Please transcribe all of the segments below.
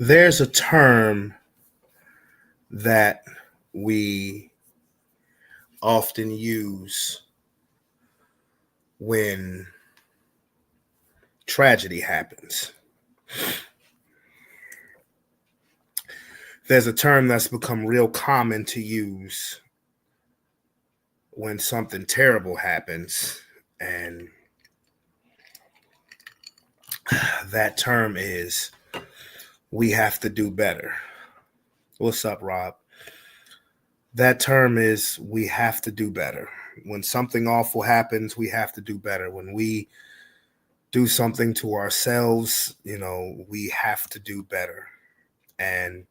There's a term that we often use when tragedy happens. There's a term that's become real common to use when something terrible happens, and that term is we have to do better. What's up, Rob? That term is we have to do better. When something awful happens, we have to do better. When we do something to ourselves, we have to do better. And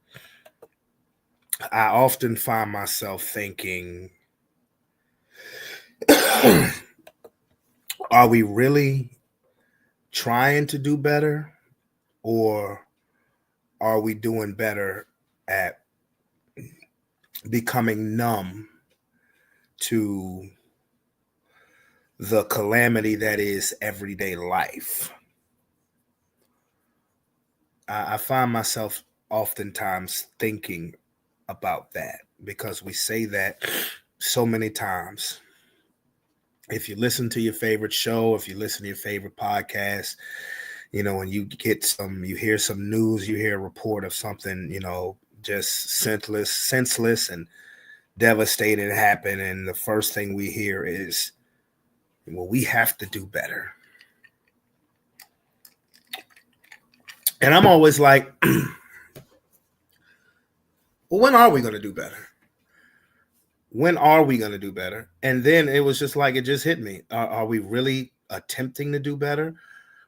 I often find myself thinking, are we really trying to do better, or are we doing better at becoming numb to the calamity that is everyday life? I find myself oftentimes thinking about that because we say that so many times. If you listen to your favorite show, if you listen to your favorite podcast, when you hear some news, you hear a report of something, just senseless and devastating happen. And the first thing we hear is, well, we have to do better. And I'm always like, well, when are we going to do better? When are we going to do better? And then it was just like, it just hit me. Are we really attempting to do better?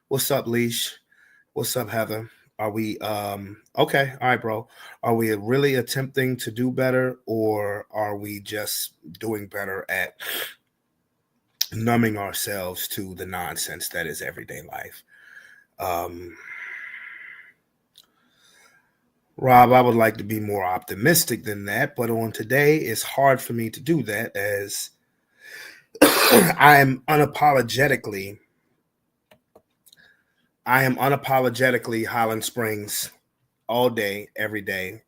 What's up, Leash? What's up, Heather? Are we, okay. All right, bro. Are we really attempting to do better, or are we just doing better at numbing ourselves to the nonsense that is everyday life? Rob, I would like to be more optimistic than that, but on today, it's hard for me to do that as I am unapologetically Highland Springs all day, every day,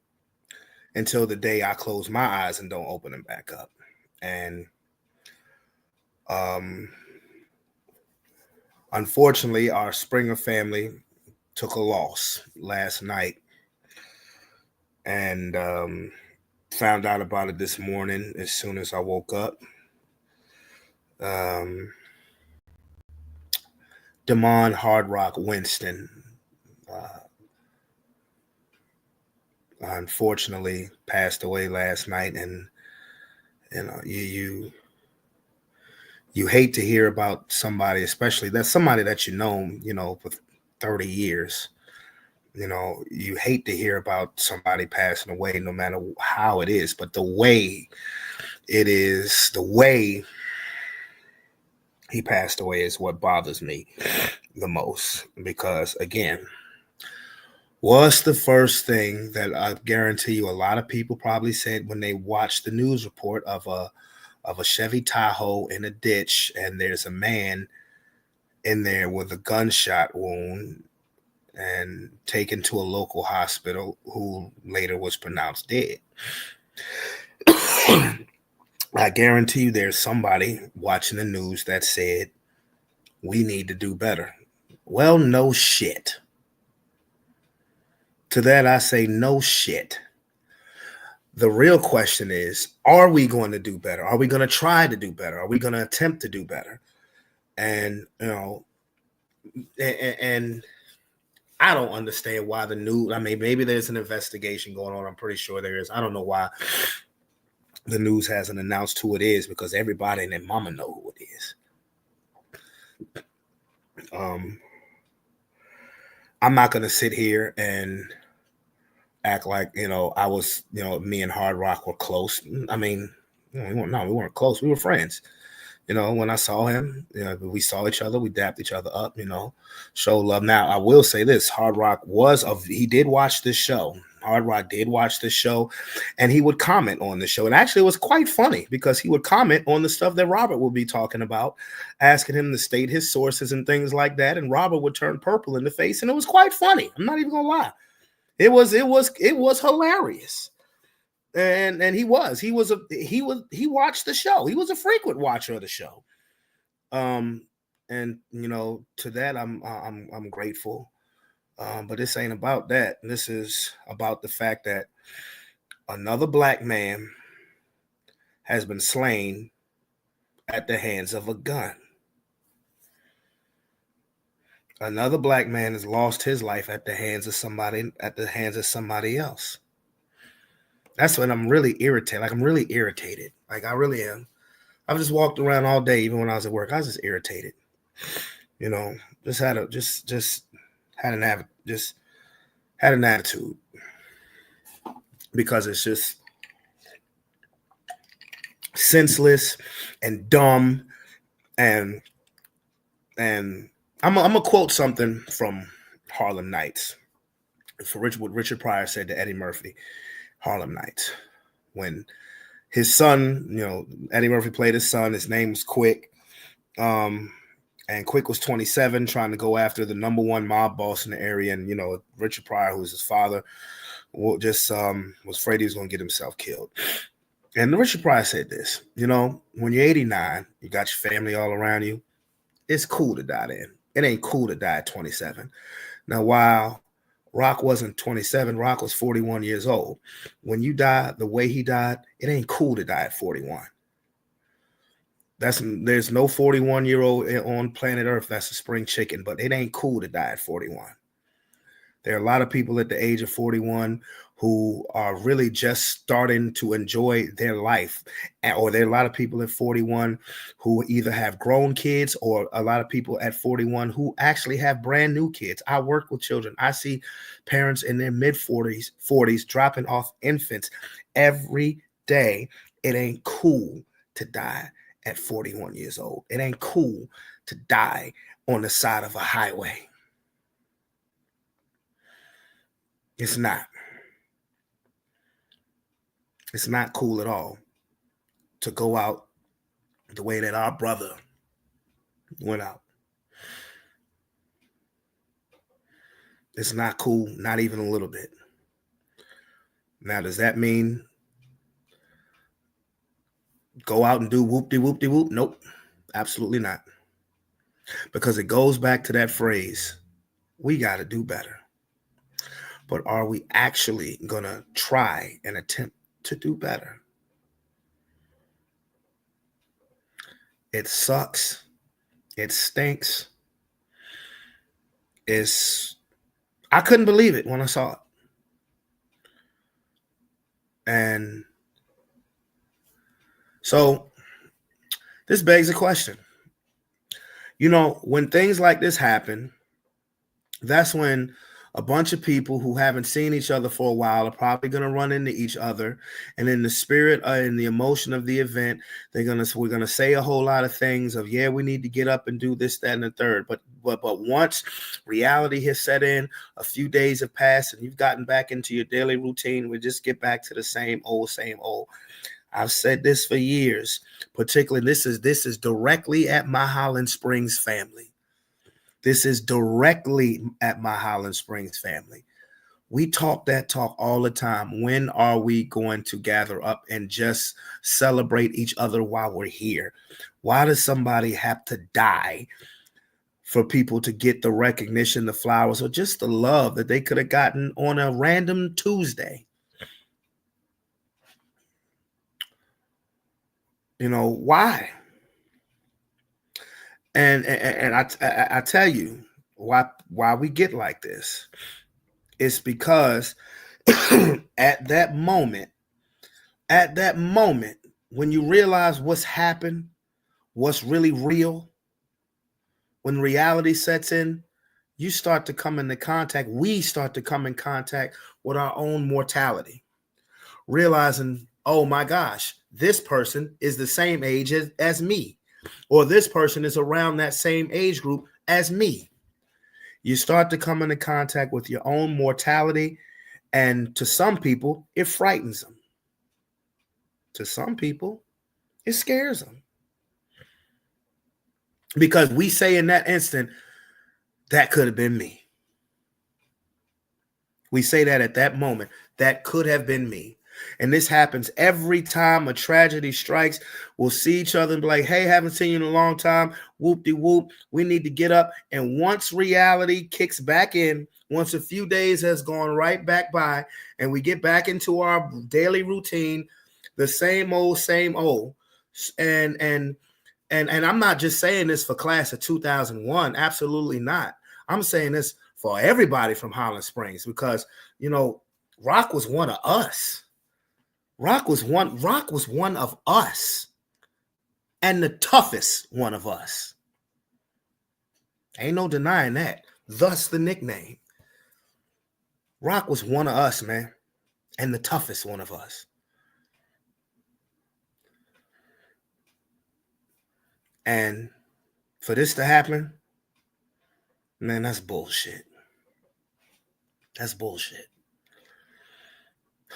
until the day I close my eyes and don't open them back up. And unfortunately, our Springer family took a loss last night, and found out about it this morning as soon as I woke up. Damon Hard Rock Winston unfortunately passed away last night, and you hate to hear about somebody, especially that's somebody that for 30 years. You hate to hear about somebody passing away, no matter how it is, but the way he passed away is what bothers me the most, because again, what's the first thing that I guarantee you a lot of people probably said when they watched the news report of a Chevy Tahoe in a ditch, and there's a man in there with a gunshot wound and taken to a local hospital, who later was pronounced dead. I guarantee you there's somebody watching the news that said, we need to do better. Well, no shit. To that, I say no shit. The real question is, are we going to do better? Are we going to try to do better? Are we going to attempt to do better? And, and I don't understand why the news, maybe there's an investigation going on. I'm pretty sure there is. I don't know why the news hasn't announced who it is, because everybody and their mama know who it is. I'm not going to sit here and act like, I was, me and Hard Rock were close. We weren't close. We were friends. When I saw him, we saw each other, we dapped each other up, show love. Now, I will say this, Hard Rock he did watch this show. Hard Rock did watch this show, and he would comment on the show. And actually, it was quite funny, because he would comment on the stuff that Robert would be talking about, asking him to state his sources and things like that. And Robert would turn purple in the face, and it was quite funny. I'm not even going to lie. It was hilarious. And he watched the show. He was a frequent watcher of the show. And to that I'm grateful. But this ain't about that. This is about the fact that another black man has been slain at the hands of a gun. Another black man has lost his life at the hands of somebody else. That's when I'm really irritated. Like, I'm really irritated. Like, I really am. I've just walked around all day, even when I was at work. I was just irritated. Just had an attitude, because it's just senseless and dumb. And I'm gonna quote something from Harlem Nights. What Richard Pryor said to Eddie Murphy, Harlem Nights, when his son, Eddie Murphy played his son. His name was Quick. And Quick was 27, trying to go after the number one mob boss in the area. And, Richard Pryor, who was his father, just was afraid he was going to get himself killed. And Richard Pryor said this, when you're 89, you got your family all around you, it's cool to die then. It ain't cool to die at 27. Now, while Rock wasn't 27, Rock was 41 years old. When you die the way he died, it ain't cool to die at 41. There's no 41-year-old on planet Earth that's a spring chicken, but it ain't cool to die at 41. There are a lot of people at the age of 41 who are really just starting to enjoy their life. Or there are a lot of people at 41 who either have grown kids, or a lot of people at 41 who actually have brand new kids. I work with children. I see parents in their mid-40s dropping off infants every day. It ain't cool to die at 41 years old. It ain't cool to die on the side of a highway. It's not. It's not cool at all to go out the way that our brother went out. It's not cool, not even a little bit. Now, does that mean go out and do whoop-de-whoop-de-whoop? Nope, absolutely not. Because it goes back to that phrase, we got to do better. But are we actually going to try and attempt to do better? It sucks. It stinks. I couldn't believe it when I saw it. And so this begs a question. When things like this happen, that's when a bunch of people who haven't seen each other for a while are probably going to run into each other. And in the spirit and the emotion of the event, we're going to say a whole lot of things of, yeah, we need to get up and do this, that, and the third. But once reality has set in, a few days have passed, and you've gotten back into your daily routine, we just get back to the same old. I've said this for years. Particularly, this is directly at my Holland Springs family. This is directly at my Holland Springs family. We talk that talk all the time. When are we going to gather up and just celebrate each other while we're here? Why does somebody have to die for people to get the recognition, the flowers, or just the love that they could have gotten on a random Tuesday? Why? And I tell you why we get like this. It's because at that moment, when you realize what's happened, what's really real, when reality sets in, we start to come in contact with our own mortality, realizing, oh my gosh, this person is the same age as me. Or this person is around that same age group as me. You start to come into contact with your own mortality, and to some people, it frightens them. To some people, it scares them. Because we say in that instant, that could have been me. We say that at that moment, that could have been me. And this happens every time a tragedy strikes. We'll see each other and be like, hey, haven't seen you in a long time. Whoop-de-whoop. We need to get up. And once reality kicks back in, once a few days has gone right back by, and we get back into our daily routine, the same old, same old. And I'm not just saying this for class of 2001. Absolutely not. I'm saying this for everybody from Highland Springs because, you know, Rock was one of us. Rock was one of us, and the toughest one of us. Ain't no denying that. Thus the nickname. Rock was one of us, man, and the toughest one of us. And for this to happen, man, that's bullshit. That's bullshit.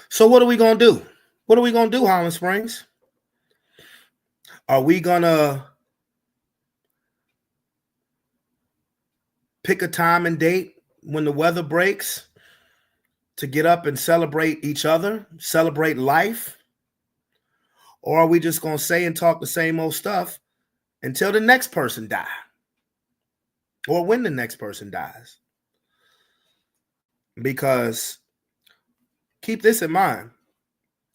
So what are we gonna do? What are we gonna do, Highland Springs? Are we gonna pick a time and date when the weather breaks to get up and celebrate each other, celebrate life? Or are we just gonna say and talk the same old stuff until the next person dies? Or when the next person dies? Because keep this in mind.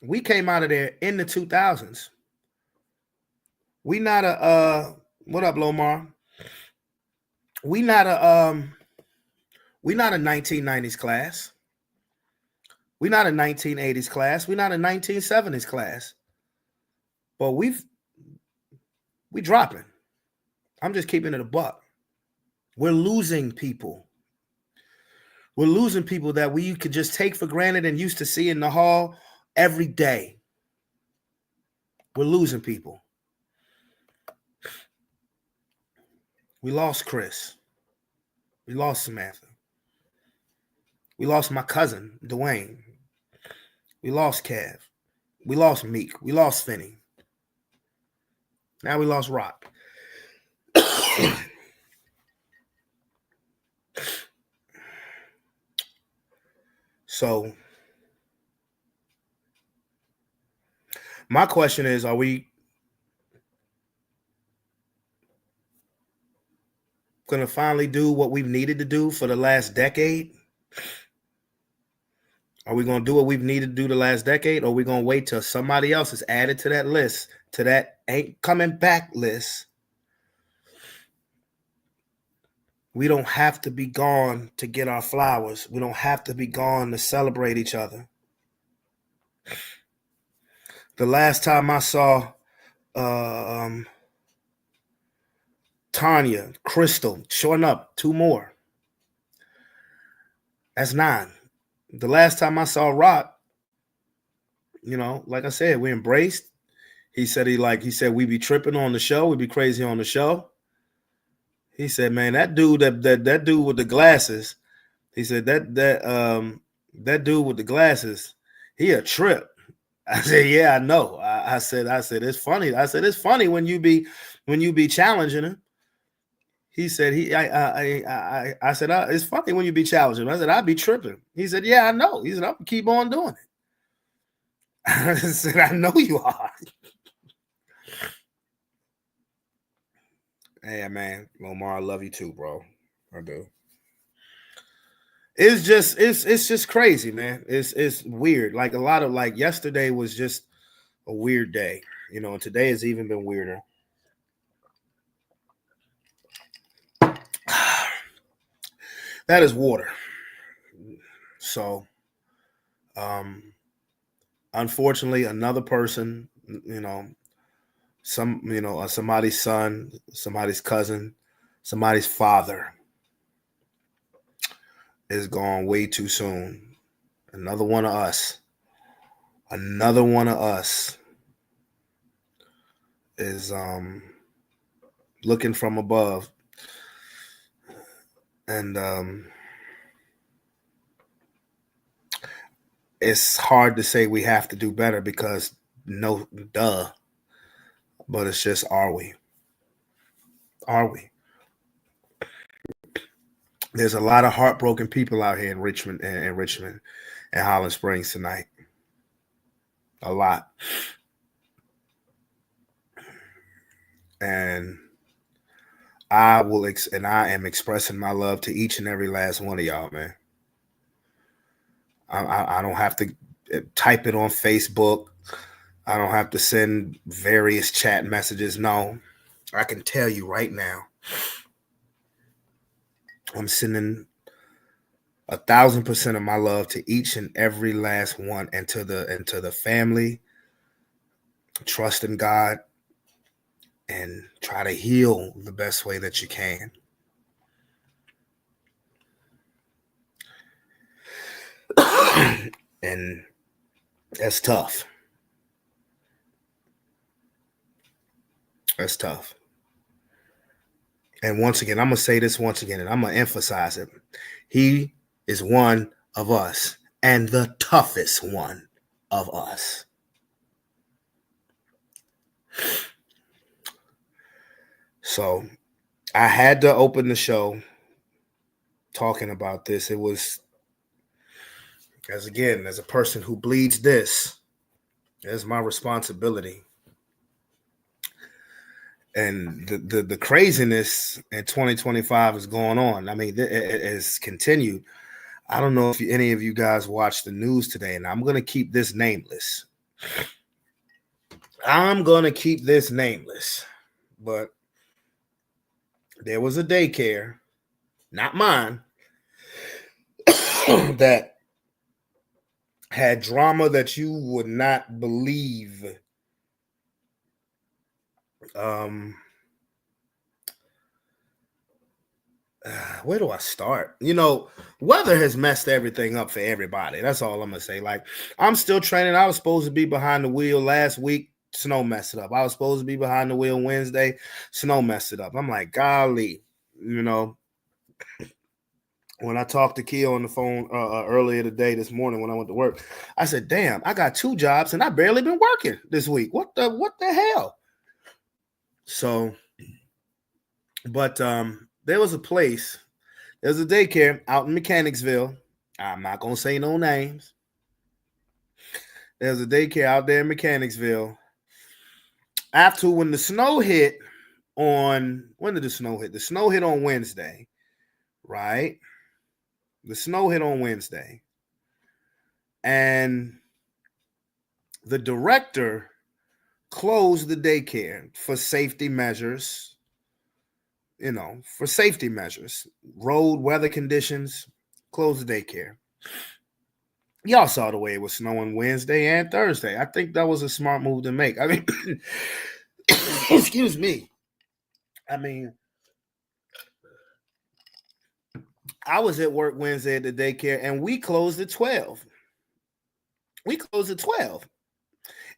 We came out of there in the 2000s. We not a what up, Lomar? We not a 1990s class. We not a 1980s class. We not a 1970s class. But we dropping. I'm just keeping it a buck. We're losing people. We're losing people that we could just take for granted and used to see in the hall every day. We're losing people. We lost Chris. We lost Samantha. We lost my cousin, Dwayne. We lost Kev. We lost Meek. We lost Finney. Now we lost Rock. So my question is, are we going to finally do what we've needed to do for the last decade? Are we going to do what we've needed to do the last decade? Or are we going to wait till somebody else is added to that list, to that ain't coming back list? We don't have to be gone to get our flowers. We don't have to be gone to celebrate each other. The last time I saw Tanya, Crystal, showing up, 2 more. That's 9. The last time I saw Rock, you know, like I said, we embraced. He said we be tripping on the show, we be crazy on the show. He said, man, that dude that dude with the glasses. He said that dude with the glasses, he a trip. I said, yeah, I know. I said it's funny. I said it's funny when you be challenging him. He said I said it's funny when you be challenging him. I said I'd be tripping. He said, yeah, I know. He said I'll keep on doing it. I said I know you are. Hey man, Lomar, I love you too, bro. I do. It's just crazy, man. It's weird. Like a lot of yesterday was just a weird day, you know, and today has even been weirder. That is water. So unfortunately, another person, you know, somebody's son, somebody's cousin, somebody's father is gone way too soon. Another one of us. Another one of us is looking from above. And it's hard to say we have to do better because no, duh. But it's just, are we? Are we? There's a lot of heartbroken people out here in Richmond and Holland Springs tonight. A lot. And I am expressing my love to each and every last one of y'all, man. I don't have to type it on Facebook. I don't have to send various chat messages. No, I can tell you right now, I'm sending 1,000% of my love to each and every last one, and to the family. Trust in God and try to heal the best way that you can. And that's tough. That's tough. And once again, I'm going to say this once again, and I'm going to emphasize it. He is one of us, and the toughest one of us. So I had to open the show talking about this. It was, as a person who bleeds this, it's my responsibility. And the craziness in 2025 is going on. I mean, it has continued. I don't know if any of you guys watched the news today, and I'm going to keep this nameless. But there was a daycare, not mine, that had drama that you would not believe. Where do I start? Weather has messed everything up for everybody. That's all I'm gonna say. Like, I'm still training. I was supposed to be behind the wheel last week. Snow messed it up. I was supposed to be behind the wheel Wednesday. Snow messed it up. I'm like, golly, when I talked to Kia on the phone earlier today, this morning when I went to work, I said, damn, I got 2 jobs and I barely been working this week. What the hell? So, but there was a place, there's a daycare out in Mechanicsville. I'm not going to say no names. There's a daycare out there in Mechanicsville. After when the snow hit when did the snow hit? The snow hit on Wednesday, right? The snow hit on Wednesday. And the director closed the daycare for safety measures. Road weather conditions, closed the daycare. Y'all saw the way it was snowing Wednesday and Thursday. I think that was a smart move to make. I mean, excuse me. I mean, I was at work Wednesday at the daycare, and we closed at 12.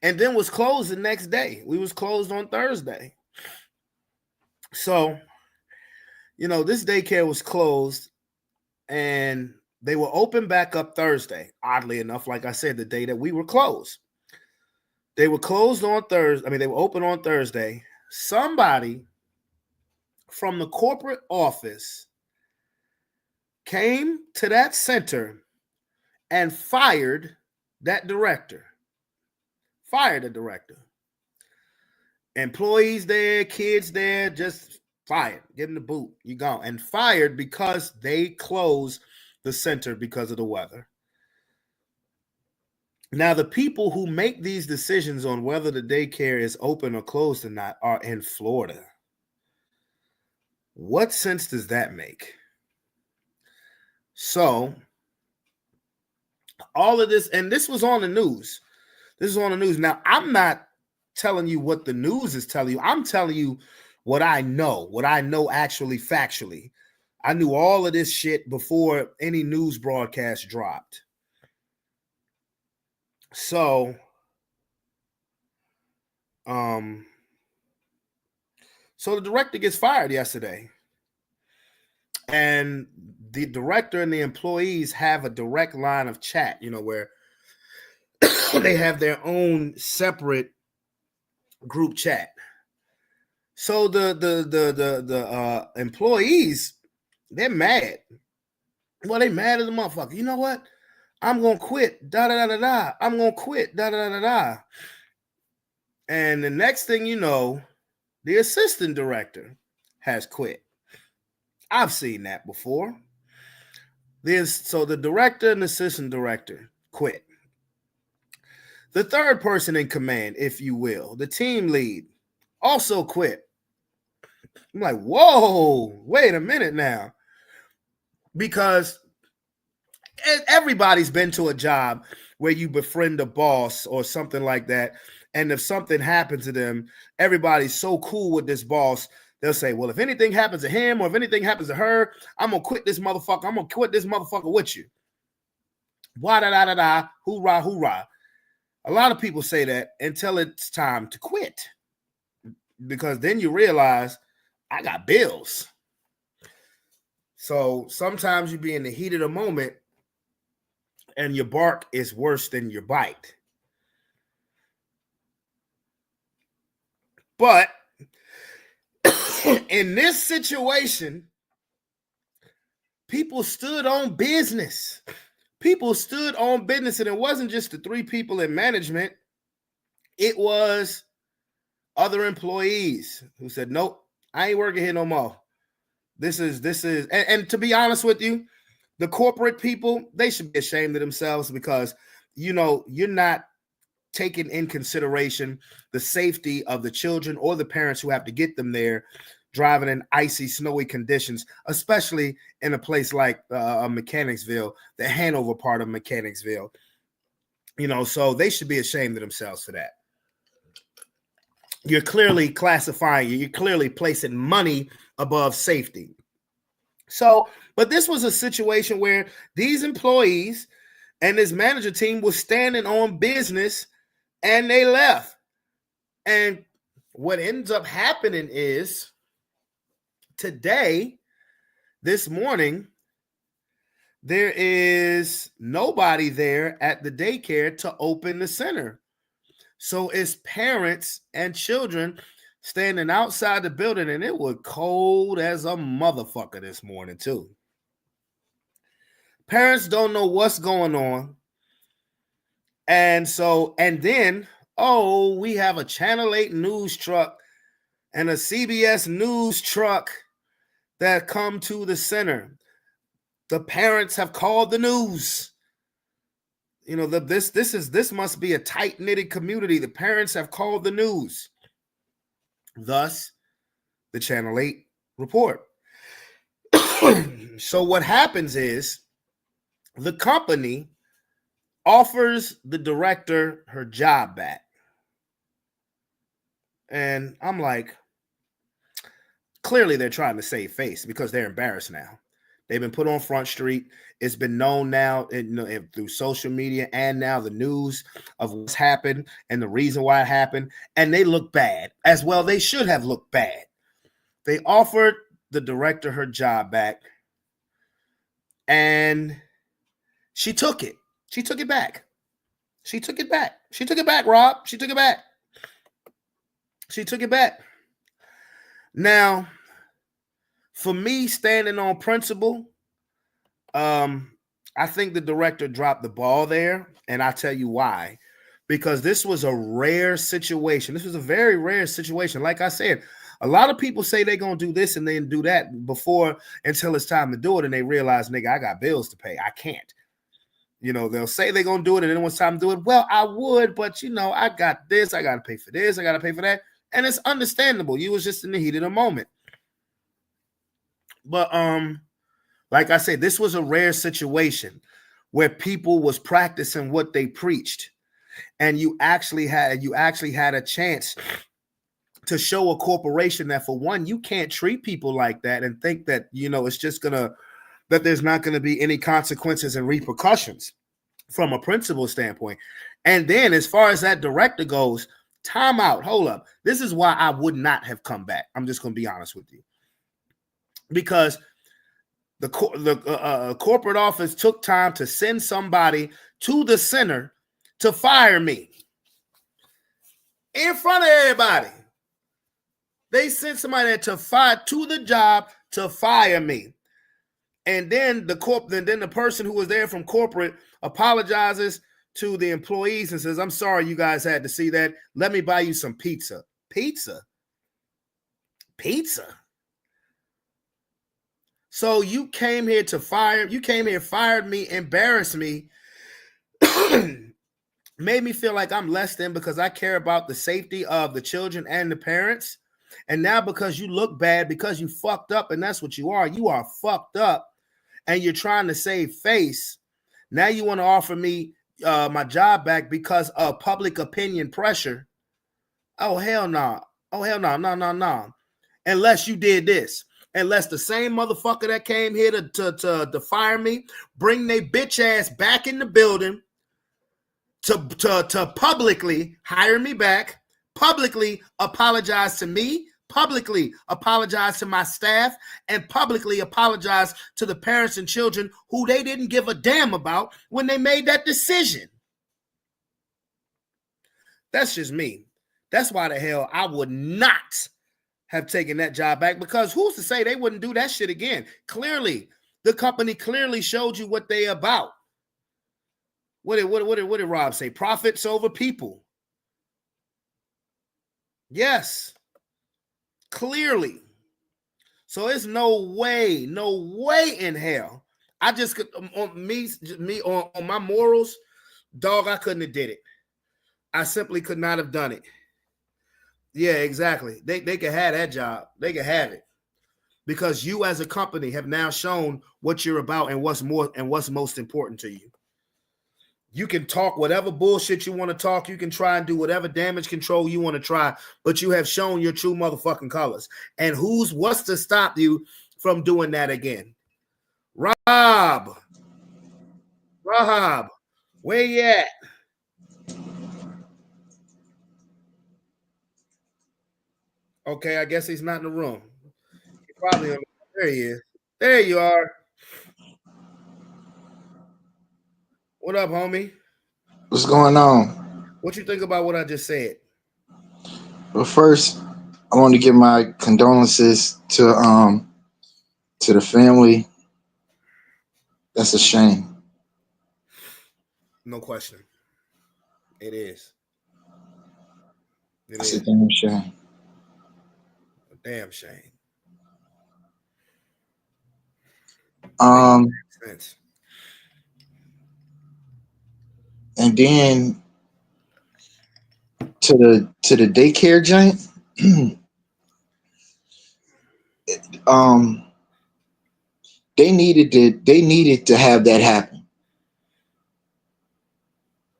And then was closed the next day. We was closed on Thursday. So, this daycare was closed, and they were open back up Thursday. Oddly enough, like I said, the day that we were closed. They were closed on Thursday. I mean, they were open on Thursday. Somebody from the corporate office came to that center and fired that director. Fired the director. Employees there, kids there, just fired. Give them the boot. You gone. And fired because they closed the center because of the weather. Now, the people who make these decisions on whether the daycare is open or closed or not are in Florida. What sense does that make? So, all of this, and this was on the news. Now, I'm not telling you what the news is telling you. I'm telling you what I know actually factually. I knew all of this shit before any news broadcast dropped. So, so the director gets fired yesterday. And the director and the employees have a direct line of chat, where they have their own separate group chat. So the employees, they're mad. Well, they mad as a motherfucker. You know what? I'm gonna quit. Da da da da da. I'm gonna quit. Da da da da da. And the next thing you know, the assistant director has quit. I've seen that before. So the director and assistant director quit. The third person in command, if you will, the team lead, also quit. I'm like, whoa, wait a minute now. Because everybody's been to a job where you befriend a boss or something like that. And if something happens to them, everybody's so cool with this boss. They'll say, well, if anything happens to him or if anything happens to her, I'm going to quit this motherfucker. I'm going to quit this motherfucker with you. Wah da da da da, hoorah, hoorah. A lot of people say that until it's time to quit. Because then you realize I got bills. So sometimes you be in the heat of the moment and your bark is worse than your bite. But in this situation, people stood on business. People stood on business, and it wasn't just the three people in management. It was other employees who said, nope, I ain't working here no more. This is, and to be honest with you, the corporate people, they should be ashamed of themselves because, you know, you're not taking in consideration the safety of the children or the parents who have to get them there driving in icy, snowy conditions, especially in a place like Mechanicsville, the Hanover part of Mechanicsville. You know, so they should be ashamed of themselves for that. You're clearly classifying, you're clearly placing money above safety. So, but this was a situation where these employees and this manager team was standing on business and they left. And what ends up happening is today, this morning, there is nobody there at the daycare to open the center. So it's parents and children standing outside the building, and it was cold as a motherfucker this morning too. Parents don't know what's going on. And then, we have a Channel 8 news truck and a CBS news truck that come to the center. The parents have called the news. You know, this must be a tight-knitted community. The parents have called the news. Thus, the Channel 8 report. So what happens is the company offers the director her job back. And I'm like, clearly they're trying to save face because they're embarrassed now. They've been put on Front Street. It's been known now through social media and now the news of what's happened and the reason why it happened. And they look bad. As well, they should have looked bad. They offered the director her job back. And she took it. She took it back. She took it back. She took it back, Rob. She took it back. She took it back. Now, for me, standing on principle, I think the director dropped the ball there, and I'll tell you why. Because this was a rare situation. This was a very rare situation. Like I said, a lot of people say they're going to do this and then do that until it's time to do it, and they realize, nigga, I got bills to pay. I can't. You know, they'll say they're going to do it, and then when it's time to do it, well, I would, but, you know, I got this. I got to pay for this. I got to pay for that. And it's understandable. You was just in the heat of the moment. But like I said, this was a rare situation where people was practicing what they preached, and you actually had a chance to show a corporation that, for one, you can't treat people like that and think that, you know, it's just that there's not gonna be any consequences and repercussions from a principal standpoint. And then, as far as that director goes, time out. Hold up. This is why I would not have come back. I'm just gonna be honest with you, because the corporate office took time to send somebody to the center to fire me in front of everybody. They sent somebody to the job to fire me. And then then the person who was there from corporate apologizes to the employees and says, "I'm sorry you guys had to see that. Let me buy you some pizza." Pizza. So you came here, fired me, embarrassed me, made me feel like I'm less than because I care about the safety of the children and the parents. And now because you look bad, because you fucked up, and that's what you are fucked up, and you're trying to save face. Now you want to offer me my job back because of public opinion pressure. Oh, hell no. Oh, hell no. No. Unless you did this. Unless the same motherfucker that came here to fire me, bring their bitch ass back in the building to publicly hire me back, publicly apologize to me, publicly apologize to my staff, and publicly apologize to the parents and children who they didn't give a damn about when they made that decision. That's just me. That's why the hell I would not have taken that job back, because who's to say they wouldn't do that shit again? Clearly, the company clearly showed you what they about. What did Rob say? Profits over people. Yes. Clearly. So it's no way in hell. I just could on my morals, dog, I couldn't have did it. I simply could not have done it. Yeah, exactly. They could have that job. They could have it. Because you as a company have now shown what you're about and what's most important to you. You can talk whatever bullshit you want to talk. You can try and do whatever damage control you want to try, but you have shown your true motherfucking colors. And what's to stop you from doing that again? Rob, where you at? Okay, I guess he's not in the room. He probably there he is. There you are. What up, homie? What's going on? What you think about what I just said? Well, first, I want to give my condolences to the family. That's a shame. No question. It is. It That's a is. damn shame. A damn shame. Makes Um, sense. and then to the daycare joint. um, they needed to have that happen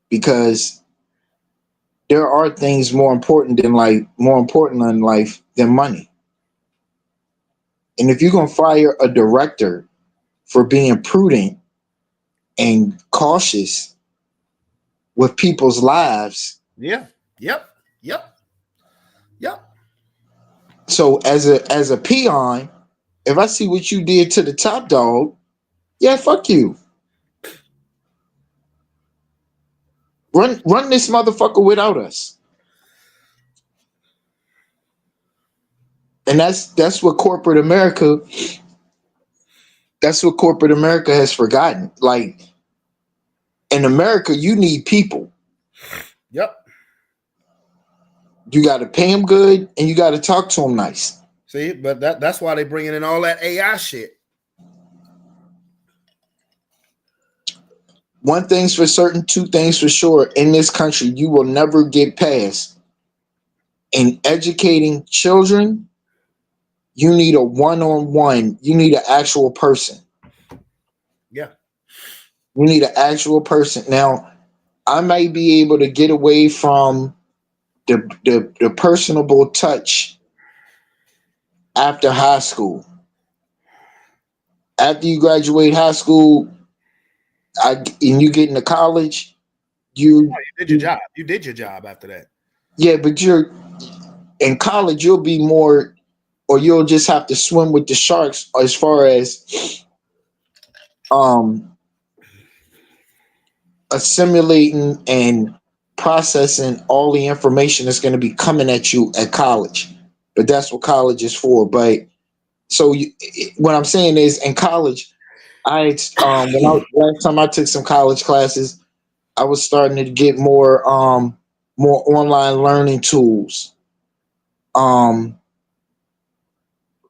because there are things more important in life than money. And if you're gonna fire a director for being prudent and cautious with people's lives. Yeah. Yep. Yep. Yep. So as a peon, if I see what you did to the top dog, yeah, fuck you. Run this motherfucker without us. And that's what corporate America has forgotten. Like in America, you need people. Yep. You got to pay them good and you got to talk to them nice. See, but that's why they bringing in all that AI shit. One thing's for certain, two things for sure. In this country, you will never get past in educating children. You need a one-on-one. You need an actual person. Yeah. You need an actual person. Now, I may be able to get away from the personable touch after high school. After you graduate high school, and you get into college, Oh, you, you did your job. You did your job after that. yeah, but you're in college. You'll be more, or you'll just have to swim with the sharks as far as um assimilating and processing all the information that's going to be coming at you at college. But that's what college is for. But so what I'm saying is, in college, Last time I took some college classes, I was starting to get more online learning tools, um,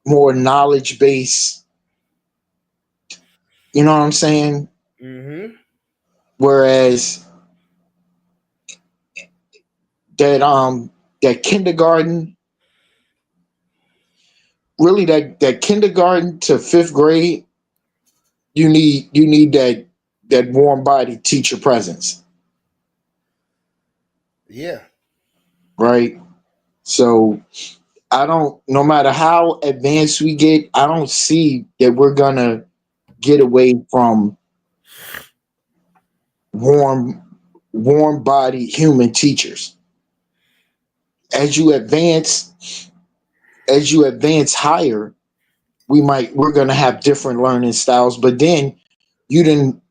more knowledge base. You know what I'm saying? Mm-hmm. Whereas that that kindergarten, really that kindergarten to fifth grade, you need that warm body teacher presence, Yeah. right? So I don't, no matter how advanced we get, I don't see that we're gonna get away from warm warm body human teachers. As you advance, as you advance higher, we're gonna have different learning styles. But then you didn't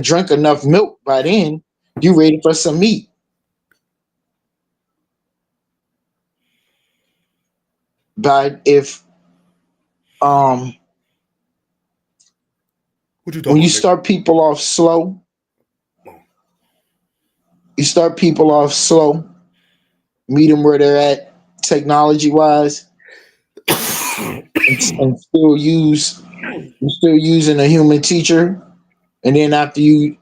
drink enough milk by then. You ready for some meat. But if um What you when talking you about, nigga? start people off slow, Oh. you start people off slow, meet them where they're at technology wise, and still use you're still using a human teacher. And then after you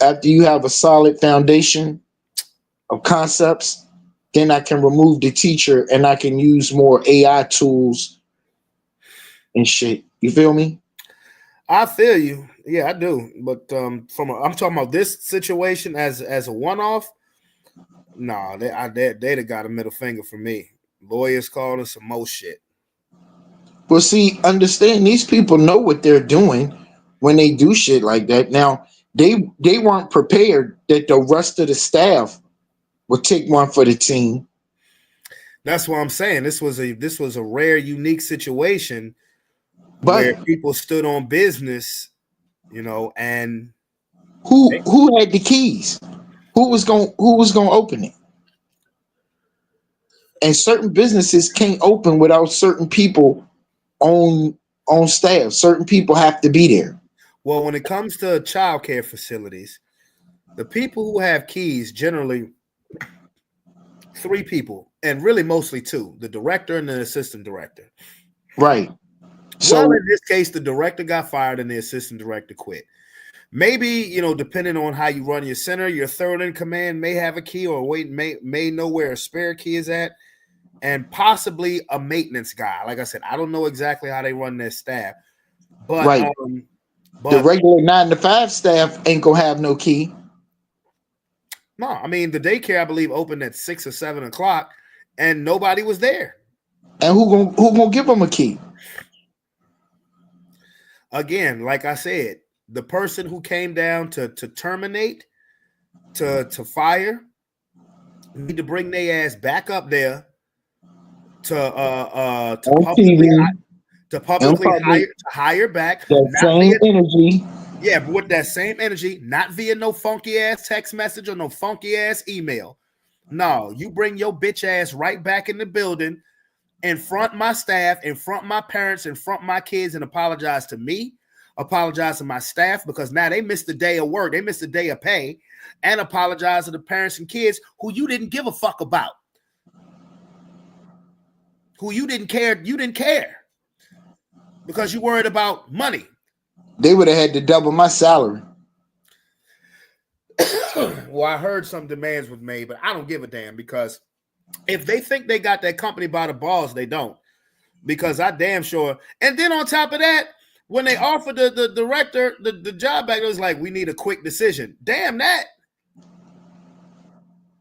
have a solid foundation of concepts, then I can remove the teacher and I can use more AI tools and shit. You feel me? I feel you. Yeah, I do. But I'm talking about this situation as a one off. Nah, they'd have got a middle finger from me. Lawyers called us some more shit. Well, see, understand these people know what they're doing when they do shit like that. Now, they weren't prepared that the rest of the staff would take one for the team. That's what I'm saying. This was a rare, unique situation where But people stood on business, and who had the keys? Who was going to open it? And certain businesses can't open without certain people on staff. Certain people have to be there. well, when it comes to childcare facilities, the people who have keys generally three people, and really mostly two: the director and the assistant director. Right. Well, So in this case, the director got fired and the assistant director quit. Maybe, depending on how you run your center, your third in command may have a key or may know where a spare key is at, and possibly a maintenance guy. Like I said, I don't know exactly how they run their staff, but right. The but regular 9 to 5 staff ain't gonna have no key. no, I mean the daycare I believe opened at 6 or 7 o'clock, and nobody was there. And who gonna give them a key? Again, like I said, the person who came down to terminate, to fire, need to bring their ass back up there to On publicly TV, in public, hire back, that not same via, energy. yeah, but with that same energy, not via no funky ass text message or no funky ass email. No, you bring your bitch ass right back in the building, in front my staff, in front my parents, in front my kids, and apologize to me, apologize to my staff, because now they missed a day of work, they missed a day of pay, and apologize to the parents and kids who you didn't give a fuck about, who you didn't care because you worried about money. They would have had to double my salary. Well, I heard some demands was made, but I don't give a damn, because if they think they got that company by the balls, they don't. Because I damn sure. And then on top of that, when they offered the director the job back, it was like, we need a quick decision. Damn that.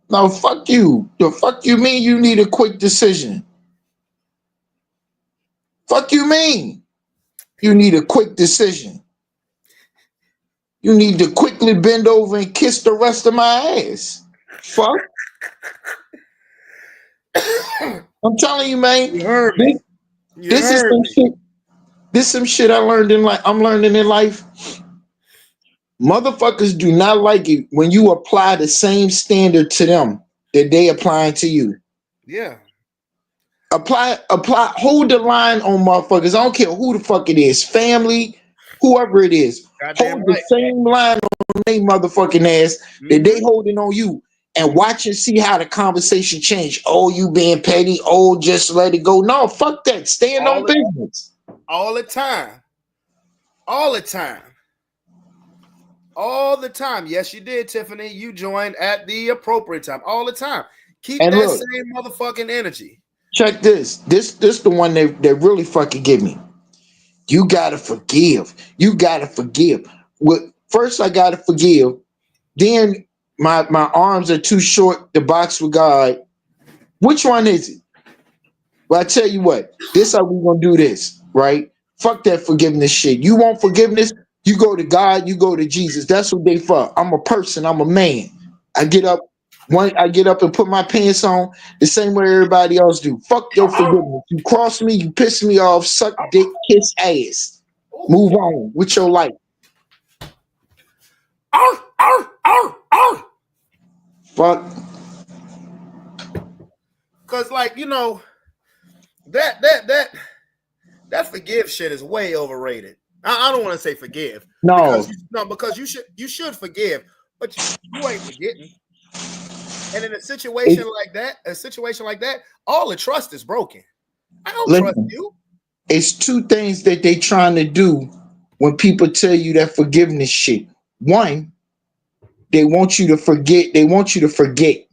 No, fuck you. The fuck you mean you need a quick decision? Fuck you mean you need a quick decision? You need to quickly bend over and kiss the rest of my ass. Fuck. I'm telling you, man. You heard This, me. You this is heard some me. shit. This some shit I learned in life. I'm learning in life. Motherfuckers do not like it when you apply the same standard to them that they applying to you. Yeah. Apply, hold the line on motherfuckers. I don't care who the fuck it is, family, whoever it is, Goddamn hold the right. same line on they motherfucking ass that they Mm-hmm. holding on you, and watch and see how the conversation change. Oh, you being petty. Oh, just let it go. No, fuck that. Stand All on the business. all the time. All the time. All the time. Yes, you did, Tiffany. You joined at the appropriate time. All the time. Keep And that look, same motherfucking energy. check this. This the one that really fucking get me. You gotta forgive. You gotta forgive. First I gotta forgive. Then my arms are too short to box with God. Which one is it? Well, I tell you what, this how we gonna do this, right? Fuck that forgiveness shit. You want forgiveness? You go to God, you go to Jesus. That's what they for. I'm a person, I'm a man. I get up, I get up and put my pants on the same way everybody else do. Fuck your forgiveness. You cross me, you piss me off, suck dick, kiss ass. Ooh. Move on with your life. Arr, arr, arr, arr. Fuck. Cause like, that forgive shit is way overrated. I don't want to say forgive because No. because you should forgive, but you ain't forgetting. And in It, a situation like that, all the trust is broken. I don't trust listen, you. it's two things that they trying to do when people tell you that forgiveness shit. One, they want you to forget. They want you to forget.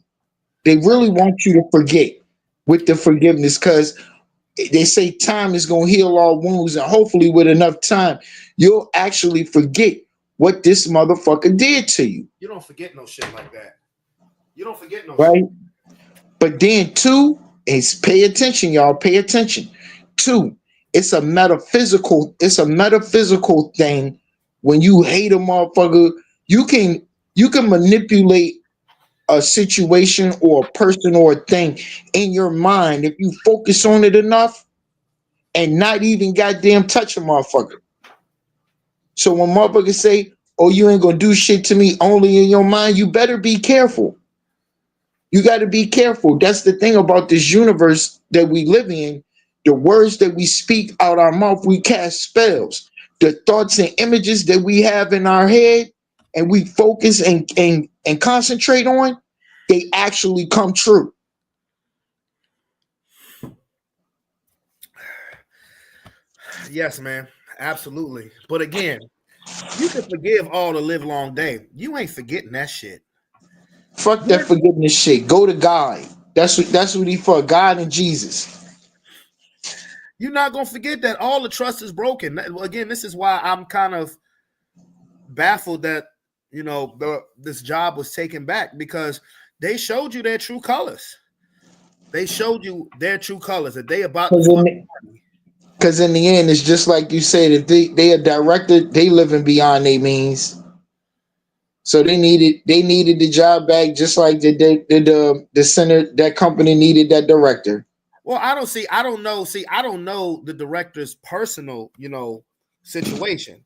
They really want you to forget with the forgiveness because they say time is going to heal all wounds. And hopefully, with enough time, you'll actually forget what this motherfucker did to you. You don't forget no shit like that. You don't forget no shit. Right. But then, two, is pay attention, y'all. Pay attention. Two, it's a metaphysical thing. When you hate a motherfucker, you can you can manipulate a situation or a person or a thing in your mind if you focus on it enough and not even goddamn touch a motherfucker. So when motherfuckers say, "Oh, you ain't gonna do shit to me," only in your mind, you better be careful. You got to be careful. That's the thing about this universe that we live in. The words that we speak out our mouth, we cast spells. The thoughts and images that we have in our head and we focus and concentrate on, they actually come true. Yes, man. Absolutely. But again, you can forgive all the live long day. You ain't forgetting that shit. Fuck that You're forgiveness shit. Go to God. That's what he for. God and Jesus. you're not gonna forget that all the trust is broken. Again, this is why I'm kind of baffled that this job was taken back because they showed you their true colors. They showed you their true colors that they about to Because fuck in, money. 'cause in the end, it's just like you said. If they are directed, they living beyond their means. So they needed the job back just like the center that company needed that director. Well, I don't know the director's personal, situation.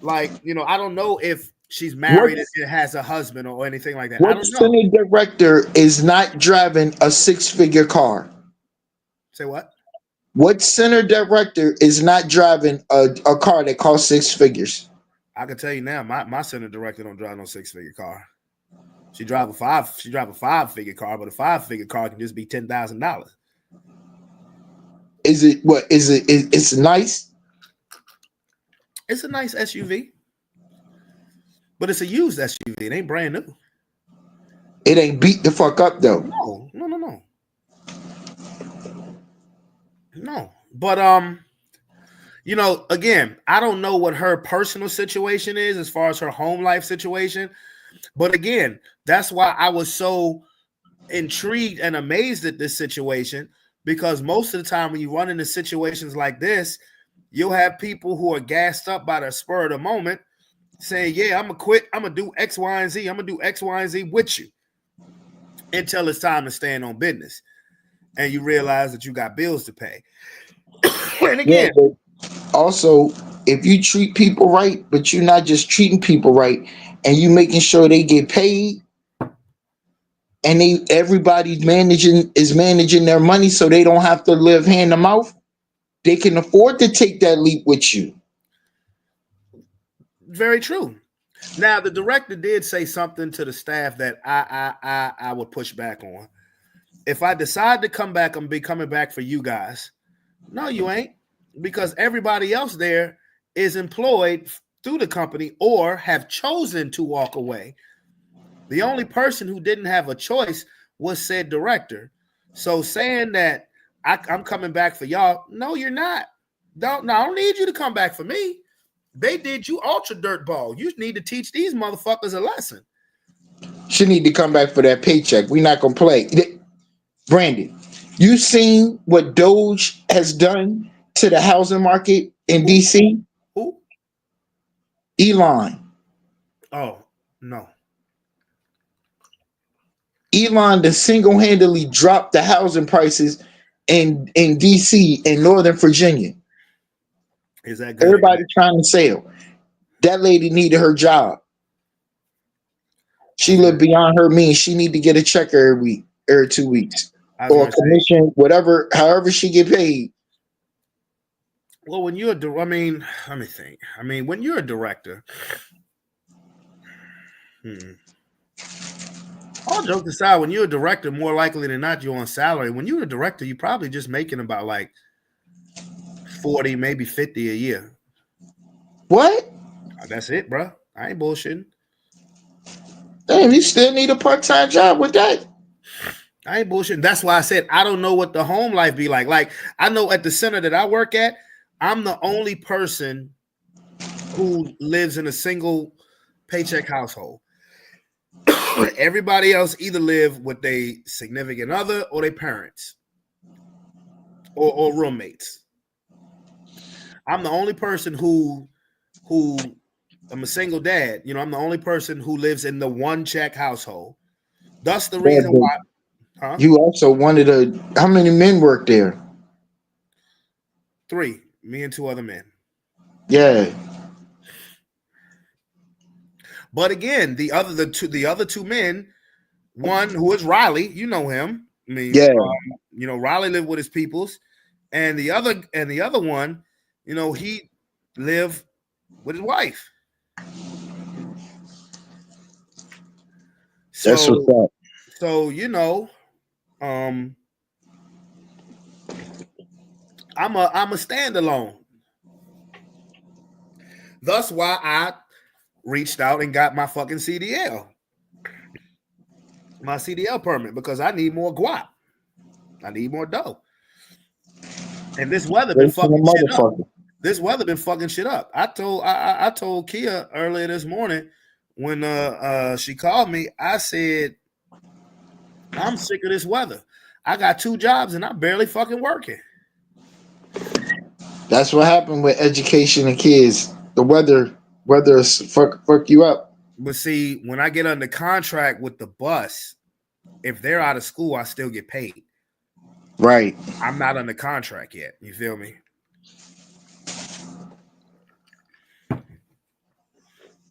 Like, I don't know if she's What married and has a husband or anything like that. I what don't know. center director is not driving a six-figure car? Say what? What center director is not driving a car that costs six figures? I can tell you now, my center director don't drive no 6-figure car. She drive a 5-figure car, but a 5-figure car can just be $10,000. Is it what is it? It's nice. It's a nice SUV, but it's a used SUV. It ain't brand new. It ain't beat the fuck up though. No, no, no, no, no. But again, I don't know what her personal situation is as far as her home life situation. But again, that's why I was so intrigued and amazed at this situation because most of the time when you run into situations like this, you'll have people who are gassed up by the spur of the moment saying, yeah, I'm gonna quit, I'm gonna do X, Y, and Z, I'm gonna do X, Y, and Z with you until it's time to stand on business. And you realize that you got bills to pay. And Yeah, again, but also if you treat people right, but you're not just treating people right, and you making sure they get paid, and everybody's managing their money so they don't have to live hand to mouth, they can afford to take that leap with you. Very true. Now, the director did say something to the staff that I would push back on. If I decide to come back, I'm be coming back for you guys. No, you ain't, because everybody else there is employed through the company or have chosen to walk away. The only person who didn't have a choice was said director. So saying that I'm coming back for y'all, no, you're not. I don't need you to come back for me. They did you ultra dirt ball. You need to teach these motherfuckers a lesson. She need to come back for that paycheck. We not gonna play. Brandon, you seen what Doge has done to the housing market in Who? DC? Who? Elon. Oh, no. Elon to single-handedly dropped the housing prices in DC and Northern Virginia. Is that good? Everybody trying to sell. That lady needed her job. She Is lived it, beyond her means. She need to get a check every week, every 2 weeks, I was or a gonna say, commission, whatever, however she get paid. well, when you're I mean, let me think. I mean, when you're a director, all jokes aside, when you're a director, more likely than not, you're on salary. When you're a director, you're probably just making about like 40, maybe 50 a year. What? That's it, bro. I ain't bullshitting. Damn, you still need a part-time job with that? I ain't bullshitting. That's why I said I don't know what the home life be like. Like, I know at the center that I work at, I'm the only person who lives in a single paycheck household. Everybody else either live with their significant other or their parents or roommates. I'm the only person who I'm a single dad. You know, I'm the only person who lives in the one check household. That's the Yeah, reason but why, huh? you also wanted a. How many men work there? 3, me and 2 other men. Yeah, But again, the other 2 men, one who is Riley, you know him. I mean, yeah. Riley lived with his peoples, and the other one, he lived with his wife. That's what's So up. so um, I'm a standalone. Thus why I reached out and got my fucking CDL permit, because I need more guap. I need more dough. And this weather been Racing a fucking shit up. motherfucker. This weather been fucking shit up. I told Kia earlier this morning when she called me. I said, I'm sick of this weather. I got 2 jobs and I'm barely fucking working. That's what happened with education and kids. The weather is fuck you up. But see, when I get under contract with the bus, if they're out of school, I still get paid. Right. I'm not under contract yet. You feel me?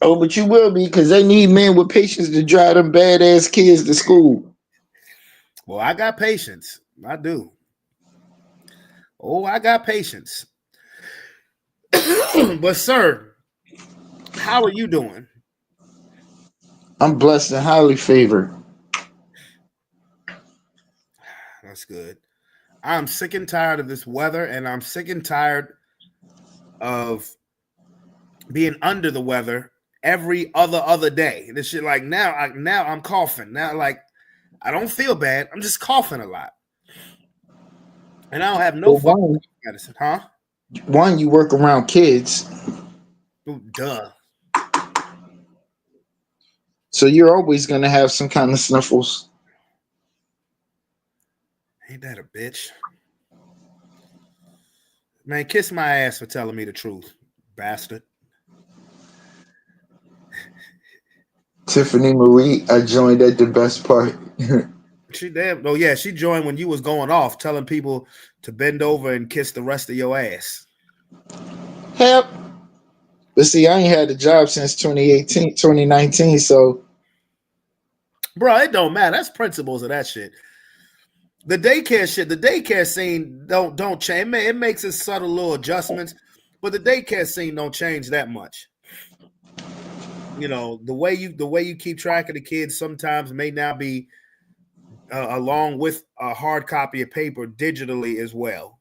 Oh, but you will be, because they need men with patience to drive them badass kids to school. Well, I got patience. I do. Oh, I got patience. But sir, how are you doing? I'm blessed and highly favored. That's good. I'm sick and tired of this weather, and I'm sick and tired of being under the weather every other day. This shit, like, now I'm coughing. Now, like, I don't feel bad. I'm just coughing a lot. And I don't have no Well, fucking medicine, huh? one, you work around kids, Ooh, duh. so you're always gonna have some kind of sniffles. Ain't that a bitch? Man, kiss my ass for telling me the truth, bastard. Tiffany Marie, I joined at the best part. She damn. Oh yeah, she joined when you was going off, telling people to bend over and kiss the rest of your ass. Help. But see, I ain't had a job since 2018, 2019. So Bro, it don't matter. That's principles of that shit. The daycare shit, the daycare scene don't change. It makes its subtle little adjustments, but the daycare scene don't change that much. the way you keep track of the kids sometimes may not be along with a hard copy of paper digitally as well.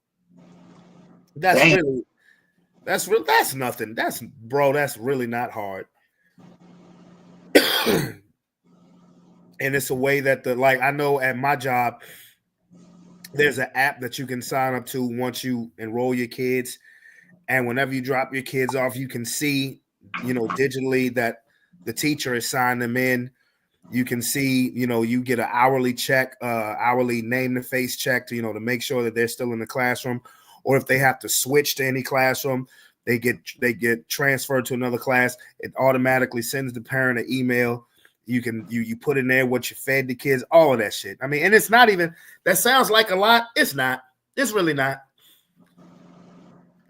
That's Damn. really that's nothing. That's really not hard. And it's a way that I know at my job there's an app that you can sign up to once you enroll your kids, and whenever you drop your kids off, you can see digitally that the teacher has signed them in. You can see, you get an hourly check, hourly name to face check to make sure that they're still in the classroom, or if they have to switch to any classroom, they get transferred to another class. It automatically sends the parent an email. You can you put in there what you fed the kids, all of that shit. I mean, and it's not even, that sounds like a lot. It's not. It's really not.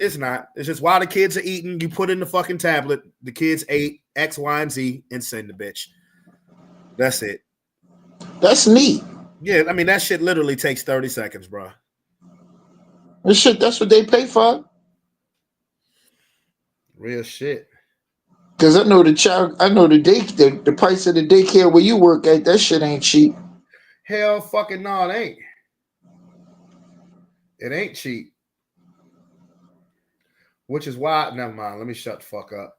It's not. It's just while the kids are eating, you put in the fucking tablet, the kids ate X, Y, and Z, and send the bitch. That's it. That's neat. Yeah, I mean, that shit literally takes 30 seconds, bro. That's what they pay for. Real shit. Because I know the price of the daycare where you work at, that shit ain't cheap. Hell fucking no, it ain't. It ain't cheap. Which is why, never mind, let me shut the fuck up.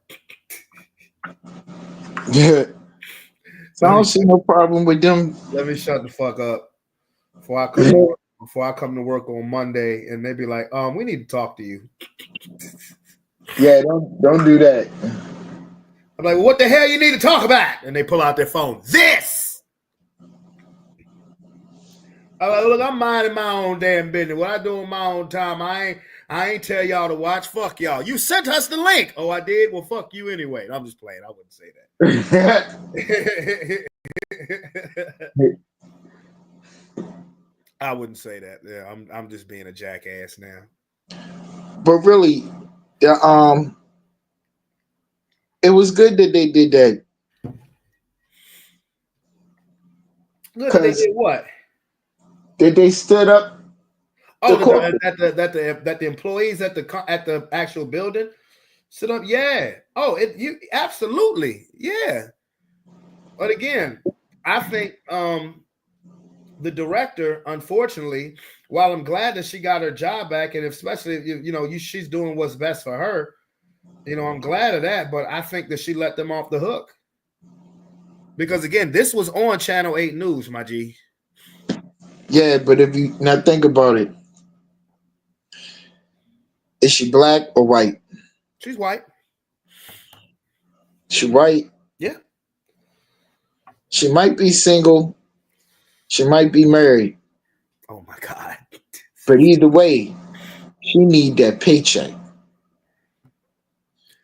Yeah. So I don't see no problem with them. Let me shut the fuck up before I come to work on Monday and they be like, we need to talk to you. Yeah, don't do that. I'm like, well, what the hell you need to talk about? And they pull out their phone. This. I'm like, look, I'm minding my own damn business. What I do in my own time, I ain't tell y'all to watch. Fuck y'all. You sent us the link. Oh, I did? Well, fuck you anyway. I'm just playing. I wouldn't say that. I wouldn't say that. Yeah, I'm just being a jackass now. But really, it was good that they did that. Good that they did what? That they stood up. Oh, that the employees at the actual building stood up. Yeah. Oh, you absolutely. Yeah. But again, I think the director, unfortunately, while I'm glad that she got her job back, and especially if she's doing what's best for her, I'm glad of that. But I think that she let them off the hook because again, this was on Channel 8 News, my G. Yeah, but if you now think about it, is she black or white? She's white. She white. Yeah. She might be single. She might be married. Oh my God. But either way, she need that paycheck.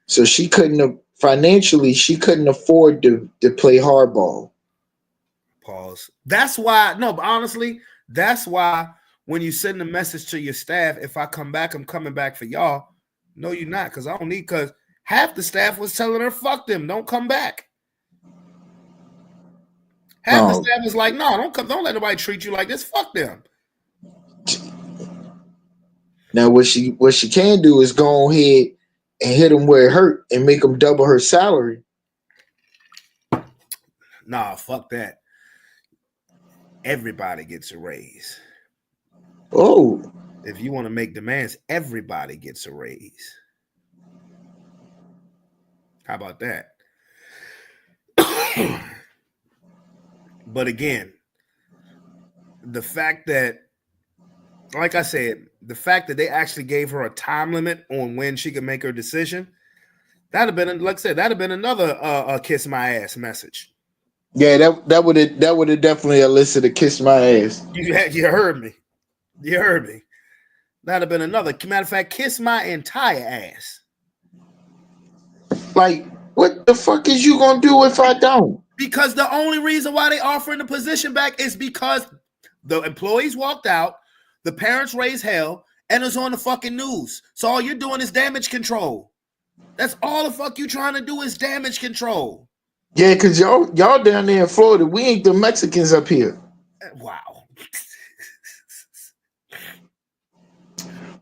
So she couldn't financially, she couldn't afford to play hardball. Pause. That's why, no, but honestly, that's why when you send a message to your staff, if I come back, I'm coming back for y'all. No, you're not, because I don't need, because half the staff was telling her, fuck them, don't come back. Half the staff was like, no, don't let nobody treat you like this. Fuck them. Now what she can do is go ahead and hit them where it hurt and make them double her salary. Nah, fuck that. Everybody gets a raise. Oh. If you want to make demands, everybody gets a raise. How about that? But again, the fact that, like I said, the fact that they actually gave her a time limit on when she could make her decision, that'd have been, like I said, that'd have been another kiss my ass message. Yeah, that would have definitely elicited a kiss my ass. You heard me. You heard me. That'd have been another. Matter of fact, kiss my entire ass. Like, what the fuck is you gonna do if I don't? Because the only reason why they offering the position back is because the employees walked out, the parents raised hell, and it's on the fucking news. So all you're doing is damage control. That's all the fuck you trying to do is damage control. Yeah, because y'all down there in Florida, we ain't the Mexicans up here. Wow.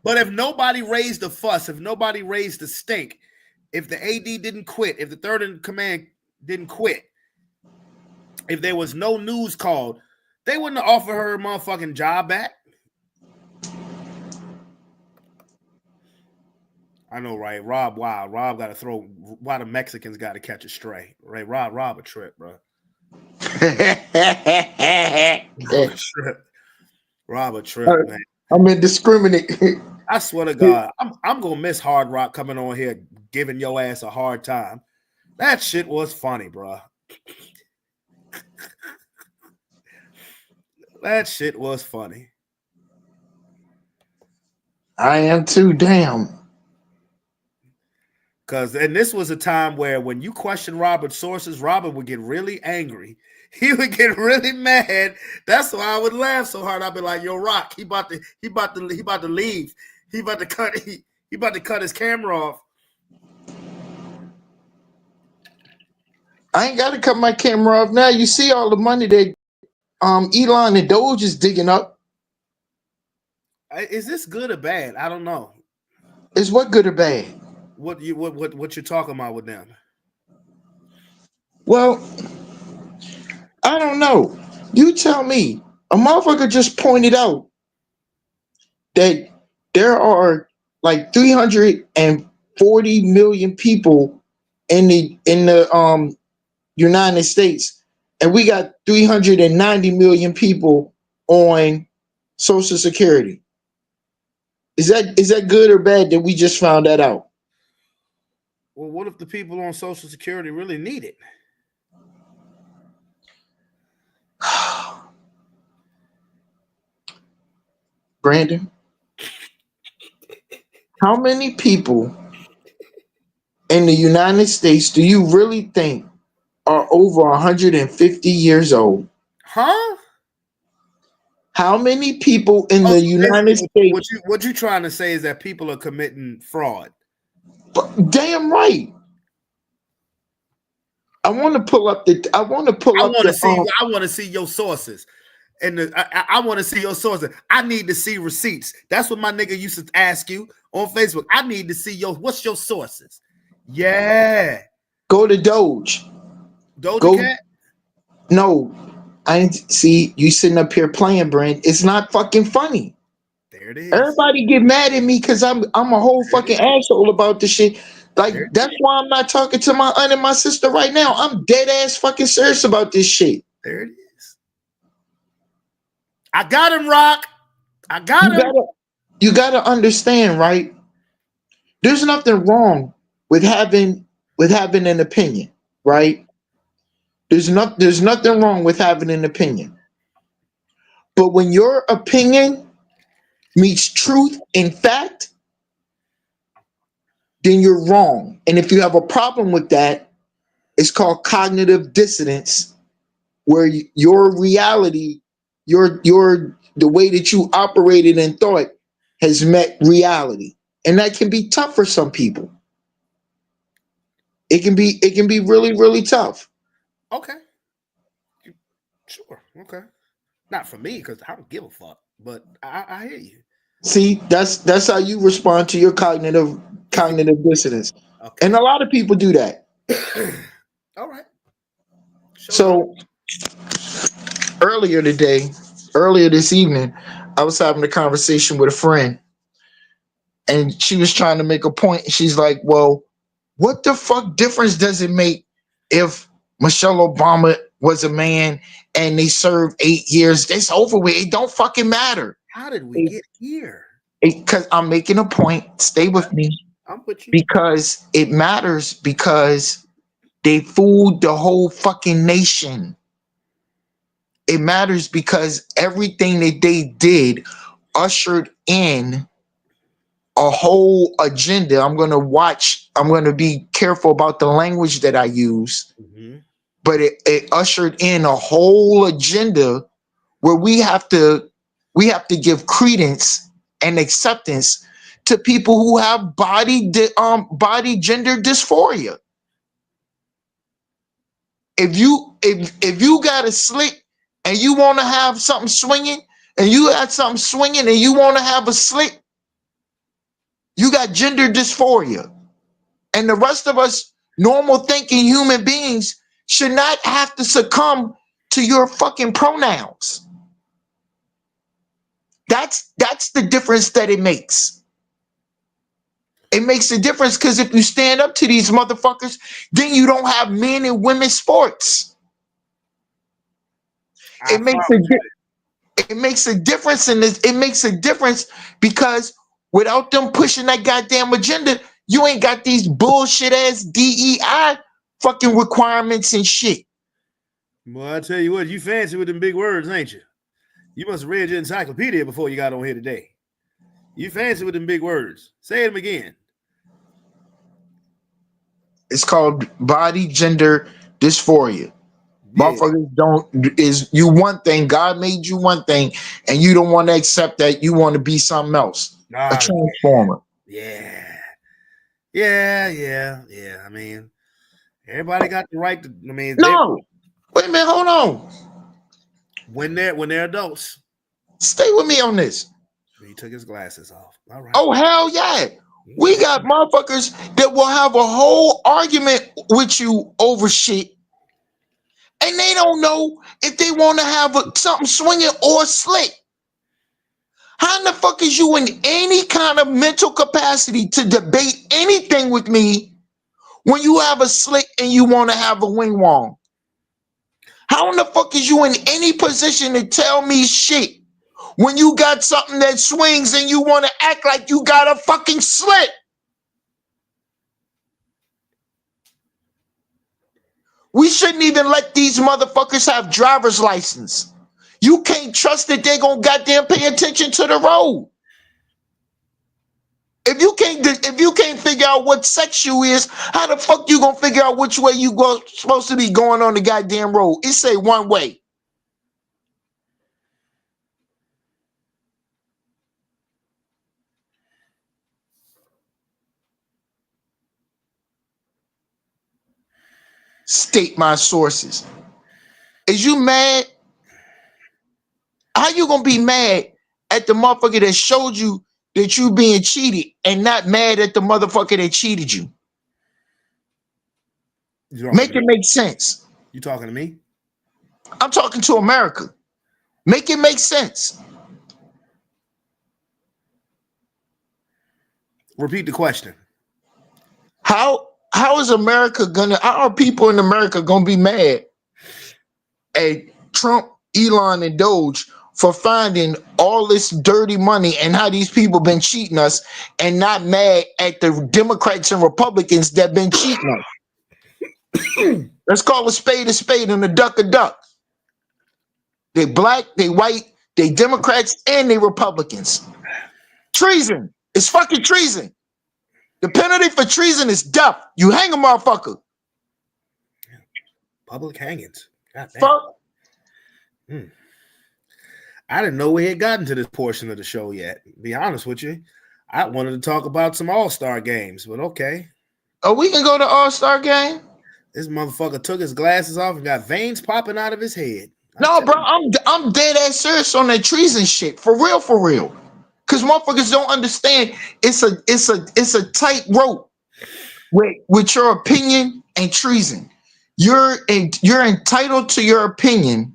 But if nobody raised the fuss, if nobody raised the stink, if the AD didn't quit, if the third in command didn't quit, if there was no news called, they wouldn't have offered her a motherfucking job back. I know, right? Rob Wild. Rob got to throw. Why the Mexicans got to catch a stray, right? Rob a trip, bro. Rob a trip. Rob a trip, man. I'm indiscriminate. I swear to God, I'm gonna miss Hard Rock coming on here giving your ass a hard time. That shit was funny, bro. That shit was funny. I am too. Damn. And this was a time where when you question Robert's sources, Robert would get really angry. He would get really mad. That's why I would laugh so hard. I'd be like, "Yo, Rock, he about to leave. He about to cut his camera off." I ain't got to cut my camera off now. You see all the money that Elon and Doge is digging up. Is this good or bad? I don't know. Is what good or bad? What you're talking about with them? Well, I don't know. You tell me. A motherfucker just pointed out that there are like 340 million people in the United States, and we got 390 million people on Social Security. Is that good or bad that we just found that out? Well, what if the people on Social Security really need it? Brandon, how many people in the United States do you really think are over 150 years old? Huh? How many people in the So United States? what you trying to say is that people are committing fraud? Damn right. I want to pull up the. I want to pull I up want to the. see. I want to see your sources, and I want to see your sources. I need to see receipts. That's what my nigga used to ask you on Facebook. I need to see what's your sources. Yeah. Go to Doge. Doja Go. Cat. No, I ain't see you sitting up here playing, Brand. It's not fucking funny. There it is. Everybody get mad at me because I'm a whole fucking asshole about this shit. Like that's why I'm not talking to my aunt and my sister right now. I'm dead ass fucking serious about this shit. There it is. I got him, Rock. I got him. You gotta understand, right? There's nothing wrong with having an opinion, right? There's nothing wrong with having an opinion. But when your opinion meets truth and fact, then you're wrong. And if you have a problem with that, it's called cognitive dissonance, where your reality, the way that you operated and thought has met reality. And that can be tough for some people. It can be really, really tough. Okay. Sure. Okay. Not for me, because I don't give a fuck. But I hear you. See, that's how you respond to your cognitive dissonance. Okay. And a lot of people do that. All right. So earlier this evening, I was having a conversation with a friend, and she was trying to make a point. She's like, well, what the fuck difference does it make if Michelle Obama was a man and they served 8 years? It's over with. It don't fucking matter. How did we get here? Because I'm making a point. Stay with me. I'm with you. Because it matters, because they fooled the whole fucking nation. It matters because everything that they did ushered in a whole agenda. I'm going to be careful about the language that I use, but it ushered in a whole agenda where we have to give credence and acceptance to people who have body gender dysphoria. If you got a slick and you want to have something swinging, and you got something swinging and you want to have a slick, you got gender dysphoria. And the rest of us normal thinking human beings should not have to succumb to your fucking pronouns. That's the difference that it makes. It makes a difference because if you stand up to these motherfuckers, then you don't have men and women sports. It makes a difference in this. It makes a difference because without them pushing that goddamn agenda, you ain't got these bullshit ass DEI fucking requirements and shit. Well, I tell you what, you fancy with them big words, ain't you? You must have read your encyclopedia before you got on here today. You fancy with them big words. Say them again. It's called body gender dysphoria. Yeah. Motherfuckers is you one thing, God made you one thing, and you don't want to accept that you want to be something else. A transformer. Yeah. I mean, everybody got the right to. I mean, no. Wait a minute, hold on. When they're adults, stay with me on this. He took his glasses off. All right. Oh hell yeah. We got motherfuckers that will have a whole argument with you over shit, and they don't know if they want to have something swinging or slick. How in the fuck is you in any kind of mental capacity to debate anything with me when you have a slick and you want to have a wing wong? How in the fuck is you in any position to tell me shit when you got something that swings and you want to act like you got a fucking slit? We shouldn't even let these motherfuckers have driver's license. You can't trust that they're gonna goddamn pay attention to the road. If you can't figure out what sex you is, how the fuck you gonna figure out which way you supposed to be going on the goddamn road? It say one way. State my sources. Is you mad? How you gonna be mad at the motherfucker that showed you that you being cheated and not mad at the motherfucker that cheated you? Make it make sense. You talking to me? I'm talking to America. Make it make sense. Repeat the question. How is America gonna? How are people in America gonna be mad at Trump, Elon, and Doge for finding all this dirty money and how these people been cheating us, and not mad at the Democrats and Republicans that been cheating us? Let's call a spade and a duck a duck. They black, they white, they Democrats, and they Republicans. Treason. It's fucking treason. The penalty for treason is death. You hang a motherfucker. Public hangings. God damn. Fuck. I didn't know we had gotten to this portion of the show yet. To be honest with you, I wanted to talk about some All-Star games, but okay. Oh, we can go to All-Star game? This motherfucker took his glasses off and got veins popping out of his head. No, bro, I'm dead ass serious on that treason shit. For real. Cause motherfuckers don't understand it's a tight rope with your opinion and treason. You're entitled to your opinion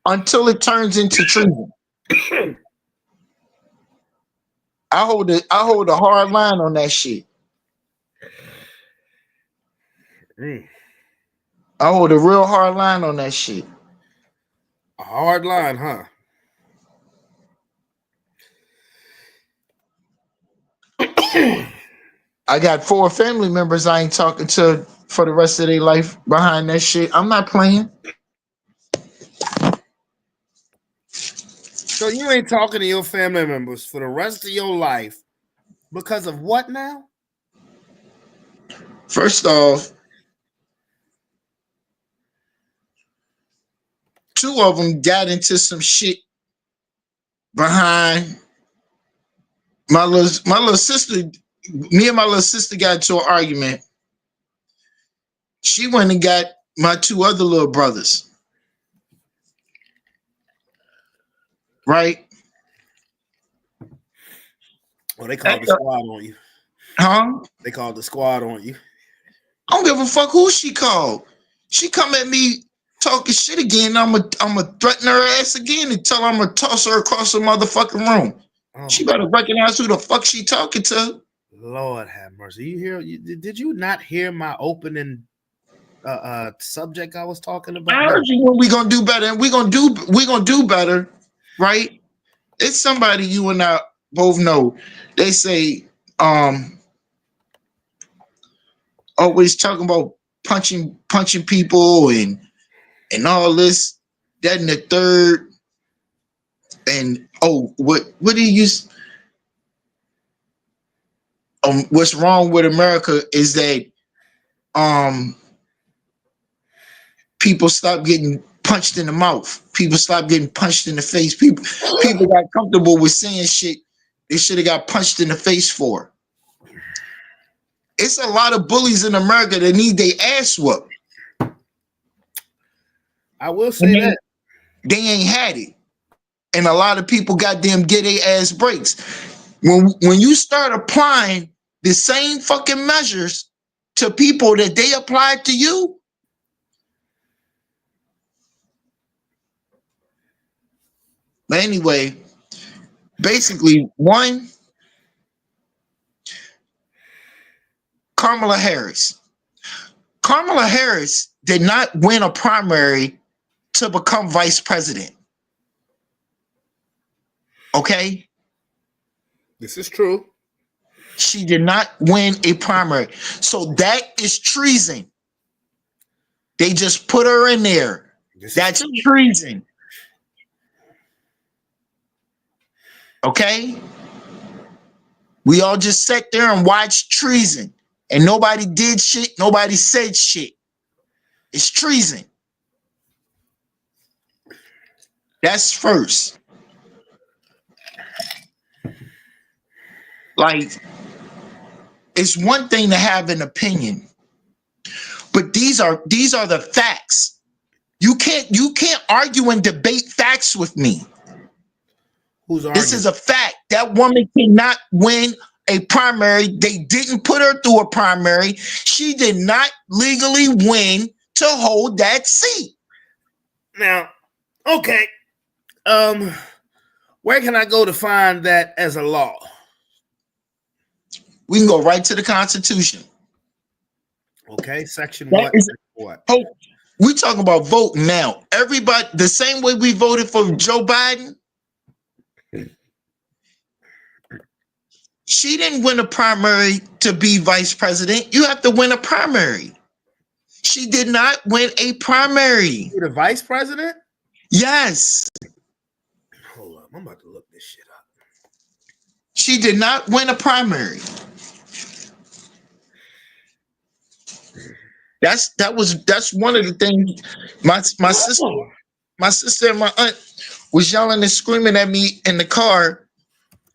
until it turns into treason. I hold a hard line on that shit. I hold a real hard line on that shit. A hard line, huh? I got 4 family members I ain't talking to for the rest of their life behind that shit. I'm not playing. So you ain't talking to your family members for the rest of your life because of what now? First off, 2 of them got into some shit behind my little sister. Me and my little sister got into an argument. She went and got my 2 other little brothers. Right? Well, they called the squad on you. Huh? They called the squad on you. I don't give a fuck who she called. She come at me talking shit again. I'm a threaten her ass again and tell her I'm gonna toss her across the motherfucking room. Oh, She better recognize who the fuck she talking to. Lord have mercy. You hear? Did you not hear my opening subject I was talking about? I heard you when we gonna do better, and we gonna do better, right? It's somebody you and I both know. They say, always talking about punching people and all this, that and the third. And oh, what do you use? What's wrong with America is that um people stop getting punched in the mouth. People stop getting punched in the face. People got comfortable with saying shit they should have got punched in the face for. It's a lot of bullies in America that need their ass whooped. I will say that They ain't had it. And a lot of people goddamn get their ass breaks. When you start applying the same fucking measures to people that they applied to you, but anyway, basically, one, Kamala Harris. Kamala Harris did not win a primary to become vice president. Okay? this is true. She did not win a primary. So that is treason. They just put her in there. That's treason. Okay? We all just sat there and watched treason. And nobody did shit. Nobody said shit. It's treason. That's first. Like, it's one thing to have an opinion, but these are the facts. You can't argue and debate facts with me. Who's arguing? This is a fact. That woman cannot win a primary. They didn't put her through a primary. She did not legally win to hold that seat. Now, okay. Where can I go to find that as a law? We can go right to the Constitution. Okay, section That what? Oh, we talking about voting now. Everybody, the same way we voted for Joe Biden. She didn't win a primary to be vice president. You have to win a primary. She did not win a primary. The vice president? Yes. Hold up, I'm about to look this shit up. She did not win a primary. That's one of the things my sister and my aunt was yelling and screaming at me in the car.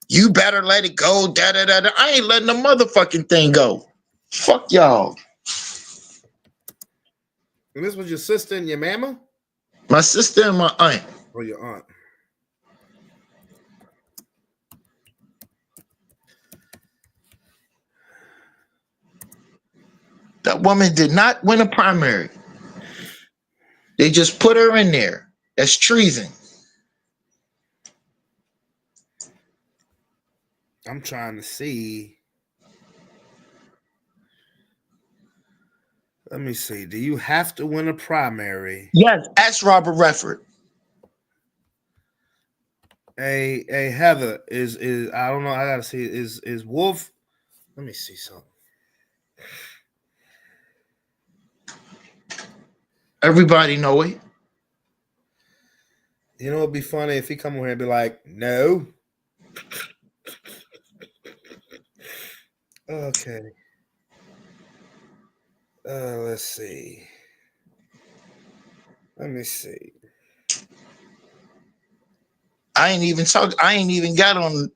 You better let it go. Da da da da. I ain't letting the motherfucking thing go. Fuck y'all. And this was your sister and your mama? My sister and my aunt. Or your aunt? That woman did not win a primary. They just put her in there. That's treason. I'm trying to see. Let me see. Do you have to win a primary? Yes, ask Robert Redford. Hey, Heather, is I don't know. I gotta see. Is Wolf? Let me see something. Everybody know it. You know, it'd be funny if he come over here and be like, "No." Okay. Let's see. Let me see. I ain't even got on.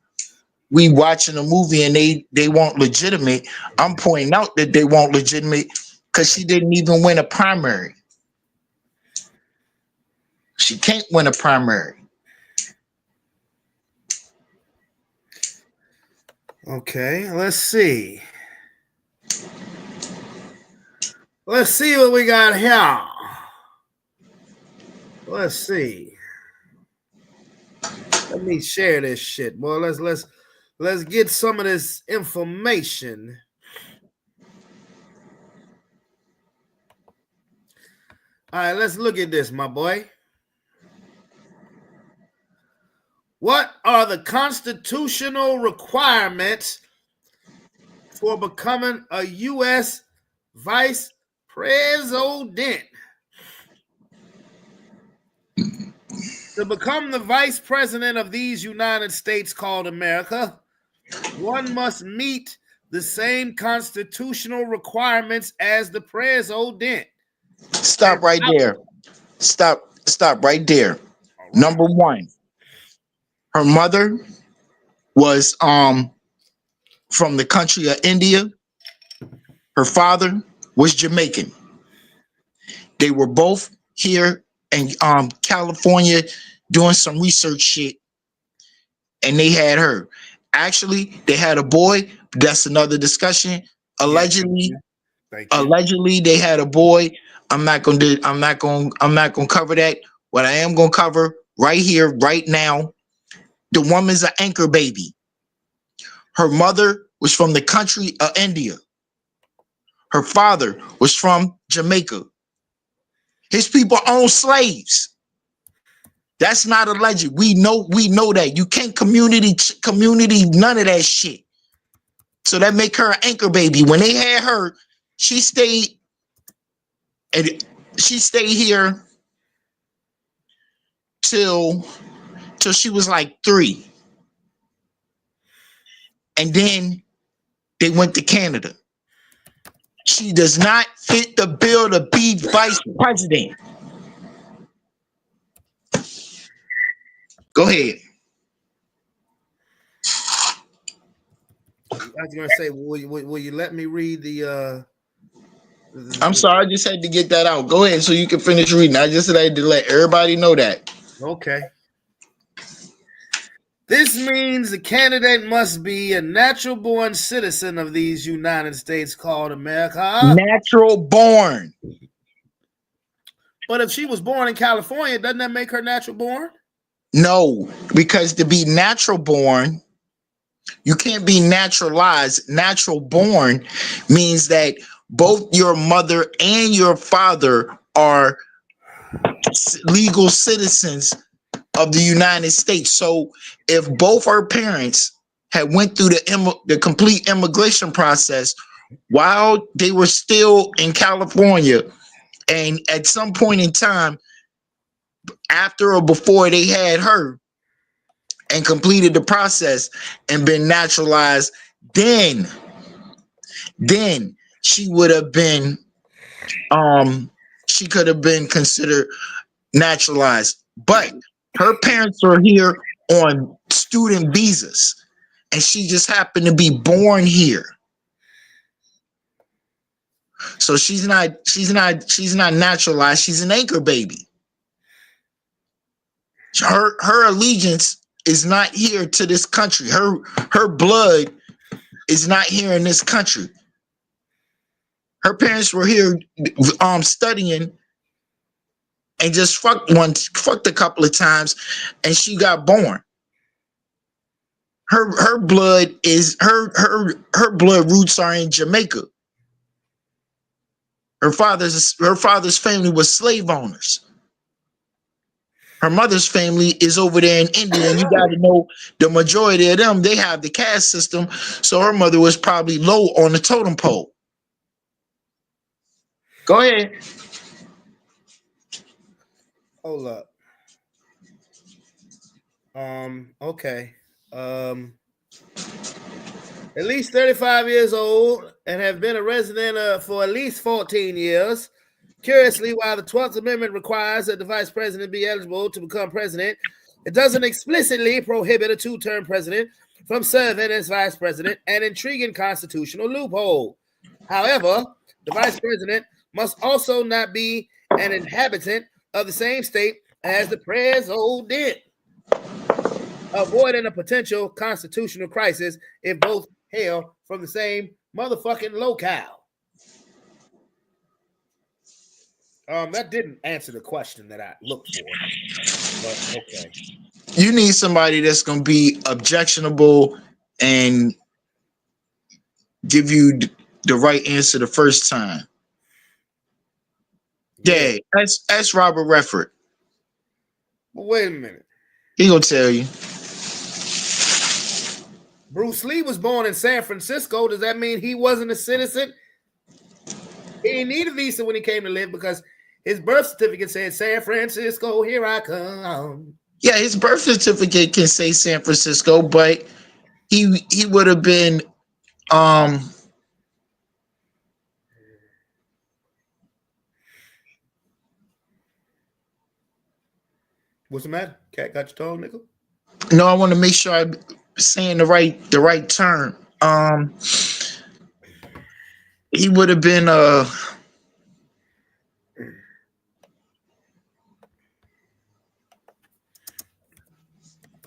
We watching a movie and they want legitimate. I'm pointing out that they want legitimate because she didn't even win a primary. She can't win a primary. Okay, let's see. Let's see what we got here. Let's see. Let me share this shit, boy. Let's get some of this information. All right, let's look at this, my boy. What are the constitutional requirements for becoming a U.S. vice president? To become the vice president of these United States called America, one must meet the same constitutional requirements as the president. Stop right there. Stop right there. All right. Number one, her mother was from the country of India. Her father was Jamaican. They were both here in California doing some research shit, and they had her. Actually, they had a boy. That's another discussion. Yeah. Allegedly, Thank you. they had a boy. I'm not gonna cover that. What I am gonna cover right here, right now, the woman's an anchor baby. Her mother was from the country of India. Her father was from Jamaica. His people own slaves. That's not alleged. We know that. You can't community none of that shit. So that make her an anchor baby. When they had her, she stayed here till she was like 3. And then they went to Canada. She does not fit the bill to be vice president. Go ahead. I was gonna say, will you let me read the I'm sorry, I just had to get that out. Go ahead so you can finish reading. I just had to let everybody know that. Okay. This means the candidate must be a natural born citizen of these United States called America. Natural born. But if she was born in California, doesn't that make her natural born? No, because to be natural born, you can't be naturalized. Natural born means that both your mother and your father are legal citizens of the United States. So if both her parents had went through the complete immigration process while they were still in California, and at some point in time after or before they had her and completed the process and been naturalized, then she would have been she could have been considered naturalized. But her parents are here on student visas and she just happened to be born here. So she's not naturalized, she's an anchor baby. Her allegiance is not here to this country. Her blood is not here in this country. Her parents were here studying and just fucked a couple of times and she got born. Her blood is her blood roots are in Jamaica. Her father's family was slave owners. Her mother's family is over there in India, and you got to know the majority of them, they have the caste system. So her mother was probably low on the totem pole. Go ahead. Hold up. Okay. At least 35 years old and have been a resident for at least 14 years. Curiously, while the 12th Amendment requires that the vice president be eligible to become president, it doesn't explicitly prohibit a two-term president from serving as vice president, an intriguing constitutional loophole. However, the vice president must also not be an inhabitant of the same state as the president, avoiding a potential constitutional crisis if both hail from the same motherfucking locale. That didn't answer the question that I looked for, but okay. You need somebody that's gonna be objectionable and give you the right answer the first time. Yeah. Yeah, that's Robert Redford. But wait a minute. He gonna tell you. Bruce Lee was born in San Francisco. Does that mean he wasn't a citizen? He didn't need a visa when he came to live because his birth certificate said San Francisco, here I come. Yeah, his birth certificate can say San Francisco, but he would have been um What's the matter? Cat got your tongue, nickel? no, I want to make sure I'm saying the right term. He would have been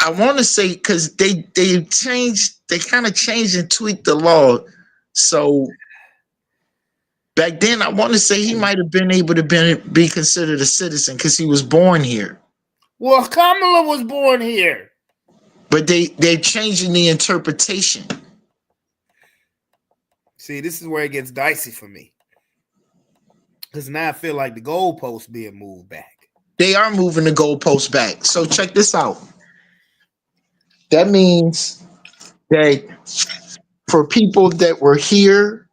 I want to say because they kind of changed and tweaked the law. So back then, I want to say he might have been able to be considered a citizen because he was born here. Well, Kamala was born here. But they're changing the interpretation. See, this is where it gets dicey for me. Because now I feel like the goalposts being moved back. They are moving the goalposts back. So check this out. That means that for people that were here,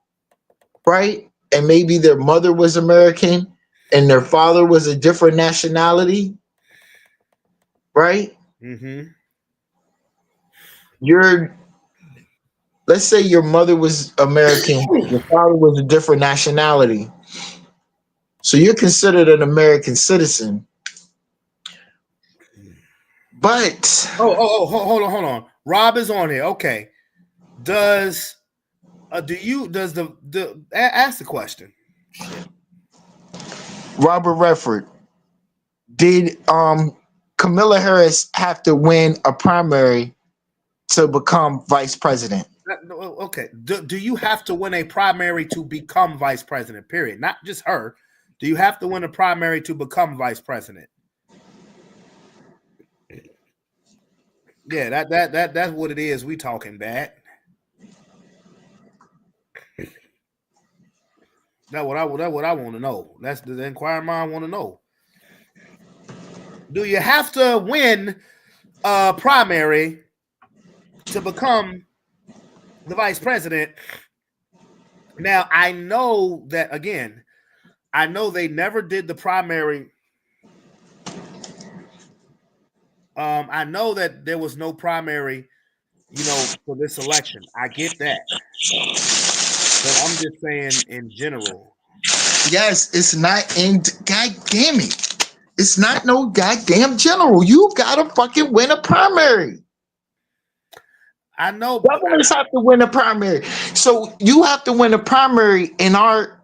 right, and maybe their mother was American and their father was a different nationality, right? Mm-hmm. You're let's say your mother was American, your father was a different nationality. So you're considered an American citizen. But Hold on. Rob is on here. Okay. Does ask the question. Shit. Robert Redford, did Camilla Harris have to win a primary to become vice president? Okay. Do you have to win a primary to become vice president? Period. Not just her. Do you have to win a primary to become vice president? Yeah, that's what it is. We talking bad. That's what I want to know. That's the inquiring mind want to know. Do you have to win a primary to become the vice president? Now I know that again. I know they never did the primary. I know that there was no primary, for this election. I get that. But I'm just saying in general. Yes, it's not in. God damn it! It's not no goddamn general. You gotta fucking win a primary. I know, but Governors have to win a primary. So you have to win a primary in our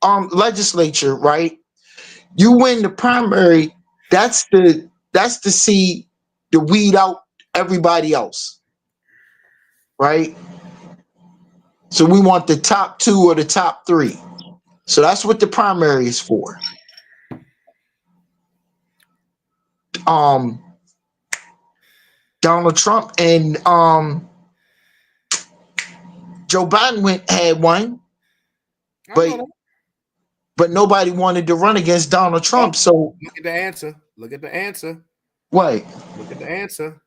legislature, right? You win the primary. That's the seed to weed out everybody else, right? So we want the top two or the top three. So that's what the primary is for. Um, Donald Trump and Joe Biden had one, I know but that. but nobody wanted to run against Donald Oh, Trump. So look at the answer. Look at the answer. what? Look at the answer.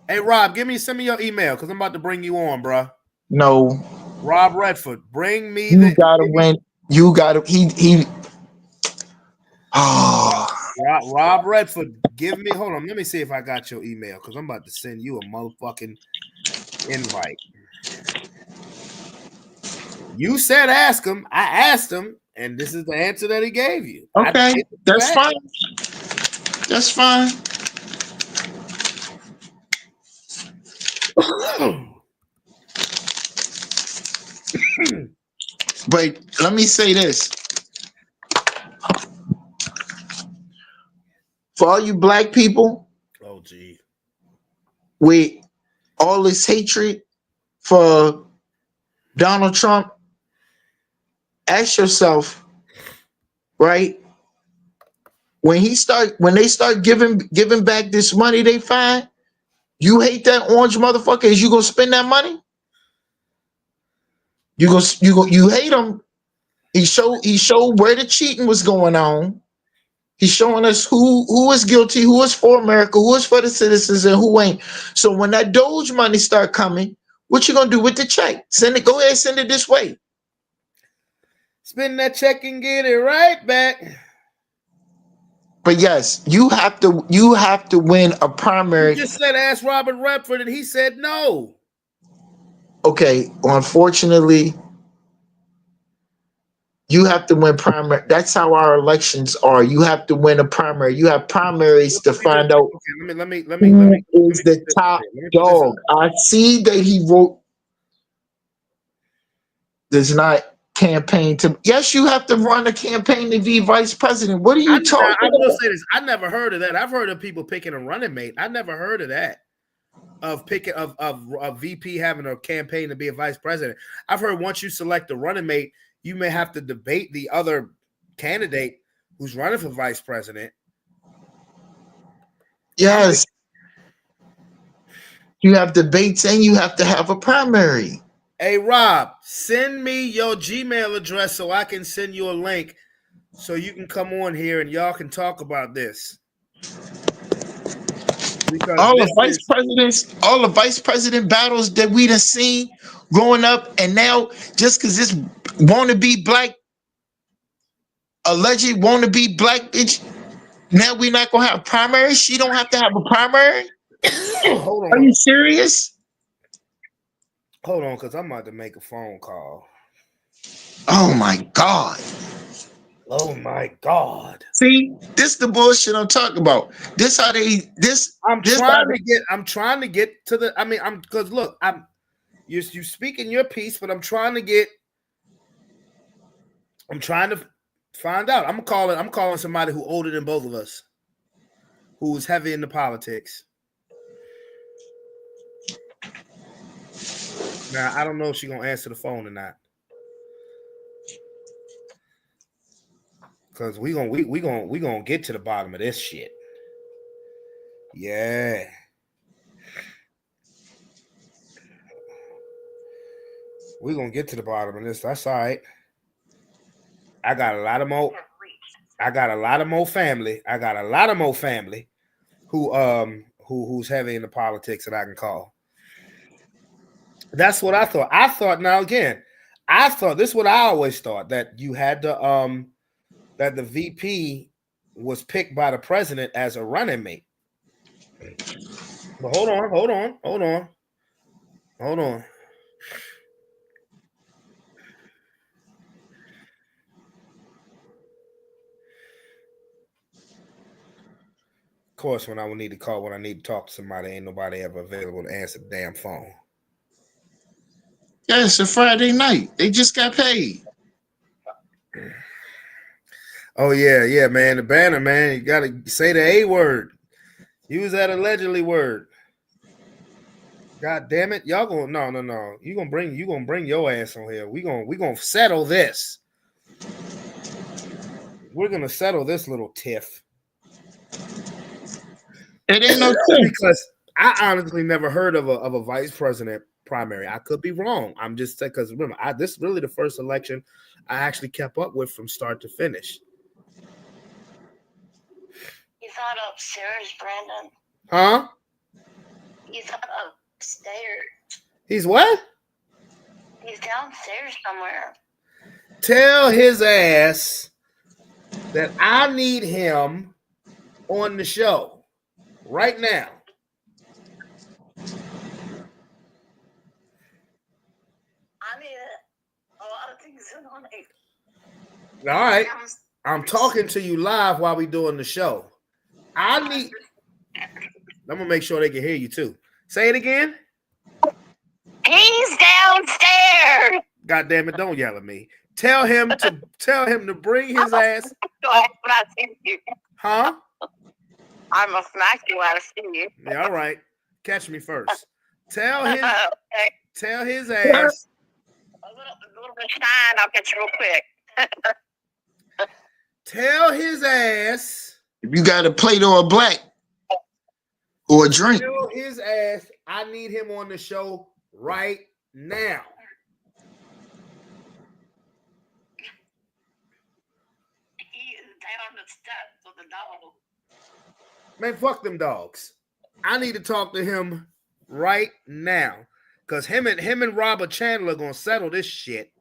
Hey Rob, send me your email because I'm about to bring you on, bro. No, Rob Redford, bring me you the gotta win. You gotta he. Oh, Rob Redford. Give me. Hold on. Let me see if I got your email because I'm about to send you a motherfucking invite. You said ask him. I asked him, and this is the answer that he gave you. okay, that's fine. That's fine. But let me say this: for all you black people Oh, gee. with all this hatred for Donald Trump, ask yourself, right? When they start giving back this money they find, you hate that orange motherfucker. Is you gonna spend that money? You hate him. He showed where the cheating was going on. He's showing us who is guilty, who is for America, who is for the citizens, and who ain't. So when that Doge money start coming, what you gonna do with the check? Send it. Go ahead, send it this way. Spend that check and get it right back. But yes, you have to win a You primary. just said ask Robert Redford, and he said no. Okay, unfortunately, you have to win primary. That's how our elections are. You have to win a primary. You have primaries to find out Okay, who let is me the put this out top there. Let me put this out dog. I see that he wrote does not campaign to. Yes, you have to run a campaign to be vice president. What are there. you talking I will about? say this. I never heard of that. I've heard of people picking a running mate. I never heard of that. Of picking of a VP having a campaign to be a vice president. I've heard once you select a running mate, you may have to debate the other candidate who's running for vice president. Yes, you have debates and you have to have a primary. Hey Rob, send me your Gmail address so I can send you a link so you can come on here and y'all can talk about this. Because All the this vice is presidents, all the vice president battles that we done seen growing up, and now just because this wannabe black, alleged wannabe black bitch, now we not gonna have primary. She don't have to have a primary. hold Are you on. serious? Hold on, because I'm about to make a phone call. Oh my god. Oh my God. See, this the bullshit I'm talking about. This how they this this how I'm trying to get to the I'm because look, you speaking your piece, but I'm trying to find out. I'm calling somebody who older than both of us, who's heavy into politics. Now I don't know if she's gonna answer the phone or not. Cause we gonna get to the bottom of this shit. Yeah. We're gonna get to the bottom of this. That's all right. I got a lot of more. I got a lot of more family. I got a lot of more family who's heavy into politics that I can call. That's what I thought. I thought now again, I thought this is what I always thought that you had to that the VP was picked by the president as a running mate. But hold on. Of course, when I would need to call, when I need to talk to somebody, ain't nobody ever available to answer the damn phone. yeah, it's a Friday night. They just got paid. Oh yeah, man. The banner, man. You gotta say the A word. Use that allegedly word. God damn it. Y'all gonna no. You gonna bring your ass on here. We gonna settle this. We're gonna settle this little tiff. It ain't no thing. Because I honestly never heard of a vice president primary. I could be wrong. I'm just saying because remember, this is really the first election I actually kept up with from start to finish. He's not upstairs, Brandon. Huh? He's not upstairs. He's what? He's downstairs somewhere. Tell his ass that I need him on the show right now. I need a lot of things in on it. All right. I'm talking to you live while we doing the show. I'm gonna make sure they can hear you too. Say it again. He's downstairs. God damn it! Don't yell at me. Tell him to bring his ass. When I see you, Huh? I'm gonna smack you when I see you. Yeah. All right. Catch me first. Tell his Okay. tell his ass. A little bit of shine. I'll catch you real quick. Tell his ass. If you got a plate or a black or a drink, Tell his ass I need him on the show right now. He is down the steps with the dog. Man, fuck them dogs. I need to talk to him right now. Cause him and Robert Chandler gonna settle this shit.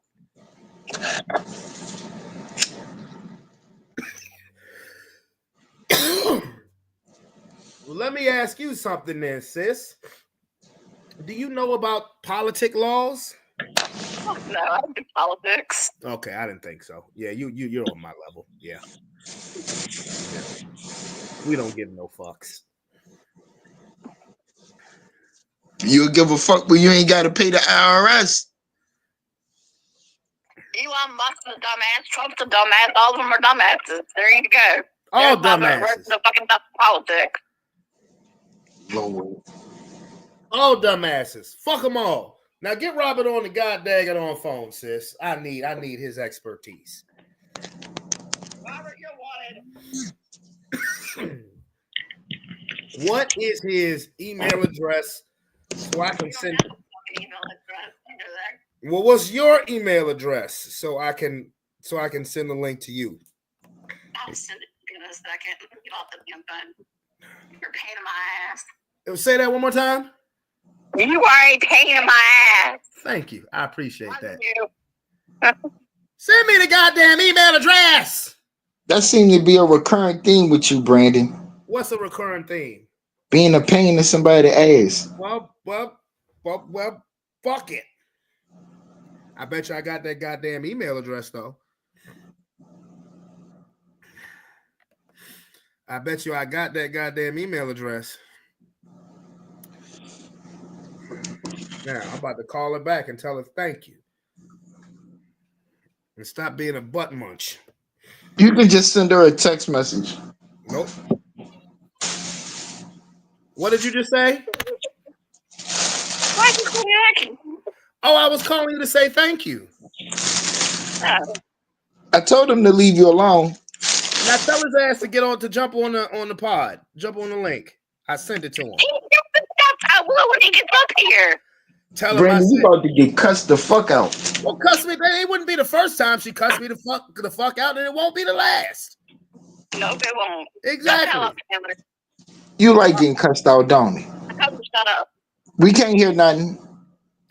Let me ask you something then, sis. Do you know about politic laws? No, I don't do politics. Okay, I didn't think so. Yeah, you're on my level. Yeah. We don't give no fucks. you'll give a fuck, but you ain't got to pay the IRS. Elon Musk is a dumbass. Trump's a dumbass. All of them are dumbasses. There you go. All There's my dumbasses. version of fucking politics. Lord. All dumbasses. Fuck them all. Now get Robert on the goddamn on phone, sis. I need his expertise. Robert, you're wanted. What is his email address so I can send? Email address. You know that. Well, what's your email address so I can send the link to you? I'll send it in a second. Get off the damn phone. You're a pain in my ass. Say that one more time. You are a pain in my ass. Thank you. I appreciate that. You. Send me the goddamn email address. That seemed to be a recurring theme with you, Brandon. What's a recurring theme? Being a pain in somebody's ass. Well, fuck it. I bet you I got that goddamn email address, though. I bet you I got that goddamn email address. Now, I'm about to call her back and tell her thank you. And stop being a butt munch. You can just send her a text message. Nope. What did you just say? Why are you acting? Oh, I was calling you to say thank you. I told him to leave you alone. Now tell his ass to get on to jump on the pod. Jump on the link. I sent it to him. I will when he gets up here. Tell him Brandon, I you said, about to get cussed the fuck out. well, cuss me. It wouldn't be the first time she cussed me the fuck out, and it won't be the last. No, they won't. Exactly. You like getting cussed out, don't you? Shut up. We can't hear nothing.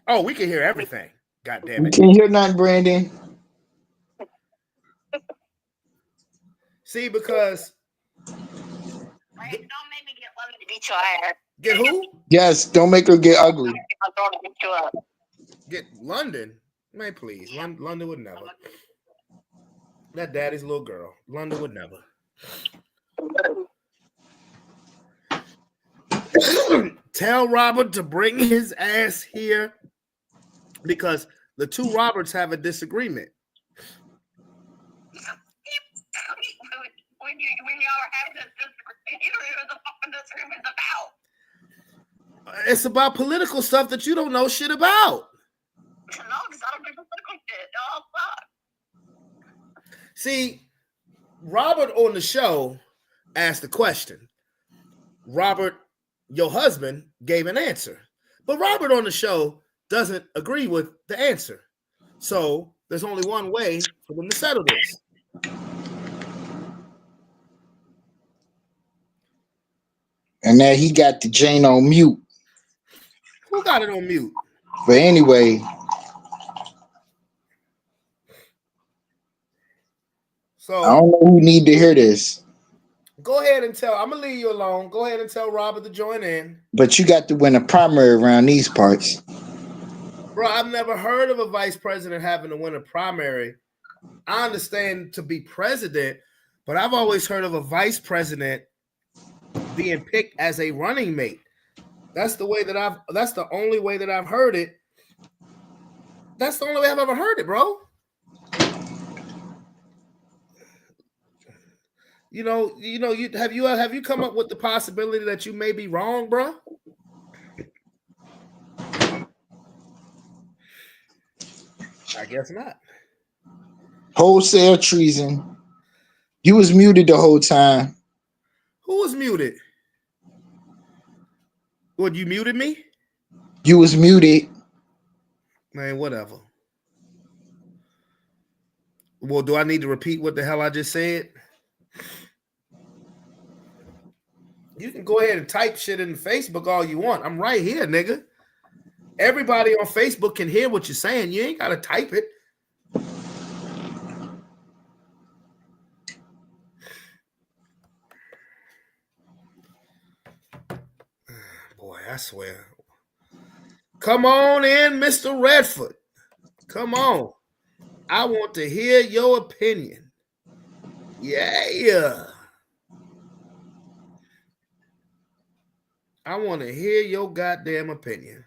Oh, we can hear everything. God damn We it. can't hear nothing, Brandon. See, because Don't make me get Lemon to beat your ass. get who? Yes, don't make her get ugly. I'm throwing to beat you up. Get London. Man, please. London would never. That daddy's little girl. London would never. Tell Robert to bring his ass here because the two Roberts have a disagreement. When y'all are having this disagreement, you don't know what the fucking disagreement is about. It's about political stuff that you don't know shit about. No, because I don't do political shit. Oh, fuck. See, Robert on the show asked a question. Robert, your husband, gave an answer. But Robert on the show doesn't agree with the answer. So there's only one way for them to settle this. And now he got the Jane on mute. Who got it on mute? But anyway. So I don't know who need to hear this. Go ahead and tell. I'm gonna leave you alone. Go ahead and tell Robert to join in. But you got to win a primary around these parts. Bro, I've never heard of a vice president having to win a primary. I understand to be president, but I've always heard of a vice president being picked as a running mate. That's the only way that I've heard it. That's the only way I've ever heard it, bro. Have you come up with the possibility that you may be wrong, bro? I guess not. Wholesale treason. You was muted the whole time. Who was muted? What, you muted me? You was muted. Man, whatever. Well, do I need to repeat what the hell I just said? You can go ahead and type shit in Facebook all you want. I'm right here, nigga. Everybody on Facebook can hear what you're saying. You ain't got to type it. Boy, I swear. Come on in, Mr. Redford. Come on. I want to hear your opinion. Yeah. I want to hear your goddamn opinion.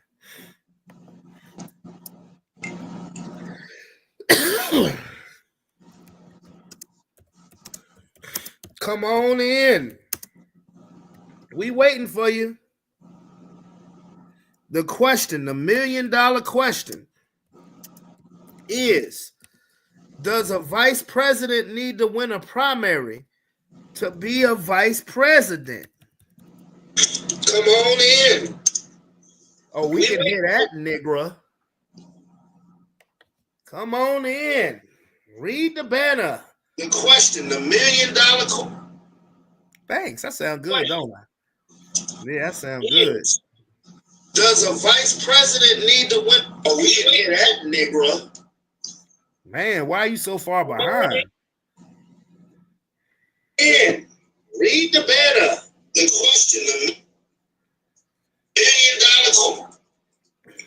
Come on in. We waiting for you. The question, the $1 million question is, does a vice president need to win a primary to be a vice president? Come on in. Oh, we can hear that, nigga. Come on in. Read the banner. The question, the $1 million. Thanks. That sounds good, don't I? Yeah, that sounds good. Does a vice president need to win? Oh, we can hear that, nigga. Man, why are you so far behind? And read the banner. The question, the $1 million.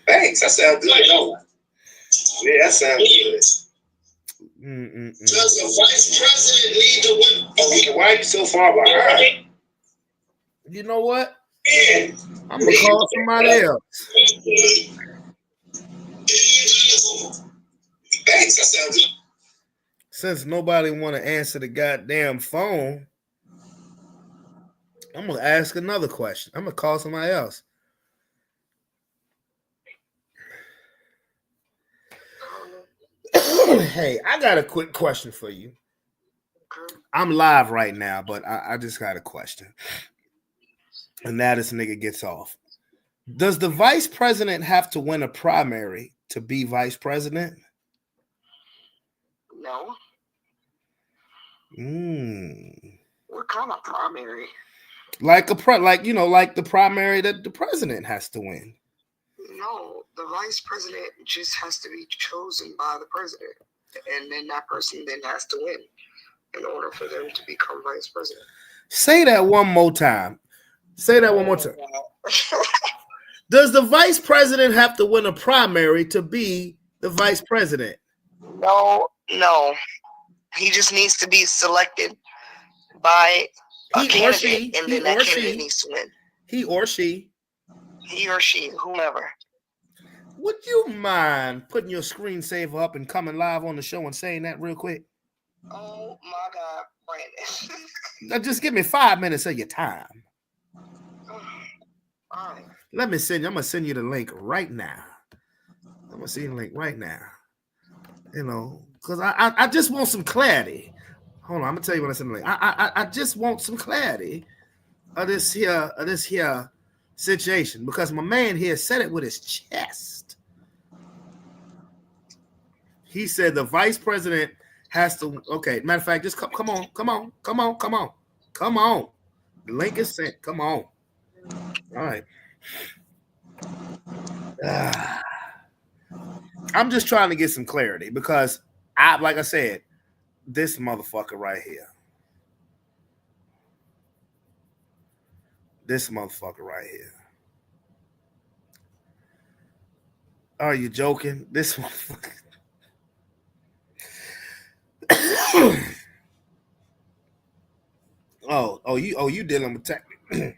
Thanks. That sounds good, don't I? Yeah, that sounds good. Does a vice president need to win? Oh, why are you so far behind? You know what? And I'm gonna call somebody else. Thanks. That sounds good. Since nobody want to answer the goddamn phone, I'm gonna ask another question. I'm gonna call somebody else. Hey, I got a quick question for you. I'm live right now, but I just got a question. And now this nigga gets off. Does the vice president have to win a primary to be vice president? No. What kind of primary? Like the primary that the president has to win. No, the vice president just has to be chosen by the president, and then that person then has to win in order for them to become vice president. Say that one more time. Say that one more time. Does the vice president have to win a primary to be the vice president? No. He just needs to be selected by a candidate, and then that candidate needs to win. He or she, whomever. Would you mind putting your screensaver up and coming live on the show and saying that real quick? Oh my God, Brandon. Now just give me 5 minutes of your time. All right. I'm gonna send you the link right now. I'm gonna send you the link right now. You know, because I just want some clarity. Hold on, I'm gonna tell you when I send the link. I just want some clarity of this here situation, because my man here said it with his chest. He said the vice president has to. Okay, matter of fact, just come on. The link is sent. Come on. All right. I'm just trying to get some clarity, because like I said, this motherfucker right here. Are you joking? This motherfucker. you dealing with tech. You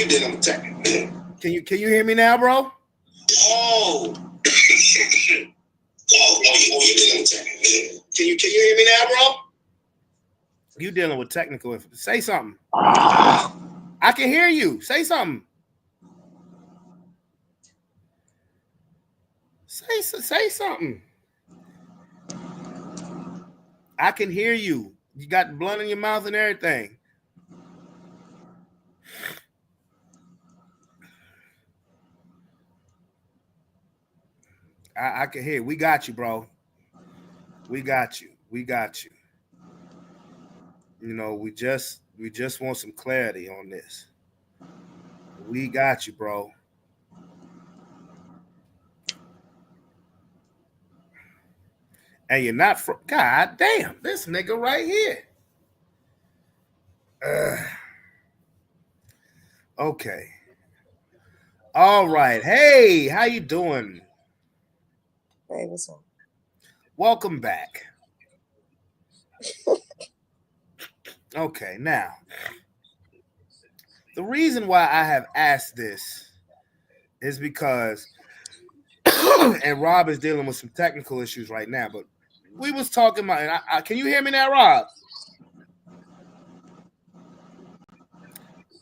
dealing with tech. Can you hear me now, bro? You dealing with tech. Can you hear me now, bro? You dealing with technical. Say something. I can hear you. Say something. Say something. I can hear you. You got blood in your mouth and everything. I can hear. We got you, bro. We got you. We got you. You know, we just want some clarity on this. We got you, bro. And you're not from. God damn, this nigga right here. Okay. All right. Hey, how you doing? Hey, what's up? Welcome back. Okay, now the reason why I have asked this is because, and Rob is dealing with some technical issues right now, but we was talking about, and can you hear me now, Rob?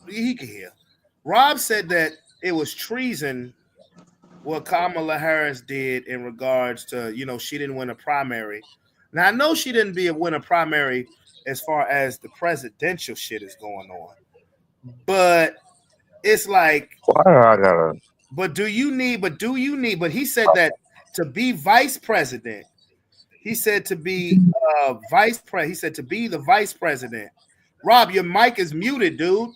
He can hear. Rob said that it was treason what Kamala Harris did in regards to, she didn't win a primary. Now I know she didn't win a primary as far as the presidential shit is going on, but it's like, Why I gotta? but he said that to be vice president, he said to be he said to be the vice president. Rob, your mic is muted, dude.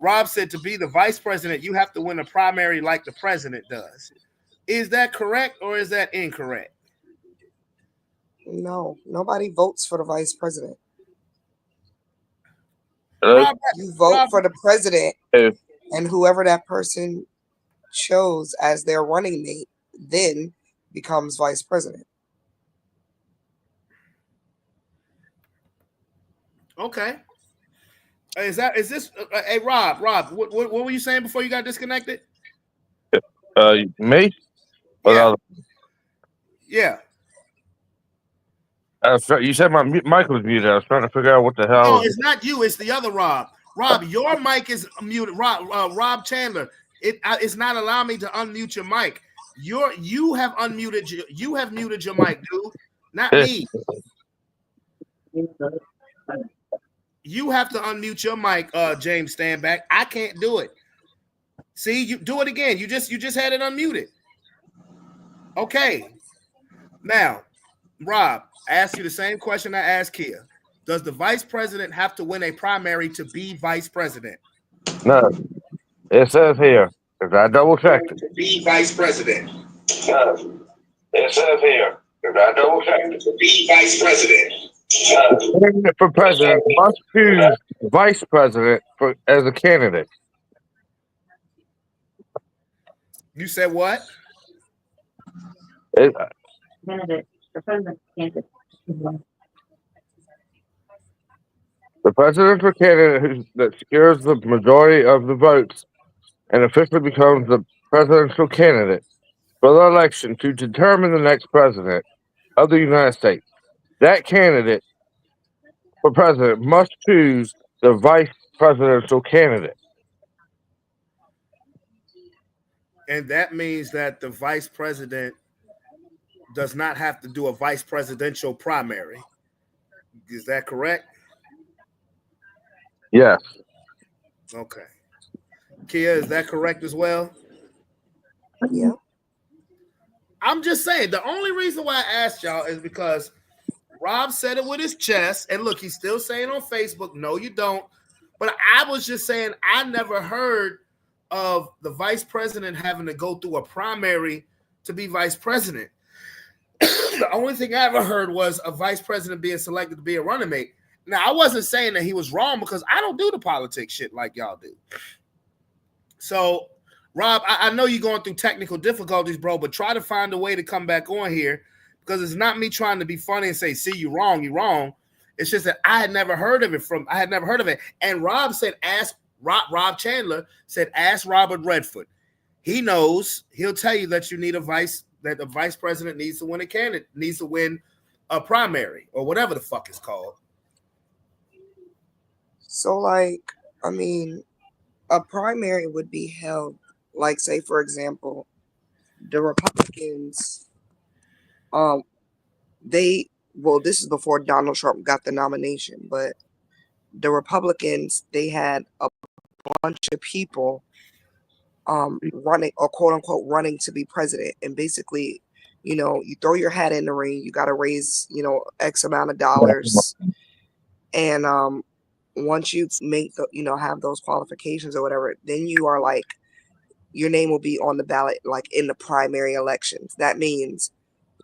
Rob said to be the vice president, you have to win a primary like the president does. Is that correct or is that incorrect? No, nobody votes for the vice president. Rob, You vote Rob, for the president, If and whoever that person chose as their running mate then becomes vice president. okay. Is this? Hey, Rob, what were you saying before you got disconnected? me, Yeah, but yeah. you said my mic was muted. I was trying to figure out what the No, hell. it's not you. It's the other Rob. Rob, your mic is muted. Rob Chandler. It's not allowing me to unmute your mic. You have unmuted. You have muted your mic, dude. Not me. You have to unmute your mic, James Standback. I can't do it. See, you do it again. You just had it unmuted. Okay. Now, Rob, I asked you the same question I asked Kia. Does the vice president have to win a primary to be vice president? No, it says here because I double checked it. To be vice president. No, it says here because I double checked it. To be vice president. The candidate for president must choose vice president as a candidate. You said what? It, the presidential candidate that secures the majority of the votes and officially becomes the presidential candidate for the election to determine the next president of the United States. That candidate for president must choose the vice presidential candidate. And that means that the vice president does not have to do a vice presidential primary. Is that correct? Yes. Okay. Kia, is that correct as well? Yeah. I'm just saying, the only reason why I asked y'all is because Rob said it with his chest. And look, he's still saying on Facebook, no, you don't. But I was just saying, I never heard of the vice president having to go through a primary to be vice president. The only thing I ever heard was a vice president being selected to be a running mate. Now, I wasn't saying that he was wrong because I don't do the politics shit like y'all do. So, Rob, I know you're going through technical difficulties, bro, but try to find a way to come back on here because it's not me trying to be funny and say, see, you're wrong. It's just that I had never heard of it. And Rob said, Rob Chandler said, ask Robert Redford. He knows. He'll tell you that you need that the vice president needs to win a primary or whatever the fuck it's called. So, I mean, a primary would be held, like, say, for example, the Republicans, this is before Donald Trump got the nomination, but the Republicans, they had a bunch of people running, or quote unquote running to be president. And basically, you throw your hat in the ring, you got to raise, X amount of dollars. And once you make have those qualifications or whatever, then you are like, your name will be on the ballot, like in the primary elections. That means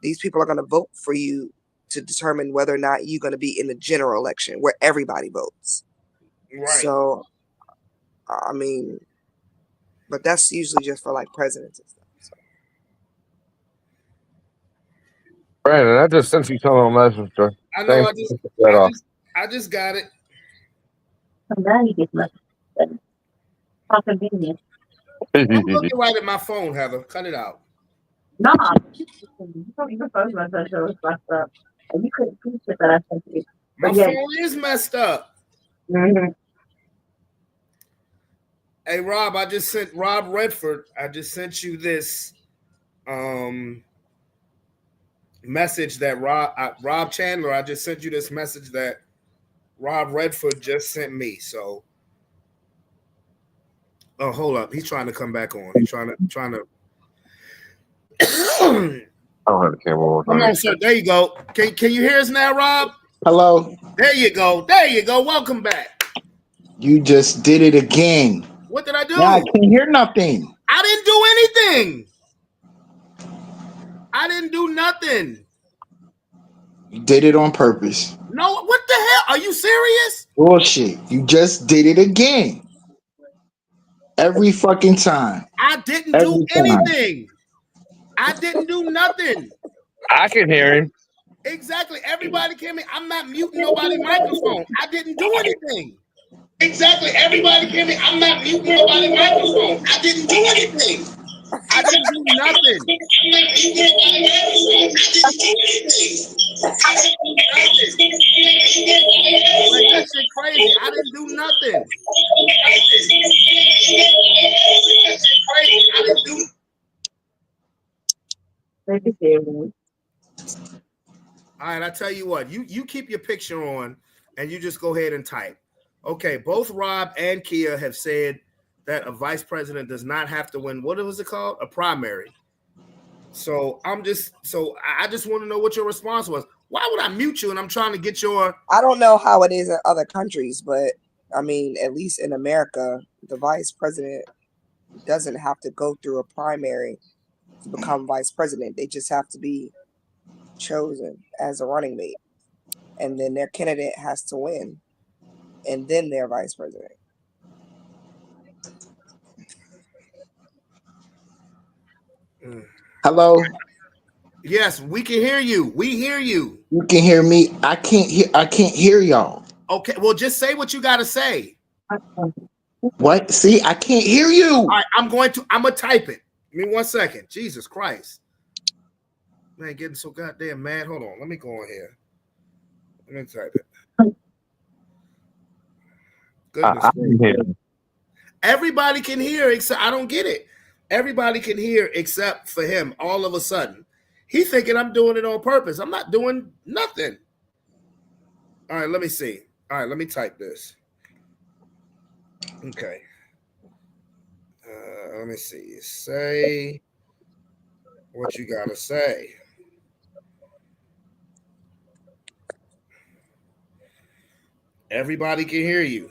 these people are going to vote for you to determine whether or not you're going to be in the general election where everybody votes. Right. So, I mean, but that's usually just for like presidents and stuff. So. Brandon, I just sent you some on Messenger. I know. I just got it. I'm glad you get messages. How convenient. I'm looking right at my phone, Heather. Cut it out. No, your phone messenger was messed up, and you couldn't see it that I sent you. My phone is messed up. Mm-hmm. Hey, Rob, I just sent Rob Redford. I just sent you this message that Rob Chandler. I just sent you this message that Rob Redford just sent me. So, oh, hold up, he's trying to come back on. He's trying to. I don't have the camera. Come on, sir. There you go. Can you hear us now, Rob? Hello. There you go. There you go. Welcome back. You just did it again. What did I do? Now I can't hear nothing. I didn't do anything. I didn't do nothing. You did it on purpose. No, what the hell? Are you serious? Bullshit. You just did it again. Every fucking time. I didn't do anything. I didn't do nothing. I can hear him. Exactly. Everybody can hear me. I'm not muting nobody's microphone. I didn't do anything. Exactly. Everybody can hear me. I'm not muting nobody's microphone. I didn't do anything. I didn't do nothing. I'm not muting nobody's microphone. I didn't do anything. I didn't do nothing. Like, that shit crazy. I didn't do nothing. That shit crazy. I didn't do. All right, I tell you what, you keep your picture on and you just go ahead and type. Okay, both Rob and Kia have said that a vice president does not have to win. What was it called? A primary. So I just want to know what your response was. Why would I mute you? And I'm trying to get your. I don't know how it is in other countries, but I mean, at least in America, the vice president doesn't have to go through a primary to become vice president. They just have to be chosen as a running mate, and then their candidate has to win, and then they're vice president. Hello. Yes, we can hear you. We hear you. You can hear me. I can't hear y'all. Okay, well, just say what you got to say. What? See, I can't hear you. All right, I'm gonna type it. Give me 1 second. Jesus Christ. Man, getting so goddamn mad. Hold on. Let me go on here. Let me type it. Goodness. Everybody can hear except I don't get it. Everybody can hear except for him all of a sudden. He thinking I'm doing it on purpose. I'm not doing nothing. All right, let me see. All right, let me type this. Okay. Let me see. Say what you gotta say. Everybody can hear you.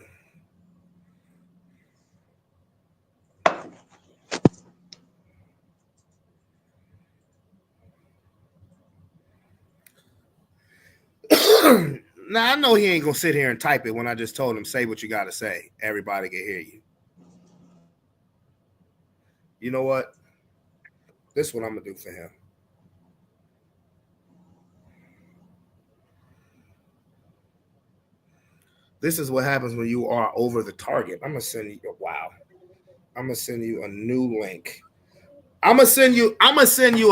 Now I know he ain't gonna sit here and type it when I just told him say what you gotta say. Everybody can hear you. You know what? This is what I'm gonna do for him. This is what happens when you are over the target. I'm gonna send you. Wow. I'm gonna send you a new link. I'm gonna send you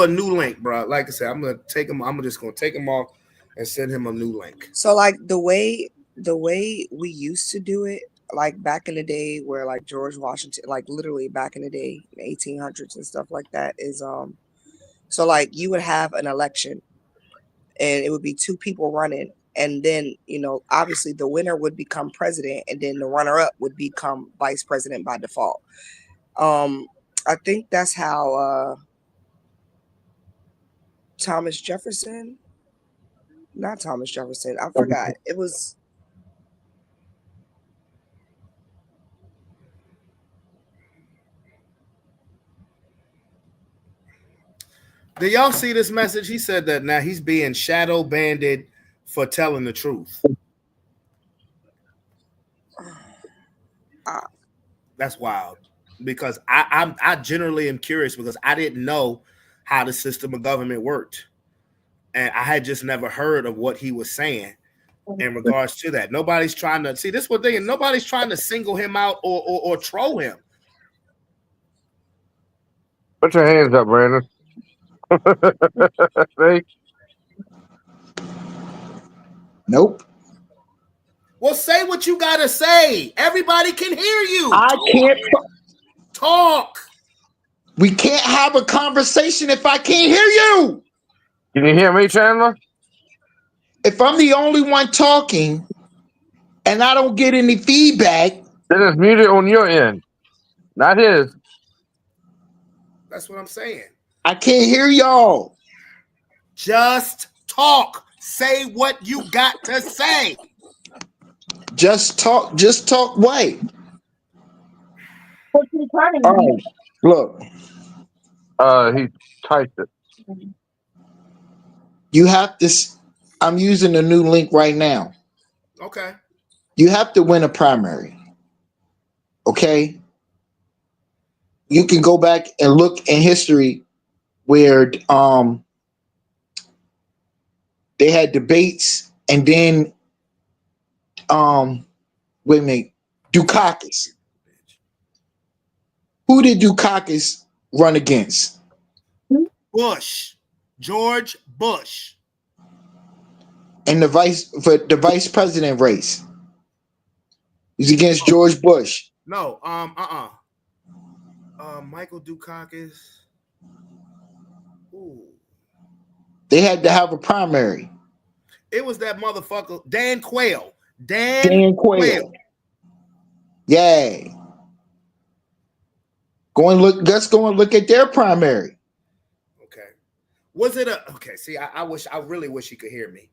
a new link, bro. Like I said, I'm gonna take him. I'm just gonna take him off and send him a new link. So, like the way we used to do it, like back in the day, where like George Washington, like literally back in the day, 1800s and stuff like that, is So like you would have an election and it would be two people running, and then obviously the winner would become president, and then the runner-up would become vice president by default. I think that's how Thomas Jefferson, not Thomas Jefferson, I forgot. It was Did y'all see this message? He said that now he's being shadow banded for telling the truth. That's wild. Because I generally am curious because I didn't know how the system of government worked. And I had just never heard of what he was saying in regards to that. Nobody's trying to see this one thing, and nobody's trying to single him out or troll him. Put your hands up, Brandon. See? Nope. Well, say what you gotta say. Everybody can hear you. I can't talk. We can't have a conversation if I can't hear you. Can you hear me, Chandler? If I'm the only one talking and I don't get any feedback, then it's muted on your end, not his. That's what I'm saying. I can't hear y'all. Just talk. Say what you got to say. Just talk. Just talk. Wait. All right. Look. He typed it. You have to. I'm using the new link right now. Okay. You have to win a primary. Okay. You can go back and look in history where they had debates, and then wait a minute, Dukakis. Who did Dukakis run against? Bush. George Bush. And the vice president race. He's against George Bush. No, Michael Dukakis. Ooh. They had to have a primary. It was that motherfucker, Dan Quayle. Dan Quayle. Yeah. Let's go and look at their primary. Okay. Was it okay? See, I really wish he could hear me.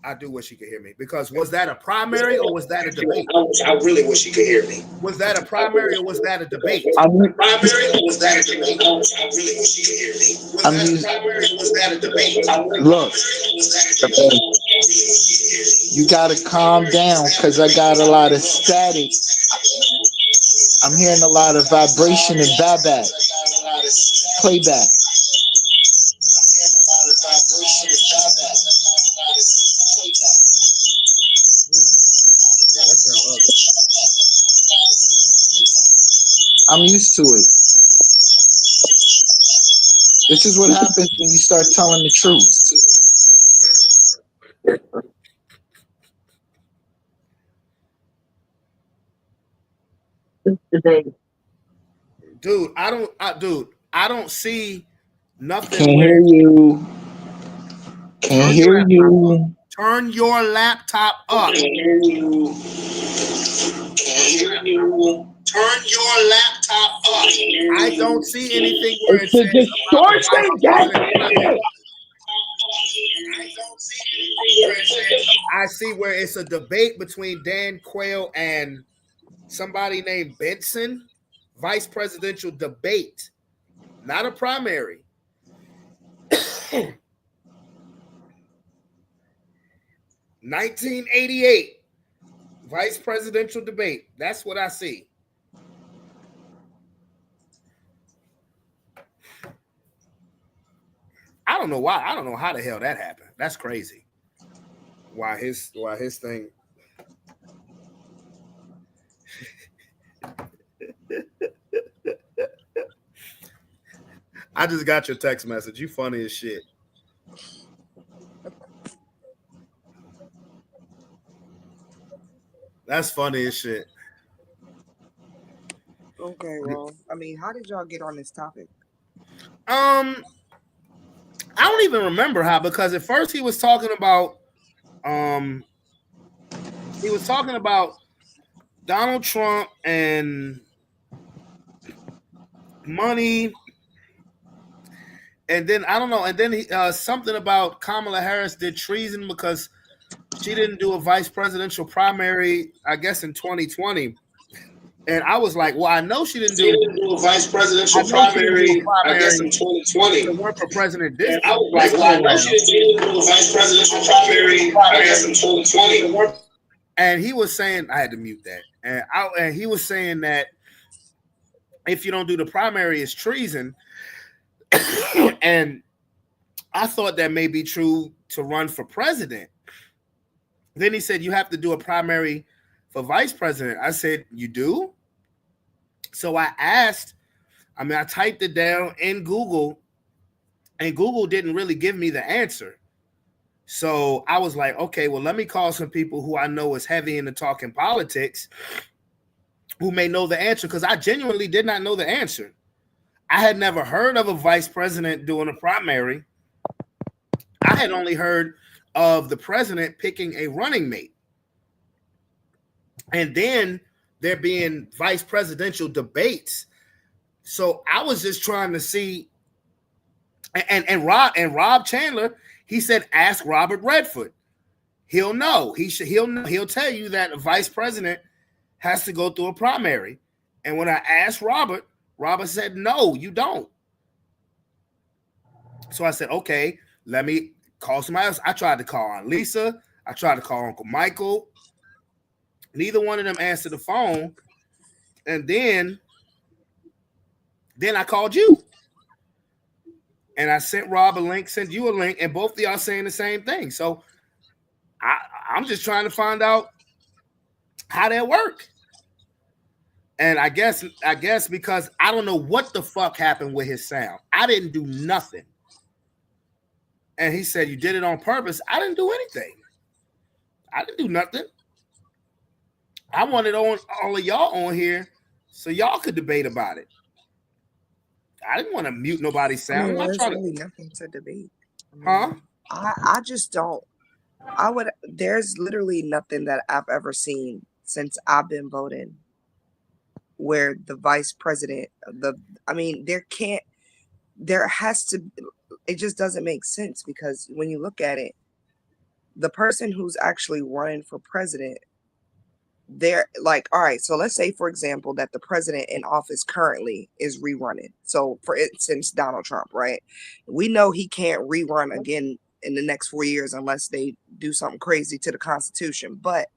I do wish he could hear me, because was that a primary or was that a debate? I really wish he could hear me. Was that a primary or was that a debate? Primary or was that a debate? I really wish he could hear me. Was that a primary or was that a debate? Look, you gotta calm down because I got a lot of static. I'm hearing a lot of vibration and babat playback. I'm used to it. This is what happens when you start telling the truth. Dude, I don't see nothing. Can't hear you. Can't hear you. Turn your laptop up. Can't hear you. Can't hear you. Turn your laptop up. I don't see anything where it says I see where it's a debate between Dan Quayle and somebody named Benson. Vice presidential debate, not a primary. 1988 vice presidential debate. That's what I see. I don't know why. I don't know how the hell that happened. That's crazy. Why his thing. I just got your text message. You funny as shit. That's funny as shit. Okay, well, I mean, how did y'all get on this topic? I don't even remember how, because at first he was talking about um Donald Trump and money, and then I don't know, and then he something about Kamala Harris did treason because she didn't do a vice presidential primary, I guess in 2020. And I was like, well, I know she didn't She do didn't do a vice I presidential know she didn't do a primary, I guess, in primary 2020. to run for president And this I was this like, well, go I know she around. didn't do a vice presidential primary, I guess, in 2020. And he was saying, I had to mute that. And he was saying that if you don't do the primary, it's treason. And I thought that may be true to run for president. Then he said you have to do a primary for vice president. I said, you do? So I asked, I typed it down in Google, and Google didn't really give me the answer. So I was like, okay, well, let me call some people who I know is heavy into talking politics who may know the answer, because I genuinely did not know the answer. I had never heard of a vice president doing a primary. I had only heard of the president picking a running mate. And then there being vice presidential debates. So I was just trying to see, and Rob Chandler, he said, ask Robert Redford. He'll know. He'll tell you that a vice president has to go through a primary. And when I asked Robert said, no, you don't. So I said, okay, let me call somebody else. I tried to call Aunt Lisa. I tried to call Uncle Michael. Neither one of them answered the phone. And then I called you. And I sent Rob a link, sent you a link, and both of y'all saying the same thing. So I'm just trying to find out how that work. And I guess because I don't know what the fuck happened with his sound. I didn't do nothing. And he said, you did it on purpose. I didn't do anything. I didn't do nothing. I wanted all of y'all on here so y'all could debate about it. I didn't want to mute nobody's sound. There's really nothing to debate. Huh? I just don't. There's literally nothing that I've ever seen since I've been voting where the vice president, there has to, it just doesn't make sense, because when you look at it, the person who's actually running for president, they're like, all right, so let's say, for example, that the president in office currently is rerunning. So for instance, Donald Trump, right? We know he can't rerun again in the next 4 years unless they do something crazy to the Constitution. But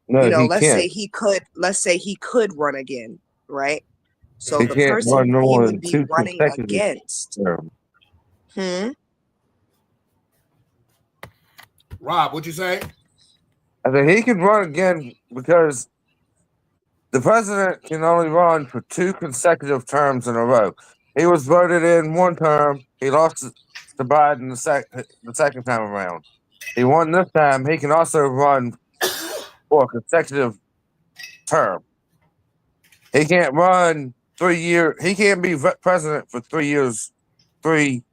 No, let's say he could run again, right? So he the can't person run no he more would than be 2 running consecutive against. terms. Rob, what'd you say? I said he can run again because the president can only run for 2 consecutive terms in a row. He was voted in one term. He lost to Biden the second time around. He won this time. He can also run for a consecutive term. He can't run 3 years. He can't be president for 3 years, three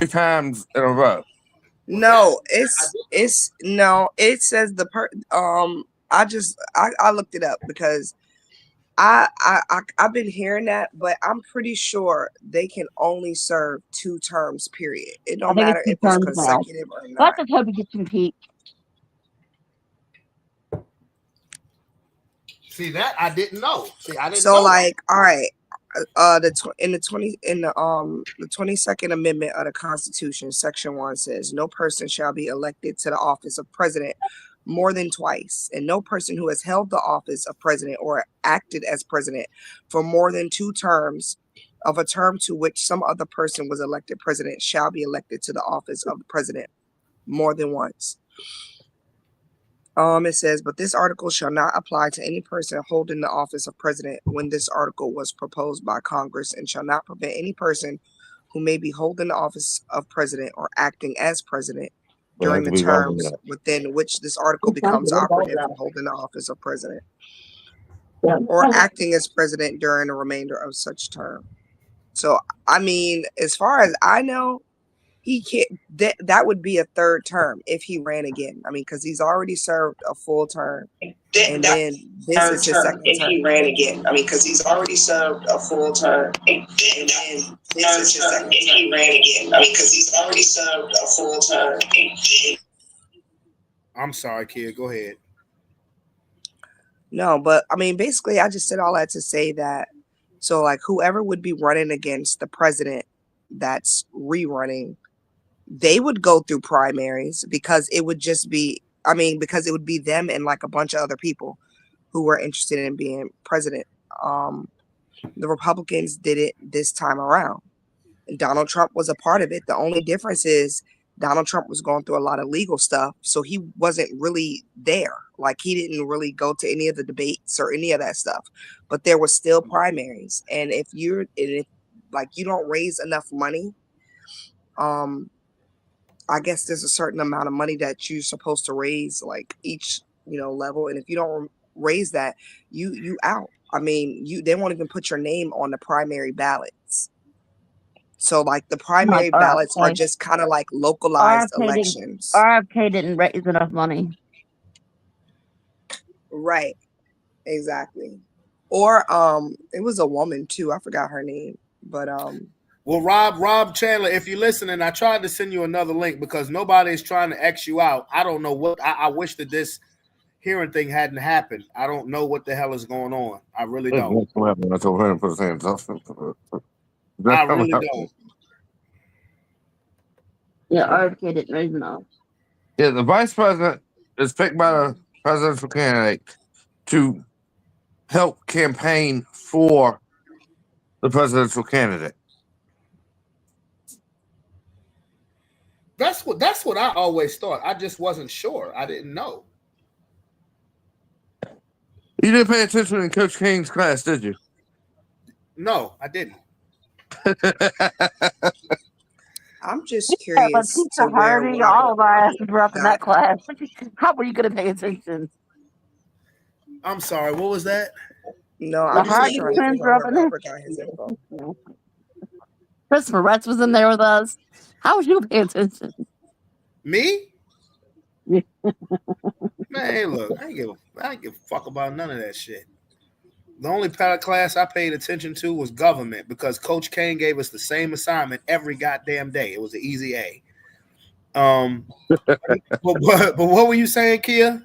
times in a row. No, it says I looked it up because I've been hearing that, but I'm pretty sure they can only serve 2 terms, period. It don't matter if it's consecutive or not. Let's hope he gets some peak. See, that I didn't know. See, I didn't So know. like, all right, the 22nd Amendment of the Constitution, Section 1 says, no person shall be elected to the office of president more than twice, and no person who has held the office of president or acted as president for more than 2 terms of a term to which some other person was elected president shall be elected to the office of the president more than once. It says, but this article shall not apply to any person holding the office of president when this article was proposed by Congress, and shall not prevent any person who may be holding the office of president or acting as president during the terms within which this article becomes operative from holding the office of president or acting as president during the remainder of such term. So I mean, as far as I know, he can't. That would be a third term if he ran again. I mean, because he's already served a full term, and That then this third is his term second if term. he ran again. I mean, because he's already served a full term. And then this is his second if he ran again. I mean, because he's already served a full term. I'm sorry, kid. Go ahead. No, but I mean, basically, I just said all that to say that. So, like, whoever would be running against the president that's rerunning, they would go through primaries because it would just be, I mean, because it would be them and like a bunch of other people who were interested in being president. Um, the Republicans did it this time around. And Donald Trump was a part of it. The only difference is Donald Trump was going through a lot of legal stuff, so he wasn't really there. Like he didn't really go to any of the debates or any of that stuff. But there was still primaries, and if like you don't raise enough money, um, I guess there's a certain amount of money that you're supposed to raise, like each level, and if you don't raise that, you out. I mean, they won't even put your name on the primary ballots. So like the primary ballots are just kind of like localized elections. RFK didn't raise enough money. Right. Exactly. Or it was a woman too. I forgot her name. But Well, Rob Chandler, if you're listening, I tried to send you another link because nobody is trying to X you out. I don't know what I wish that this hearing thing hadn't happened. I don't know what the hell is going on. I really don't. I told him to put his hands up. I really don't. Yeah, RFK didn't raise enough. Yeah, the vice president is picked by the presidential candidate to help campaign for the presidential candidate. That's what I always thought. I just wasn't sure. I didn't know. You didn't pay attention in Coach King's class, did you? No, I didn't. I'm just curious to where Hardy, all of our asses were up in that class. How were you going to pay attention? I'm sorry. What was that? No, I'm just trying to figure out where Robert got his info. Christopher Retz was in there with us. How was you paying attention? Me? Man, hey, look, I ain't give a fuck about none of that shit. The only class I paid attention to was government because Coach Kane gave us the same assignment every goddamn day. It was an easy A. But what were you saying, Kia?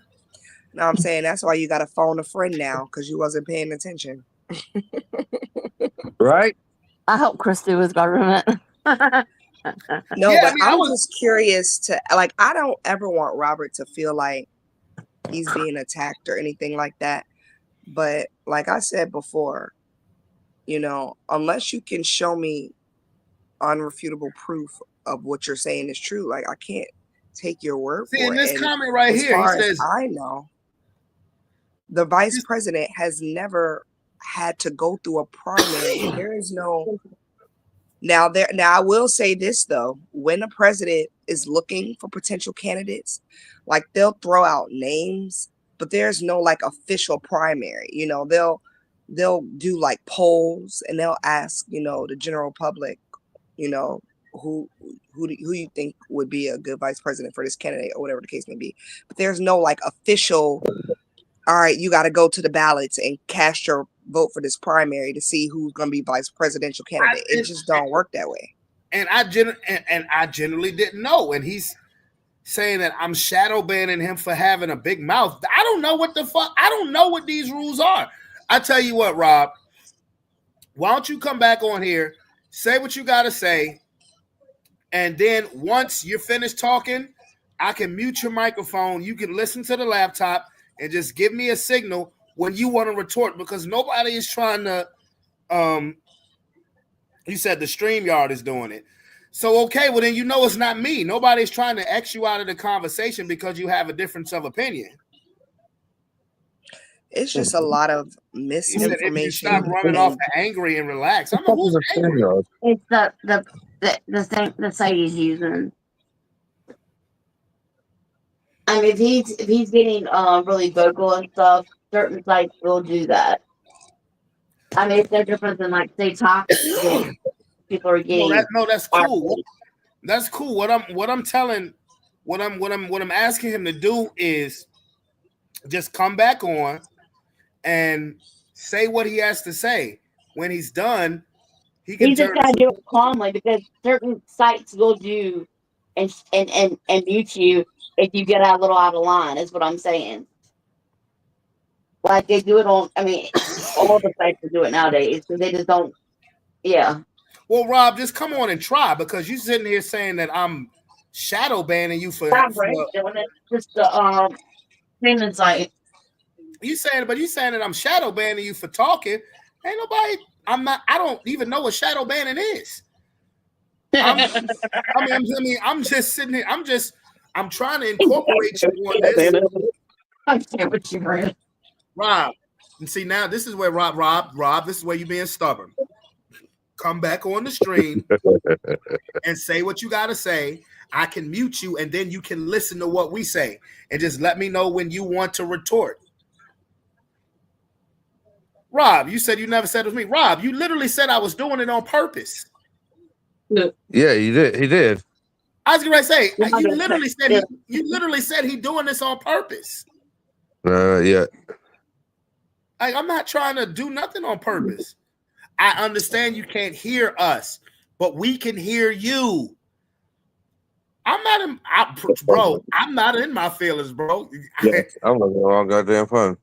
No, I'm saying that's why you got to phone a friend now because you wasn't paying attention. Right? I hope Christy was government. No, yeah, but I was just curious to like. I don't ever want Robert to feel like he's being attacked or anything like that. But like I said before, unless you can show me unrefutable proof of what you're saying is true, like I can't take your word for it. In this comment right here, he says, I know the vice president has never had to go through a primary. There is no. Now I will say this though, when a president is looking for potential candidates, like they'll throw out names, but there's no like official primary. They'll do like polls and they'll ask, the general public, who you think would be a good vice president for this candidate or whatever the case may be. But there's no like official, all right, you got to go to the ballots and cast your vote for this primary to see who's going to be vice presidential candidate. It just don't work that way. And I generally didn't know. And he's saying that I'm shadow banning him for having a big mouth. I don't know what the fuck. I don't know what these rules are. I tell you what, Rob, why don't you come back on here, say what you got to say, and then once you're finished talking, I can mute your microphone. You can listen to the laptop and just give me a signal when you want to retort, because nobody is trying to you said the StreamYard is doing it. So, okay, well, then it's not me. Nobody's trying to X you out of the conversation because you have a difference of opinion. It's just a lot of misinformation. If you stop running off angry and relax. I'm like, who's angry? It's the site he's using. I mean, if he's getting really vocal and stuff, certain sites will do that. I mean, it's no different than like say Talkin. people are getting. That's cool. That's cool. What I'm asking him to do is just come back on and say what he has to say. When he's done, He just gotta do it calmly because certain sites will do and mute you if you get a little out of line. Is what I'm saying. Like they do it on. I mean, all the sites will do it nowadays because they just don't. Yeah. Well, Rob, just come on and try because you sitting here saying that I'm shadow banning you for doing it. Just the payment site. You saying that I'm shadow banning you for talking. Ain't nobody. I don't even know what shadow banning is. I'm just sitting here. I'm trying to incorporate you on this. I can't with you, Brandon. Rob, and see now this is where Rob, this is where you're being stubborn. Come back on the stream and say what you gotta say. I can mute you, and then you can listen to what we say, and just let me know when you want to retort. Rob, you said you never said it was me. Rob, you literally said I was doing it on purpose. Yeah, you did. He did. I was gonna say you literally said he doing this on purpose. Yeah. I'm not trying to do nothing on purpose. I understand you can't hear us, but we can hear you. I'm not in my feelings, bro. Yeah, I'm looking at the wrong goddamn phone.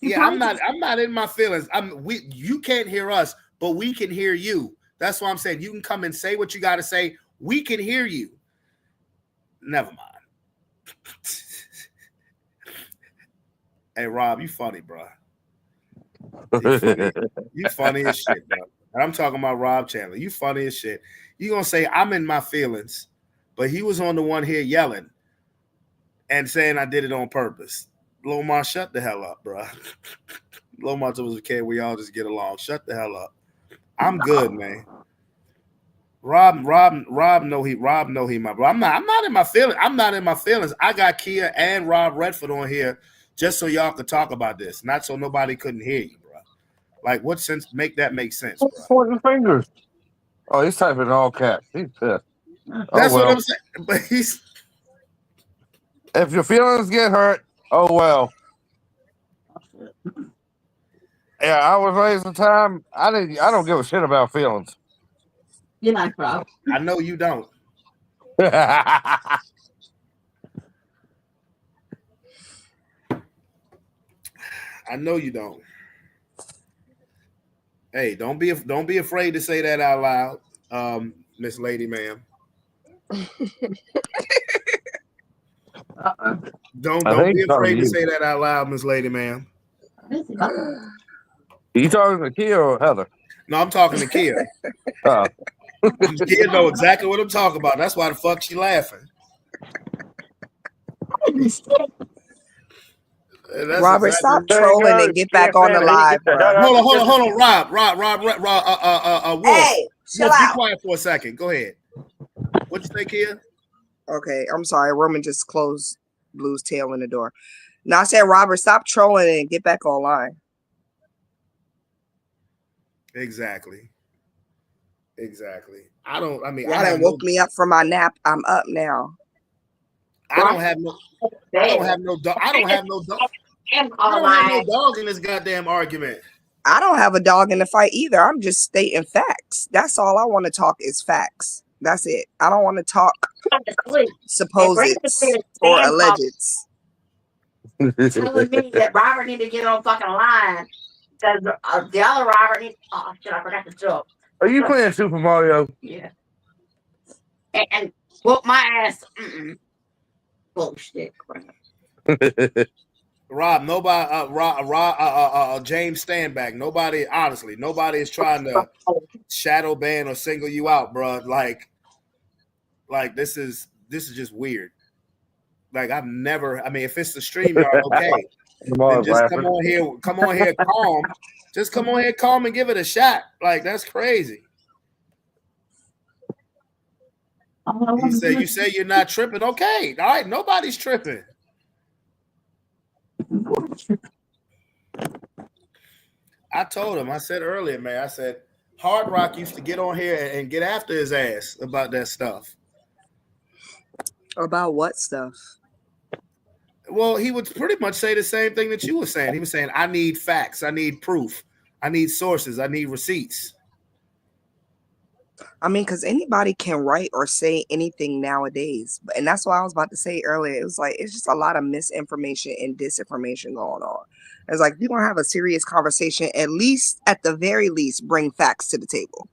Yeah, I'm not in my feelings. You can't hear us, but we can hear you. That's why I'm saying you can come and say what you got to say. We can hear you. Never mind. Hey, Rob, you funny, bro. You funny as shit, bro. And I'm talking about Rob Chandler. You funny as shit. You gonna say I'm in my feelings, but he was on the one here yelling and saying I did it on purpose. Lomar, shut the hell up, bro. Lomar was a kid. We all just get along. Shut the hell up. I'm good, man. Rob know he my bro. I'm not in my feelings. I'm not in my feelings. I got Kia and Rob Redford on here just so y'all could talk about this, not so nobody couldn't hear you, bro. Like, what sense make sense, bro? Pointing fingers. Oh, he's typing all caps. He's pissed. That's what I'm saying. But if your feelings get hurt, oh well. Yeah, I was raised in time. I don't give a shit about feelings. You're not proud. I know you don't. I know you don't. Hey, don't be afraid to say that out loud, Miss Lady Ma'am. Don't be afraid to say that out loud, Miss Lady Ma'am. You talking to Kia or Heather? No, I'm talking to Kia. Kia know exactly what I'm talking about. That's why the fuck she laughing. Robert, stop trolling and get back on the live, bro. Hold on, Rob. Wolf. Hey, chill Wolf, out. Be quiet for a second. Go ahead. What you think, Kia? Okay, I'm sorry. Roman just closed Blue's tail in the door. Now I said, Robert, stop trolling and get back online. Exactly. I Y'all woke me up from my nap. I'm up now. I don't have no dog in this goddamn argument. I don't have a dog in the fight either. I'm just stating facts. That's all I want to talk is facts. That's it. I don't want to talk supposeds or allegeds. Telling me that Robert need to get on fucking line because the other Robert needs. Oh shit! I forgot to joke. Are you playing Super Mario? Yeah. And whoop my ass. Bullshit. Rob, nobody, James Standback. Nobody is trying to shadow ban or single you out, bro. Like this is just weird. Like I've never. I mean, if it's the stream yard, okay. Then just come on here, calm. Just come on here, calm, and give it a shot. Like that's crazy. You say you're not tripping. Okay, all right. Nobody's tripping. I told him. I said earlier, man. I said Hard Rock used to get on here and get after his ass about that stuff. About what stuff? Well, he would pretty much say the same thing that you were saying. He was saying, I need facts, I need proof, I need sources, I need receipts. I mean, because anybody can write or say anything nowadays. And that's what I was about to say earlier. It was like, it's just a lot of misinformation and disinformation going on. It's like, you're going to have a serious conversation, at the very least, bring facts to the table.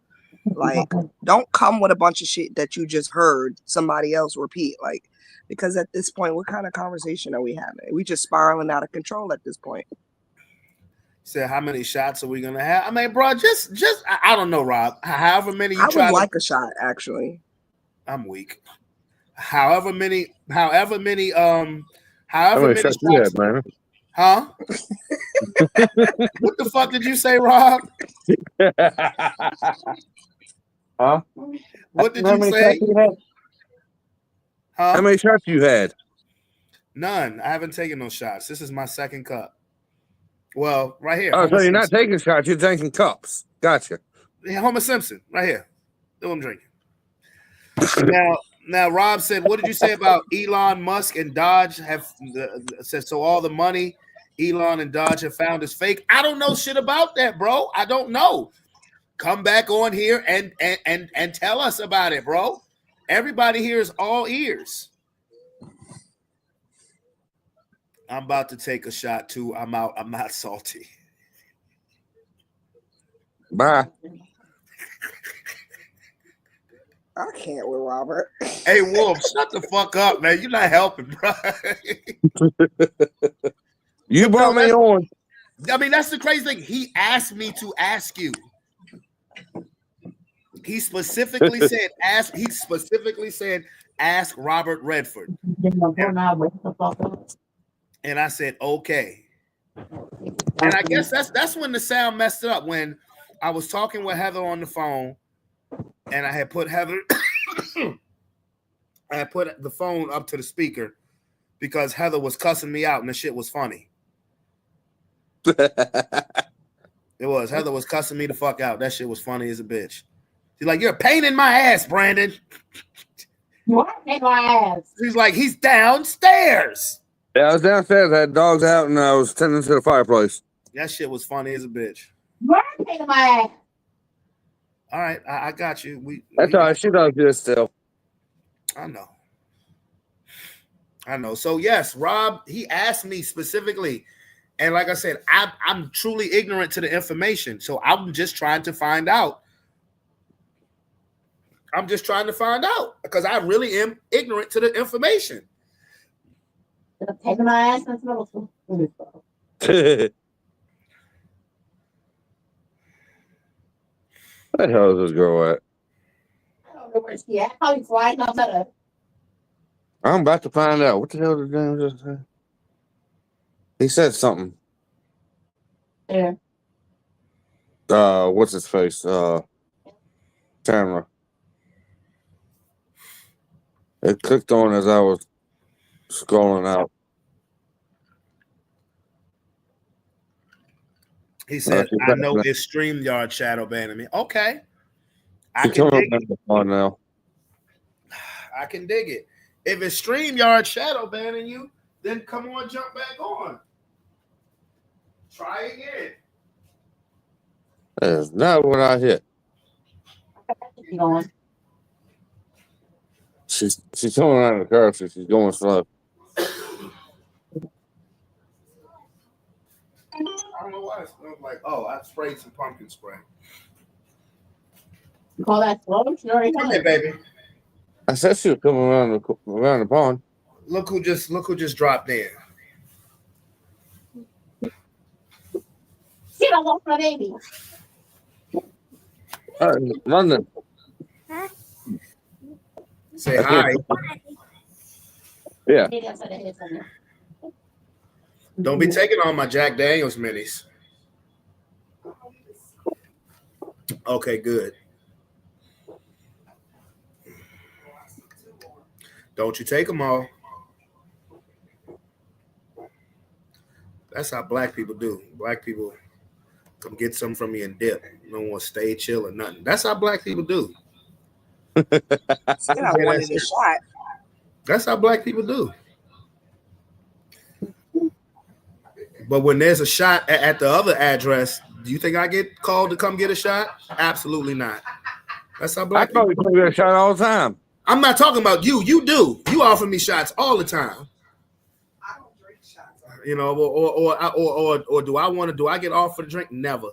Like, don't come with a bunch of shit that you just heard somebody else repeat. Like, because at this point, what kind of conversation are we having? We just spiraling out of control at this point. Said, how many shots are we gonna have? I mean, bro, just I don't know, Rob. However many you I try would like a shot, actually. I'm weak. However many How many shots you shots, had, man? huh? What the fuck did you say, Rob? Huh? What did How you many say? shots you had? Huh? How many shots you had? None. I haven't taken no shots. This is my second cup. Well, right here. Oh, Homer so you're not Simpson. taking shots, you're drinking cups. Gotcha. Yeah, Homer Simpson, right here. Do what I'm drinking. Now, Rob said, what did you say about Elon Musk and Dodge have said? So all the money Elon and Dodge have found is fake. I don't know shit about that, bro. I don't know. Come back on here and tell us about it, bro. Everybody here is all ears. I'm about to take a shot too. I'm out. I'm not salty. Bye. I can't with Robert. Hey, Wolf, shut the fuck up, man. You're not helping, bro. You brought me on. I mean, that's the crazy thing. He asked me to ask you. He specifically said, ask. He specifically said, ask Robert Redford. And I said, okay. And I guess that's when the sound messed it up. When I was talking with Heather on the phone, and I had put Heather, I had put the phone up to the speaker because Heather was cussing me out, and the shit was funny. It was. Heather was cussing me the fuck out. That shit was funny as a bitch. She's like, you're a pain in my ass, Brandon. You are in my ass. She's like, he's downstairs. Yeah, I was downstairs. I had dogs out, and I was tending to the fireplace. That shit was funny as a bitch. You are a pain in my ass. All right, I got you. That's all right. She does good still. I know. So yes, Rob, he asked me specifically, and like I said, I'm truly ignorant to the information. So I'm just trying to find out. I'm just trying to find out because I really am ignorant to the information. You're a pain in my ass since middle school. Where the hell is this girl at? I don't know where she at. Probably flying up at her. I'm about to find out. What the hell did Dan just say? He said something. Yeah. What's his face? Camera. It clicked on as I was scrolling out. He said, I know it's StreamYard shadow banning me. Okay. I can dig it. Now. I can dig it. If it's StreamYard shadow banning you, then come on, jump back on. Try again. That's not what I hit. She's coming around the curve, so she's going slow. I don't know why it smells like, oh, I sprayed some pumpkin spray. You call that slow? She already Come here, baby. I said she was coming around the pond. Look who just dropped in. She don't want my baby. All right, London. Say hi. Yeah. Don't be taking all my Jack Daniels minis. Okay, good. Don't you take them all. That's how black people do. Black people Come get some from me and dip. You don't want to stay chill or nothing. That's how black people do. Still, I wanted a shot. That's how black people do. But when there's a shot at the other address, do you think I get called to come get a shot? Absolutely not. That's how black people do. I get a shot all the time. I'm not talking about you. You do. You offer me shots all the time. I don't drink shots. You know, or do I want to? Do I get offered a drink? Never.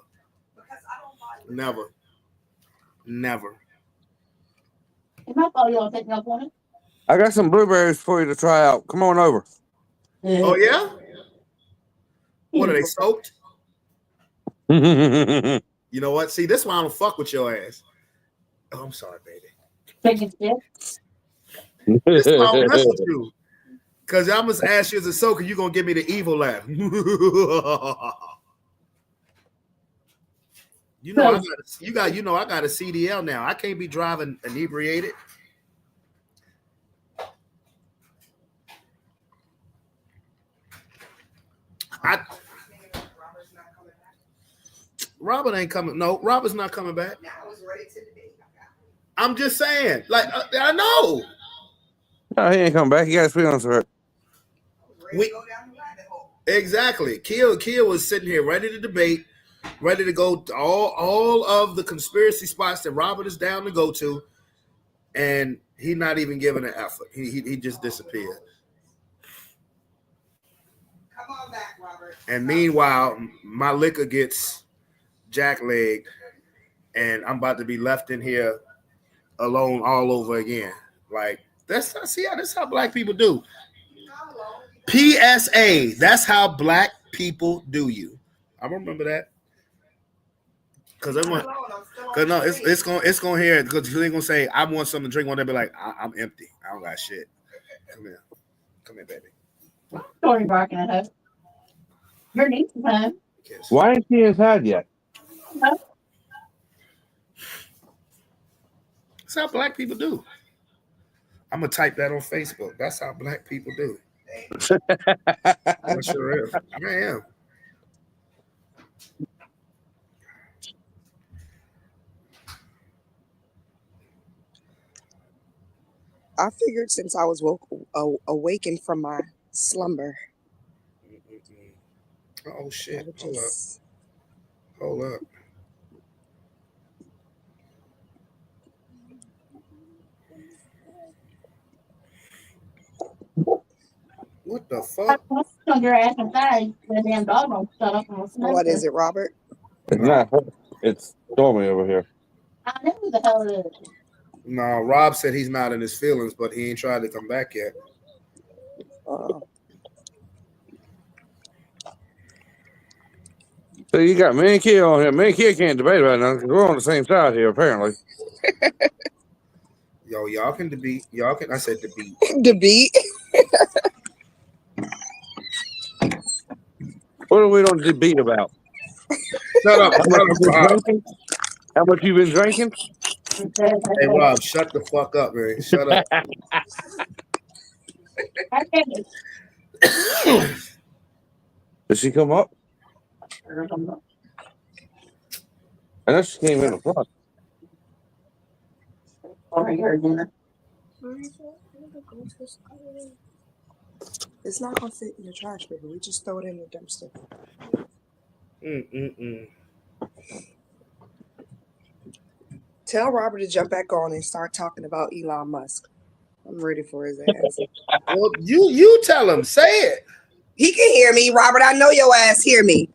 Because I don't buy Never. Never. It's not all y'all taking up on it. I got some blueberries for you to try out. Come on over. Oh yeah. What are they soaked? You know what? See, this is why I don't fuck with your ass. Oh, I'm sorry, baby. Taking steps. This is why I don't mess with you. Because I must ask you as a soaker, you're gonna give me the evil laugh. I got a CDL now. I can't be driving inebriated. Robert ain't coming. No, Robert's not coming back. I'm just saying. Like, I know. No, he ain't coming back. He got his feelings hurt. Exactly. Kia was sitting here ready to debate, ready to go to all of the conspiracy spots that Robert is down to go to, and he's not even giving an effort. He just disappeared. Come on back, Robert. And meanwhile, my liquor gets jacklegged, and I'm about to be left in here alone all over again. Like, this is how black people do. PSA, that's how black people do you. I remember that. Because it's gonna hear it because they're gonna say, I want something to drink. One day be like, I'm empty. I don't got shit. Come here, baby. Story barking at us. Your niece is home. Why ain't he inside yet? No. That's how black people do. I'm gonna type that on Facebook. That's how black people do. I sure is. I am. I figured since I was awakened from my slumber. Oh shit! Hold up. What the fuck? On your ass inside. The damn dog won't shut up and will What is it, Robert? It's not. It's Stormy over here. I know who the hell it is. No, Rob said he's not in his feelings, but he ain't tried to come back yet. So you got me and Kia on here. Me and Kia can't debate right now because we're on the same side here, apparently. Yo, y'all can debate. I said debate. Debate? What are we going to debate about? Shut up. How much you been drinking? Hey, Rob, shut the fuck up, man. Shut up. Did she come up? I know she came in the front. It's not gonna fit in the trash, baby. We just throw it in the dumpster. Tell Robert to jump back on and start talking about Elon Musk. I'm ready for his ass. Well, you tell him. Say it. He can hear me, Robert. I know your ass hear me.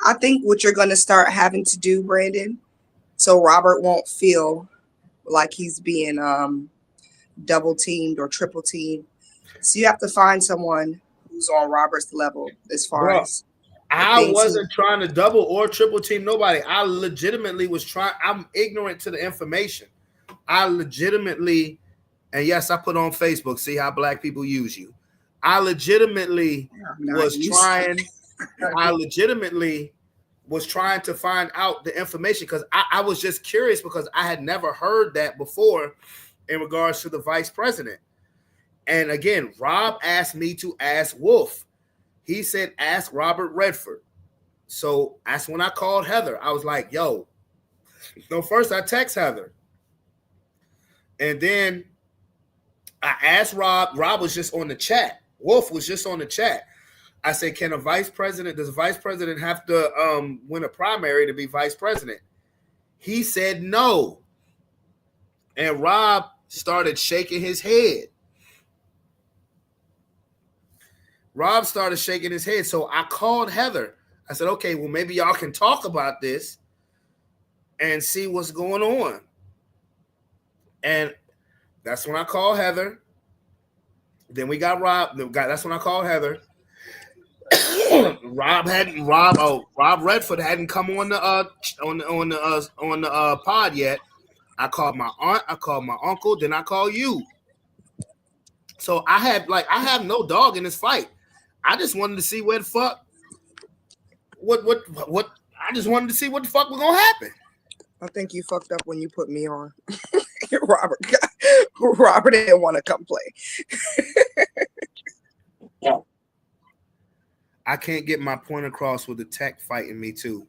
I think what you're going to start having to do, Brandon, so Robert won't feel like he's being double teamed or triple teamed. So you have to find someone who's on Robert's level as far as. I wasn't trying to double or triple team nobody. I legitimately was trying. I'm ignorant to the information. I legitimately, and yes, I put on Facebook, see how black people use you. I legitimately was was trying to find out the information because I was just curious because I had never heard that before in regards to the vice president. And again, Rob asked me to ask Wolf. He said, ask Robert Redford. So that's when I called Heather. I was like, yo, no, first I text Heather. And then I asked Rob. Rob was just on the chat. Wolf was just on the chat. I said, does a vice president have to win a primary to be vice president? He said no. And Rob started shaking his head. So I called Heather. I said, okay, well, maybe y'all can talk about this and see what's going on. And that's when I called Heather. Then we got Rob. That's when I called Heather. Rob Redford hadn't come on the pod yet. I called my aunt, I called my uncle, then I called you. So I have no dog in this fight. I just wanted to see what I just wanted to see what the fuck was gonna happen. I think you fucked up when you put me on. Robert didn't want to come play. I can't get my point across with the tech fighting me too.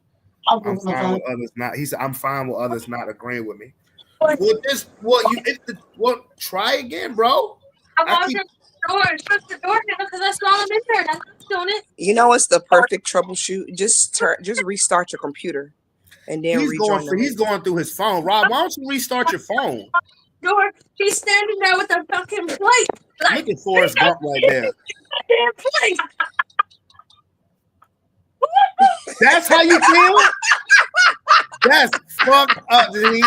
I'm fine with others not. He said I'm fine with others not agreeing with me. Try again, bro. Shut the door now because I saw him in there. And I'm doing it. You know what's the perfect troubleshoot? Just restart your computer, and then he's going through his phone. Rob, why don't you restart your phone? Door. He's standing there with a fucking plate. Look at Forrest Gump right there. Damn plate. That's how you feel? That's fucked up, dude.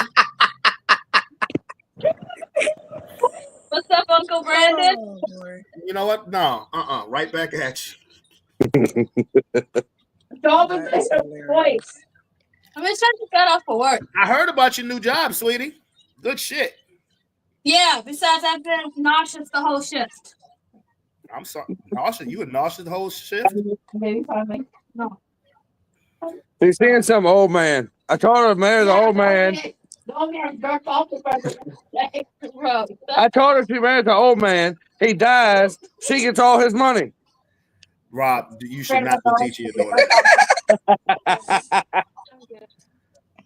What's up, Uncle Brandon? Oh, you know what? No, right back at you. I'm just trying to get off of work. I heard about your new job, sweetie. Good shit. Yeah, besides I've been nauseous the whole shift. I'm sorry. Nauseous? You were nauseous the whole shift? No. He's seeing some old man. I told her to marry the old man. I told her she marries the old man. He dies. She gets all his money. Rob, you should not be teaching your daughter.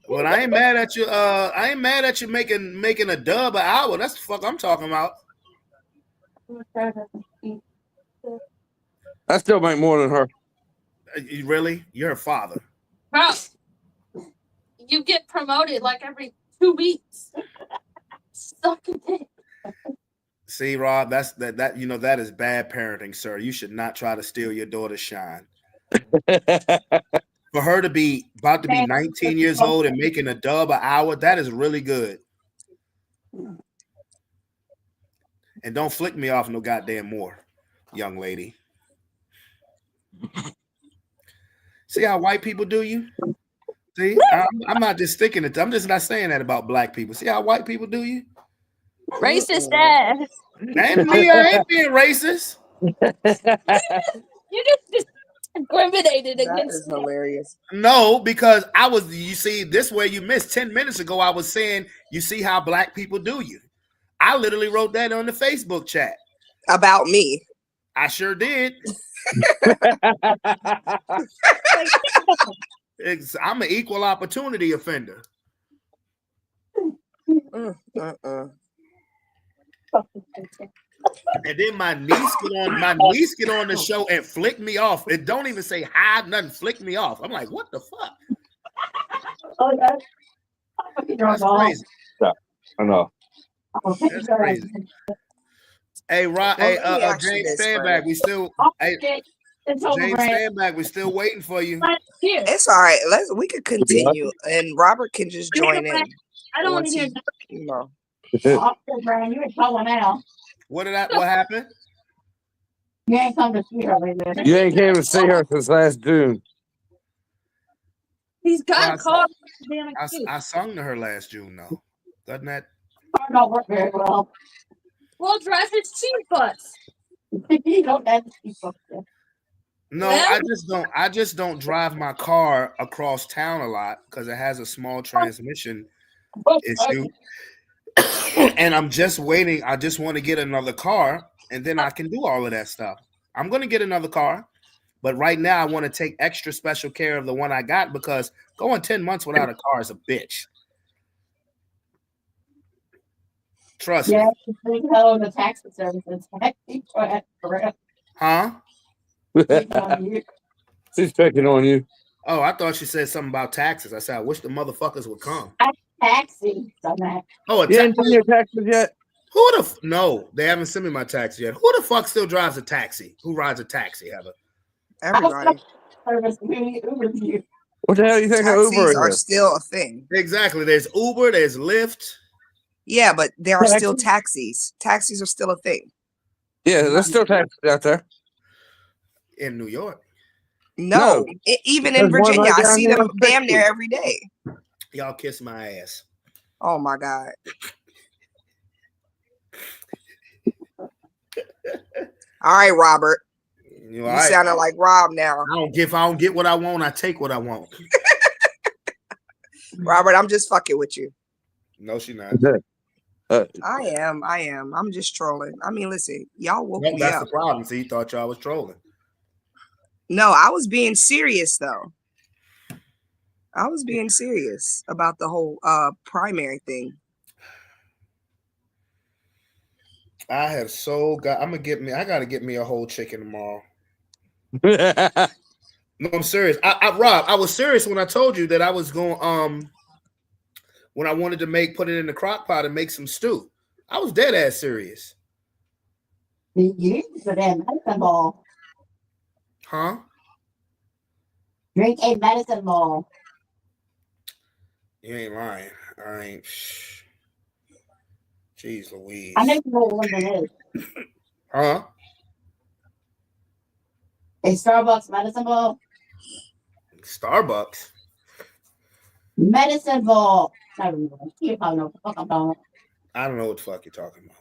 Well, I ain't mad at you. I ain't mad at you making a dub an hour. That's the fuck I'm talking about. I still make more than her. Really? You're a father. Bro, you get promoted like every 2 weeks. Suck it. See, Rob, that is bad parenting, sir. You should not try to steal your daughter's shine. For her to be about to be 19 years old and making a dub an hour, that is really good. And don't flick me off no goddamn more, young lady. See how white people do you? See, I'm not just sticking it. I'm just not saying that about black people. See how white people do you? Racist ass. Ain't me. I ain't being racist. You just discriminated that against is hilarious. No, because you see, this where you missed 10 minutes ago. I was saying, you see how black people do you. I literally wrote that on the Facebook chat. About me. I sure did. I'm an equal opportunity offender. And then my niece get on the show and flick me off. It don't even say hi, nothing. Flick me off. I'm like, what the fuck? That's crazy. Yeah, I know. That's crazy. Hey, Rob. Hey, James, stand back. We still. James, stand back. We're still waiting for you. It's all right. We could continue, and Robert can just join in. I don't want to hear that. No. What happened? You ain't come to see her. You ain't came to see her since last June. He's got a car. I sung to her last June, though. Doesn't that? Don't work very well. We'll drive his cheap bus. You don't have to keep up there. No, I just don't drive my car across town a lot because it has a small transmission issue. And I'm just waiting. I just want to get another car and then I can do all of that stuff. I'm going to get another car, but right now I want to take extra special care of the one I got because going 10 months without a car is a bitch. Trust me. Hello, the taxi services. Huh? She's picking on you. Oh, I thought she said something about taxes. I said, I wish the motherfuckers would come. Taxi. Oh, You ain't done your taxes yet? Who the no? They haven't sent me my taxi yet. Who the fuck still drives a taxi? Who rides a taxi, Heather? Everybody. What the hell do you think Taxis Uber are is? still a thing. Exactly. There's Uber. There's Lyft. Yeah, but there are still taxis. Taxis are still a thing. Yeah, there's still taxis out there. In New York. No. Even in There's one Virginia, right I down see here them on damn 60. near every day. Y'all kiss my ass. Oh my God. All right, Robert. You sounding like Rob now. If I don't get what I want, I take what I want. Robert, I'm just fucking with you. No, she not. I am. I'm just trolling. I mean, listen, y'all woke me that's up. the problem. See, you thought y'all was trolling. No, I was being serious though. I was being serious about the whole primary thing. I have I gotta get me a whole chicken tomorrow. No, I'm serious. Rob, I was serious when I told you that I was going when I wanted to put it in the crock pot and make some stew. I was dead ass serious. You put in medicine ball. Huh? Drink a medicine ball. You ain't lying. I ain't. Jeez Louise. I know you know what it is. Huh? A Starbucks medicine ball. Starbucks. Medicine ball. You probably know what the fuck I'm talking about. I don't know what the fuck you're talking about.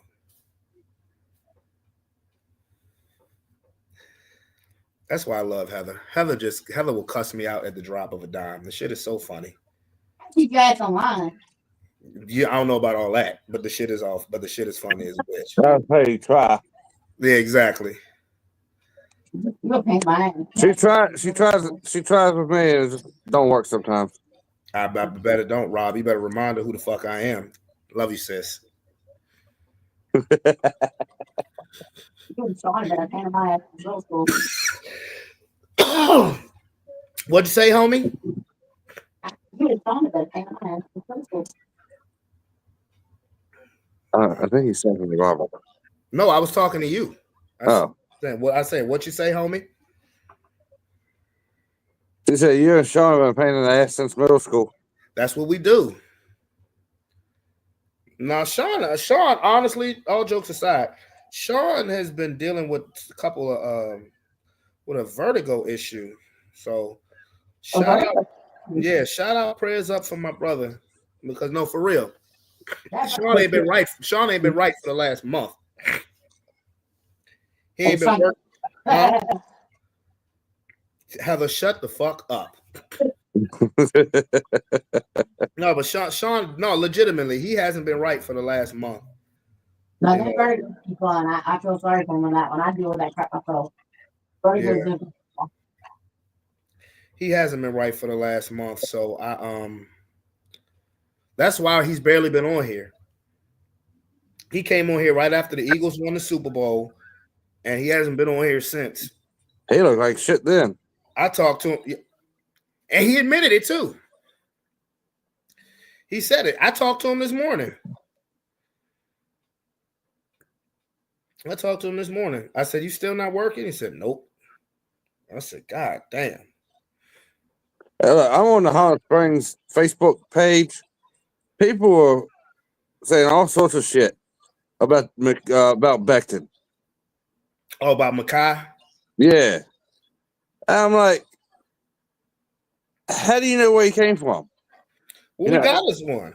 That's why I love Heather. Heather will cuss me out at the drop of a dime. The shit is so funny. Keep your ass online. Yeah, I don't know about all that, but the shit is off. But the shit is funny as a bitch. That's how you try. Yeah, exactly. You'll paint my ass. She tries with me, and it just don't work sometimes. I better don't, Rob. You better remind her who the fuck I am. Love you, sis. What'd you say, homie? I think he's talking to Robert. No, I was talking to you. What I said, what you say, homie? She said you and Sean have been pain in the ass since middle school. That's what we do. Now, Sean, honestly, all jokes aside, Sean has been dealing with a couple of with a vertigo issue. So shout out, prayers up for my brother. Because no, for real. Sean ain't been right. Sean ain't been right for the last month. He ain't been working. Huh? Heather, shut the fuck up. No, but Sean, no, legitimately, he hasn't been right for the last month. No, that vertigo is fun. I feel sorry for him on that one. I deal with that crap myself. Yeah. He hasn't been right for the last month, so that's why he's barely been on here. He came on here right after the Eagles won the Super Bowl, and he hasn't been on here since. He looked like shit then. I talked to him, and he admitted it too. He said it. I talked to him this morning. I said, "You still not working?" He said, "Nope." I said, "God damn." I'm on the Holland Springs Facebook page. People are saying all sorts of shit about Becton. Oh, about Makai? Yeah. I'm like, how do you know where he came from? Well, we got us one.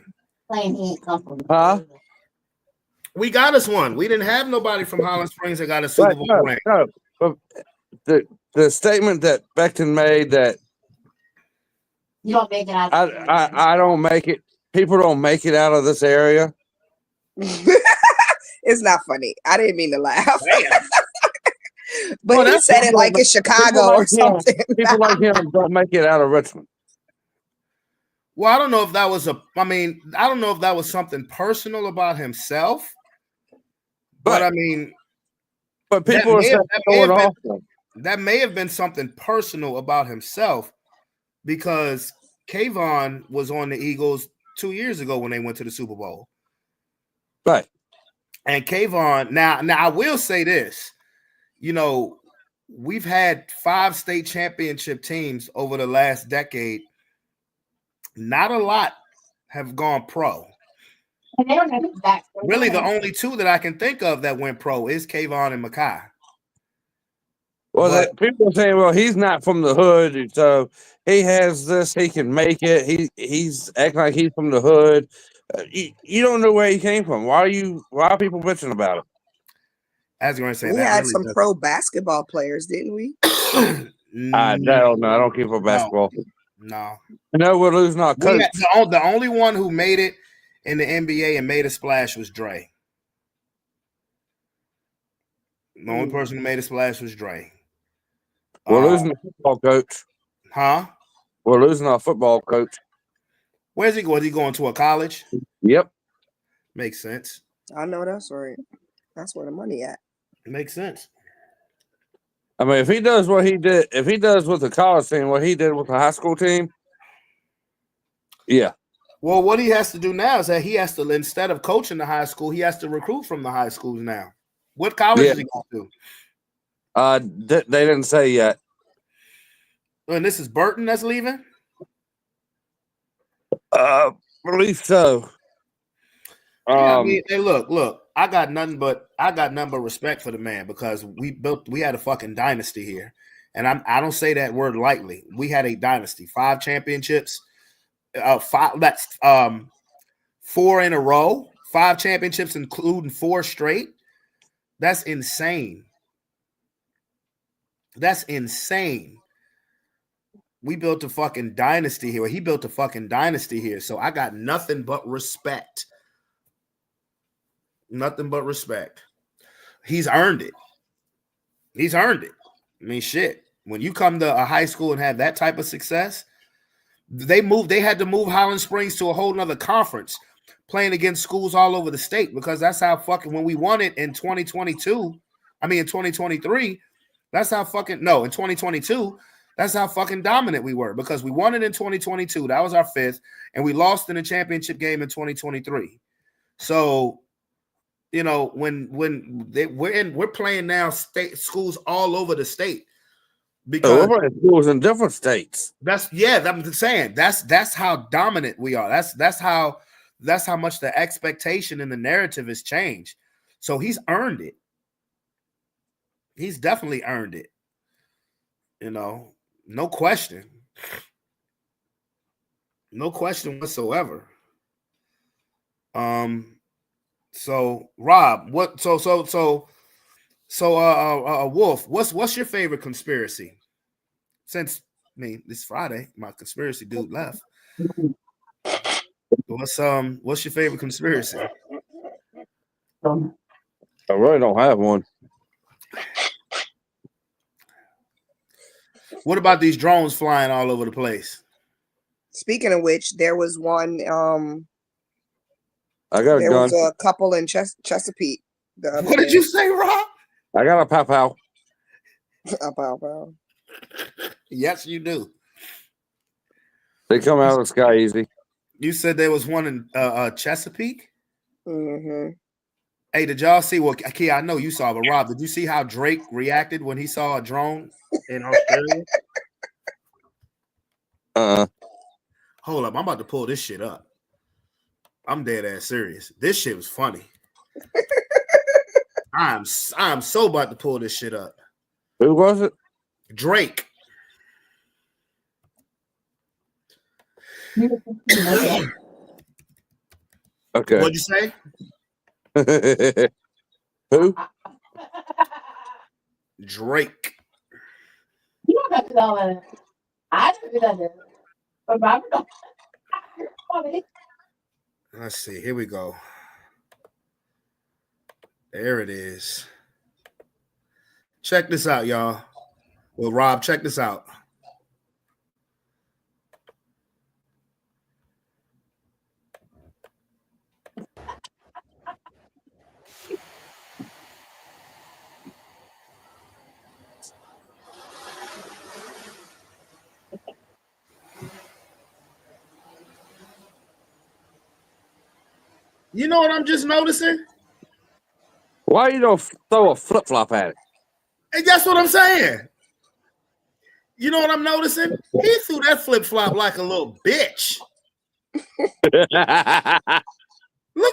Huh? We got us one. We didn't have nobody from Holland Springs that got a Super Bowl ring. No. But the statement that Becton made that You don't make it out. I don't make it. People don't make it out of this area. It's not funny. I didn't mean to laugh. Damn. But Well, he that's said it like it's Chicago or something. People like him don't make it out of Richmond. Well, I don't know if that was I don't know if that was something personal about himself. But I mean, but people are saying that may have been something personal about himself because Kayvon was on the Eagles 2 years ago when they went to the Super Bowl. Right. And Kayvon, now I will say this, you know, we've had 5 state championship teams over the last decade. Not a lot have gone pro. And they don't have it back. Really, the only 2 that I can think of that went pro is Kayvon and Makai. Well, people are saying, well, he's not from the hood, so he has this, he can make it. He's acting like he's from the hood. You don't know where he came from. Why are people bitching about him? I was going to say we that had really some pro basketball players, didn't we? I don't know. I don't keep up basketball. No. No, we're losing our coach. The only one who made it in the NBA and made a splash was Dre. The only person who made a splash was Dre. We're losing the football coach. Huh? We're losing our football coach. Where's he going? Is he going to a college? Yep. Makes sense. I know that's right. That's where the money at. Makes sense. I mean, if he does what he did, if he does with the college team, what he did with the high school team, yeah. Well, what he has to do now is that he has to, instead of coaching the high school, he has to recruit from the high schools now. What college is he going to? They didn't say yet. And this is Burton that's leaving? I believe so. Yeah, I mean, hey, look, I got nothing but respect for the man because we had a fucking dynasty here. And I don't say that word lightly. We had a dynasty, 5 championships, 4 in a row, 5 championships, including 4 straight. That's insane. That's insane. We built a fucking dynasty here. He built a fucking dynasty here. So I got nothing but respect. Nothing but respect. He's earned it. He's earned it. I mean, shit. When you come to a high school and have that type of success, they had to move Highland Springs to a whole nother conference, playing against schools all over the state, because that's how fucking, when we won it in 2022, I mean in 2023, that's how fucking, no, in 2022, that's how fucking dominant we were, because we won it in 2022. That was our 5th, and we lost in the championship game in 2023. So, you know, when we're playing now state schools all over the state, because schools in different states. I'm saying that's how dominant we are. That's how much the expectation and the narrative has changed. So he's earned it. He's definitely earned it. You know, no question. No question whatsoever. So Rob, Wolf, what's your favorite conspiracy? Since this Friday, my conspiracy dude left. What's your favorite conspiracy? I really don't have one. What about these drones flying all over the place? Speaking of which, there was one. I got a gun. Was a couple in Chesapeake. What did you say, Rob? I got a pow-pow. A pow-pow. Yes, you do. They come out of the sky easy. You said there was one in Chesapeake? Mm-hmm. Hey, did y'all see what Key? I know you saw, but Rob, did you see how Drake reacted when he saw a drone in Australia? Hold up, I'm about to pull this shit up. I'm dead ass serious. This shit was funny. I'm so about to pull this shit up. Who was it? Drake. Okay. What'd you say? Who? Drake. I do that. But Robert don't. Let's see. Here we go. There it is. Check this out, y'all. Well, Rob, check this out. You know what I'm just noticing? Why you don't throw a flip flop at it? And that's what I'm saying. You know what I'm noticing? He threw that flip flop like a little bitch. Look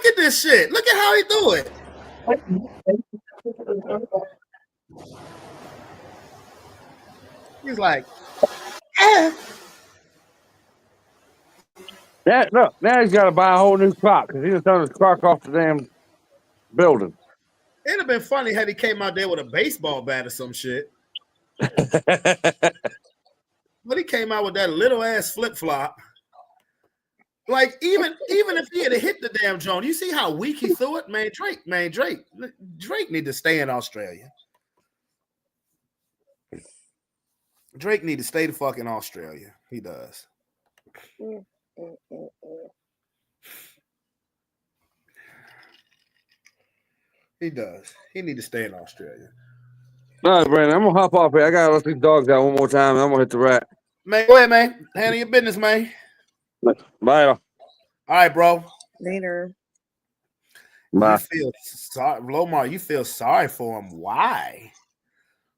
at this shit. Look at how he do it. He's like, eh. Look, now he's got to buy a whole new clock because he just done his clock off the damn building. It'd have been funny had he came out there with a baseball bat or some shit. But he came out with that little ass flip flop. Like even if he had hit the damn joint, you see how weak he threw it, man. Drake need to stay in Australia. Drake need to stay the fuck in Australia. He does. He does. He need to stay in Australia. All right, Brandon, I'm gonna hop off here. I gotta let these dogs out one more time. And I'm gonna hit the rack. Man, go ahead, man. Handle your business, man. Bye. All right, bro. Later. Bye. You feel sorry, Lomar. You feel sorry for him. Why?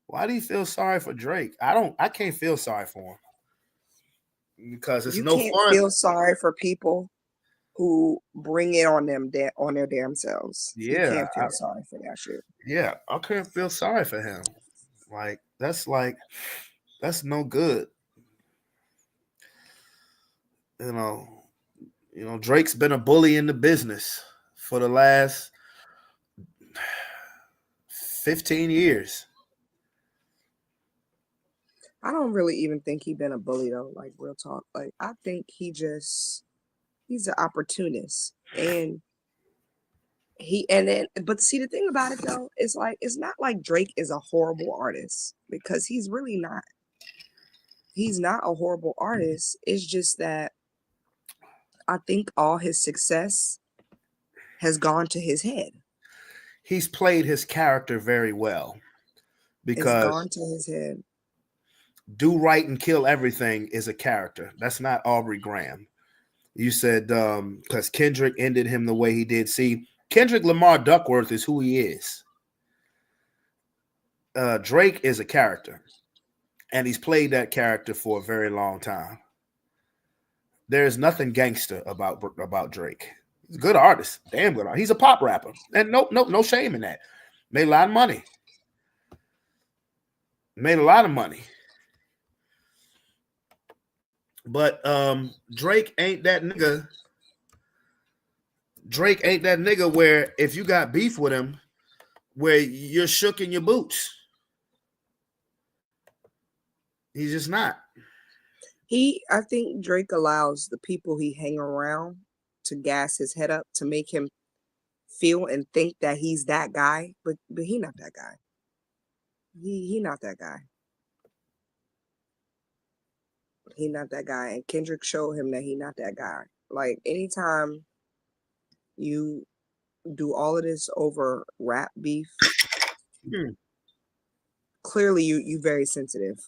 Why do you feel sorry for Drake? I can't feel sorry for him because it's no fun. You can't feel sorry for people who bring it on them on their damn selves. Yeah, you can't feel sorry for that shit. Yeah, I can't feel sorry for him. That's no good. You know, Drake's been a bully in the business for the last 15 years. I don't really even think he's been a bully though, like real talk. Like I think he's an opportunist. And but see the thing about it though, it's not like Drake is a horrible artist because he's really not. He's not a horrible artist. It's just that I think all his success has gone to his head. He's played his character very well because it's gone to his head. Do right and kill everything is a character. That's not Aubrey Graham. You said because Kendrick ended him the way he did. See, Kendrick Lamar Duckworth is who he is. Drake is a character, and he's played that character for a very long time. There's nothing gangster about Drake. He's a good artist, damn good artist. He's a pop rapper, and no shame in that. Made a lot of money. But Drake ain't that nigga. Drake ain't that nigga where if you got beef with him, where you're shook in your boots. He's just not. I think Drake allows the people he hang around to gas his head up to make him feel and think that he's that guy, but he not that guy. He not that guy. He not that guy. And Kendrick showed him that he not that guy. Like anytime you do all of this over rap beef, clearly you very sensitive.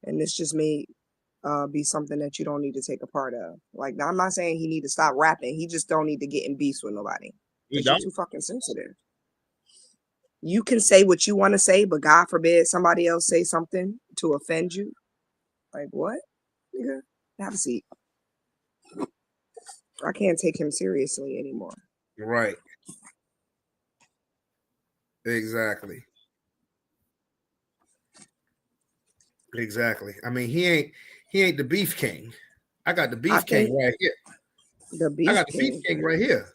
And this just may be something that you don't need to take a part of. Like I'm not saying he need to stop rapping. He just don't need to get in beefs with nobody. You're too fucking sensitive. You can say what you want to say, but God forbid somebody else say something to offend you. Like what? Nigga, have a seat. I can't take him seriously anymore. Right. Exactly. I mean, he ain't the beef king. I got the beef king right here. I got the beef king right here.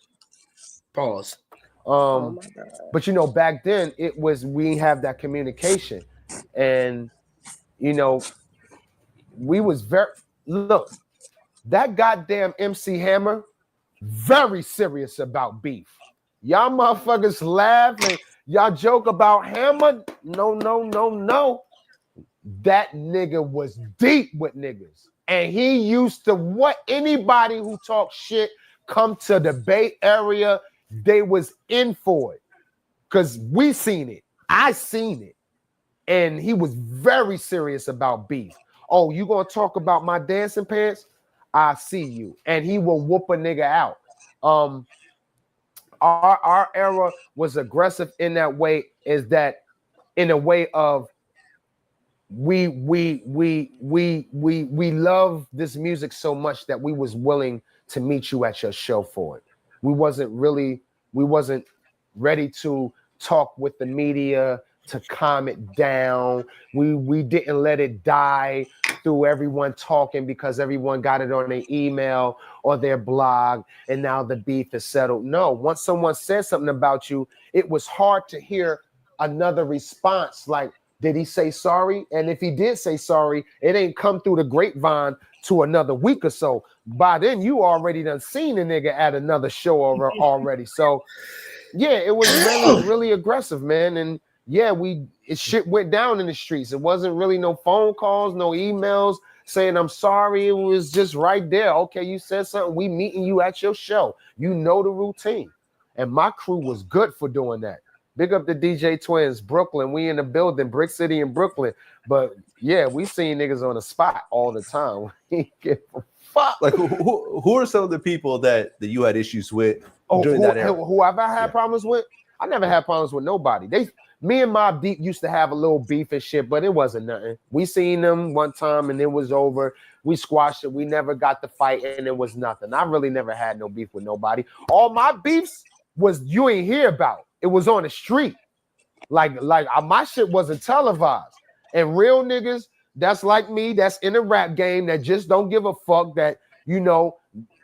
Pause. But back then we have that communication, and you know, we was very look, that goddamn MC Hammer, very serious about beef. Y'all motherfuckers laugh and y'all joke about Hammer. No. That nigga was deep with niggas. And he used to what anybody who talks shit come to the Bay Area, they was in for it. Cause we seen it. I seen it. And he was very serious about beef. Oh, you gonna talk about my dancing pants? I see you. And he will whoop a nigga out. Our era was aggressive in that way, is that in a way of we love this music so much that we was willing to meet you at your show for it. We wasn't ready to talk with the media to calm it down. We didn't let it die through everyone talking because everyone got it on their email or their blog and now the beef is settled. No, once someone said something about you, it was hard to hear another response like, did he say sorry? And if he did say sorry, it ain't come through the grapevine to another week or so. By then, you already done seen a nigga at another show already. So, yeah, it was really aggressive, man. And yeah, shit went down in the streets. It wasn't really no phone calls, no emails saying I'm sorry. It was just right there. Okay, you said something. We meeting you at your show. You know the routine. And my crew was good for doing that. Big up the DJ Twins, Brooklyn. We in the building, Brick City in Brooklyn. But yeah, we seen niggas on the spot all the time. We give a fuck. Like who are some of the people that you had issues with during that era? Who have I had problems with? I never had problems with nobody. Me and Mobb Deep used to have a little beef and shit, but it wasn't nothing. We seen them one time and it was over. We squashed it. We never got the fight and it was nothing. I really never had no beef with nobody. All my beefs was you ain't hear about. It was on the street. Like my shit wasn't televised. And real niggas that's like me, that's in a rap game, that just don't give a fuck, that you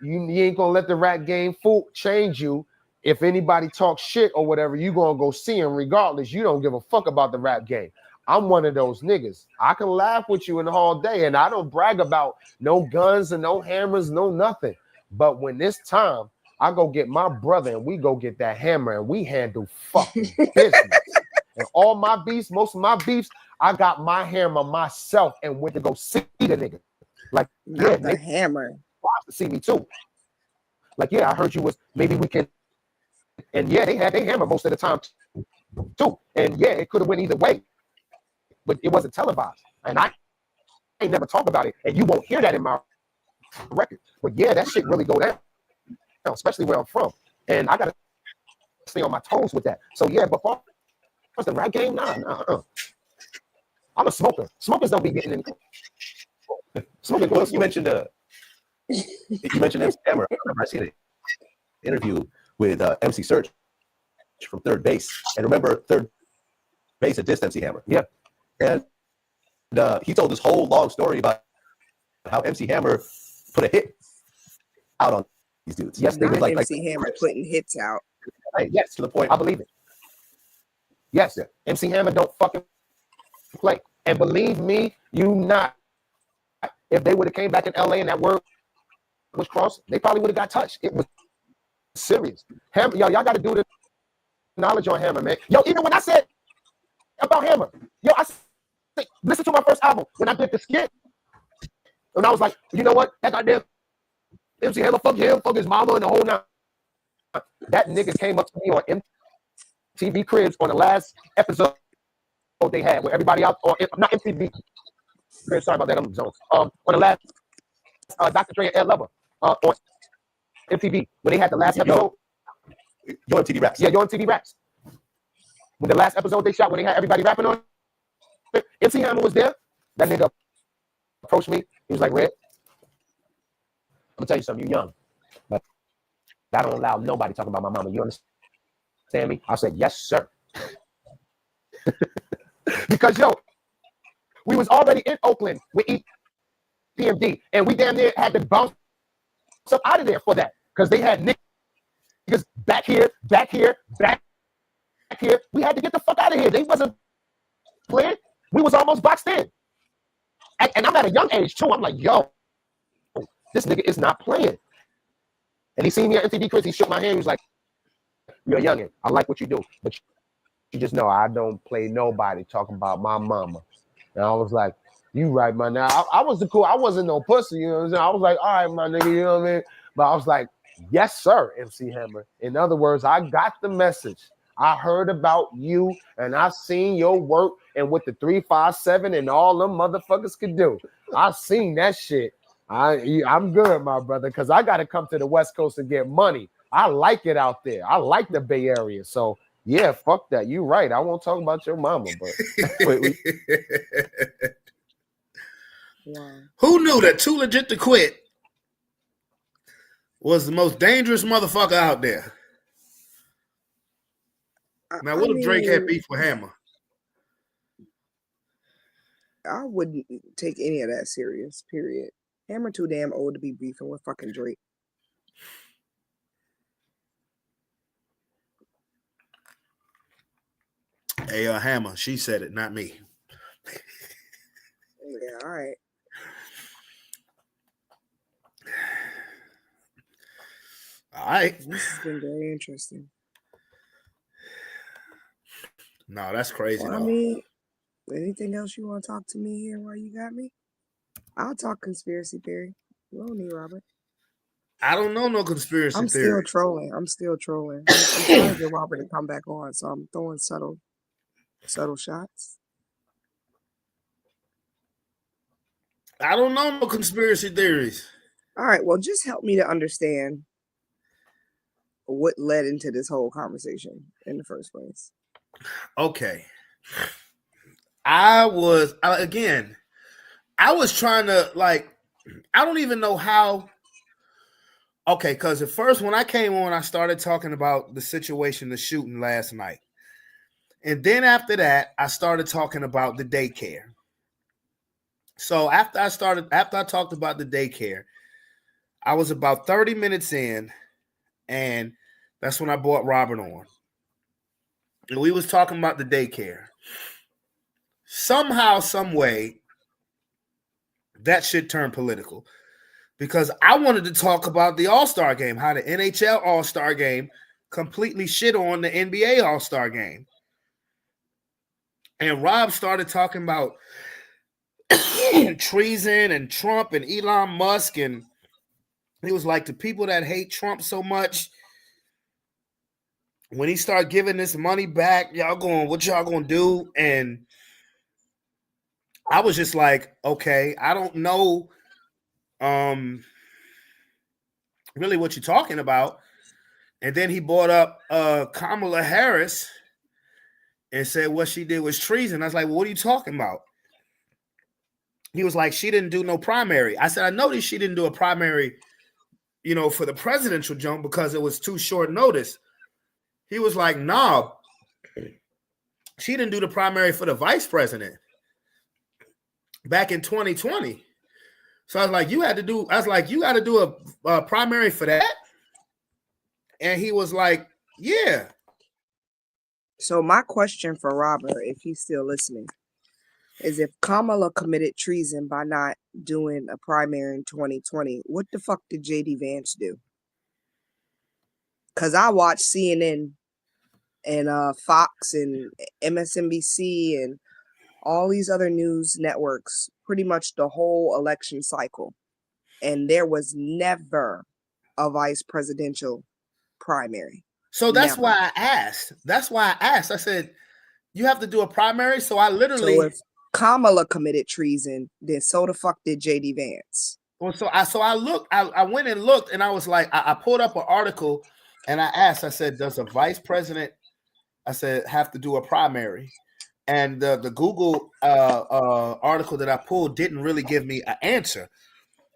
ain't gonna let the rap game change you. If anybody talks shit or whatever, you gonna go see them regardless. You don't give a fuck about the rap game. I'm one of those niggas. I can laugh with you in the whole day, and I don't brag about no guns and no hammers, no nothing. But when it's time, I go get my brother and we go get that hammer and we handle fucking business. And all my beefs, most of my beefs, I got my hammer myself and went to go see the nigga. Like, not the hammer. To see me too. Like, yeah, I heard you was, maybe we can. And yeah, they had their hammer most of the time too. And yeah, it could have went either way, but it wasn't televised. And I ain't never talk about it. And you won't hear that in my record. But yeah, that shit really go down, especially where I'm from. And I gotta stay on my toes with that. So yeah, but for the rap game, nah. I'm a smoker. Smokers don't be getting in. Smoking. Well, you mentioned MC Hammer. I remember I seen an interview with MC Search from Third Base, and remember Third Base had dissed MC Hammer. Yeah, and he told this whole long story about how MC Hammer put a hit out on these dudes. Yes, they like MC Hammer putting hits out. Right. Yes, to the point. I believe it. Yes, MC Hammer don't fucking play. And believe me, you not. If they would have came back in LA and that word was crossed, they probably would have got touched. It was serious. Hammer, y'all got to do the knowledge on Hammer, man. Yo, even when I said about Hammer, I said, listen to my first album when I did the skit, and I was like, you know what? That goddamn MC Hammer, fuck him, fuck his mama, and the whole nine. That nigga came up to me on MTV Cribs on the last episode they had, where everybody out on not MTV. Sorry about that, I'm Jones. On the last Dr. Dre and Ed Lover on MTV, when they had the last episode. Your MTV Raps. Yeah, Your MTV Raps. When the last episode they shot, when they had everybody rapping on it, MC Hammer was there. That nigga approached me. He was like, Red, I'm gonna tell you something, you young, but I don't allow nobody talking about my mama. You understand me? I said, yes, sir. Because, we was already in Oakland with EPMD, and we damn near had to bounce up out of there for that, because they had niggas back here. We had to get the fuck out of here. They wasn't playing. We was almost boxed in. And I'm at a young age too. I'm like, yo, this nigga is not playing. And he seen me at MTV Cribs. He shook my hand. He was like, you're a youngin'. I like what you do. But you just know I don't play nobody talking about my mama. And I was like, you right, man. Now, I was the cool. I wasn't no pussy, you know what I'm saying? I was like, all right, my nigga, you know what I mean? But I was like, yes, sir, MC Hammer. In other words, I got the message. I heard about you, and I seen your work and what the 357 and all them motherfuckers could do. I seen that shit. I'm good, my brother, because I got to come to the West Coast and get money. I like it out there. I like the Bay Area. So, yeah, fuck that. You right. I won't talk about your mama, but Wow. Who knew that Too Legit to Quit was the most dangerous motherfucker out there? Now, what if Drake had beef with Hammer? I wouldn't take any of that serious, period. Hammer too damn old to be beefing with fucking Drake. Hey, Hammer, she said it, not me. Yeah, all right. All right. This has been very interesting. No, that's crazy. Well, I mean, anything else you want to talk to me here while you got me? I'll talk conspiracy theory. You don't need Robert. I don't know no conspiracy I'm theory. still trolling. I'm trying to get Robert to come back on, so I'm throwing subtle shots. I don't know no conspiracy theories. All right, well, just help me to understand what led into this whole conversation in the first place. Okay. I was trying to, like, I don't even know how. Okay, because at first when I came on, I started talking about the situation, the shooting last night. And then after that, I started talking about the daycare. So after I talked about the daycare, I was about 30 minutes in, and that's when I brought Robert on. And we was talking about the daycare. Somehow, some way, that shit turned political. Because I wanted to talk about the All-Star game, how the NHL All-Star game completely shit on the NBA All-Star game. And Rob started talking about treason and Trump and Elon Musk. And he was like, the people that hate Trump so much, when he started giving this money back, what y'all going to do? And I was just like, okay, I don't know really what you're talking about. And then he brought up Kamala Harris and said what she did was treason. I was like, well, what are you talking about? He was like, she didn't do no primary. I said, I noticed she didn't do a primary, for the presidential jump because it was too short notice. He was like, nah, she didn't do the primary for the vice president back in 2020. So I was like, you got to do a primary for that? And he was like, yeah. So my question for Robert, if he's still listening, is if Kamala committed treason by not doing a primary in 2020, what the fuck did JD Vance do? Because I watched CNN and Fox and MSNBC and all these other news networks pretty much the whole election cycle. And there was never a vice presidential primary. So that's Never. why I asked. I said, you have to do a primary? So I literally... So if Kamala committed treason, then so the fuck did JD Vance. Well, so I looked, I went and looked, and I was like, I pulled up an article, and I asked, I said, does a vice president, I said, have to do a primary? And the Google article that I pulled didn't really give me an answer.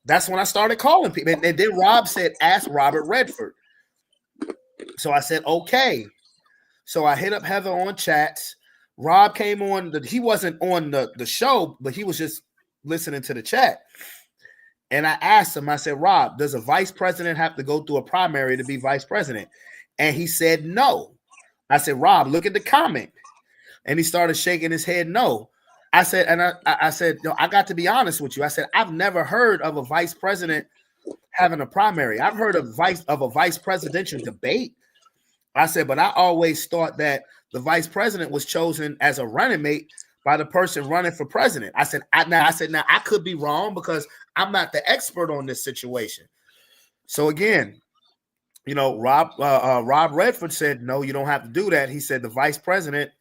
That's when I started calling people. And then Rob said, ask Robert Redford. So I said, okay. So I hit up Heather on chats. Rob came on. He wasn't on the show, but he was just listening to the chat. And I asked him, I said, Rob, does a vice president have to go through a primary to be vice president? And he said, no. I said, Rob, look at the comment. And he started shaking his head, no. I said, and I said, no, I got to be honest with you. I said, I've never heard of a vice president having a primary. I've heard of a vice presidential debate. I said, but I always thought that the vice president was chosen as a running mate by the person running for president. I said, now I could be wrong because I'm not the expert on this situation. So again, you know, Rob Redford said, no, you don't have to do that. He said the vice president.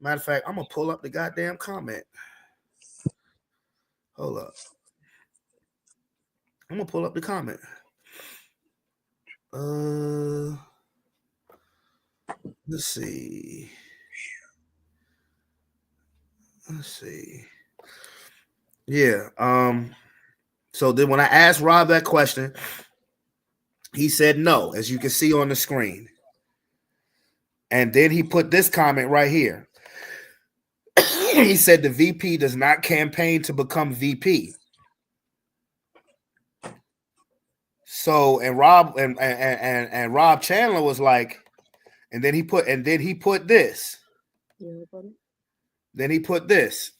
Matter of fact, I'm gonna pull up the goddamn comment. Hold up. I'm gonna pull up the comment. Let's see. Yeah. So then when I asked Rob that question, he said no, as you can see on the screen. And then he put this comment right here. He said the VP does not campaign to become VP. So and Rob and Rob Chandler was like, and then he put this. Then he put this.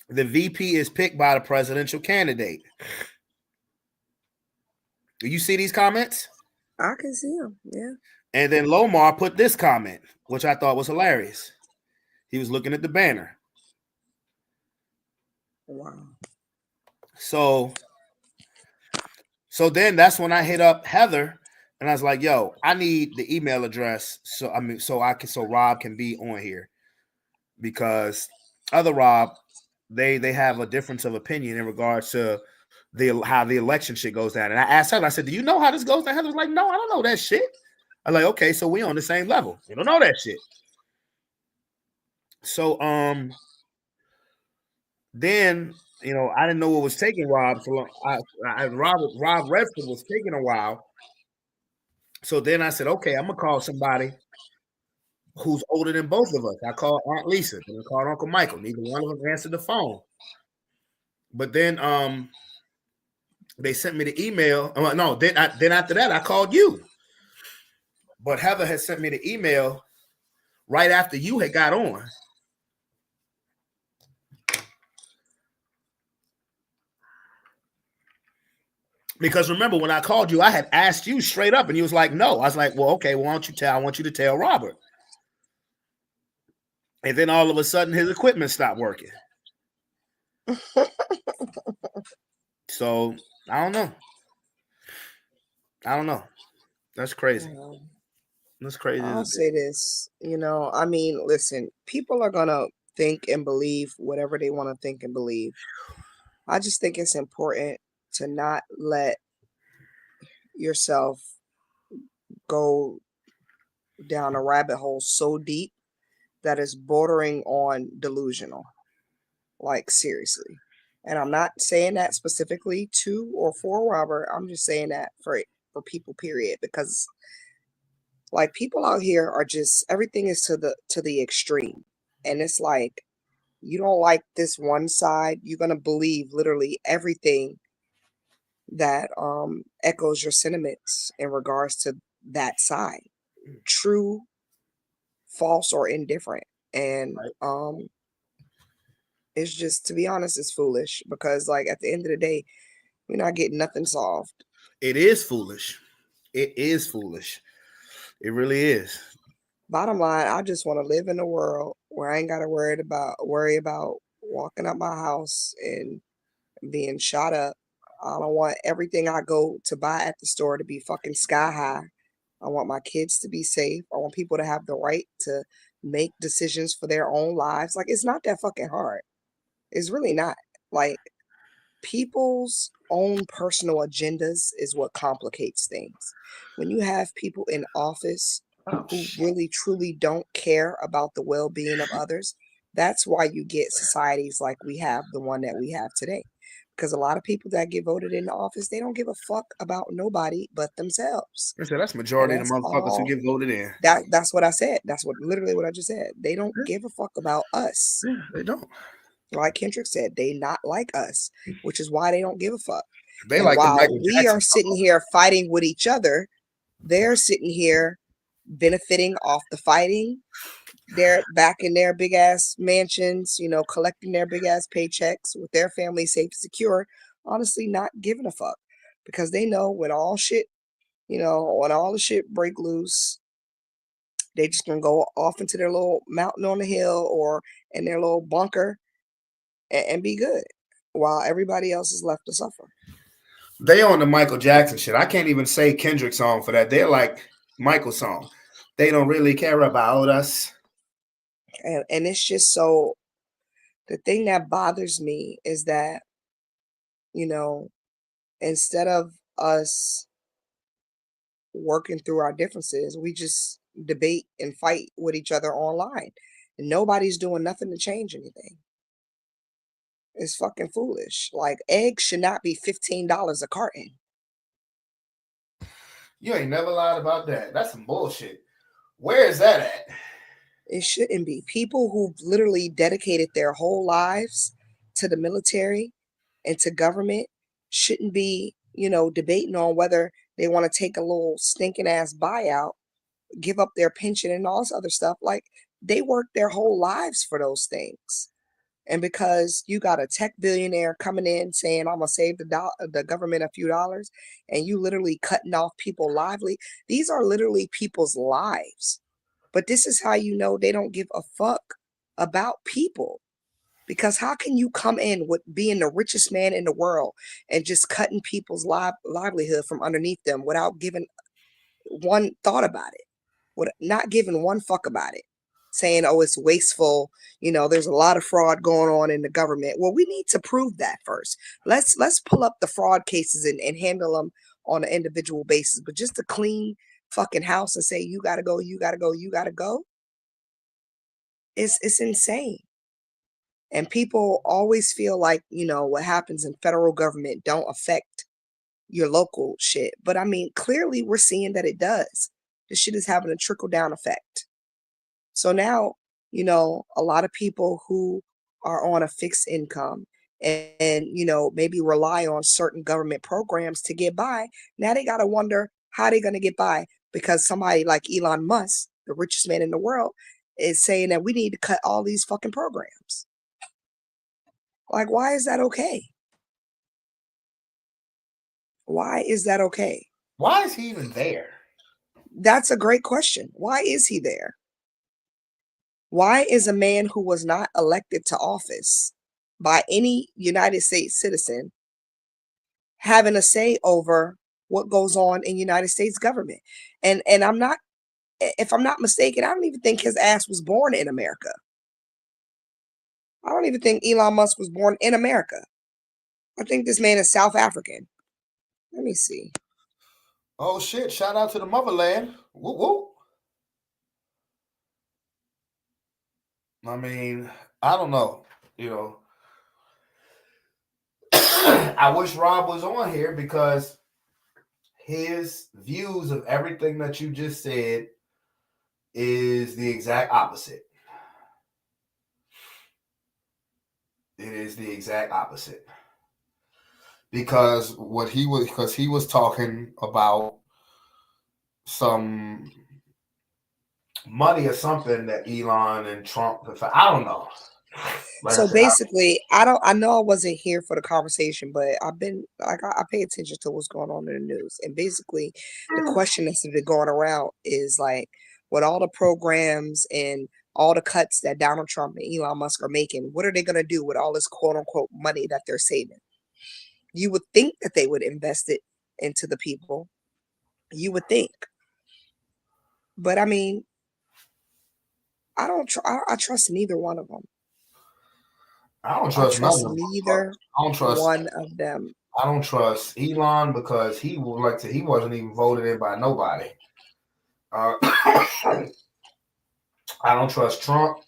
The VP is picked by the presidential candidate. Do you see these comments? I can see them, yeah. And then Lomar put this comment, which I thought was hilarious. He was looking at the banner. Wow. So then that's when I hit up Heather and I was like, yo, I need the email address so Rob can be on here. Because other Rob, they have a difference of opinion in regards to how the election shit goes down. And I asked her, I said, do you know how this goes down? Heather was like, no, I don't know that shit. I'm like, okay, so we on the same level. You don't know that shit. So then, you know, I didn't know what was taking Rob so long. Rob Redford was taking a while. So then I said, okay, I'm gonna call somebody who's older than both of us. I called Aunt Lisa and I called Uncle Michael. Neither one of them answered the phone. But then they sent me the email. No, then after that, I called you. But Heather had sent me the email right after you had got on. Because remember, when I called you, I had asked you straight up, and you was like, no. I was like, well, okay, well, why don't you tell? I want you to tell Robert. And then all of a sudden, his equipment stopped working. So I don't know. That's crazy. That's crazy. I'll say this, you know, I mean, listen, people are gonna think and believe whatever they want to think and believe. I just think it's important to not let yourself go down a rabbit hole so deep that is bordering on delusional. Like, seriously. And I'm not saying that specifically to or for Robert. I'm just saying that for people, period. Because like, people out here are just, everything is to the extreme. And it's like, you don't like this one side, you're gonna believe literally everything that echoes your sentiments in regards to that side. True, false, or indifferent. And it's just, to be honest, it's foolish because, like, at the end of the day, we're not getting nothing solved. It is foolish. It is foolish. It really is. Bottom line, I just want to live in a world where I ain't got to worry about walking up my house and being shot up. I don't want everything I go to buy at the store to be fucking sky high. I want my kids to be safe. I want people to have the right to make decisions for their own lives. Like, it's not that fucking hard. It's really not. Like, people's own personal agendas is what complicates things. When you have people in office who really truly don't care about the well-being of others, that's why you get societies like we have, the one that we have today. Because a lot of people that get voted into office, they don't give a fuck about nobody but themselves. I said that's majority of the motherfuckers who get voted in. That's what I said. That's literally what I just said. They don't give a fuck about us. Yeah, they don't. Like Kendrick said, they not like us, which is why they don't give a fuck. They and like while we are sitting here fighting with each other, they're sitting here benefiting off the fighting, They're back in their big ass mansions, collecting their big ass paychecks with their family safe and secure, honestly not giving a fuck. Because they know when all shit, when all the shit break loose, they just gonna go off into their little mountain on the hill or in their little bunker and be good while everybody else is left to suffer. They on the Michael Jackson shit. I can't even say Kendrick song for that. They're like Michael song. They don't really care about us. And it's just so, the thing that bothers me is that, you know, instead of us working through our differences, we just debate and fight with each other online. And nobody's doing nothing to change anything. It's fucking foolish. Like, eggs should not be $15 a carton. You ain't never lied about that. That's some bullshit. Where is that at? It shouldn't be. People who've literally dedicated their whole lives to the military and to government shouldn't be, debating on whether they want to take a little stinking ass buyout, give up their pension and all this other stuff. Like, they worked their whole lives for those things. And because you got a tech billionaire coming in saying, I'm going to save the government a few dollars, and you literally cutting off people lively, these are literally people's lives. But this is how you know they don't give a fuck about people. Because how can you come in with being the richest man in the world and just cutting people's livelihood from underneath them without giving one thought about it, with not giving one fuck about it, saying, oh, it's wasteful, there's a lot of fraud going on in the government. Well, we need to prove that first. Let's pull up the fraud cases and handle them on an individual basis. But just to clean fucking house and say you gotta go, you gotta go, you gotta go, it's insane. And people always feel like, what happens in federal government don't affect your local shit. But I mean, clearly we're seeing that it does. This shit is having a trickle down effect. So now, a lot of people who are on a fixed income and maybe rely on certain government programs to get by, now they got to wonder how they're going to get by, because somebody like Elon Musk, the richest man in the world, is saying that we need to cut all these fucking programs. Like, why is that okay? Why is that okay? Why is he even there? That's a great question. Why is he there? Why is a man who was not elected to office by any United States citizen having a say over what goes on in United States government? And I'm not, if I'm not mistaken, I don't even think his ass was born in America. I don't even think Elon Musk was born in America. I think this man is South African. Let me see. Oh shit! Shout out to the motherland. Woo woo. I mean, I don't know. I wish Rob was on here because his views of everything that you just said is the exact opposite. It is the exact opposite. Because he was talking about some money or something that Elon and Trump, I don't know. Like So basically, I know I wasn't here for the conversation, but I've been like, I pay attention to what's going on in the news. And basically, the question that's been going around is like, with all the programs and all the cuts that Donald Trump and Elon Musk are making, what are they going to do with all this quote unquote money that they're saving? You would think that they would invest it into the people. You would think. But I mean, I trust neither one of them. I don't I trust none trust of them. neither I don't trust one of them. I don't trust Elon because he wasn't even voted in by nobody. I don't trust Trump.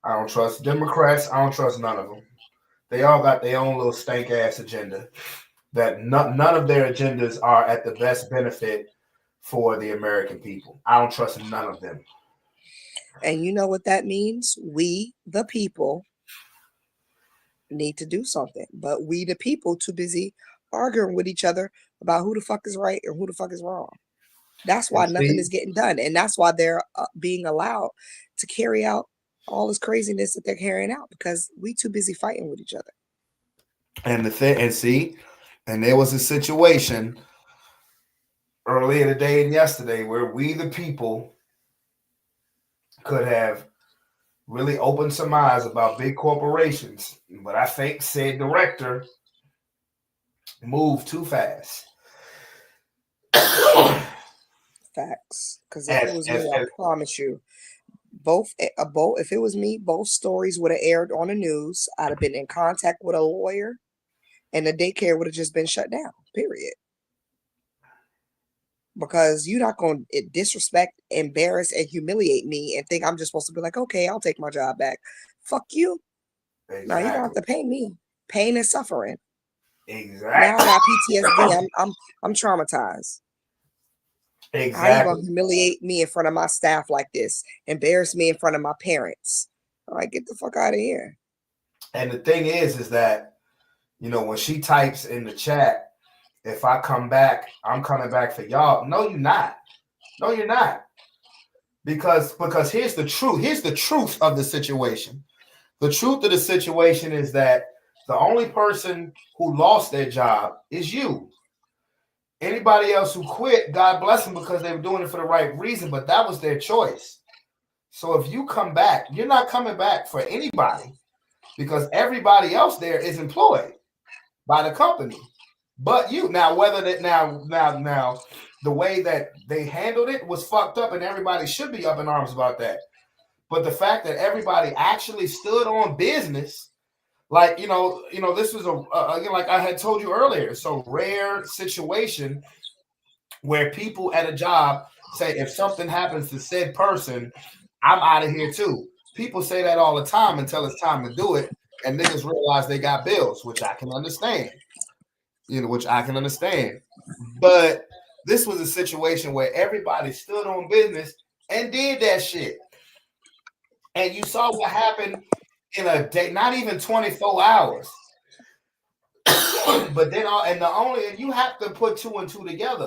I don't trust Democrats. I don't trust none of them. They all got their own little stank ass agenda. That none of their agendas are at the best benefit for the American people. I don't trust none of them. And you know what that means? We, the people, need to do something. But we, the people, too busy arguing with each other about who the fuck is right and who the fuck is wrong. That's why And nothing see, is getting done, and that's why they're being allowed to carry out all this craziness that they're carrying out because we too busy fighting with each other. and the thing, and see, and there was a situation earlier today and yesterday where we, the people, could have really opened some eyes about big corporations. But I think said director moved too fast. Facts. Because if it was me, I As promise you, both if it was me, both stories would have aired on the news. I'd have been in contact with a lawyer, and the daycare would have just been shut down. Period. Because you're not going to disrespect, embarrass, and humiliate me and think I'm just supposed to be like, okay, I'll take my job back. Fuck you. exactly. No, you don't have to pay me. Pain and suffering. Exactly. Now I got PTSD. I'm traumatized. Exactly. How you gonna humiliate me in front of my staff like this? Embarrass me in front of my parents? All right, get the fuck out of here. And the thing is that, you know, when she types in the chat, if I come back, I'm coming back for y'all. No, you're not. No, you're not. Because here's the truth. Here's the truth of the situation. The truth of the situation is that the only person who lost their job is you. Anybody else who quit, God bless them because they were doing it for the right reason, but that was their choice. So if you come back, you're not coming back for anybody because everybody else there is employed by the company. But you now, whether that now the way that they handled it was fucked up, and everybody should be up in arms about that. But the fact that everybody actually stood on business, like this was again, like I had told you earlier, it's a rare situation where people at a job say if something happens to said person, I'm out of here too. People say that all the time until it's time to do it, and niggas realize they got bills, which I can understand. Which I can understand. But this was a situation where everybody stood on business and did that shit. And you saw what happened in a day, not even 24 hours. But then, you have to put two and two together.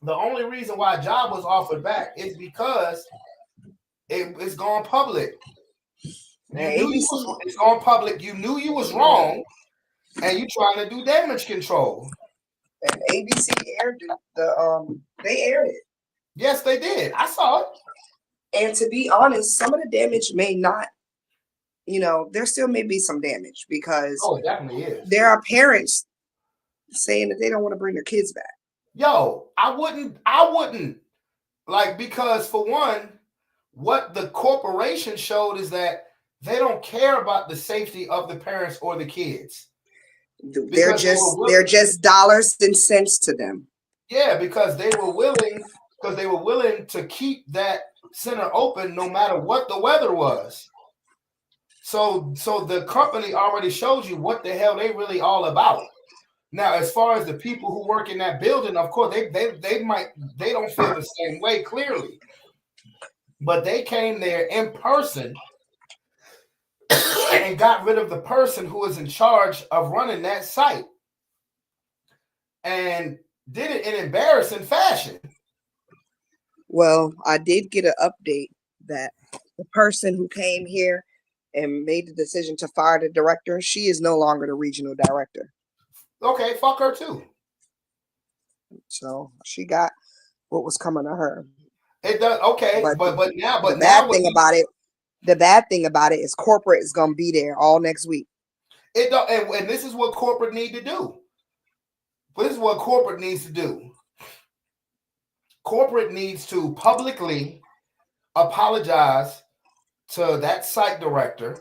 The only reason why a job was offered back is because it's gone public. It's gone public. You knew you was wrong, and you trying to do damage control. And ABC aired they aired it. Yes, they did. I saw it. And to be honest, some of the damage may not, there still may be some damage because it definitely is. There are parents saying that they don't want to bring their kids back. Yo, I wouldn't because for one, what the corporation showed is that they don't care about the safety of the parents or the kids. They're just dollars and cents to them. Yeah, because they were willing to keep that center open no matter what the weather was. So the company already showed you what the hell they really all about. Now, as far as the people who work in that building, of course, they don't feel the same way clearly, but they came there in person and got rid of the person who was in charge of running that site, and did it in embarrassing fashion. Well, I did get an update that the person who came here and made the decision to fire the director, she is no longer the regional director. Okay, fuck her too. So she got what was coming to her. It does okay, but the bad thing about it is corporate is gonna be there all next week. And this is what corporate need to do. This is what corporate needs to do. Corporate needs to publicly apologize to that site director.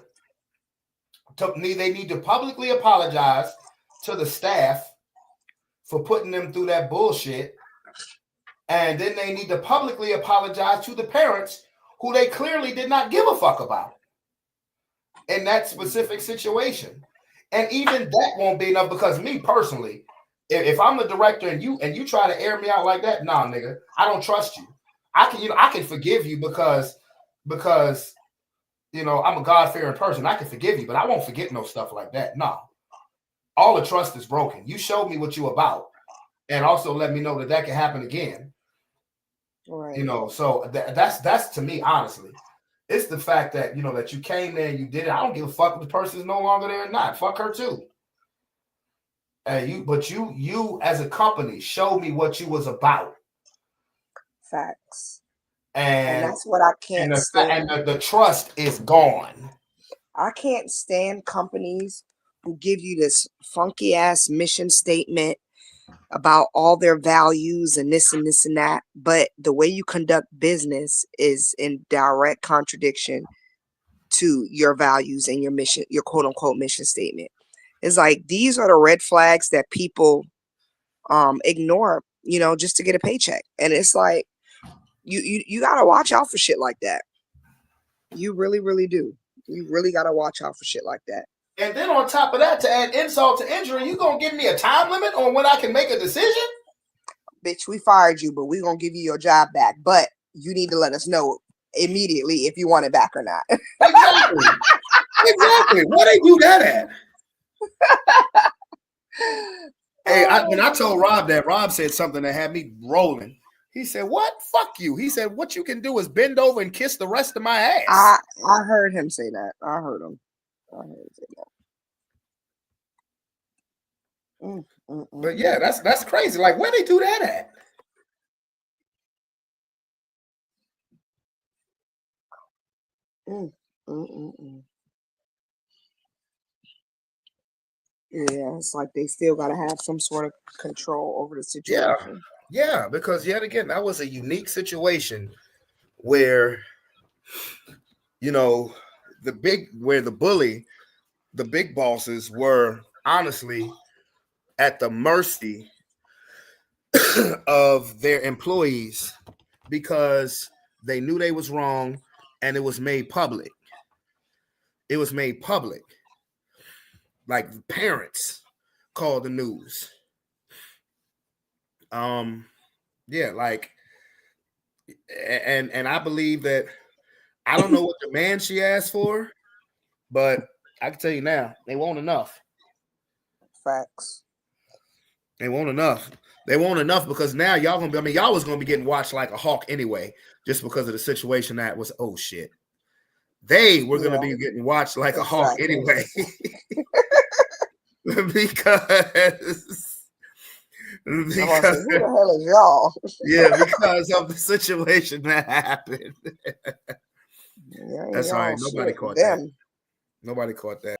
They need to publicly apologize to the staff for putting them through that bullshit. And then they need to publicly apologize to the parents who they clearly did not give a fuck about in that specific situation. And even that won't be enough because me personally, if I'm the director and you try to air me out like that, nah, nigga, I don't trust you. I can forgive you because I'm a God-fearing person. I can forgive you, but I won't forget no stuff like that. No. All the trust is broken. You showed me what you about, and also let me know that can happen again. Right. You know, so that's to me, honestly, it's the fact that that you came there and you did it. I don't give a fuck if the person is no longer there or not. Fuck her too. And you as a company showed me what you was about, Facts. And and that's what I can't stand. the trust is gone. I can't stand companies who give you this funky ass mission statement about all their values and this and this and that, but the way you conduct business is in direct contradiction to your values and your mission, your quote unquote mission statement. It's like these are the red flags that people ignore, just to get a paycheck. And it's like you gotta watch out for shit like that. You really, really do. You really gotta watch out for shit like that. And then on top of that, to add insult to injury, you gonna give me a time limit on when I can make a decision? Bitch, we fired you, but we're gonna give you your job back. But you need to let us know immediately if you want it back or not. Exactly. Exactly. Where they do that at? Hey, when I told Rob that, Rob said something that had me rolling. He said, "What? Fuck you." He said, "What you can do is bend over and kiss the rest of my ass." I heard him say that. I heard him say that. But yeah, that's crazy. Like, where they do that at? Yeah, it's like they still gotta have some sort of control over the situation. Yeah, because yet again, that was a unique situation where the big bosses were honestly at the mercy of their employees because they knew they was wrong and it was made public. It was made public. Like the parents called the news. Yeah, like, and I believe that I don't know what demand she asked for, but I can tell you now, they won't enough. Facts. They won't enough. They won't enough because now y'all gonna be. I mean, y'all was gonna be getting watched like a hawk anyway, just because of the situation that was. Oh shit. They were gonna be getting watched like a hawk anyway. because who the hell is y'all? Yeah, because of the situation that happened. That's all right. Nobody caught that. Nobody caught that.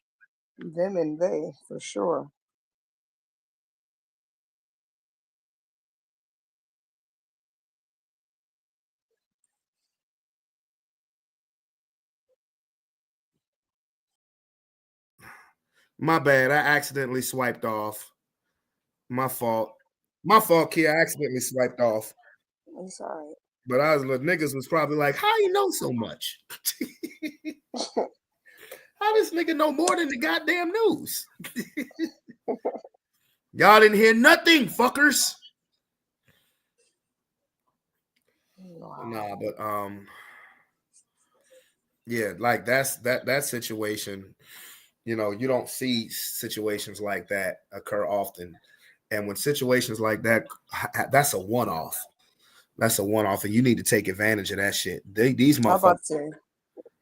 Them and they, for sure. My bad. I accidentally swiped off. My fault. My fault, kid. I accidentally swiped off. It's all right. But I was niggas was probably like, how you know so much? How this nigga know more than the goddamn news? Y'all didn't hear nothing, fuckers. Wow. Nah, but yeah, like that situation. You don't see situations like that occur often. And when situations like that, that's a one-off. That's a one-off, and you need to take advantage of that shit. These motherfuckers. I'm about to say,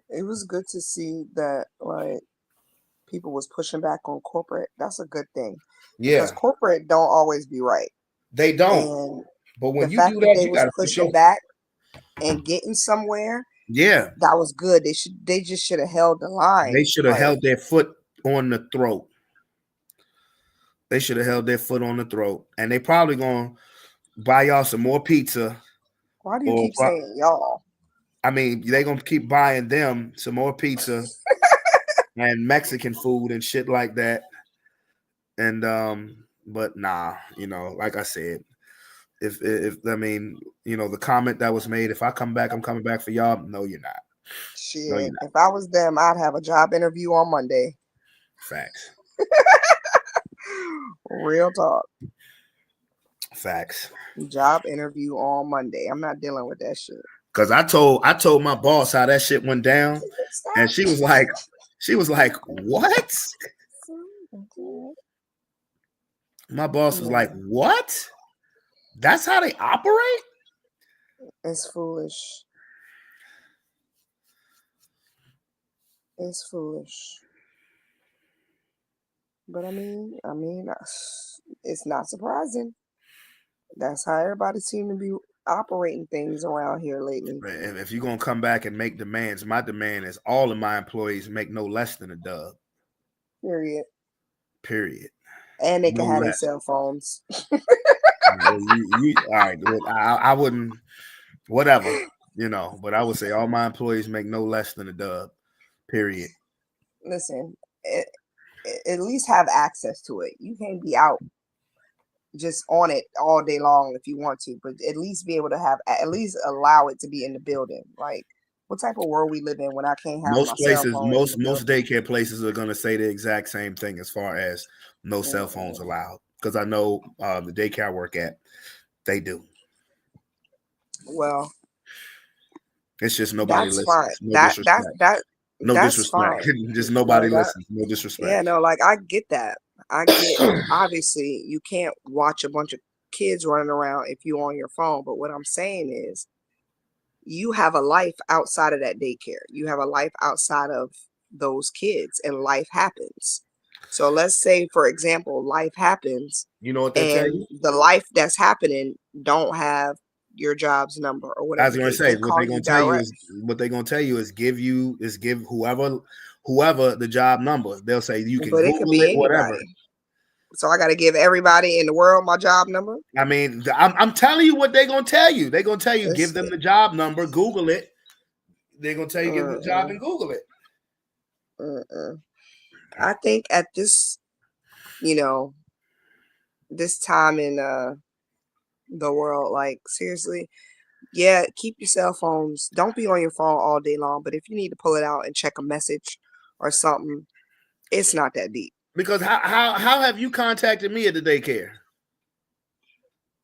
it was good to see that like people was pushing back on corporate. That's a good thing. Yeah. Because corporate don't always be right. They don't. And but when you do that, you got to pushing back and getting somewhere. Yeah. That was good. They just should have held the line. They should have held their foot on the throat. They should have held their foot on the throat. And they probably gonna buy y'all some more pizza. Why do you keep saying y'all? I mean, they gonna keep buying them some more pizza and Mexican food and shit like that. And but nah, like I said, if I mean, the comment that was made, if I come back, I'm coming back for y'all. No, you're not. Shit. No, you're not. If I was them, I'd have a job interview on Monday. Facts. Real talk. Facts. Job interview on Monday. I'm not dealing with that shit. Cause I told my boss how that shit went down, and she was like, "What?" My boss was like, "What? That's how they operate?" It's foolish. It's foolish. But I mean, it's not surprising. That's how everybody seem to be operating things around here lately. If you're gonna come back and make demands, my demand is all of my employees make no less than a dub. Period. Period. And they No can have their less. cell phones. All right. I wouldn't. Whatever. But I would say all my employees make no less than a dub. Period. Listen, at least have access to it. You can't be out just on it all day long if you want to, but at least be able to have, at least allow it to be in the building. Like, what type of world we live in when I can't have my Most cell places, phone in the most building? daycare places are gonna say the exact same thing as far as no cell phones allowed. Because I know the daycare I work at, they do. Well, it's just nobody that's listens. fine. No disrespect. No That's disrespect. fine. Just No, nobody that listens. No disrespect. yeah, no, like I get that. I get obviously you can't watch a bunch of kids running around if you're on your phone, but what I'm saying is you have a life outside of that daycare. You have a life outside of those kids, and life happens. So let's say, for example, life happens, You know what they tell and you? the life that's happening don't have your job's number or I whatever was the going to case. say They what they're call going you to tell you direct. is give whoever the job number. They'll say you can But it could Google be it, whatever. anybody. So I got to give everybody in the world my job number. I mean, I'm telling you what they're going to tell you. They're going to tell you give It's, them the job number, Google it. They're going to tell you give them the job and Google it. I think at this, this time in the world, like seriously, yeah, keep your cell phones. Don't be on your phone all day long. But if you need to pull it out and check a message or something, it's not that deep. Because how have you contacted me at the daycare?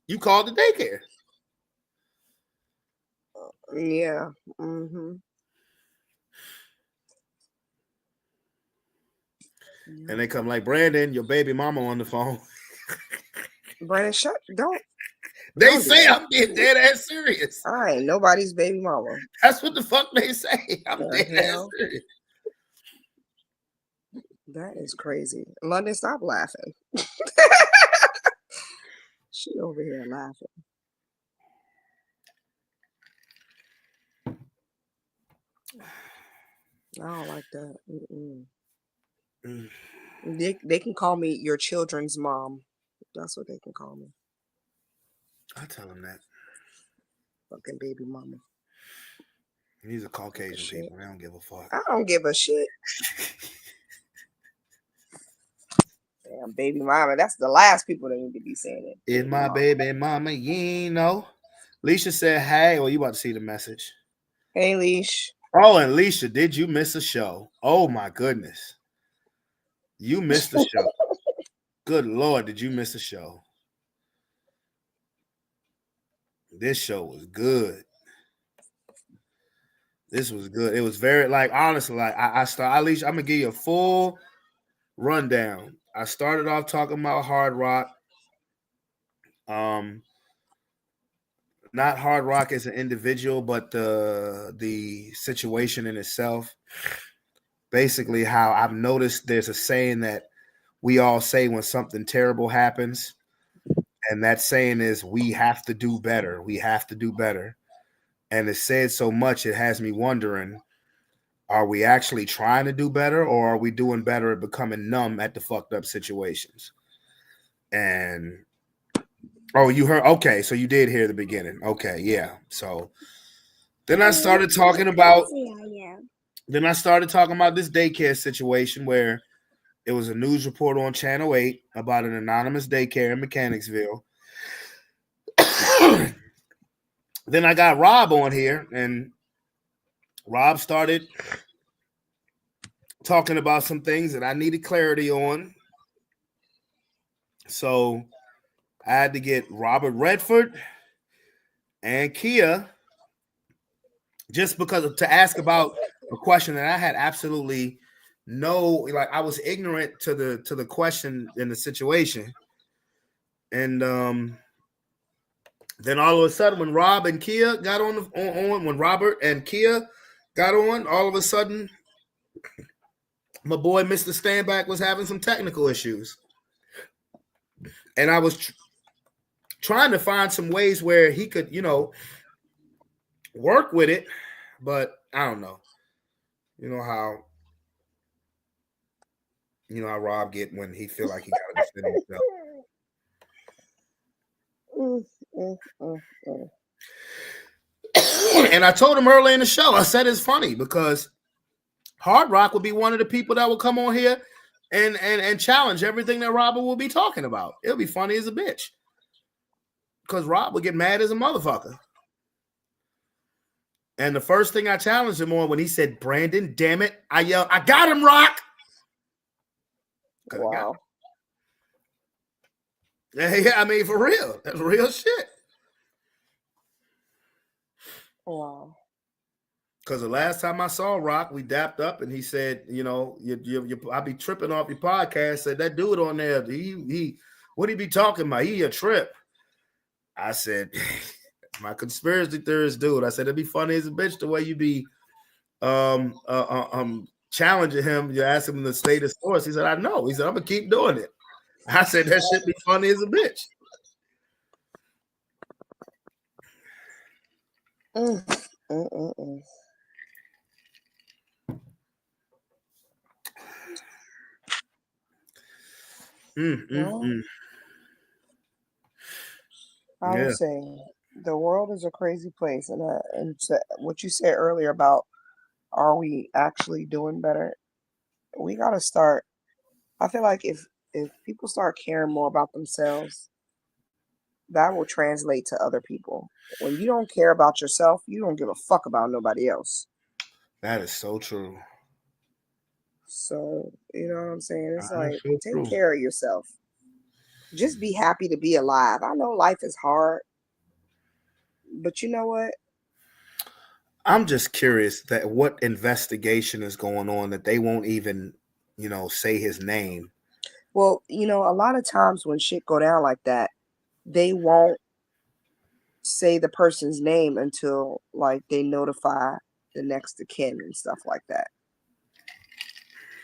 You called the daycare. Yeah. And they come like, Brandon, your baby mama on the phone. Brandon, don't They say I'm being dead ass serious. I ain't nobody's baby mama. That's what the fuck they say. I'm dead ass serious. That is crazy. London, stop laughing. She over here laughing. I don't like that. They can call me your children's mom. That's what they can call me. I tell them that. Fucking baby mama. These are Caucasian people. They don't give a fuck. I don't give a shit. Damn, baby mama. That's the last people that need to be saying it. Is my baby mama, you know? Leisha said, hey, well, you about to see the message. Hey, Leash. Oh, and Leisha, did you miss a show? Oh, my goodness. You missed the show. Good Lord, did you miss a show? This show was good. This was good. It was very, like, honestly, like, Leisha, I'm going to give you a full rundown. I started off talking about Hard Rock. Not Hard Rock as an individual, but the situation in itself. Basically, how I've noticed there's a saying that we all say when something terrible happens, and that saying is we have to do better. We have to do better. And it's said so much, it has me wondering, are we actually trying to do better, or are we doing better at becoming numb at the fucked up situations? And oh, you heard? Okay, so you did hear the beginning. Okay, yeah. So then I started talking about this daycare situation where it was a news report on Channel 8 about an anonymous daycare in Mechanicsville. Then I got Rob on here, and Rob started talking about some things that I needed clarity on. So I had to get Robert Redford and Kia just because to ask about a question that I had absolutely like I was ignorant to the question in the situation. And Then all of a sudden, when Rob and Kia got on when Robert and Kia got on, all of a sudden, my boy Mr. Standback was having some technical issues, and I was trying to find some ways where he could, work with it, but I don't know. You know how Rob get when he feel like he got to defend himself. And I told him early in the show, I said it's funny because Hard Rock would be one of the people that will come on here and challenge everything that Robert will be talking about. It'll be funny as a bitch. Because Rob would get mad as a motherfucker. And the first thing I challenged him on when he said, Brandon, damn it, I yelled, I got him, Rock. Wow. Yeah, I mean, for real. That's real shit. Wow. Because the last time I saw Rock, we dapped up and he said, I be tripping off your podcast. Said that dude on there, he what he be talking about? He a trip. I said, my conspiracy theorist dude. I said, it'd be funny as a bitch the way you be challenging him. You ask him the state of source. He said, I know. He said, I'm gonna keep doing it. I said, that shit be funny as a bitch. I would say the world is a crazy place, and what you said earlier about are we actually doing better? We gotta start. I feel like if people start caring more about themselves, that will translate to other people. When you don't care about yourself, you don't give a fuck about nobody else. That is so true. So, you know what I'm saying? It's like, take care of yourself. Just be happy to be alive. I know life is hard, but you know what? I'm just curious that what investigation is going on that they won't even, say his name. Well, a lot of times when shit go down like that, they won't say the person's name until like they notify the next of kin and stuff like that.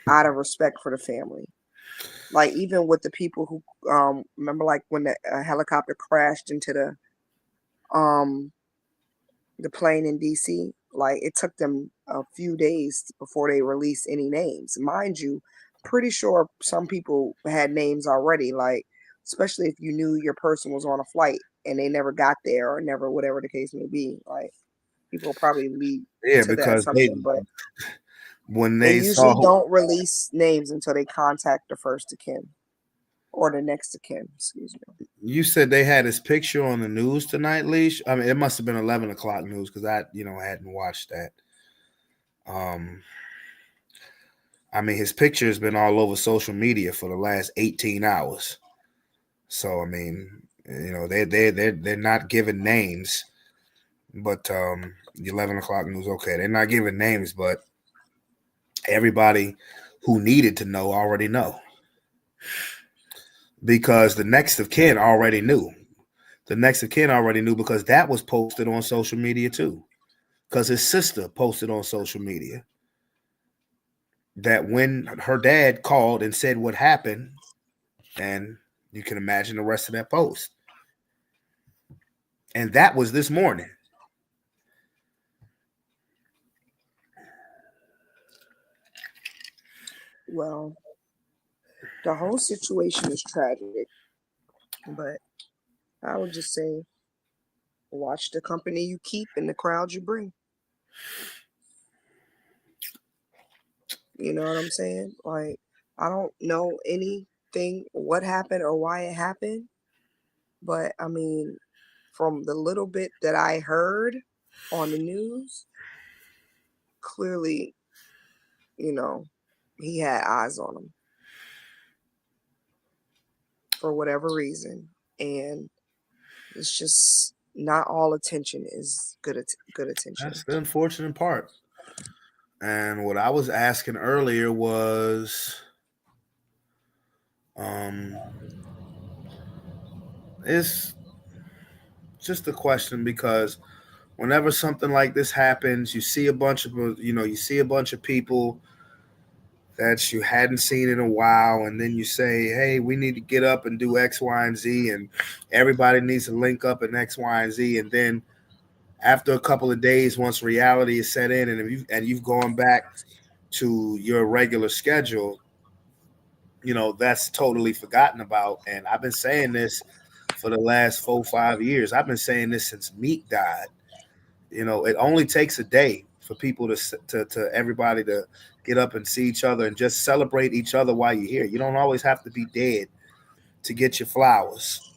Out of respect for the family. Like even with the people who remember like when the helicopter crashed into the plane in DC, like it took them a few days before they released any names. Mind you, pretty sure some people had names already, like especially if you knew your person was on a flight and they never got there or never whatever the case may be. Like people probably lead to that assumption, but when they usually don't release names until they contact the first of kin or the next of kin. Excuse me. You said they had his picture on the news tonight, Leash. I mean, it must have been 11 o'clock news because I, hadn't watched that. I mean, his picture has been all over social media for the last 18 hours. So, I mean, they're not giving names, but the 11 o'clock news, okay, they're not giving names, but everybody who needed to know already know. Because the next of kin already knew. The next of kin already knew because that was posted on social media too. Because his sister posted on social media that when her dad called and said what happened, and you can imagine the rest of that post. And that was this morning. Well, the whole situation is tragic, but I would just say watch the company you keep and the crowd you bring. You know what I'm saying? Like, I don't know anything, what happened or why it happened, but I mean, from the little bit that I heard on the news, clearly, he had eyes on him for whatever reason, and it's just not all attention is good attention. That's the unfortunate part. And what I was asking earlier was, just a question because whenever something like this happens, you see a bunch of you see a bunch of people that you hadn't seen in a while, and then you say, "Hey, we need to get up and do X, Y, and Z," and everybody needs to link up in X, Y, and Z, and then after a couple of days, once reality is set in, and you've gone back to your regular schedule, that's totally forgotten about. And I've been saying this for the last 4 5 years. I've been saying this since Meek died. It only takes a day for people to everybody to get up and see each other and just celebrate each other while you're here. You don't always have to be dead to get your flowers.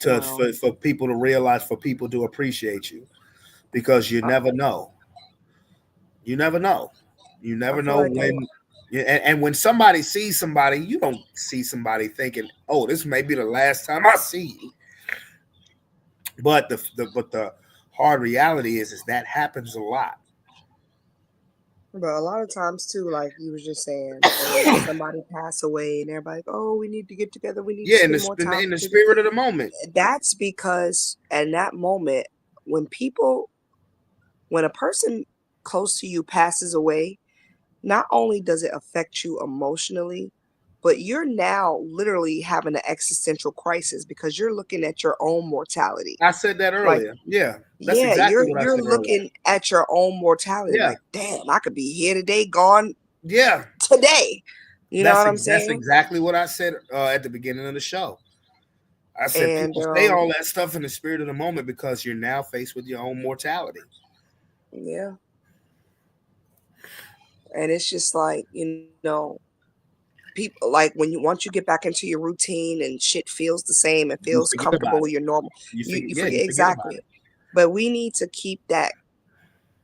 Wow. For people to realize, for people to appreciate you, because you I, never know. You never know. You I never feel know like a when. Yeah, and when somebody sees somebody, you don't see somebody thinking, "Oh, this may be the last time I see you." But the hard reality is that happens a lot. But a lot of times too, like you was just saying, when somebody pass away and everybody, oh, we need to get together, we need to Yeah, spend more time in the together. spirit of the moment. That's because in that moment, when people, when a person close to you passes away, not only does it affect you emotionally, but you're now literally having an existential crisis because you're looking at your own mortality. I said that Like, earlier. Yeah, that's yeah, exactly what I you're said earlier. looking at your own mortality. Yeah, Like, damn, I could be here today, gone yeah, today. You know what I'm that's saying? exactly what I said at the beginning of the show. I said And people say all that stuff in the spirit of the moment because you're now faced with your own mortality. yeah, and it's just like, people, like when you once you get back into your routine and shit feels the same and You feels forget about comfortable, it. you're normal. You You forget. you Yeah, forget you forget about exactly. it. But we need to keep that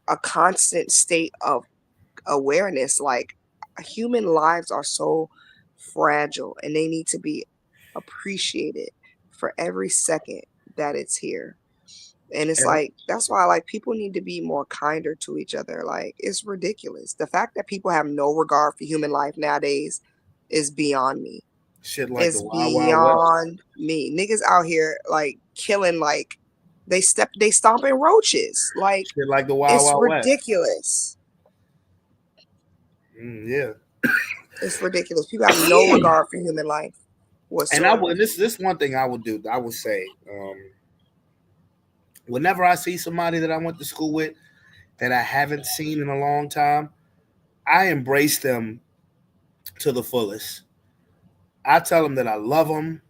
a constant state of awareness. Like, human lives are so fragile and they need to be appreciated for every second that it's here. And it's And like, that's why, like, people need to be more kinder to each other. Like, it's ridiculous. The fact that people have no regard for human life nowadays is beyond me. shit like the It's Wild Wild West. beyond me. Niggas out here like killing, like they stomping roaches. Like, Shit like the Wild it's Wild West. ridiculous. Yeah. It's ridiculous. People have no regard for human life And I whatsoever. would this one thing I would do. I would say, whenever I see somebody that I went to school with that I haven't seen in a long time, I embrace them to the fullest. I tell them that I love them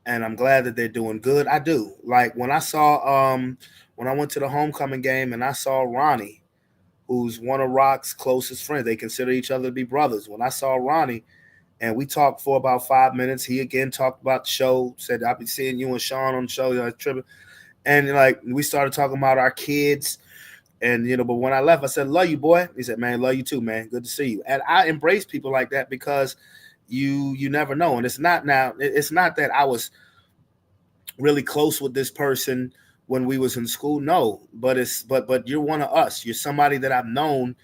and I'm glad that they're doing good. I do. Like when I went to the homecoming game and I saw Ronnie, who's one of Rock's closest friends. They consider each other to be brothers. When I saw Ronnie and we talked for about 5 minutes, he again talked about the show, said I'll be seeing you and Sean on the show, tripping. And like we started talking about our kids. And but when I left, I said, "Love you, boy." He said, "Man, love you too, man. Good to see you." And I embrace people like that because you never know. And it's not that I was really close with this person when we was in school. No, but you're one of us. You're somebody that I've known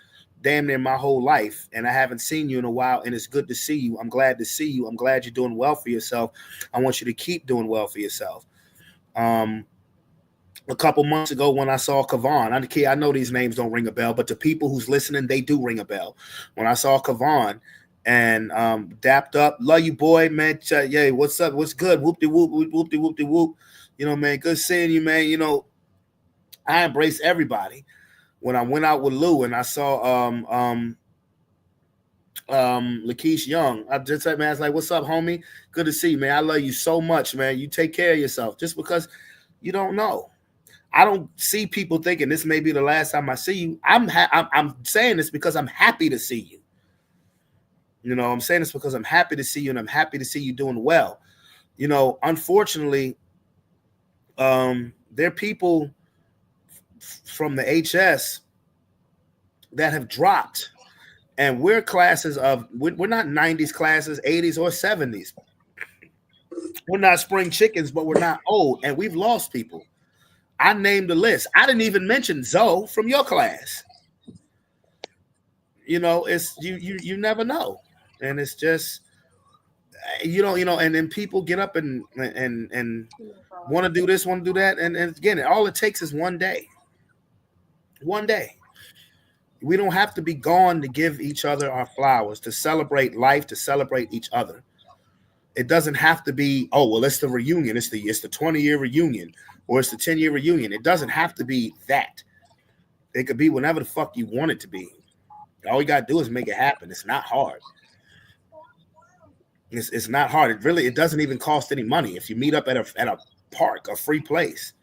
damn near my whole life, and I haven't seen you in a while. And it's good to see you. I'm glad to see you. I'm glad you're doing well for yourself. I want you to keep doing well for yourself. Um, a couple months ago when I saw Kavan, I know these names don't ring a bell, but to people who's listening, they do ring a bell. When I saw Kavan and dapped up, love you, boy, man. Yeah, what's up? What's good? Whoop de whoop, whoop de whoop de whoop. Man, good seeing you, man. I embrace everybody. When I went out with Lou and I saw Lakeisha Young, I just said, man, I was like, what's up, homie? Good to see you, man. I love you so much, man. You take care of yourself. Just because you don't know. I don't see people thinking this may be the last time I see you. I'm saying this because I'm happy to see you. I'm saying this because I'm happy to see you and I'm happy to see you doing well. Unfortunately, there are people from the HS that have dropped, and we're not 90s classes, 80s or 70s. We're not spring chickens, but we're not old, and we've lost people. I named the list. I didn't even mention Zoe from your class. It's you never know, and it's just and then people get up and want to do this, want to do that, and again, all it takes is one day. One day. We don't have to be gone to give each other our flowers, to celebrate life, to celebrate each other. It doesn't have to be, oh, well, it's the reunion. It's the 20-year reunion, or it's the 10-year reunion. It doesn't have to be that. It could be whenever the fuck you want it to be. All you got to do is make it happen. It's not hard. It's not hard. It doesn't even cost any money. If you meet up at a park, a free place.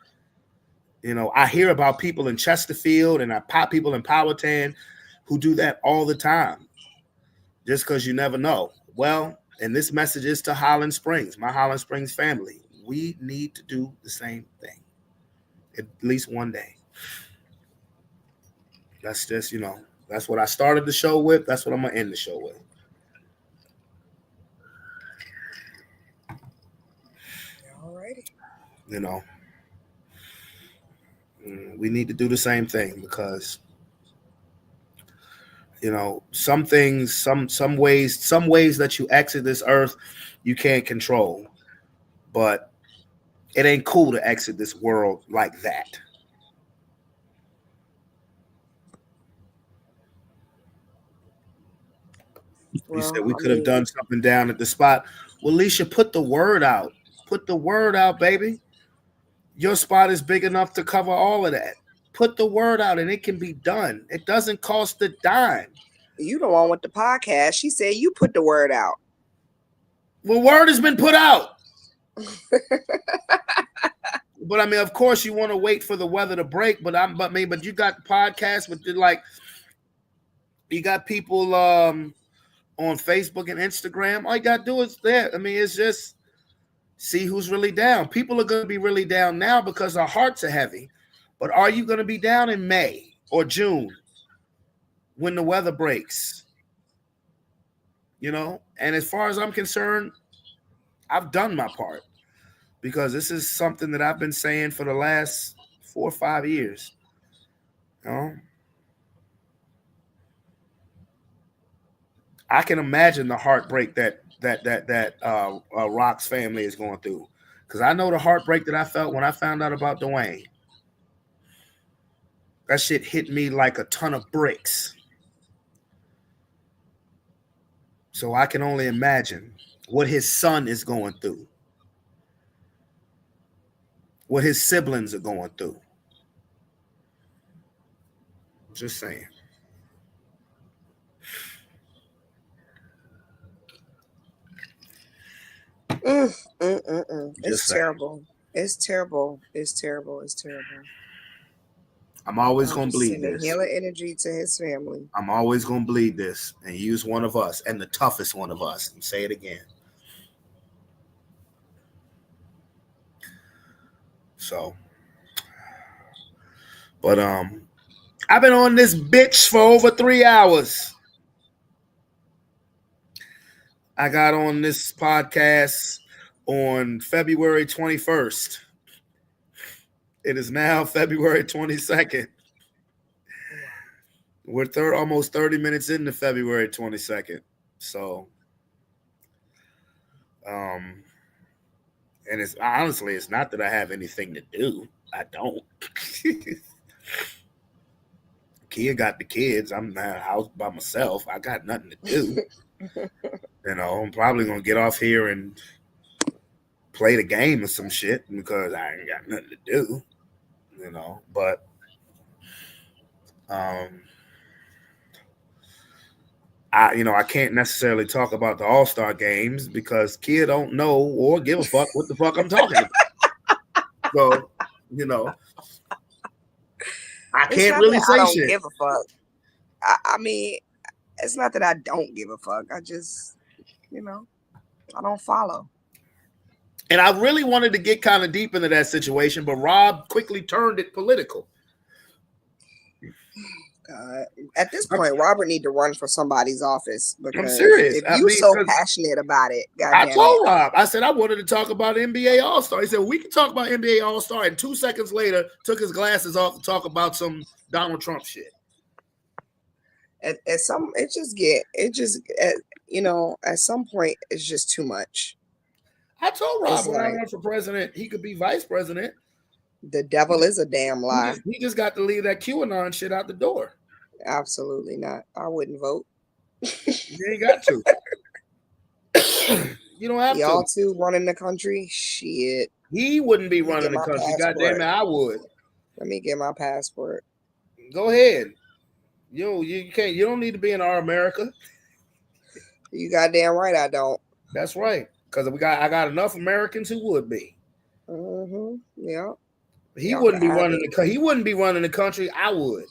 I hear about people in Chesterfield and people in Powhatan who do that all the time. Just because you never know. Well, and this message is to Highland Springs, my Highland Springs family. We need to do the same thing. At least one day. That's just, that's what I started the show with. That's what I'm going to end the show with. Alrighty. We need to do the same thing because, some things, some ways that you exit this earth, you can't control. But it ain't cool to exit this world like that. You said we could have done something down at the spot. Well, Alicia, put the word out. Put the word out, baby. Your spot is big enough to cover all of that. Put the word out and it can be done. It doesn't cost a dime. You the one with the podcast. She said you put the word out. Well, word has been put out. But I mean, of course, you want to wait for the weather to break. But you got podcasts, but you got people on Facebook and Instagram. All you got to do is there. I mean, it's just see who's really down. People are going to be really down now because our hearts are heavy. But are you going to be down in May or June when the weather breaks? And as far as I'm concerned, I've done my part because this is something that I've been saying for the last 4 or 5 years. I can imagine the heartbreak that Rock's family is going through, because I know the heartbreak that I felt when I found out about Dwayne. That shit hit me like a ton of bricks. So I can only imagine what his son is going through, what his siblings are going through. Just saying. It's terrible. It's terrible. It's terrible. It's terrible. I'm always going to bleed this. Healing energy to his family. I'm always going to bleed this and use one of us, and the toughest one of us, and say it again. So, but I've been on this bitch for over 3 hours. I got on this podcast on February 21st. It is now February 22nd. We're almost 30 minutes into February 22nd. So, and it's honestly, it's not that I have anything to do. I don't. Kid got the kids. I'm in the house by myself. I got nothing to do. I'm probably going to get off here and play the game or some shit because I ain't got nothing to do. But I can't necessarily talk about the All-Star games because kid don't know or give a fuck what the fuck I'm talking about. So, I can't really say I shit. don't give a fuck. I mean, it's not that I don't give a fuck. I just, I don't follow. And I really wanted to get kind of deep into that situation, but Rob quickly turned it political. At this point, Robert need to run for somebody's office because I'm serious. If you're so passionate about it, I told Rob, I said I wanted to talk about NBA All-Star. He said we can talk about NBA All-Star, and 2 seconds later took his glasses off to talk about some Donald Trump shit. you know, at some point, it's just too much. I told Rob It's when I like run for president, he could be vice president. the devil is a damn lie. He just got to leave that QAnon shit out the door. Absolutely not. I wouldn't vote. You ain't got to. You don't have Y'all to. two running the country? Shit. He wouldn't be Let me running get the my country. God passport. damn it, I would. Let me get my passport. Go ahead. You can't. You don't need to be in our America. You goddamn right I don't. That's right. Because I got enough Americans who would be. Mm-hmm. Yeah. He Y'all wouldn't can be have running it. he wouldn't be running the country. I would.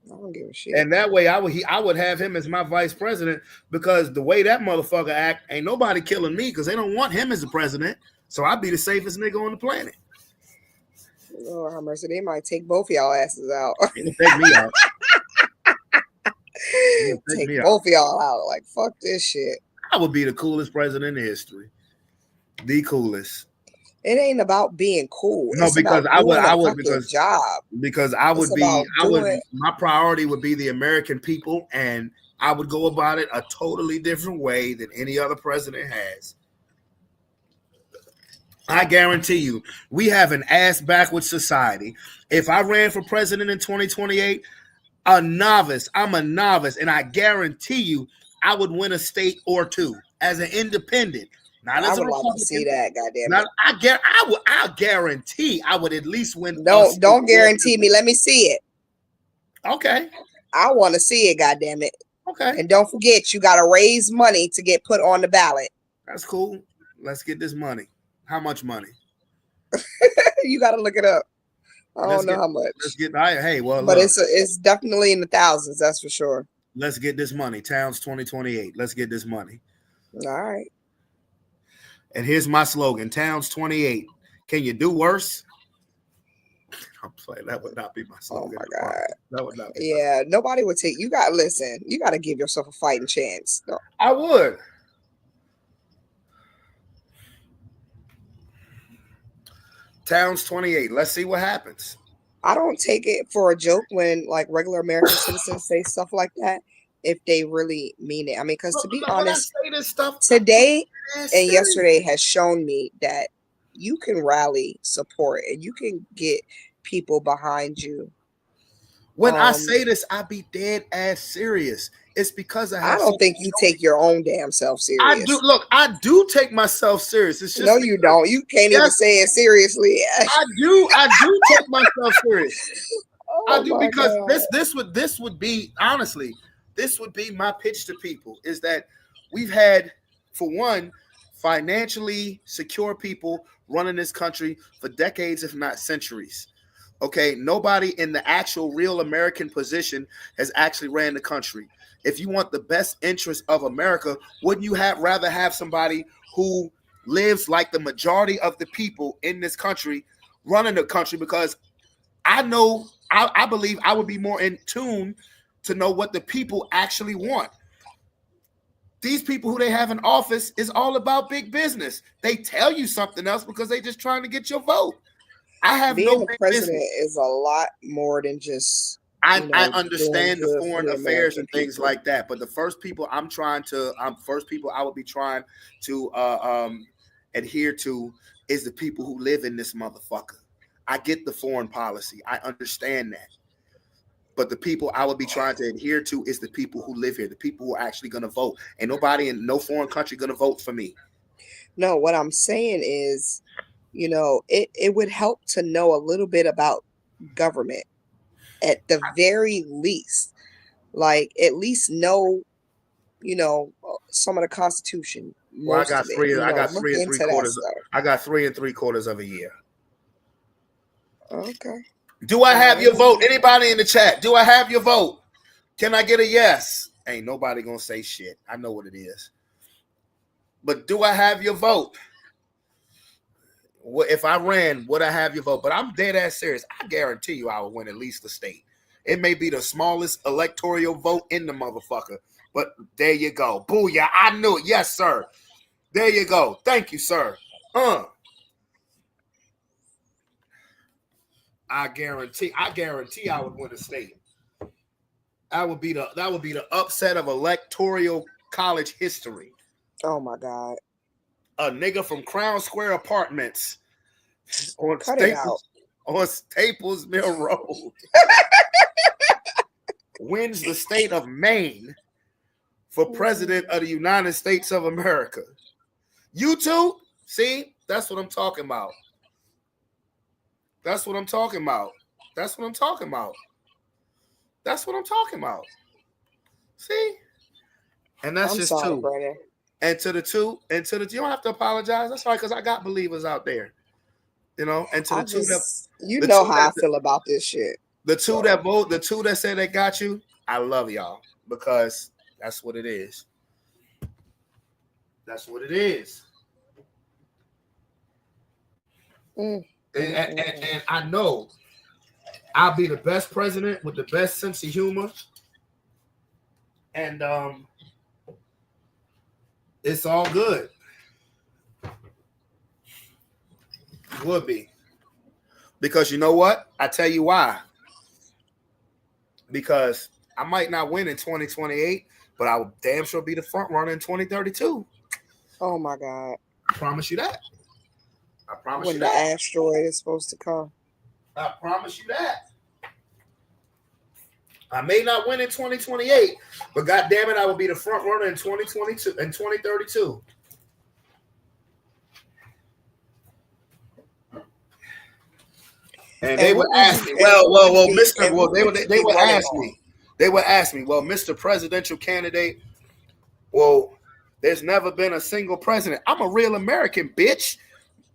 I don't give a shit. And that way, I would have him as my vice president because the way that motherfucker act, ain't nobody killing me because they don't want him as the president. So I'd be the safest nigga on the planet. Lord have mercy. They might take both of y'all asses out. They gonna take me out. Take both of y'all out. Like, fuck this shit. I would be the coolest president in history. The coolest. It ain't about being cool. No, it's because about I would, doing I a would, fucking because job. because I would It's be, about I would, doing- my priority would be the American people, and I would go about it a totally different way than any other president has. I guarantee you, we have an ass backwards society. If I ran for president in 2028, I'm a novice, and I guarantee you, I would win a state or two as an independent, not as I a would like to see Republican. that, goddamn Not, it. I guarantee I would at least win. Don't guarantee me. Let me see it. Okay. I want to see it, goddamn it. Okay. And don't forget, you got to raise money to get put on the ballot. That's cool. Let's get this money. How much money? You got to look it up. I don't know how much. Let's get. Hey, well, but look, it's definitely in the thousands. That's for sure. let's get this money. Towns 2028. Let's get this money. All right. And here's my slogan: Towns 28. Can you do worse? I'm playing. That would not be my slogan. Oh my god. That would not be. Yeah, nobody would take. You got listen. You got to give yourself a fighting chance. No. I would. Towns 28. Let's see what happens. I don't take it for a joke when like regular American citizens say stuff like that if they really mean it. I mean, because to be honest, today and yesterday has shown me that you can rally support and you can get people behind you. When I say this, I be dead ass serious. It's because I don't think you take your own damn self serious. I do. Look, I do take myself serious. It's just no, you don't. You can't even say it seriously. I do take myself serious. Oh I do because God. this would be honestly, this would be my pitch to people is that we've had, for one, financially secure people running this country for decades, if not centuries. Okay, nobody in the actual real American position has actually ran the country. If you want the best interest of America, wouldn't you rather have somebody who lives like the majority of the people in this country running the country? Because I know, I believe I would be more in tune to know what the people actually want. These people who they have in office is all about big business. They tell you something else because they just trying to get your vote. I have being no a president is a lot more than just. I understand the foreign affairs and things people. like that, but the first people I would be trying to adhere to is the people who live in this motherfucker. I get the foreign policy, I understand that, but the people I would be trying to adhere to is the people who live here, the people who are actually going to vote. Ain't nobody in no foreign country going to vote for me. No, what I'm saying is, you know, it would help to know a little bit about government. At the very least, like at least know, you know, some of the Constitution. Well, I got three. I got 3 3/4. I got 3 3/4 of a year. Okay. Do I have your vote? Anybody in the chat? Do I have your vote? Can I get a yes? Ain't nobody gonna say shit. I know what it is. But do I have your vote? If I ran, would I have your vote? But I'm dead ass serious. I guarantee you I would win at least a state. It may be the smallest electoral vote in the motherfucker. But there you go. Booyah. I knew it. Yes, sir. There you go. Thank you, sir. I guarantee I would win a state. That would be the upset of electoral college history. Oh my God. A nigga from Crown Square Apartments on Cut it out. Staples Mill Road wins the state of Maine for president of the United States of America. YouTube, see, that's what I'm talking about. That's what I'm talking about. That's what I'm talking about. That's what I'm talking about. See? And that's I'm just sorry, two. Brandon. And to the two, you don't have to apologize. That's right, because I got believers out there. You know, and to the two that you know how I feel about this shit. The two that vote, the two that say they got you, I love y'all because that's what it is. That's what it is. And I know I'll be the best president with the best sense of humor. And it's all good. Would be. Because you know what? I tell you why. Because I might not win in 2028, but I will damn sure be the front runner in 2032. Oh my God. I promise you that. I promise when you the that. asteroid is supposed to come. I promise you that. I may not win in 2028, but God damn it, I will be the front runner in 2022 and 2032. And they would ask me, they would ask me, well, Mr. Presidential Candidate, well, there's never been a single president. I'm a real American, bitch.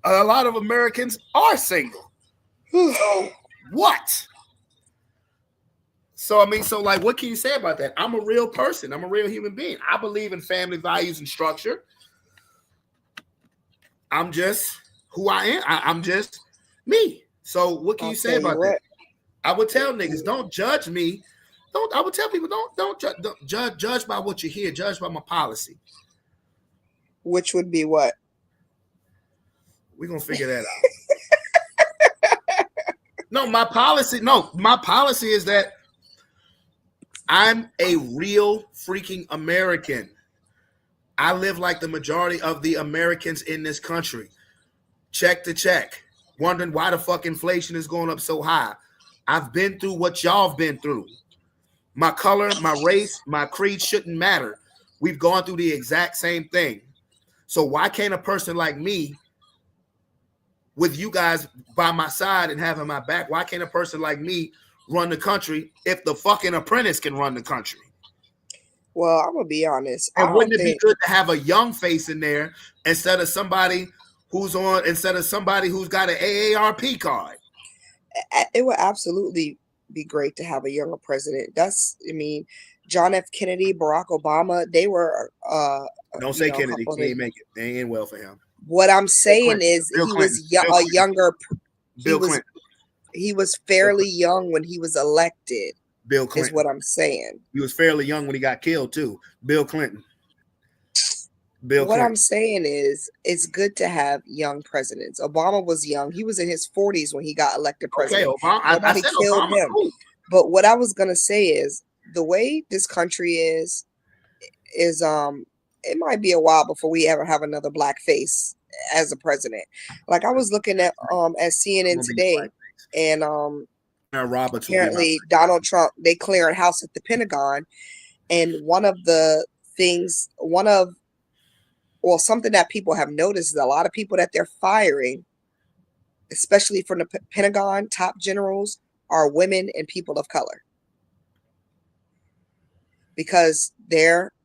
A lot of Americans are single. So what? So, I mean, so like, what can you say about that? I'm a real person. I'm a real human being. I believe in family values and structure. I'm just who I am. I'm just me. So what can you say about that? I would tell niggas, don't judge me. I would tell people, don't judge by what you hear. Judge by my policy. Which would be what? We're going to figure that out. My policy is that I'm a real freaking American. I live like the majority of the Americans in this country. Check to check. Wondering why the fuck inflation is going up so high. I've been through what y'all have been through. My color, my race, my creed shouldn't matter. We've gone through the exact same thing. So why can't a person like me, with you guys by my side and having my back, why can't a person like me run the country if the fucking apprentice can run the country? Well, I'm gonna be honest. And wouldn't it be good to have a young face in there instead of somebody who's got an AARP card? It would absolutely be great to have a younger president. John F. Kennedy, Barack Obama, they were don't say Kennedy. He ain't make it. They ain't well for him. What I'm saying is he was a younger Bill Clinton. He was fairly young when he was elected. Bill Clinton is what I'm saying. He was fairly young when he got killed too. Bill Clinton. I'm saying is it's good to have young presidents. Obama was young. He was in his 40s when he got elected president. Okay, Obama. Nobody killed Obama, him. Cool. But what I was gonna say is the way this country is it might be a while before we ever have another black face as a president. Like I was looking at CNN today, and apparently Donald Trump, they cleared house at the Pentagon, and something that people have noticed is a lot of people that they're firing, especially from the Pentagon top generals, are women and people of color, because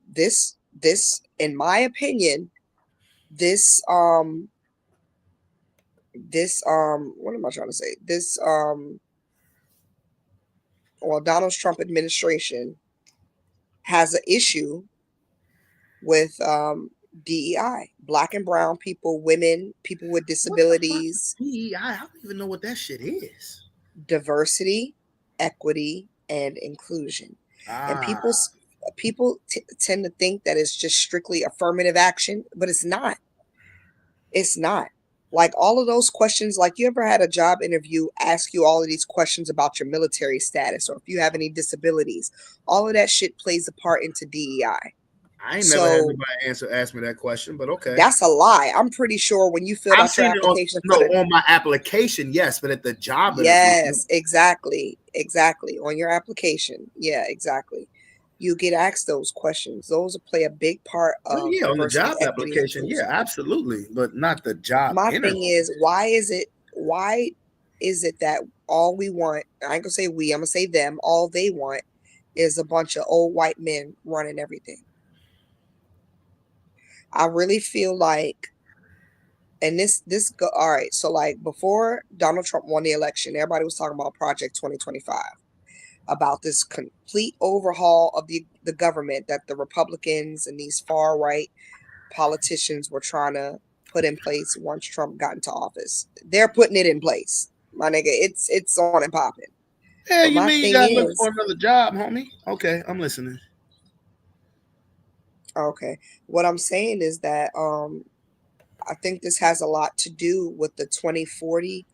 this in my opinion, what am I trying to say? Donald Trump administration has an issue with DEI, black and brown people, women, people with disabilities. DEI, I don't even know what that shit is. Diversity, equity, and inclusion. And people tend to think that it's just strictly affirmative action, but it's not. It's not. Like all of those questions, like you ever had a job interview ask you all of these questions about your military status or if you have any disabilities, all of that shit plays a part into DEI. I ain't never had So nobody ask me that question, but okay. that's a lie. I'm pretty sure when you filled I've out your seen it on application for on my application, yes, but at the job interview. yes, exactly. On your application. Yeah, exactly. You get asked those questions. Those play a big part Oh, of yeah, on the diversity, job equity, and application, yeah, inclusion. absolutely, but not the job My interview. thing is, why is it that all we want, I ain't gonna say we, I'm gonna say them, all they want is a bunch of old white men running everything. I really feel like, and this go all right, so like before Donald Trump won the election, everybody was talking about Project 2025, about this complete overhaul of the government that the Republicans and these far right politicians were trying to put in place once Trump got into office. They're putting it in place. My nigga, it's on and popping. Yeah, But you my mean you thing gotta look is, for another job, homie? Okay, I'm listening. okay, what I'm saying is that I think this has a lot to do with the 2040.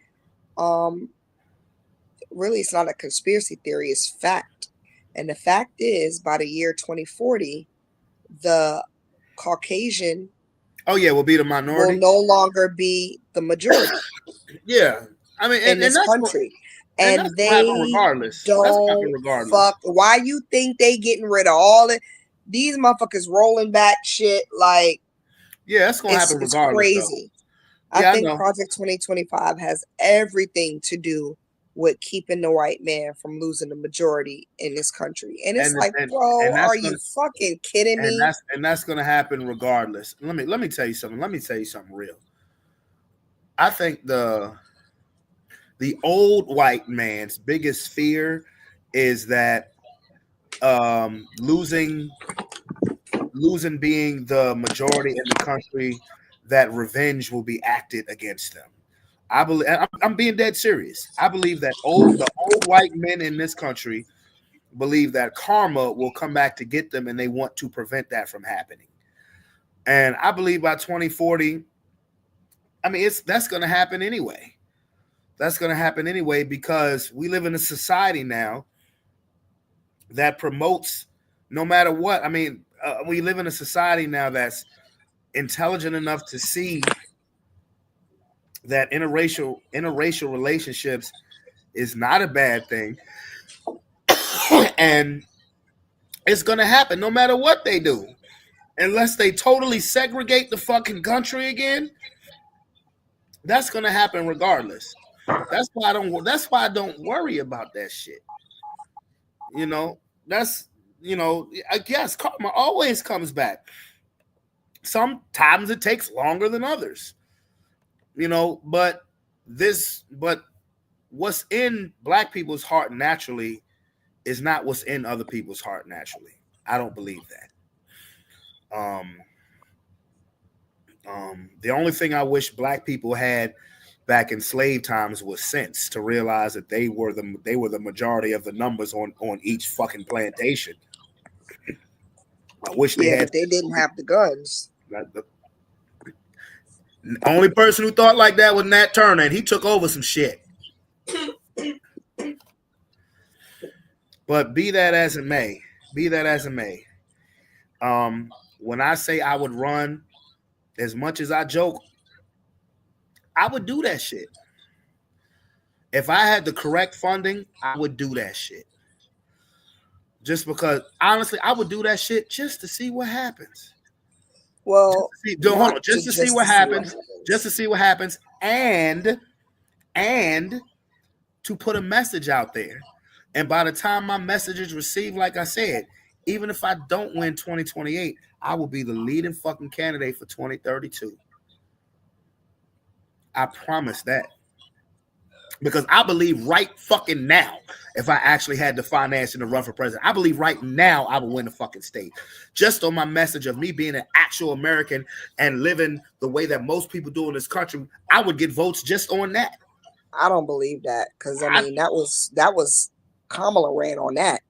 Really, it's not a conspiracy theory, it's fact. And the fact is, by the year 2040, the Caucasian Oh yeah, will be the will minority. no longer be the majority Yeah, I mean, in and this that's country. and And that's gonna happen they regardless. That's gonna happen don't regardless. fuck. Why you think they getting rid of all it? These motherfuckers rolling back shit like Yeah, that's gonna happen it's regardless, though. crazy. I Yeah, I think know. Project 2025 has everything to do with keeping the white man from losing the majority in this country. And it's And like, and bro, and that's are you gonna fucking kidding me? and that's gonna happen regardless. Let me tell you something. Let me tell you something real. I think the old white man's biggest fear is that losing being the majority in the country, that revenge will be acted against them. I believe I'm being dead serious. I believe that the old white men in this country believe that karma will come back to get them, and they want to prevent that from happening. And I believe by 2040, I mean that's going to happen anyway. That's going to happen anyway because we live in a society now that promotes no matter what. I mean, we live in a society now that's intelligent enough to see that interracial relationships is not a bad thing, and it's going to happen no matter what they do, unless they totally segregate the fucking country again. That's going to happen regardless. That's why I don't worry about that shit. You know, that's I guess karma always comes back. Sometimes it takes longer than others. But what's in black people's heart naturally is not what's in other people's heart naturally. I don't believe that. The only thing I wish black people had back in slave times was sense to realize that they were the majority of the numbers on each fucking plantation. I wish they Yeah, had. but they didn't have the guns. The only person who thought like that was Nat Turner, and he took over some shit. But be that as it may, when I say I would run, as much as I joke, I would do that shit. If I had the correct funding, I would do that shit. Just because, honestly, I would do that shit just to see what happens. Well, Hold on, just to see what happens, just to see what happens, and to put a message out there. And by the time my message is received, like I said, even if I don't win 2028, I will be the leading fucking candidate for 2032. I promise that. Because I believe right fucking now, if I actually had the financing to run for president, I believe right now I would win the fucking state. Just on my message of me being an actual American and living the way that most people do in this country, I would get votes just on that. I don't believe that because I mean that was Kamala ran on that.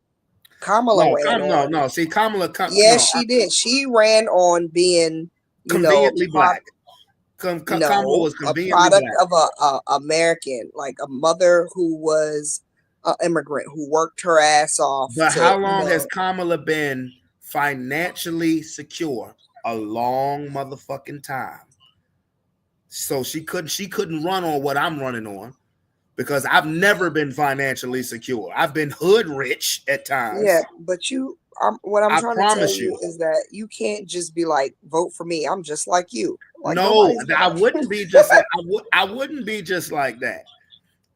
Kamala ran on. No. See, Kamala. Yes, she did. She ran on being, conveniently black. Kamala was a conveniently product black. of a American, like a mother who was an immigrant who worked her ass off. But how long has Kamala been financially secure a long motherfucking time. So she couldn't run on what I'm running on because I've never been financially secure. I've been hood rich at times. Yeah, but what I'm I trying to tell promise you you. is that you can't just be like, vote for me. I'm just like you. Like No, nobody's I gonna. wouldn't be just like I wouldn't be just like that.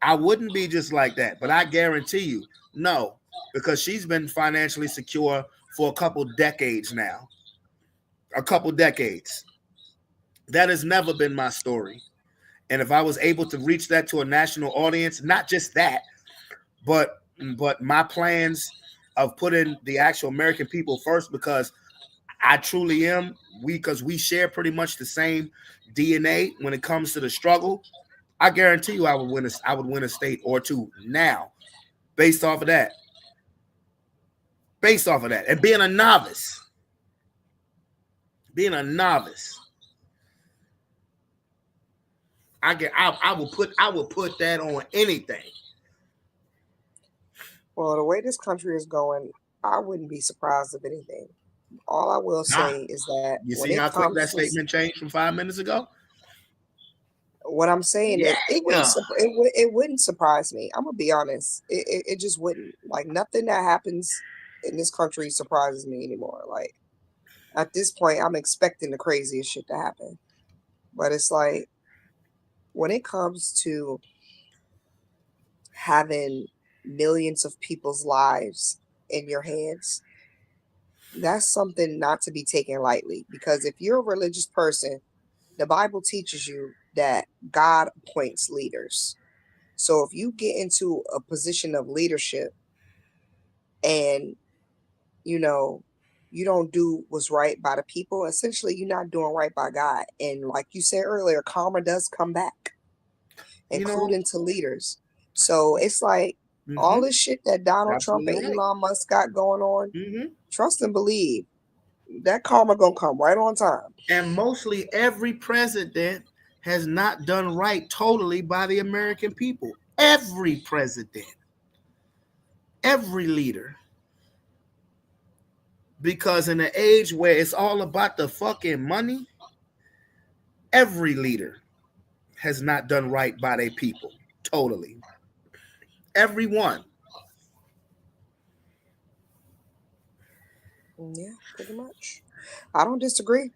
I wouldn't be just like that. But I guarantee you, no, because she's been financially secure for a couple decades now. A couple decades. That has never been my story. And if I was able to reach that to a national audience, not just that, but my plans of putting the actual American people first, because I truly am, because we share pretty much the same DNA when it comes to the struggle. I guarantee you I would win a state or two now based off of that. Based off of that. And being a novice. Being a novice. I will put that on anything. Well, the way this country is going, I wouldn't be surprised of anything. All I will Nah. say is that You when see it how quick that comes to statement changed from 5 minutes ago? what I'm saying is, Yeah. it wouldn't surprise me. I'm gonna be honest. It just wouldn't. Like nothing that happens in this country surprises me anymore. Like at this point, I'm expecting the craziest shit to happen. But it's like when it comes to having millions of people's lives in your hands, that's something not to be taken lightly. Because if you're a religious person, the Bible teaches you that God appoints leaders. So if you get into a position of leadership and you know you don't do what's right by the people, essentially you're not doing right by God. And like you said earlier, karma does come back, You know, including to leaders. So it's like all this shit that Donald Trump absolutely and right. Elon Musk got going on, Mm-hmm. trust and believe that karma gonna come right on time. And mostly every president has not done right totally by the American people. Every president, every leader. Because in an age where it's all about the fucking money, every leader has not done right by their people. Totally. Everyone. Yeah, pretty much. I don't disagree.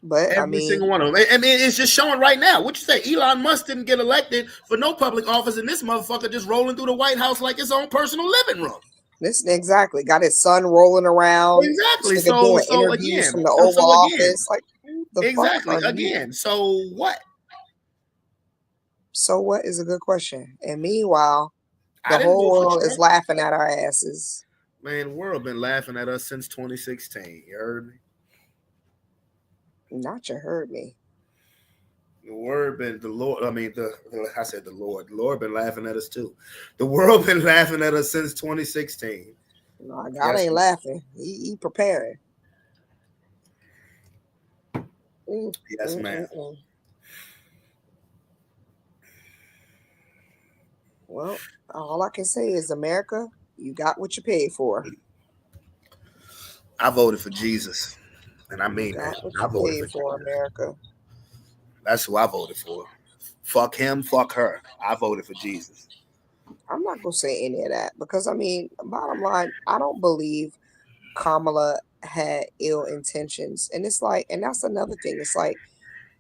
But I Every mean, single one of them. I mean, it's just showing right now. What you say? Elon Musk didn't get elected for no public office, and this motherfucker just rolling through the White House like his own personal living room. this exactly got his son rolling around. This Exactly. nigga doing So interviews again, from the Oval so again, Office. Like, who the fuck exactly. are you? Again. So what? So what is a good question. And meanwhile, I the didn't whole vote for world is Trump. laughing at our asses. Man, the world been laughing at us since 2016. You heard me? Not you heard me. The word been the Lord. I mean, I said the Lord. The Lord been laughing at us too. The world been laughing at us since 2016. No, God Yes, ain't laughing. He preparing. Mm, yes, mm, ma'am. mm, mm. Well, all I can say is America, you got what you paid for. I voted for Jesus, and I You mean that. got what I you voted for paid for, Jesus. America. That's who I voted for. Fuck him. Fuck her. I voted for Jesus. I'm not gonna say any of that because I mean, bottom line, I don't believe Kamala had ill intentions. And it's like, and that's another thing. It's like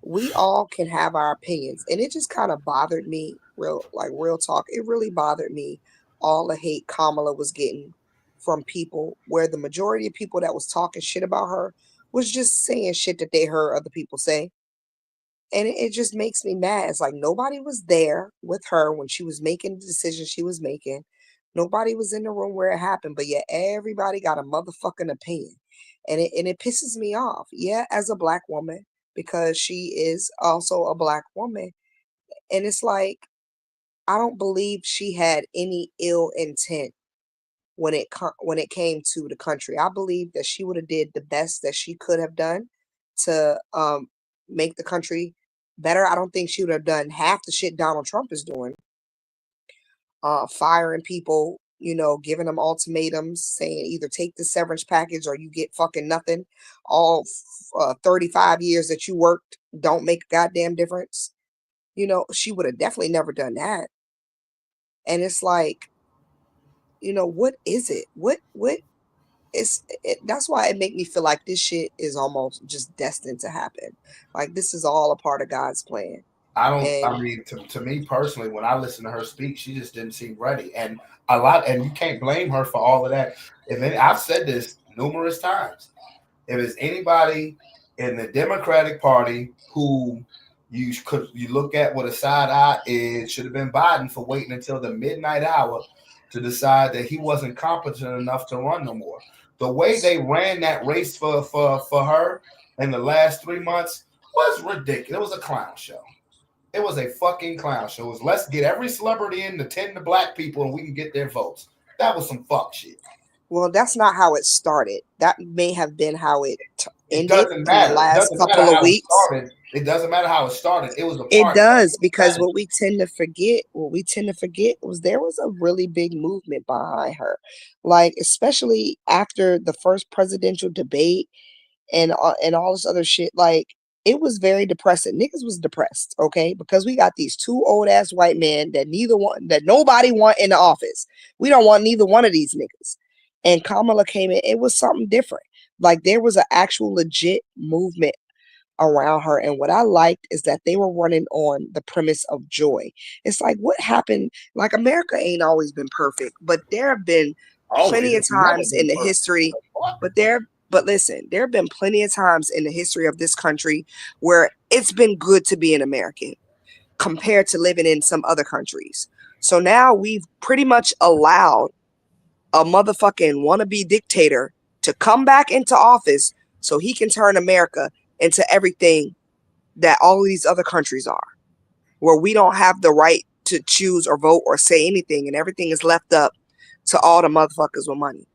we all can have our opinions. And it just kind of bothered me, real talk. It really bothered me all the hate Kamala was getting from people where the majority of people that was talking shit about her was just saying shit that they heard other people say. And it just makes me mad. It's like nobody was there with her when she was making the decision she was making. Nobody was in the room where it happened, but yet everybody got a motherfucking opinion. And it pisses me off. Yeah, as a black woman, because she is also a black woman. And it's like I don't believe she had any ill intent when it came to the country. I believe that she would have did the best that she could have done to make the country better. I don't think she would have done half the shit Donald Trump is doing, firing people giving them ultimatums saying either take the severance package or you get fucking nothing. All 35 years that you worked don't make a goddamn difference. She would have definitely never done that. And it's like, what is it? What that's why it make me feel like this shit is almost just destined to happen. Like this is all a part of God's plan. I mean, to me personally, when I listened to her speak, she just didn't seem ready. And you can't blame her for all of that. I've said this numerous times. If it's anybody in the Democratic Party who you look at with a side eye, it should have been Biden for waiting until the midnight hour to decide that he wasn't competent enough to run no more. The way they ran that race for her in the last 3 months was ridiculous. It was a clown show. It was a fucking clown show. It was, let's get every celebrity in to tend to black people and we can get their votes. That was some fuck shit. Well, that's not how it started. That may have been how it ended doesn't matter. in the last couple of weeks. It doesn't matter how it started. It was a It does, because what we tend to forget was there was a really big movement behind her. Like, especially after the first presidential debate and all this other shit. Like, it was very depressing. Niggas was depressed, okay? Because we got these two old ass white men that nobody want in the office. We don't want neither one of these niggas. And Kamala came in, it was something different. Like, there was an actual legit movement around her. And what I liked is that they were running on the premise of joy. It's like, what happened? Like, America ain't always been perfect, but there have been plenty of times in the history, but listen, there have been plenty of times in the history of this country where it's been good to be an American compared to living in some other countries. So now we've pretty much allowed a motherfucking wannabe dictator to come back into office so he can turn America into everything that all these other countries are, where we don't have the right to choose or vote or say anything, and everything is left up to all the motherfuckers with money.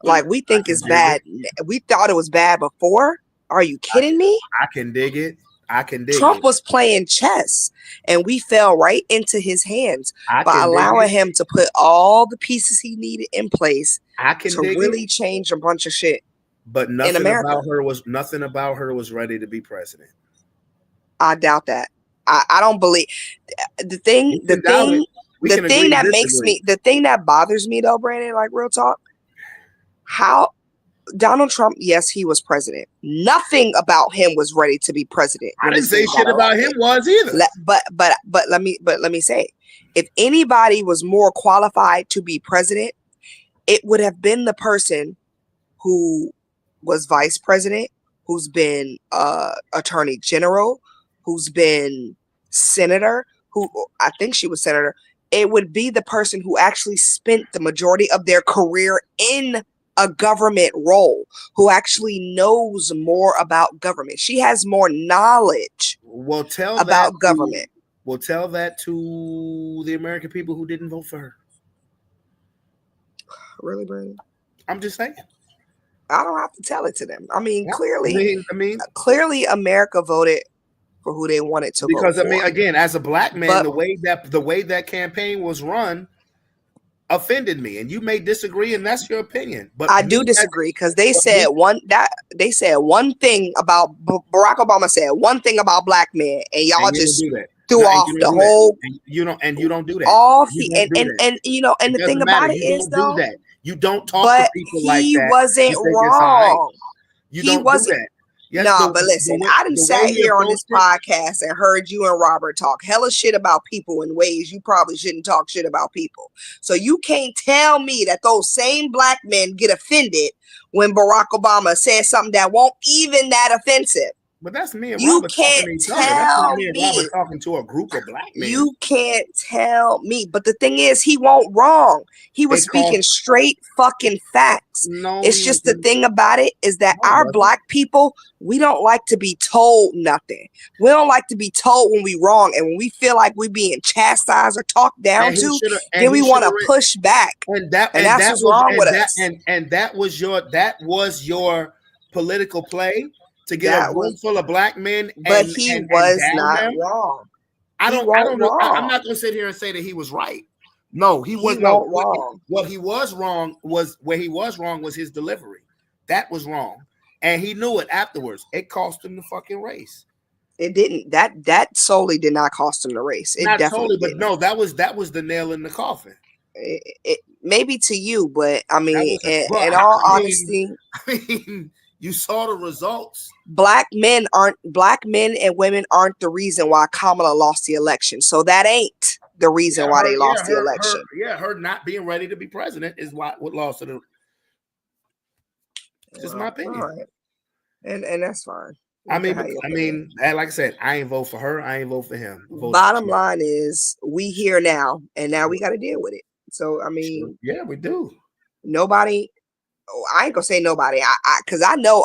Like, we think it's bad. We thought it was bad before. Are you kidding me? I can dig it. Trump was playing chess, and we fell right into his hands by allowing him to put all the pieces he needed in place to really change a bunch of shit. But nothing about her was ready to be president. I doubt that. I don't believe the thing that bothers me though, Brandon, like, real talk, how Donald Trump, yes, he was president. Nothing about him was ready to be president. I didn't say shit about him was either. But let me say, if anybody was more qualified to be president, it would have been the person who was vice president, who's been attorney general, who's been senator, who I think she was senator. It would be the person who actually spent the majority of their career in a government role, who actually knows more about government. She has more knowledge about government. Well, tell that to the American people who didn't vote for her. Really, Brandon? I'm just saying. I don't have to tell it to them. I mean, clearly America voted for who they wanted to vote for. Because, I mean, again, as a black man, the way that campaign was run offended me, and you may disagree, and that's your opinion. But I do disagree, because they said one thing about Barack Obama said one thing about black men, and y'all just threw off the whole. You don't do that. And the thing about it is, though, you don't talk to people like that. He wasn't wrong. He wasn't. Yes, but listen, I done sat here on this podcast and heard you and Robert talk hella shit about people in ways you probably shouldn't talk shit about people. So you can't tell me that those same black men get offended when Barack Obama says something that won't even that offensive. But that's me and you Robert can't talking to each tell other. That's not me and me. Robert talking to a group of black men. You can't tell me. But the thing is, he won't wrong. He was speaking straight fucking facts. No, it's just the thing about it is that our black people, we don't like to be told nothing. We don't like to be told when we wrong, and when we feel like we're being chastised or talked down to, then we want to push back. And that's what's wrong with us. And that was your political play. To get a room full of black men, but he was not wrong. I don't know. I'm not going to sit here and say that he was right, No, he was no. wrong. What he was wrong was where he was wrong was his delivery. That was wrong, and he knew it afterwards. It cost him the fucking race. It didn't. That solely did not cost him the race. It Not definitely totally, but didn't. no, that was the nail in the coffin. It maybe to you, but I mean, in I all mean, honesty, I mean, you saw the results. black men and women aren't the reason why Kamala lost the election. So that ain't the reason why they lost the election. Her not being ready to be president is what lost her. It's just my opinion. All right. And that's fine. I mean, like I said, I ain't vote for her. I ain't vote for him. Bottom line is, we here now, and now we got to deal with it. So I mean, yeah, we do. Nobody. I ain't gonna say nobody. Because I know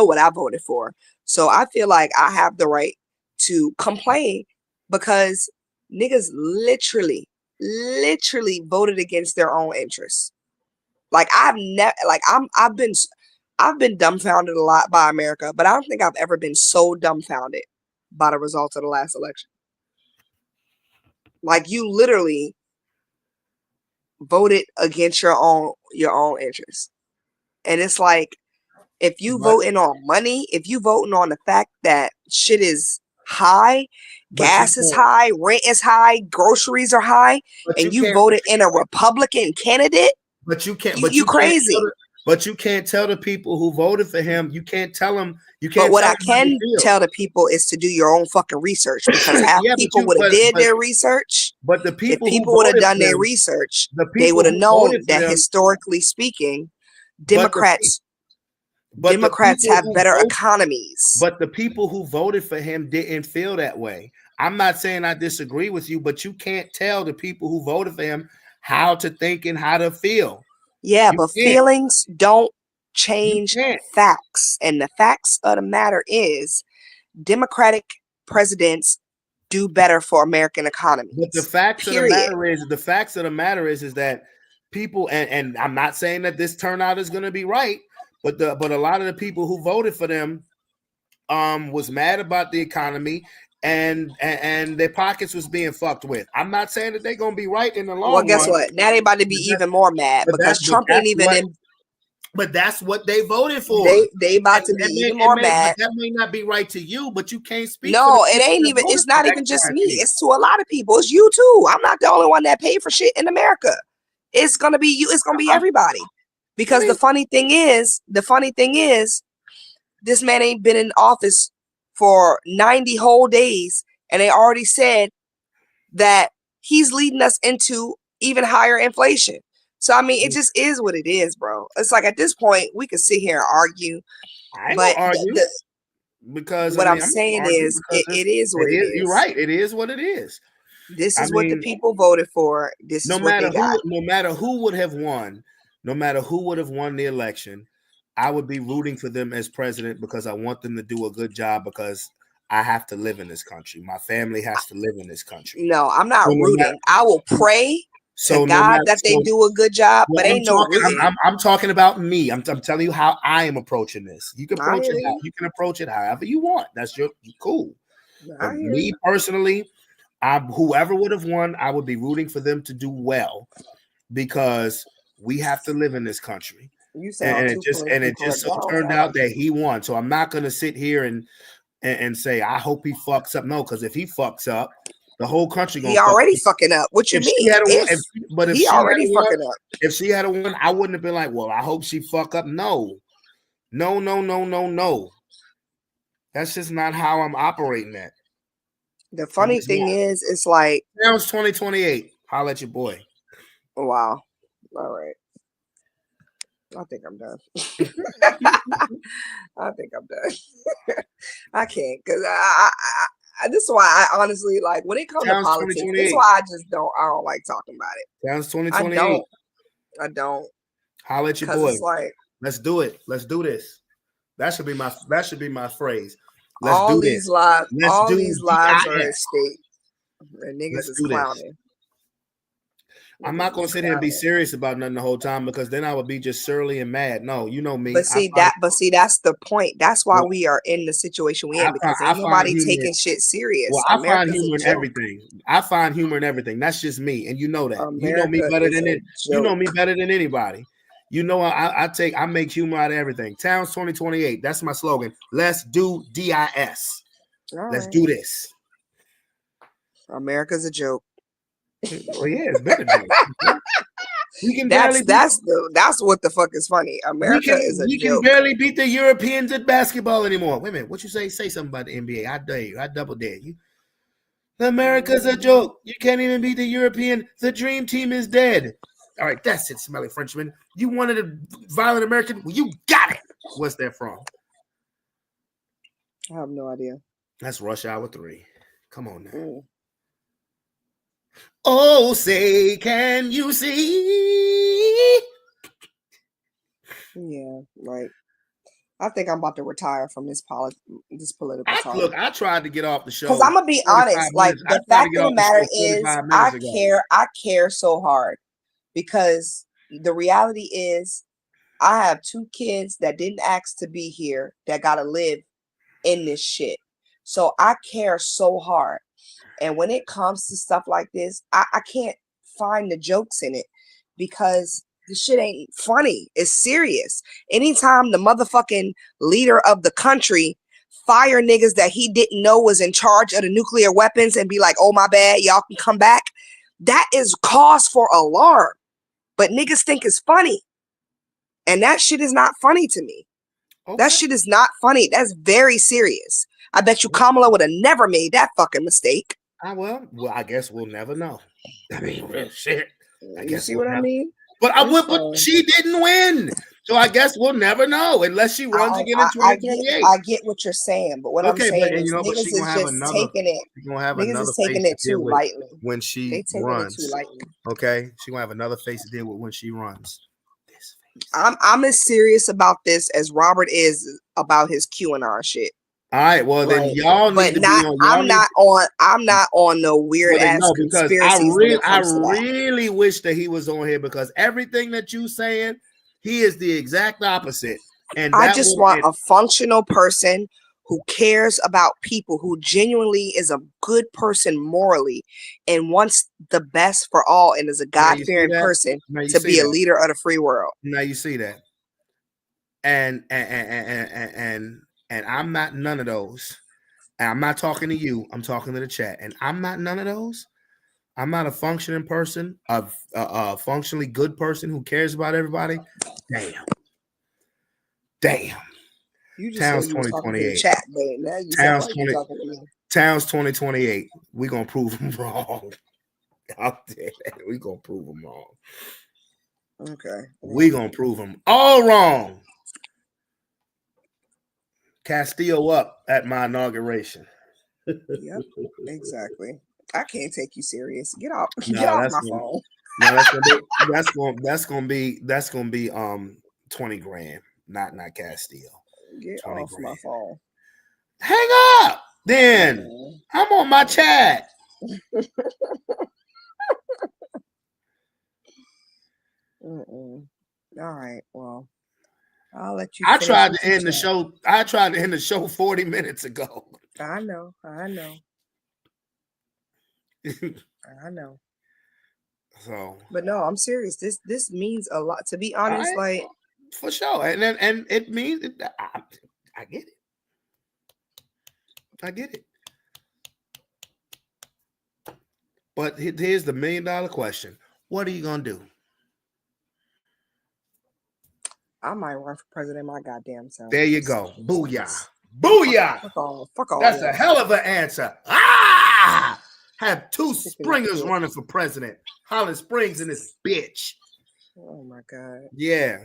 what I voted for. So I feel like I have the right to complain because niggas literally voted against their own interests. Like I've been dumbfounded a lot by America, but I don't think I've ever been so dumbfounded by the results of the last election. Like you literally voted against your own interests. And it's like, if you voting on money, if you voting on the fact that shit is high, gas is high, rent is high, groceries are high, and you voted in a Republican candidate, but you can't. You crazy. But you can't tell the people who voted for him. You can't tell them. You can't. But what I can tell the people is to do your own fucking research, because half people would have did their research. But the people, if people would have done their research, they would have known that historically speaking, Democrats have better economies. But the people who voted for him didn't feel that way. I'm not saying I disagree with you, but you can't tell the people who voted for him how to think and how to feel. Yeah, but feelings don't change facts. And the facts of the matter is Democratic presidents do better for American economy. But the facts of the matter is that people, and I'm not saying that this turnout is going to be right, but a lot of the people who voted for them was mad about the economy and their pockets was being fucked with. I'm not saying that they're going to be right in the long run. Well, guess what? Now they about to be even more mad because Trump ain't even in. But that's what they voted for. They about to be even more mad. That may not be right to you, but you can't speak. No, it ain't even. It's not even just me. It's to a lot of people. It's you too. I'm not the only one that paid for shit in America. It's gonna be you. It's gonna be everybody. Because the funny thing is, this man ain't been in office for 90 whole days, and they already said that he's leading us into even higher inflation. So I mean, it just is what it is, bro. It's like at this point we could sit here and argue. I ain't gonna argue because what I'm saying is it is what it is. You're right. It is what it is. This is what the people voted for. This is what they got. No matter who would have won the election, I would be rooting for them as president because I want them to do a good job because I have to live in this country. My family has to live in this country. No, I'm not rooting. I will pray to God that they do a good job, but ain't no rooting. I'm talking about me. I'm telling you how I am approaching this. You can approach it however you want. That's cool. But me personally, whoever would have won, I would be rooting for them to do well because we have to live in this country. And it just so turned out that he won. So I'm not going to sit here and say I hope he fucks up. No, because if he fucks up, the whole country he already fucking up. What you mean? If he already fucking up. If she had a win, I wouldn't have been like, well, I hope she fuck up. No. That's just not how I'm operating that. The funny thing is, it's like now it's 2028. Holla at your boy. Wow. All right. I think I'm done. I can't because I this is why I honestly like when it comes to politics. This is why I don't like talking about it. Sounds 2028. I don't. Holla at your boy. It's like, let's do it. Let's do this. That should be my phrase. All these lives are at stake. And niggas is clowning. I'm not gonna sit here and be serious about nothing the whole time because then I would be just surly and mad. No, you know me. But see that's the point. That's why we are in the situation we in, because ain't nobody taking shit serious. Well, I find America's humor a in joke. everything. I find humor in everything. That's just me, and you know that. You know me America better is than a it. You know me joke. better than anybody. You know I make humor out of everything. Towns 2028. That's my slogan. Let's do DIS. All Let's right. do this. America's a joke. Oh yeah, it's better than it. We can That's barely that's what the fuck is funny. America is a we can joke. barely beat the Europeans at basketball anymore. Wait a minute, what you say? Say something about the NBA. I dare you. I double dare you. America's a joke. You can't even beat the European. The dream team is dead. All right, that's it, smelly Frenchman. You wanted a violent American? Well, you got it. What's that from? I have no idea. That's Rush Hour 3. Come on now. Mm. Oh, say, can you see? Yeah, right. I think I'm about to retire from this political talk. Look, I tried to get off the show. Because I'm gonna be honest, like the fact of the matter is, I care so hard because the reality is, I have 2 kids that didn't ask to be here that gotta live in this shit. So I care so hard, and when it comes to stuff like this, I can't find the jokes in it because the shit ain't funny. It's serious. Anytime the motherfucking leader of the country fire niggas that he didn't know was in charge of the nuclear weapons and be like, oh my bad, y'all can come back, that is cause for alarm. But niggas think it's funny. And that shit is not funny to me. Okay. That shit is not funny. That's very serious. I bet you Kamala would have never made that fucking mistake. Well, I guess we'll never know. I mean, real shit. I guess you see what I mean? But but she didn't win. So I guess we'll never know unless she runs again in 2028. I get what you're saying, but what I'm saying is niggas is just taking it. She's gonna have niggas is taking it too lightly when she runs. It too lightly. Okay, she's gonna have another face to deal with when she runs. I'm as serious about this as Robert is about his QAnon shit. All right, well then y'all need to be on. I'm not on no weird ass conspiracies. I really wish that he was on here because everything that you saying, he is the exact opposite. And I just want a functional person who cares about people, who genuinely is a good person morally and wants the best for all and is a God-fearing person to be a leader of the free world. Now you see that. And I'm not none of those. And I'm not talking to you. I'm talking to the chat. And I'm not none of those. I'm not a functioning person, a functionally good person who cares about everybody. Damn. You just Towns said you was talking to the 2028. chat, but now you sound like you're talking to me. Towns 2028. We're going to prove them wrong. We're going to prove them wrong. Okay. We're going to prove them all wrong. Castillo up at my inauguration. Yep, exactly. I can't take you serious. Get off my phone. No, that's gonna be 20 grand, not Castillo. Get off my phone. Hang up then. I'm on my chat. All right, well. I'll let you. I tried to end the show. I tried to end the show 40 minutes ago. I know. So, but no, I'm serious. This means a lot. To be honest, like for sure, and it means I get it. I get it. But here's the $1 million question: what are you gonna do? I might run for president my goddamn self. There you go. Booyah. Booyah. Fuck all. That's a hell of an answer. Ah! Have 2 springers running for president. Holland Springs and this bitch. Oh my God. Yeah,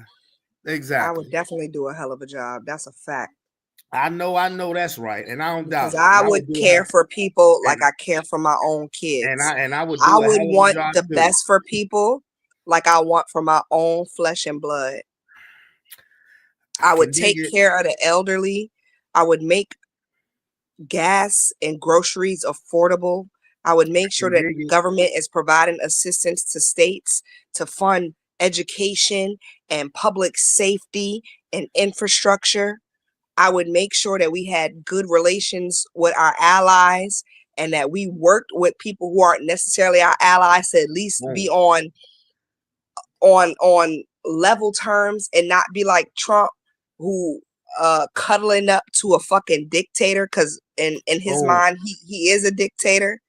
exactly. I would definitely do a hell of a job. That's a fact. I know that's right. And I don't doubt it. Because I would care for people like I care for my own kids. And I would want the best for people like I want for my own flesh and blood. I would take care of the elderly. I would make gas and groceries affordable I would make sure that Dig it. government is providing assistance to states to fund education and public safety and infrastructure. I would make sure that we had good relations with our allies and that we worked with people who aren't necessarily our allies to at least be Boom. on level terms and not be like Trump, who cuddling up to a fucking dictator, because in his Boom. mind he is a dictator.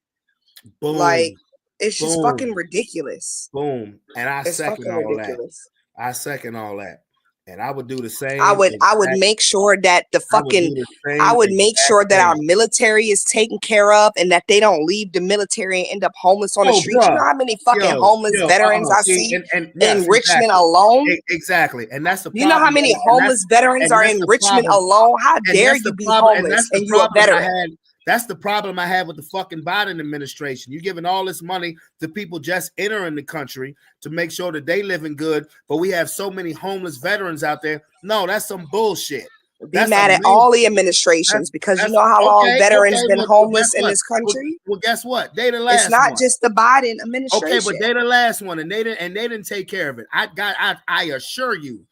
Boom. Like, it's just fucking Boom. ridiculous. Boom. And I It's second fucking all that. ridiculous. I second all that. And I would do the same. I would make sure that the I would do fucking the same I would make exact sure that our thing. military is taken care of and that they don't leave the military and end up homeless on the Oh, streets. You know bruh. how many fucking Yo, homeless yo, veterans I see, see and yes, in Richmond exactly. alone? Exactly. And that's the You know how problem. many and that's- homeless veterans and are that's in the Richmond problem. alone? How And dare that's the you be problem. And homeless that's the and you a problem I veteran? had. That's the problem I had with the fucking Biden administration. You're giving all this money to people just entering the country to make sure that they living good, but we have so many homeless veterans out there. No, that's some bullshit. Be That's mad at amazing. all the administrations, because you That's know how long okay. veterans been Well, homeless guess in what? this country? Well, guess what? They the last It's not one. just the Biden Okay, administration. but they the last one, and they didn't take care of it. I assure you,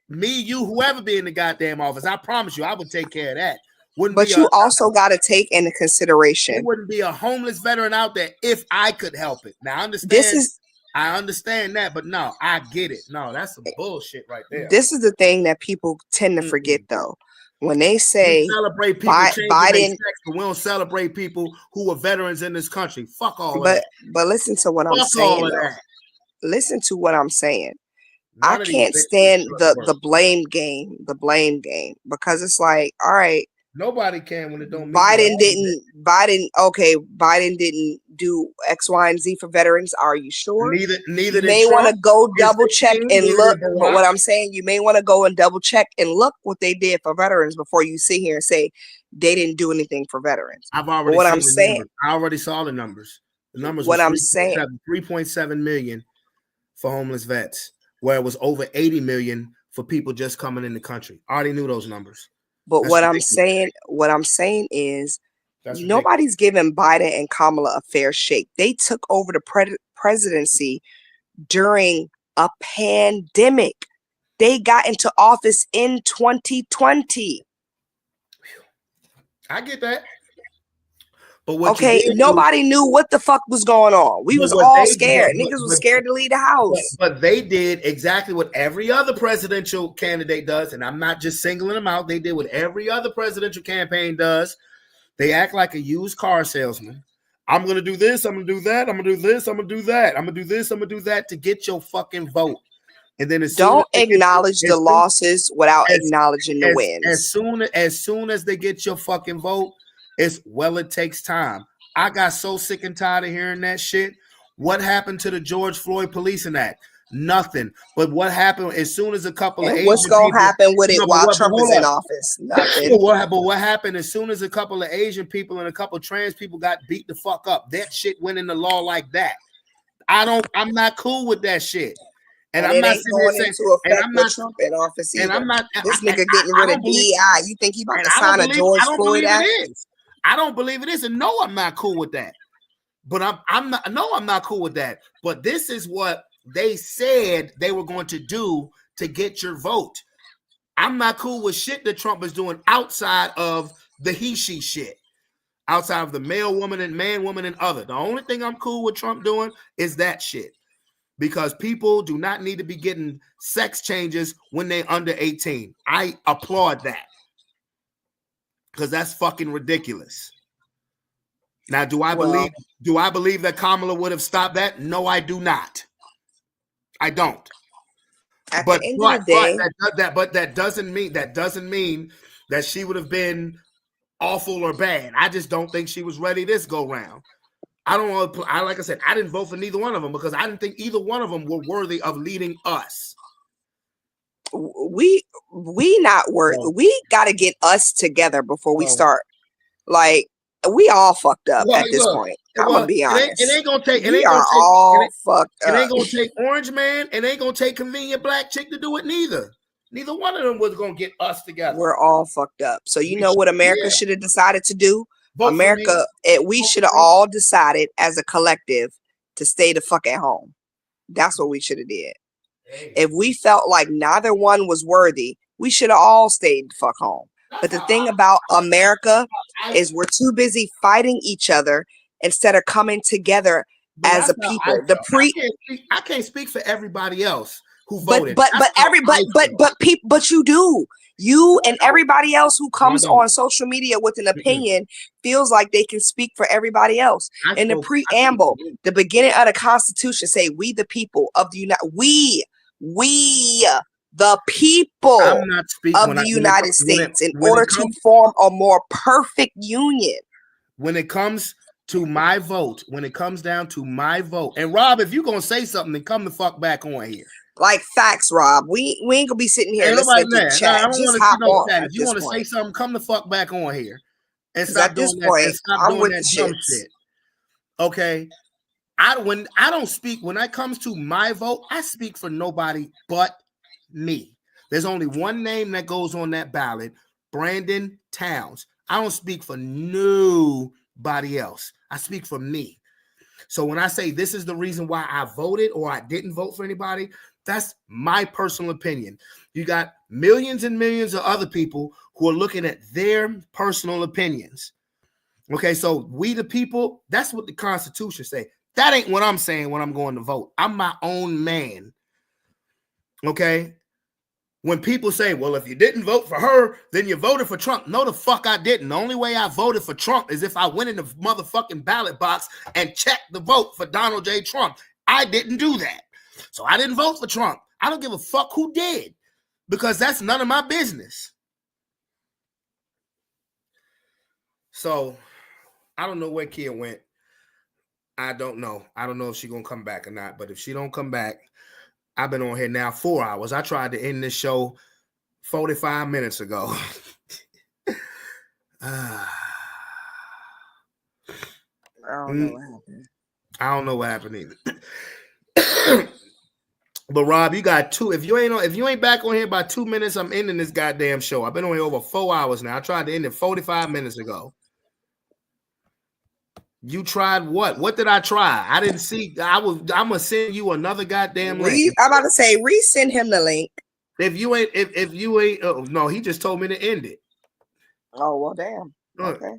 me, you, whoever be in the goddamn office, I promise you, I would take care of that. But you also got to take into There consideration, wouldn't be a homeless veteran out there if I could help it. Now, I understand that, but no, I get it. No, that's some bullshit right there. this is the thing that people tend to forget, though. When they say we celebrate people changing their Biden, sex, but we don't celebrate people who are veterans in this country. Fuck all of but that. but listen to what I'm Fuck saying, all of though. that. Listen to what I'm saying. None I of these can't bitches stand should work. the blame game, because it's like, all right, Nobody can when it don't meet Biden didn't do X, Y, and Z for veterans. Are you sure? Neither You did may want to Trump. go His double check 16, and neither look. did But Barack. what I'm saying, you may want to go and double check and look what they did for veterans before you sit here and say they didn't do anything for veterans. I've already What seen I'm the saying, numbers. I already saw the numbers. The numbers what was I'm saying, 3.7 million for homeless vets, where it was over 80 million for people just coming in the country. I already knew those numbers. but That's what I'm ridiculous. saying is That's nobody's giving Biden and Kamala a fair shake. They took over the presidency during a pandemic. They got into office in 2020. I get that. But what Okay, you did nobody knew what the fuck was going on. We But was what all they- scared. but- Niggas was but- scared to leave the house. But they did exactly what every other presidential candidate does, and I'm not just singling them out. They did what every other presidential campaign does. They act like a used car salesman. I'm gonna do this. I'm gonna do that. I'm gonna do this. I'm gonna do that. I'm gonna do this. I'm gonna do that to get your fucking vote. And then Don't acknowledge the losses without acknowledging the wins. As soon as they get your fucking vote, it takes time. I got so sick and tired of hearing that shit. What happened to the George Floyd Policing Act? Nothing. But what happened as soon as a couple of And Asian what's gonna people, happen with it No, but while what- but Trump hold is in up. office? Nothing. But what happened as soon as a couple of Asian people and a couple of trans people got beat the fuck up? That shit went into law like that. I'm not cool with that shit. And I'm it not ain't sitting here going saying, into and effect I'm with not, Trump in office either. and I'm not. This I- nigga getting I rid don't of believe- DEI. You think he about and to sign a George I don't Floyd believe Act? it is. I don't believe it is, and no, I'm not cool with that. But I'm not cool with that. But this is what they said they were going to do to get your vote. I'm not cool with shit that Trump is doing outside of the he/she shit, outside of the male, woman, and man, woman, and other. The only thing I'm cool with Trump doing is that shit. Because people do not need to be getting sex changes when they're under 18. I applaud that. Because that's fucking ridiculous. Now, do I believe that Kamala would have stopped that? No, I do not. I don't. At the end of the day, but that doesn't mean that she would have been awful or bad. I just don't think she was ready this go round. I don't want to. Like I said, I didn't vote for neither one of them because I didn't think either one of them were worthy of leading us. we not worth. No. We got to get us together before we start. Like, we all fucked up at this point. I'm gonna be honest. It ain't gonna take. We are all fucked up. It ain't gonna take Orange Man. It ain't gonna take Convenient Black Chick to do it neither. Neither one of them was gonna get us together. We're all fucked up. So you know what America should have decided to do? Vote for me. America, we should have all decided as a collective to stay the fuck at home. That's what we should have did. If we felt like neither one was worthy, we should have all stayed the fuck home. But the thing about America is we're too busy fighting each other instead of coming together as a people. I can't speak for everybody else who but voted. but you do. You and everybody else who comes on social media with an opinion feels like they can speak for everybody else. In the preamble, the beginning of the Constitution say, "We the people of the we the people of the United States in order to form a more perfect union." When it comes to my vote, when it comes down to my vote, and Rob, if you're gonna say something, then come the fuck back on here. Like facts, Rob. We ain't gonna be sitting here listening to chat. I don't Just want hop to on. chat. If you want to say something, come the fuck back on here and at this point, I'm with the dumb shit. Okay. When I don't speak, when it comes to my vote, I speak for nobody but me. There's only one name that goes on that ballot, Brandon Towns. I don't speak for nobody else. I speak for me. So when I say this is the reason why I voted or I didn't vote for anybody, that's my personal opinion. You got millions and millions of other people who are looking at their personal opinions. Okay, so we the people, that's what the Constitution say. That ain't what I'm saying when I'm going to vote. I'm my own man. Okay? When people say, well, if you didn't vote for her, then you voted for Trump. No, the fuck I didn't. The only way I voted for Trump is if I went in the motherfucking ballot box and checked the vote for Donald J. Trump. I didn't do that. So I didn't vote for Trump. I don't give a fuck who did, because that's none of my business. So I don't know where Kia went. I don't know. I don't know if she's going to come back or not. But if she don't come back, I've been on here now 4 hours. I tried to end this show 45 minutes ago. I don't know what happened. I don't know what happened either. But Rob, you got two. If you ain't back on here by 2 minutes, I'm ending this goddamn show. I've been on here over 4 hours now. I tried to end it 45 minutes ago. You tried what? What did I try? I didn't see. I'm gonna send you another goddamn link. I'm about to say resend him the link. If you ain't, oh, no, he just told me to end it. Oh well, damn. Okay.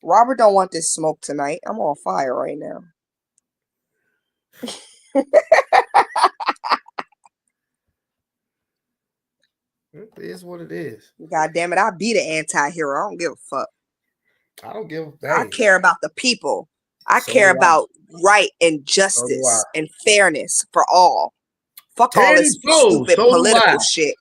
Robert don't want this smoke tonight. I'm on fire right now. It is what it is. God damn it! I be the anti-hero. I don't give a fuck. I don't give a fuck. I care about the people. I care about right and justice and fairness for all. Fuck all this stupid political shit.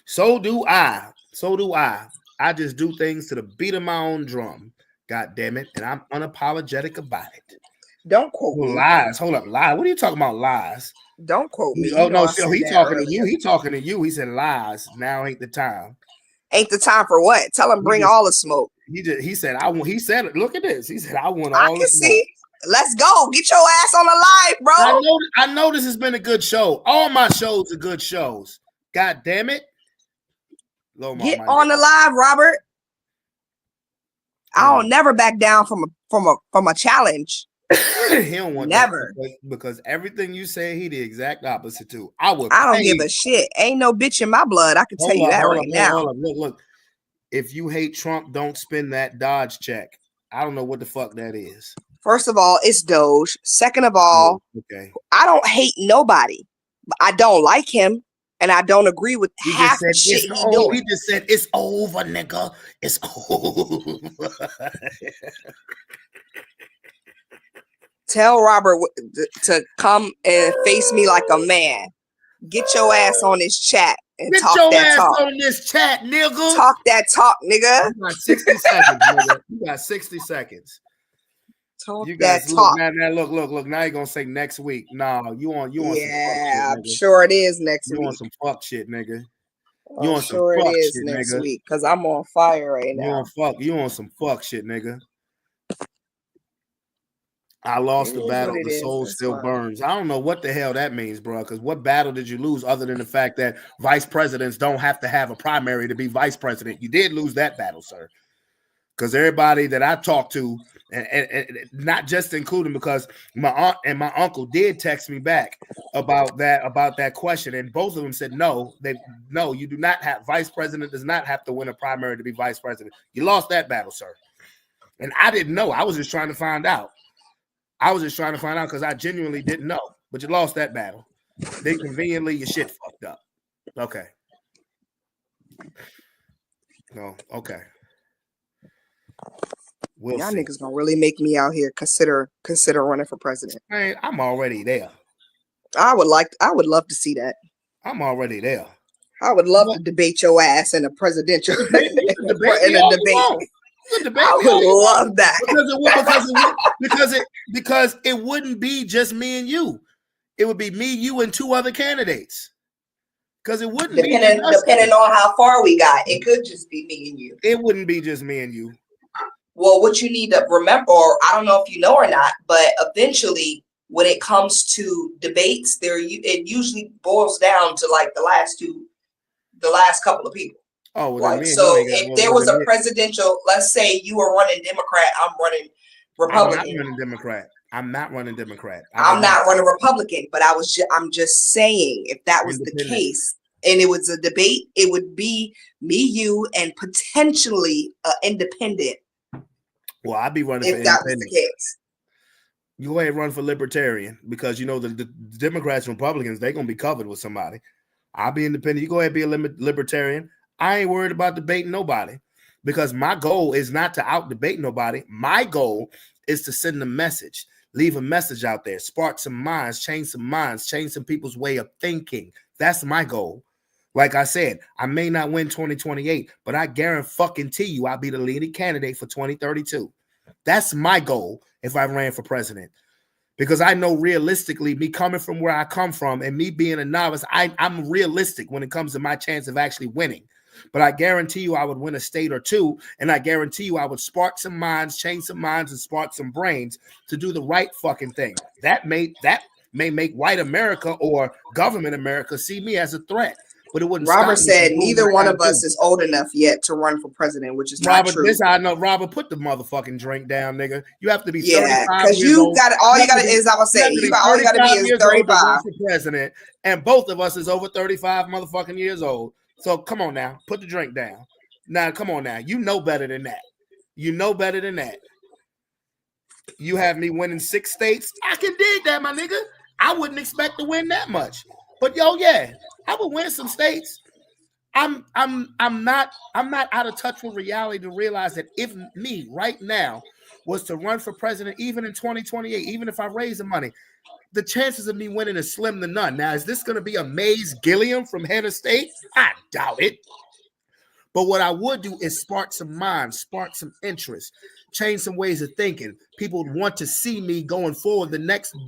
So do I. So do I. I just do things to the beat of my own drum. God damn it. And I'm unapologetic about it. Don't quote me. Lies. Hold up. Lies. What are you talking about? Lies. Don't quote me. Oh, no. So he talking to you. He talking to you. He said lies. Now ain't the time. Ain't the time for what? Tell him bring all the smoke. He said, look at this. He said, I want all the smoke. See. Let's go. Get your ass on the live, bro. I know this has been a good show. All my shows are good shows. God damn it. Get on the live, Robert. I'll never back down from a challenge. He don't want never that because everything you say he the exact opposite to. I don't give a shit. Ain't no bitch in my blood. I can tell you that right now. Look. If you hate Trump, don't spend that Dodge check. I don't know what the fuck that is. First of all, it's Doge. Second of all, I don't hate nobody. I don't like him, and I don't agree with half the shit he doing. He just said it's over, nigga. It's over. Tell Robert to come and face me like a man. Get your ass on this chat and talk that talk. On this chat, nigga. Talk that talk, nigga. You got 60 seconds, nigga. You got 60 seconds. Talk you guys that talk. Now look. Now you're gonna say next week. No, you want some fuck shit, I'm sure it is next week. You want some fuck shit, nigga. You want some fuck shit, next week because I'm on fire right now. You want some fuck shit, nigga. I lost the battle. The soul still burns. I don't know what the hell that means, bro. Because what battle did you lose other than the fact that vice presidents don't have to have a primary to be vice president? You did lose that battle, sir. because everybody that I talked to, and not just including, because my aunt and my uncle did text me back about that question, and both of them said no, you do not have, vice president does not have to win a primary to be vice president. You lost that battle, sir. And I didn't know. I was just trying to find out. Because I genuinely didn't know. But you lost that battle. Then conveniently your shit fucked up. Okay. No, okay. We'll Y'all see. niggas gonna really make me out here consider running for president. Man, I'm already there. I would love to see that. I'm already there. I would love to debate your ass in a presidential You can debate me all you want. You can debate I me all you would want. love that. Because it wouldn't be just me and you. It would be me, you, and two other candidates. Because it wouldn't be depending on how far we got. It could just be me and you. It wouldn't be just me and you. Well, what you need to remember, or I don't know if you know or not, but eventually when it comes to debates, it usually boils down to like the last couple of people. Oh, well, like, so if there was a presidential, let's say you were running Democrat, I'm running Republican. I'm not running Democrat. I'm not running Democrat. I'm not running Republican, but I'm just saying, if that was the case and it was a debate, it would be me, you, and potentially an independent. Well, I'd be running if that was the case. You go ahead and run for Libertarian, because you know the Democrats and Republicans, they're gonna be covered with somebody. I'll be independent. You go ahead and be a Libertarian. I ain't worried about debating nobody, because my goal is not to out debate nobody. My goal is to send a message, leave a message out there, spark some minds, change some people's way of thinking. That's my goal. Like I said, I may not win 2028, but I guarantee you I'll be the leading candidate for 2032. That's my goal if I ran for president. Because I know realistically, me coming from where I come from and me being a novice, I'm realistic when it comes to my chance of actually winning. But I guarantee you I would win a state or two, and I guarantee you I would spark some minds, change some minds, and spark some brains to do the right fucking thing. That may make white America or government America see me as a threat. But it wouldn't. Robert said neither one of us is old enough yet to run for president, which is not true. This I know. Robert, put the motherfucking drink down, nigga. You have to be 35 because you got all you got to is I would say all you got to be is 35 for president, and both of us is over 35 motherfucking years old. So come on now, put the drink down. Now come on now, you know better than that. You know better than that. You have me winning 6 states. I can dig that, my nigga. I wouldn't expect to win that much, but yeah. I would win some states. I'm not out of touch with reality to realize that if me right now was to run for president, even in 2028, even if I raise the money, the chances of me winning is slim to none. Now, is this going to be a Mays Gilliam from head of state? I doubt it. But what I would do is spark some minds, spark some interest, change some ways of thinking. People would want to see me going forward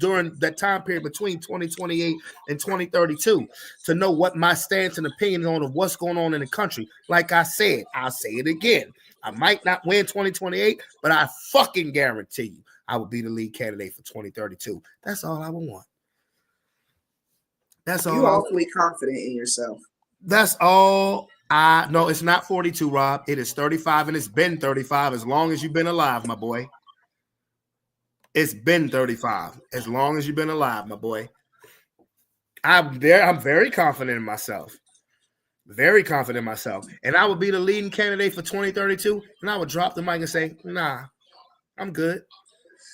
during that time period between 2028 and 2032 to know what my stance and opinion on of what's going on in the country. Like I said, I'll say it again. I might not win 2028, but I fucking guarantee you I will be the lead candidate for 2032. That's all I would want. That's all. You're awfully confident in yourself. That's all. No, it's not 42, Rob. It is 35, and it's been 35 as long as you've been alive, my boy. It's been 35 as long as you've been alive, my boy. I'm very confident in myself. Very confident in myself. And I would be the leading candidate for 2032, and I would drop the mic and say, nah, I'm good.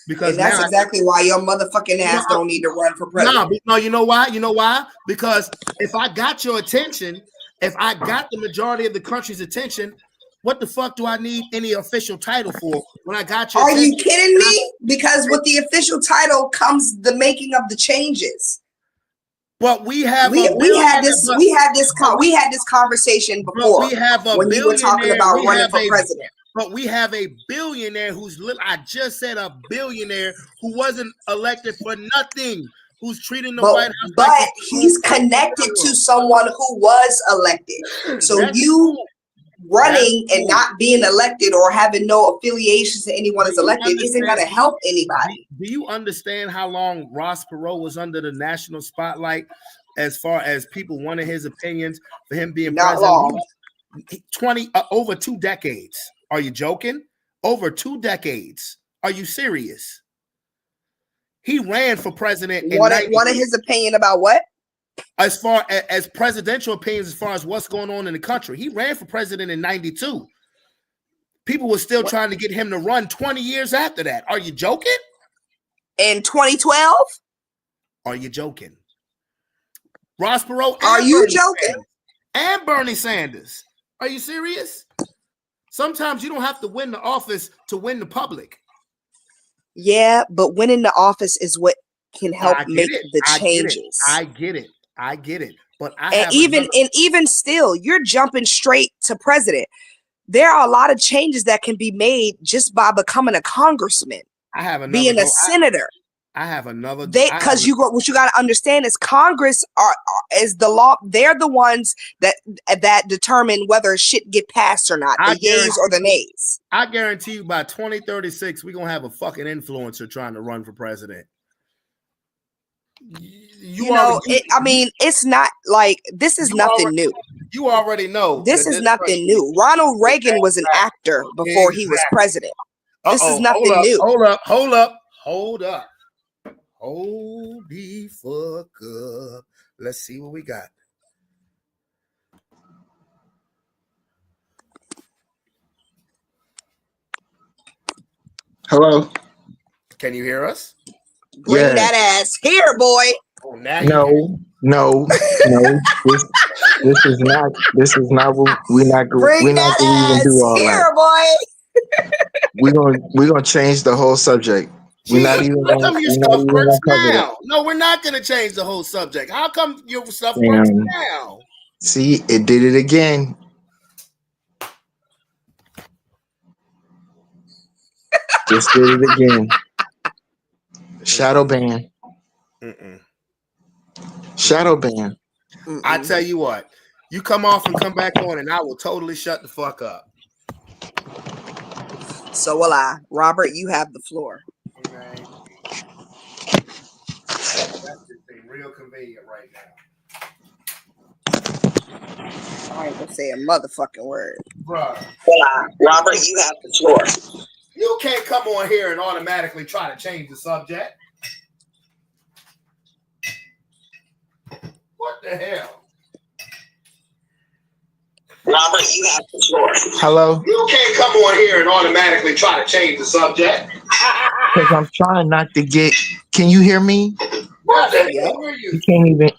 Because that's exactly why your motherfucking ass don't need to run for president. No, you know why? You know why? Because if I got your attention, if I got the majority of the country's attention, what the fuck do I need any official title for when I got your attention? Are you kidding me? Because with the official title comes the making of the changes. But we had this conversation before when you were talking about running for president. But we have a billionaire I just said a billionaire who wasn't elected for nothing. Who's treating the White House? But he's connected to someone who was elected. So running and not being elected or having no affiliations to anyone is elected isn't going to help anybody. Do you understand how long Ross Perot was under the national spotlight as far as people wanted his opinions for him being not president? Long. 20 over 2 decades. Are you joking? over 2 decades. Are you serious? He ran for president in Wanted his opinion about what? As far as presidential opinions, as far as what's going on in the country. He ran for president in 92. People were still trying to get him to run 20 years after that. Are you joking? In 2012? Are you joking? Ross Perot. Are you joking? And Bernie Sanders. Are you serious? Sometimes you don't have to win the office to win the public. Yeah, but winning the office is what can help make the changes. I get it. But even still, you're jumping straight to president. There are a lot of changes that can be made just by becoming a congressman. Being a senator. I have another. Because what you got to understand is Congress is the law. They're the ones that determine whether shit get passed or not. The yeas or the nays. I guarantee you, by 2036, we're gonna have a fucking influencer trying to run for president. It's not like this is nothing new. You already know this is nothing new. Ronald Reagan was an actor before he was president. This is nothing new. Hold up. Hold the fuck up. Let's see what we got. Hello. Can you hear us? Bring that ass here, boy. Oh, no. This is not what we're not going to even do all here, that. Boy. We're gonna change the whole subject. We're not even going to cover that. No, we're not going to change the whole subject. How come your stuff works now? See, it did it again. Just did it again. Shadow ban. Shadow ban. I tell you what, you come off and come back on, and I will totally shut the fuck up. So will I. Robert, you have the floor. Okay. That's just being real convenient right now. I ain't gonna say a motherfucking word. Bruh. Robert, you have the floor. You can't come on here and automatically try to change the subject. What the hell? Robert, you have the floor. Hello? You can't come on here and automatically try to change the subject. Because I'm trying not to get... Can you hear me? What the hell? You can't even...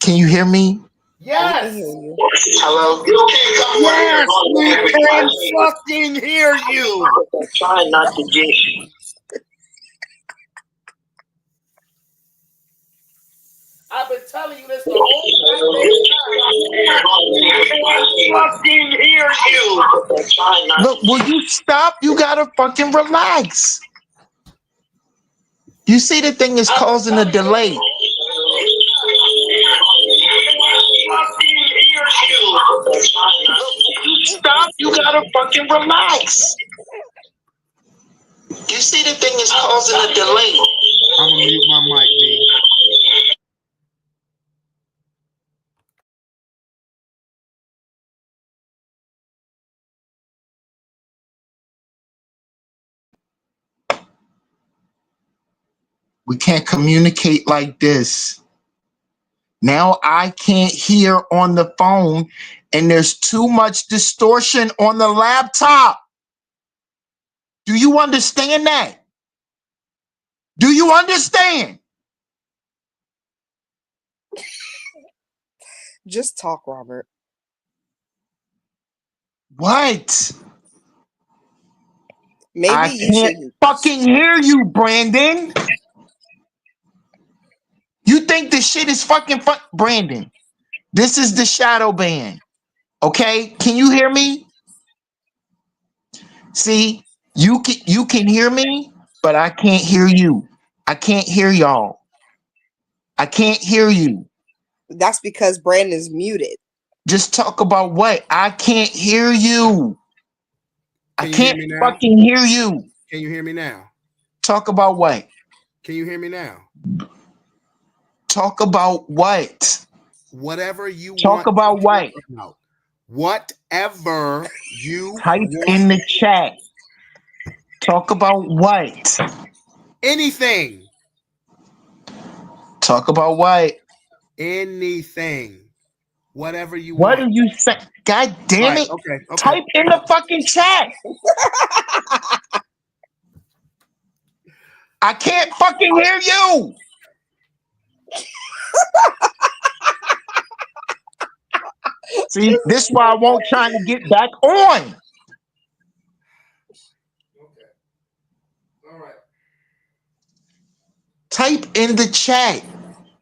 Can you hear me? Yes. Hello? You can't come on here and automatically try to fucking hear you. I'm trying not to get... I've been telling you this the whole time. I fucking hear you. Look, will you stop? You gotta fucking relax. You see the thing is causing a delay. Stop, you gotta fucking relax. You see the thing is causing a delay. I'm gonna mute my mic, B. We can't communicate like this. Now I can't hear on the phone, and there's too much distortion on the laptop. Do you understand that? Do you understand? Just talk, Robert. What? Maybe I can't fucking hear you, Brandon. You think this shit is fucking Brandon, this is the shadow ban. Okay? Can you hear me? See, you can hear me, but I can't hear you. I can't hear y'all. I can't hear you. That's because Brandon's muted. Just talk about what? I can't hear you. I can't fucking hear you. Can you hear me now? Talk about what? Can you hear me now? Talk about what? Whatever you talk about what? Whatever you type in the chat. Talk about what? Anything. Talk about what? Anything. Whatever you What do want. you say? God damn Right. it. Okay. Type in the fucking chat. I can't fucking hear you. See, this is why I won't try to get back on. Okay. All right. Type in the chat.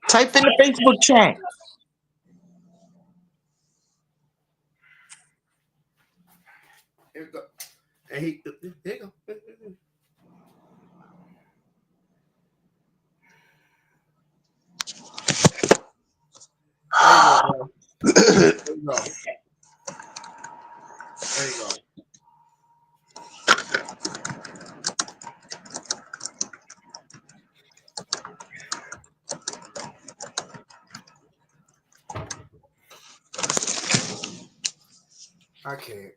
Type in the Facebook chat. Here we go. And here you go. There you go. There you go. I can't.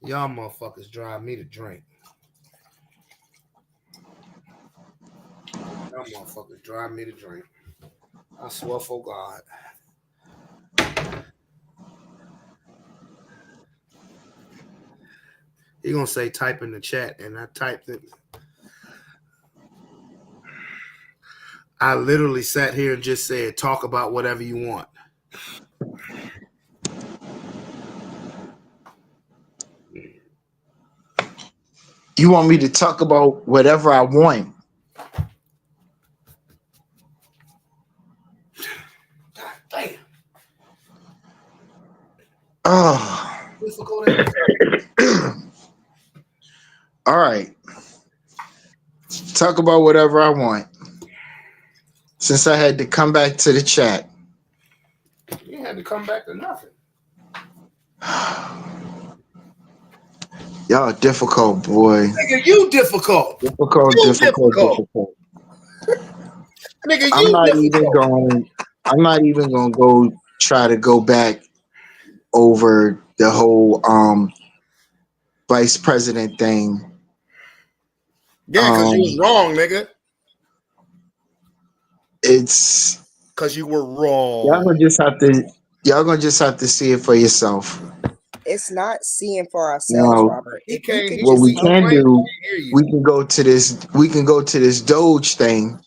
Y'all motherfuckers drive me to drink. Y'all motherfuckers drive me to drink. I swear for God. He gonna say type in the chat, and I typed it. I literally sat here and just said, talk about whatever you want. You want me to talk about whatever I want? God damn. Oh. Difficult ain't it? All right. Talk about whatever I want. Since I had to come back to the chat. You had to come back to nothing. Y'all difficult, boy. Nigga, you difficult. Difficult. Nigga, I'm you not difficult. even gonna go try to go back over the whole vice president thing. Yeah, because you was wrong, nigga. It's Because you were y'all wrong. gonna just have to see it for yourself. It's not seeing for ourselves, Now, Robert. He If you can't could hear what just we you. help can Complain. do, He can't hear you. we can go to this Doge thing.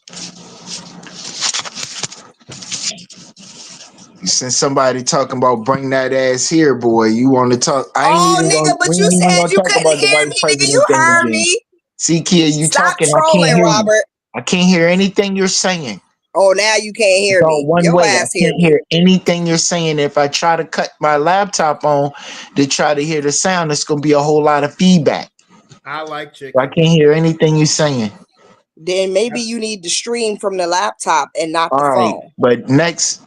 Since somebody talking about bring that ass here, boy, you want to talk? Oh, nigga, but We you ain't even said gonna you talk couldn't about the hear vice me, nigga. You president thing heard again. me. See, kid, you Stop talking? I can't trolling, hear you. Robert. I can't hear anything you're saying. Oh, now you can't It's hear all me. one Your way. I ass hear can't me. hear anything you're saying. If I try to cut my laptop on to try to hear the sound, it's gonna be a whole lot of feedback. I like I chicken. can't hear anything you're saying. Then maybe you need to stream from the laptop and not the All right, phone. but next,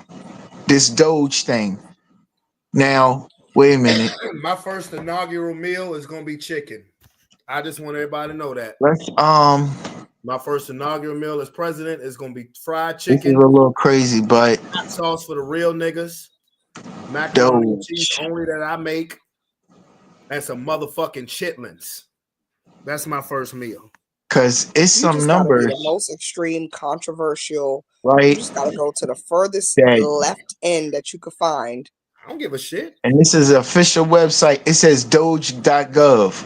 this Doge thing. Now, wait a minute. My first inaugural meal is gonna be chicken. I just want everybody to know that. Let's My first inaugural meal as president is gonna be fried this is chicken, a little crazy, but hot sauce for the real niggas, macaroni and cheese Doge, only that I make, and some motherfucking chitlins. That's my first meal. because it's You some just got to be the numbers, most extreme, controversial. You right? just got to go to the furthest That left end that you could find. I don't give a shit. and this is an official website. It says Doge.gov.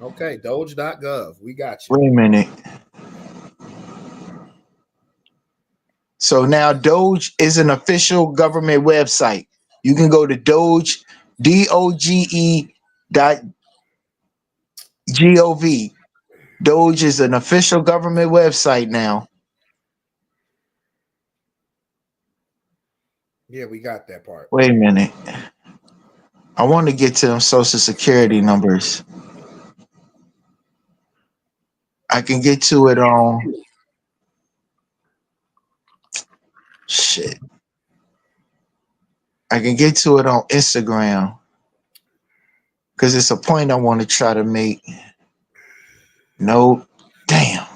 Okay, Doge.gov. We got you. Wait a minute. So now Doge is an official government website. You can go to Doge, DOGE dot gov. Doge is an official government website now. Yeah, we got that part. Wait a minute. I want to get to them social security numbers. I can get to it on shit. I can get to it on Instagram because it's a point I want to try to make. No, damn.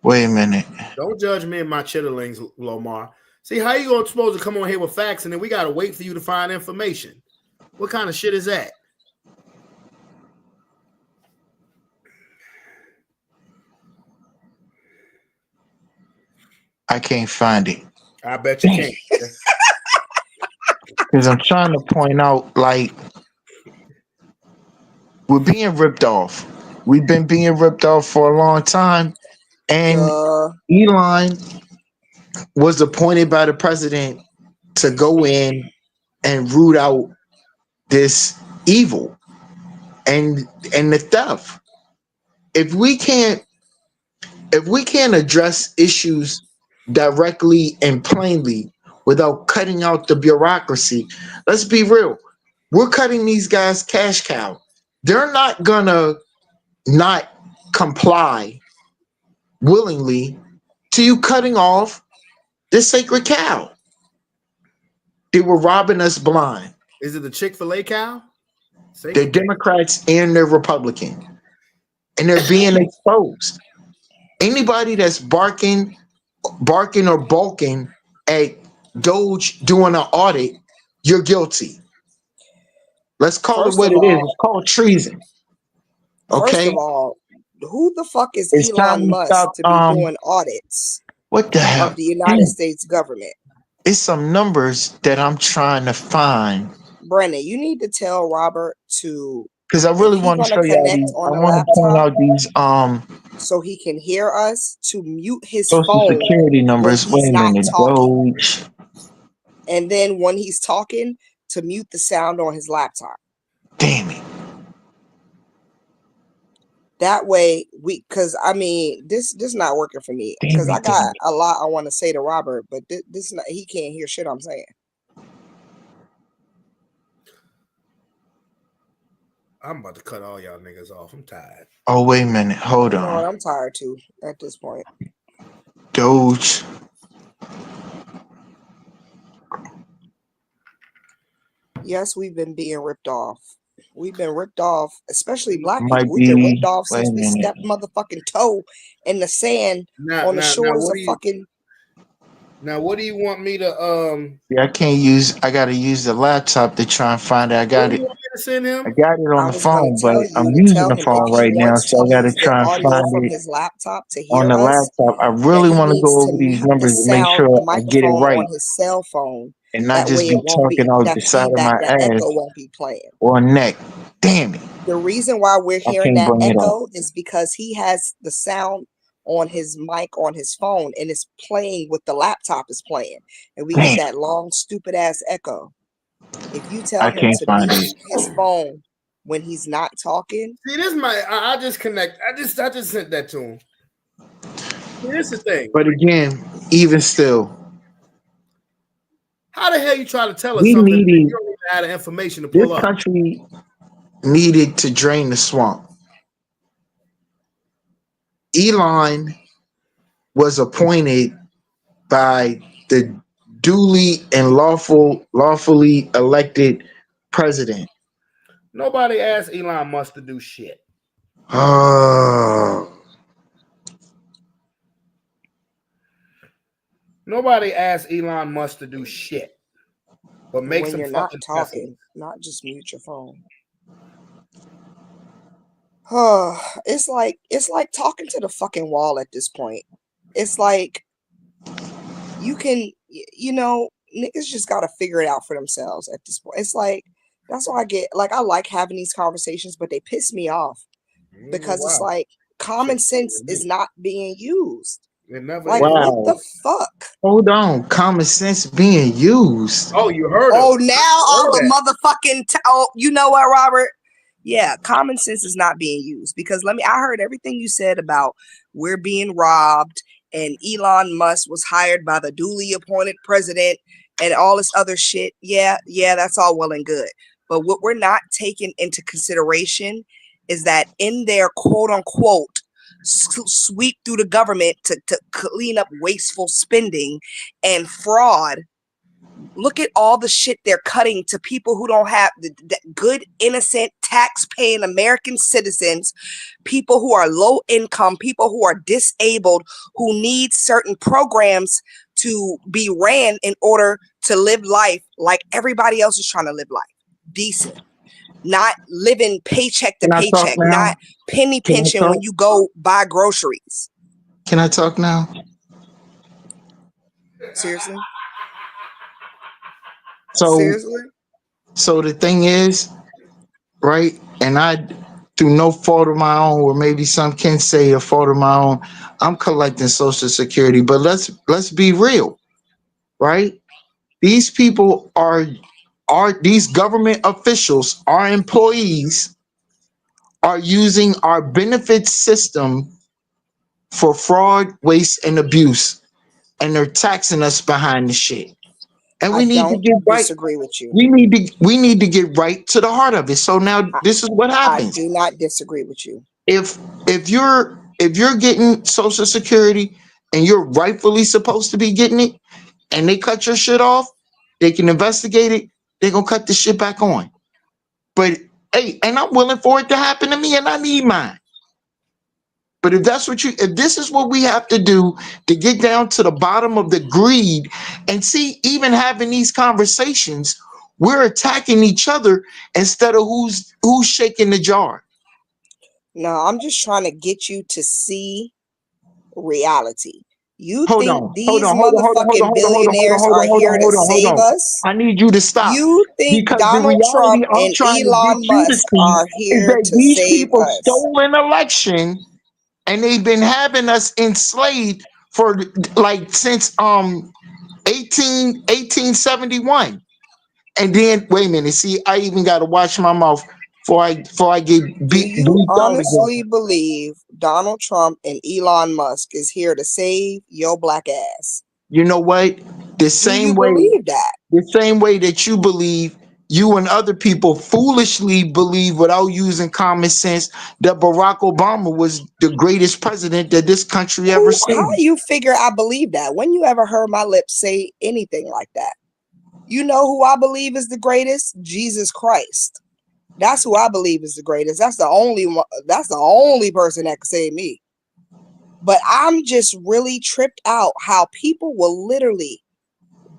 Wait a minute. Don't judge me and my chitterlings, Lomar. See, how you gonna supposed to come on here with facts and then we gotta wait for you to find information? What kind of shit is that? I can't find it. I bet you can't. Because I'm trying to point out, like, we're being ripped off. We've been being ripped off for a long time. And Elon was appointed by the president to go in and root out this evil and the theft. If we can't address issues directly and plainly without cutting out the bureaucracy, let's be real. We're cutting these guys cash cow. They're not gonna not comply willingly to you cutting off this sacred cow. They were robbing us blind. Is it the Chick-fil-A cow? They're Democrats and they're Republican. And they're being exposed. Anybody that's barking or balking at Doge doing an audit, you're guilty. Let's call it what it is. It's called treason. Okay. First of all, who the fuck is It's time Elon to Musk stop, to be doing audits what the hell? of the United States government? It's some numbers that I'm trying to find. Brennan, you need to tell Robert to, because I really want to show y'all these. I want to point out these so he can hear us, to mute his social phone security numbers. when he's Wait a not minute, talking. Doge. And then when he's talking, to mute the sound on his laptop. Damn it. That way because I mean this not working for me, because I got a lot I want to say to Robert, but this not, he can't hear shit I'm saying. I'm about to cut all y'all niggas off. I'm tired. Oh, wait a minute. Hold on. I'm tired too at this point. Doge. Yes, we've been being ripped off. We've been ripped off, especially black Might people. We've been be- ripped off wait a since we minute. stepped motherfucking toe in the sand on the shores of fucking. Now, what do you want me to Yeah, I gotta use the laptop to try and find it. I got it. send him? I got it on I the was gonna phone, tell but you I'm to using tell the him phone if he right now, wants so I to gotta use the try and audio find from it his laptop to hear on the us. laptop. I That really he want to needs go to over these mute the numbers to make sound, sure the I get it microphone right on his cell phone. and not That just way be it won't be talking out that the side of feedback, my that ass echo won't be playing. or neck. Damn it. The reason why we're I hearing can't that bring it up. echo is because he has the sound on his mic on his phone and it's playing what the laptop is playing, and we get Damn. that long stupid ass echo. If you tell I him can't to find mute it. his phone when he's not talking, See, this I just connect. I just sent that to him. Here's the thing. But again, even still, How the hell you try to tell us we something that needed you don't even have the information to this pull up? country needed to drain the swamp. Elon was appointed by the duly and lawfully elected president. Nobody asked Elon Musk to do shit. Nobody asked Elon Musk to do shit, but make when some you're not fucking talking, precedent. not just mute your phone. It's like talking to the fucking wall at this point. It's like you can, niggas just gotta figure it out for themselves at this point. It's like that's why I like having these conversations, but they piss me off because it's like common sense is not being used. Like, what the fuck? Hold on. Common sense being used. Oh, you heard Oh, now all the motherfucking you know what, Robert? Yeah, common sense is not being used because I heard everything you said about we're being robbed and Elon Musk was hired by the duly appointed president and all this other shit. Yeah, that's all well and good. But what we're not taking into consideration is that in their quote unquote sweep through the government to clean up wasteful spending and fraud, Look at all the shit they're cutting to people who don't have the good, innocent, tax-paying American citizens, people who are low income, people who are disabled, who need certain programs to be ran in order to live life like everybody else is trying to live life. Decent. Not living paycheck to Can I talk paycheck, now? not penny Can I pinching talk? when you go buy groceries. Can I talk now? Seriously? So the thing is, right? And I, through no fault of my own, or maybe some can say a fault of my own, I'm collecting Social Security. But let's be real, right? These people are these government officials, our employees, are using our benefit system for fraud, waste, and abuse, and they're taxing us behind the shit. And I we need to don't get right. disagree with you. We need to get right to the heart of it. So now this is what I happens. do not disagree with you. If you're getting Social Security and you're rightfully supposed to be getting it, and they cut your shit off, they can investigate it. They're gonna cut the shit back on. But hey, and I'm willing for it to happen to me, and I need mine. But if this is what we have to do to get down to the bottom of the greed, and see, even having these conversations, we're attacking each other instead of who's shaking the jar. No, I'm just trying to get you to see reality. You Hold think on, these motherfucking billionaires are here to save us? I need you to stop. You think Because the Donald Trump reality I'm and trying to get Elon you to Musk see are is here that to these save people us? stole an election, and they've been having us enslaved for like since 1871. And then wait a minute, see, I even got to watch my mouth before I get Do beat you down again. honestly believe Donald Trump and Elon Musk is here to save your black ass? You know what? The Do you same believe that? way that you believe, you and other people foolishly believe without using common sense, that Barack Obama was the greatest president that this country ever How seen. you figure I believe that? When you ever heard my lips say anything like that? You know who I believe is the greatest? Jesus Christ. That's who I believe is the greatest. That's the only one. That's the only person that can save me. But I'm just really tripped out how people will literally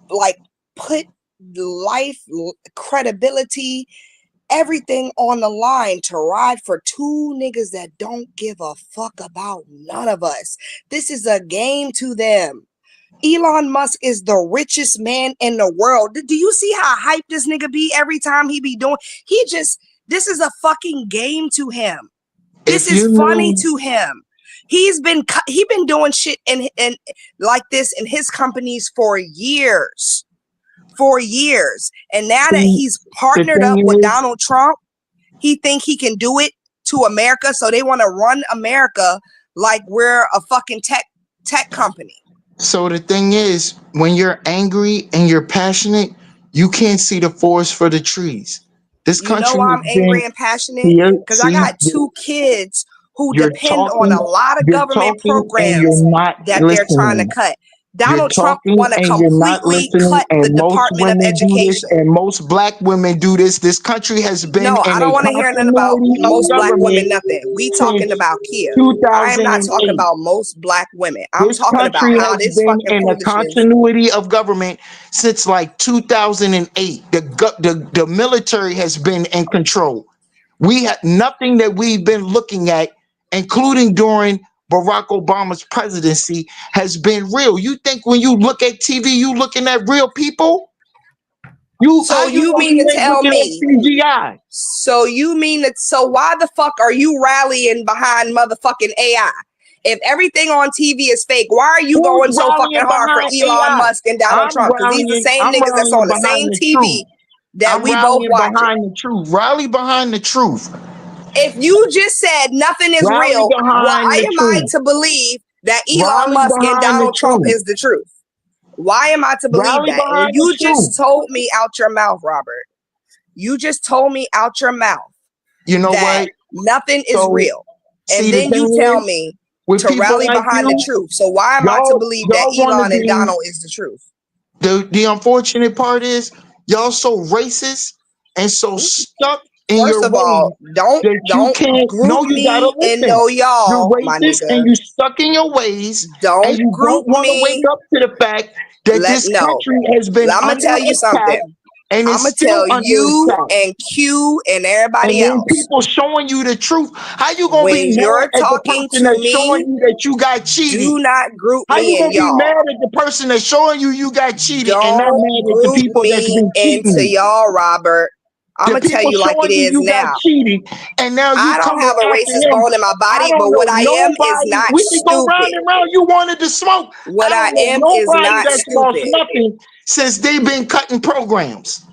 like put life, credibility, everything on the line to ride for two niggas that don't give a fuck about none of us. This is a game to them. Elon Musk is the richest man in the world. Do you see how hyped this nigga be every time he be doing? This is a fucking game to him. This is funny to him. He been doing shit and like this in his companies for years. And now that he's partnered up with Donald Trump, he think he can do it to America. So they want to run America like we're a fucking tech company. So the thing is, when you're angry and you're passionate, you can't see the forest for the trees. This You know country why has I'm angry been and passionate? here. Because I got two kids who You're depend on a lot of government and you're programs not that they're trying to listening. cut. You're Donald Trump talking want to and you're not completely listening, cut the and most Department of women do this, Education. and most black women do this. This country has been No, in I a don't want to hear nothing about continuity of most black women, government nothing. We talking since about Kia. I am not talking 2008. about most black women. I'm This talking about country how has this been fucking in a foolishness. continuity of government since like 2008. The military has been in control. We had nothing that we've been looking at, including during Barack Obama's presidency, has been real. You think when you look at TV, you looking at real people? So you mean to tell me? CGI? So you mean that? So why the fuck are you rallying behind motherfucking AI? If everything on TV is fake, why are you going so fucking hard for Elon Musk and Donald Trump? Because these the same niggas that's on the same TV that we both watching. Behind the truth. Rally behind the truth. If you just said nothing is real, why am I to believe that Elon Musk and Donald Trump is the truth? Why am I to believe that? And you just told me out your mouth, Robert. You just told me out your mouth. You know that what? Nothing is real. And then you tell me to rally behind the truth. So why am I to believe that Elon and Donald is the truth? The unfortunate part is y'all so racist and so stuck in First your of ways all, don't that you don't can't. group No, you gotta me and listen. no You're y'all, my racist and nigga. you stuck in your ways, and Don't you don't group want to wake me. up to the fact that this No. country has been I'm gonna under tell you attack something. and I'm is gonna still tell under you attack. and Q and And everybody then else. people showing you the truth. How you gonna be When mad you're at the talking person to that's showing me, you that you got cheated? do not group How you me and gonna be y'all. mad at the person that's showing you you got cheated and not Don't mad at the group people that's me been into cheating? y'all, Robert. I'm The gonna tell people you like it showing you is you got now. cheated, and now you I don't coming have a after racist him. bone in my I body, don't but know what I am is nobody. not We can go round stupid. and round. You wanted to smoke. What I I don't am know is nobody not that's lost stupid. nothing since they've been cutting programs.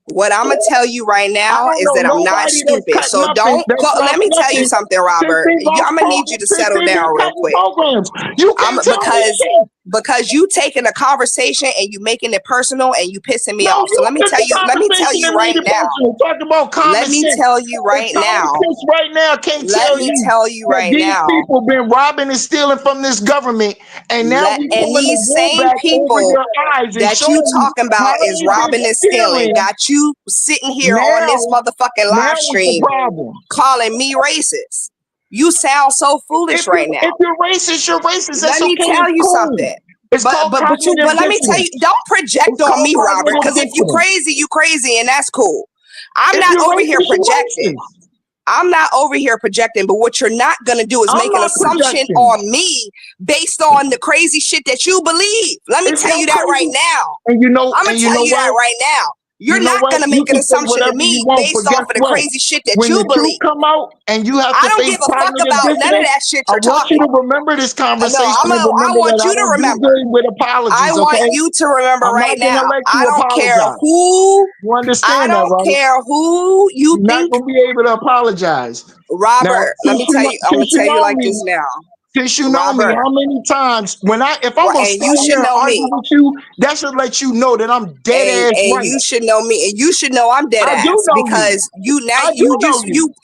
What I'm gonna tell you right I now don't is know that I'm not nobody that's stupid. cut So nothing. don't That's go. Let lost me tell you nothing something, since Robert. they've lost I'm gonna need you to since settle they've been down real cutting quick. programs. You can't tell me shit. Because you taking a conversation and you making it personal and you pissing me No, off. So you let me took tell the you. Let me tell conversation you and made right it now. personal. Talk about common Let me sense. tell you right Common now. sense right now can't Let tell me you tell you that right these now. people been robbing and stealing from this government, and now we And pulling the these wool same back over people your eyes and that you showing you talking how about is they've been robbing and stealing. stealing. Got you sitting here on Now, this motherfucking now live what's the stream problem? calling me racist. You sound so foolish right now. If you're racist, you're racist. That's Let me okay. tell It's you cool. something. It's But called let cognitive me tell you, dissonance. don't project It's on called me, Robert. cognitive Because if you dissonance. crazy, and that's cool. I'm If not you're over here racist, you're projecting. racist. I'm not over here projecting, but what you're not gonna do is I'm make an not assumption projecting. on me based on the crazy shit that you believe. Let me It's tell not you that right crazy. now. And you know, I'm gonna and you tell know you that what? right now. You're You know not what? gonna You make an can say assumption to whatever you me want, based but off guess of the what? crazy shit that When you the truth believe. come out and you have I to don't face give a fuck cognitive about none of dissonance, that shit I you're want you talking. to remember this No, conversation and I remember want that you I to don't do remember. good with I apologies, want okay? you to remember I'm right not gonna now. let I you don't care apologize. who. You I understand that, don't right? care who you You're not think. gonna be able to apologize. Now, Robert, let me tell you. I'm gonna since you tell you know like me, this now. since you know me, Robert, how many times if I'm gonna and you stand should here and know argue me. with you, that should let you know that I'm dead ass And right. you should know me. And you should know I'm dead I do ass know you. because I do know you.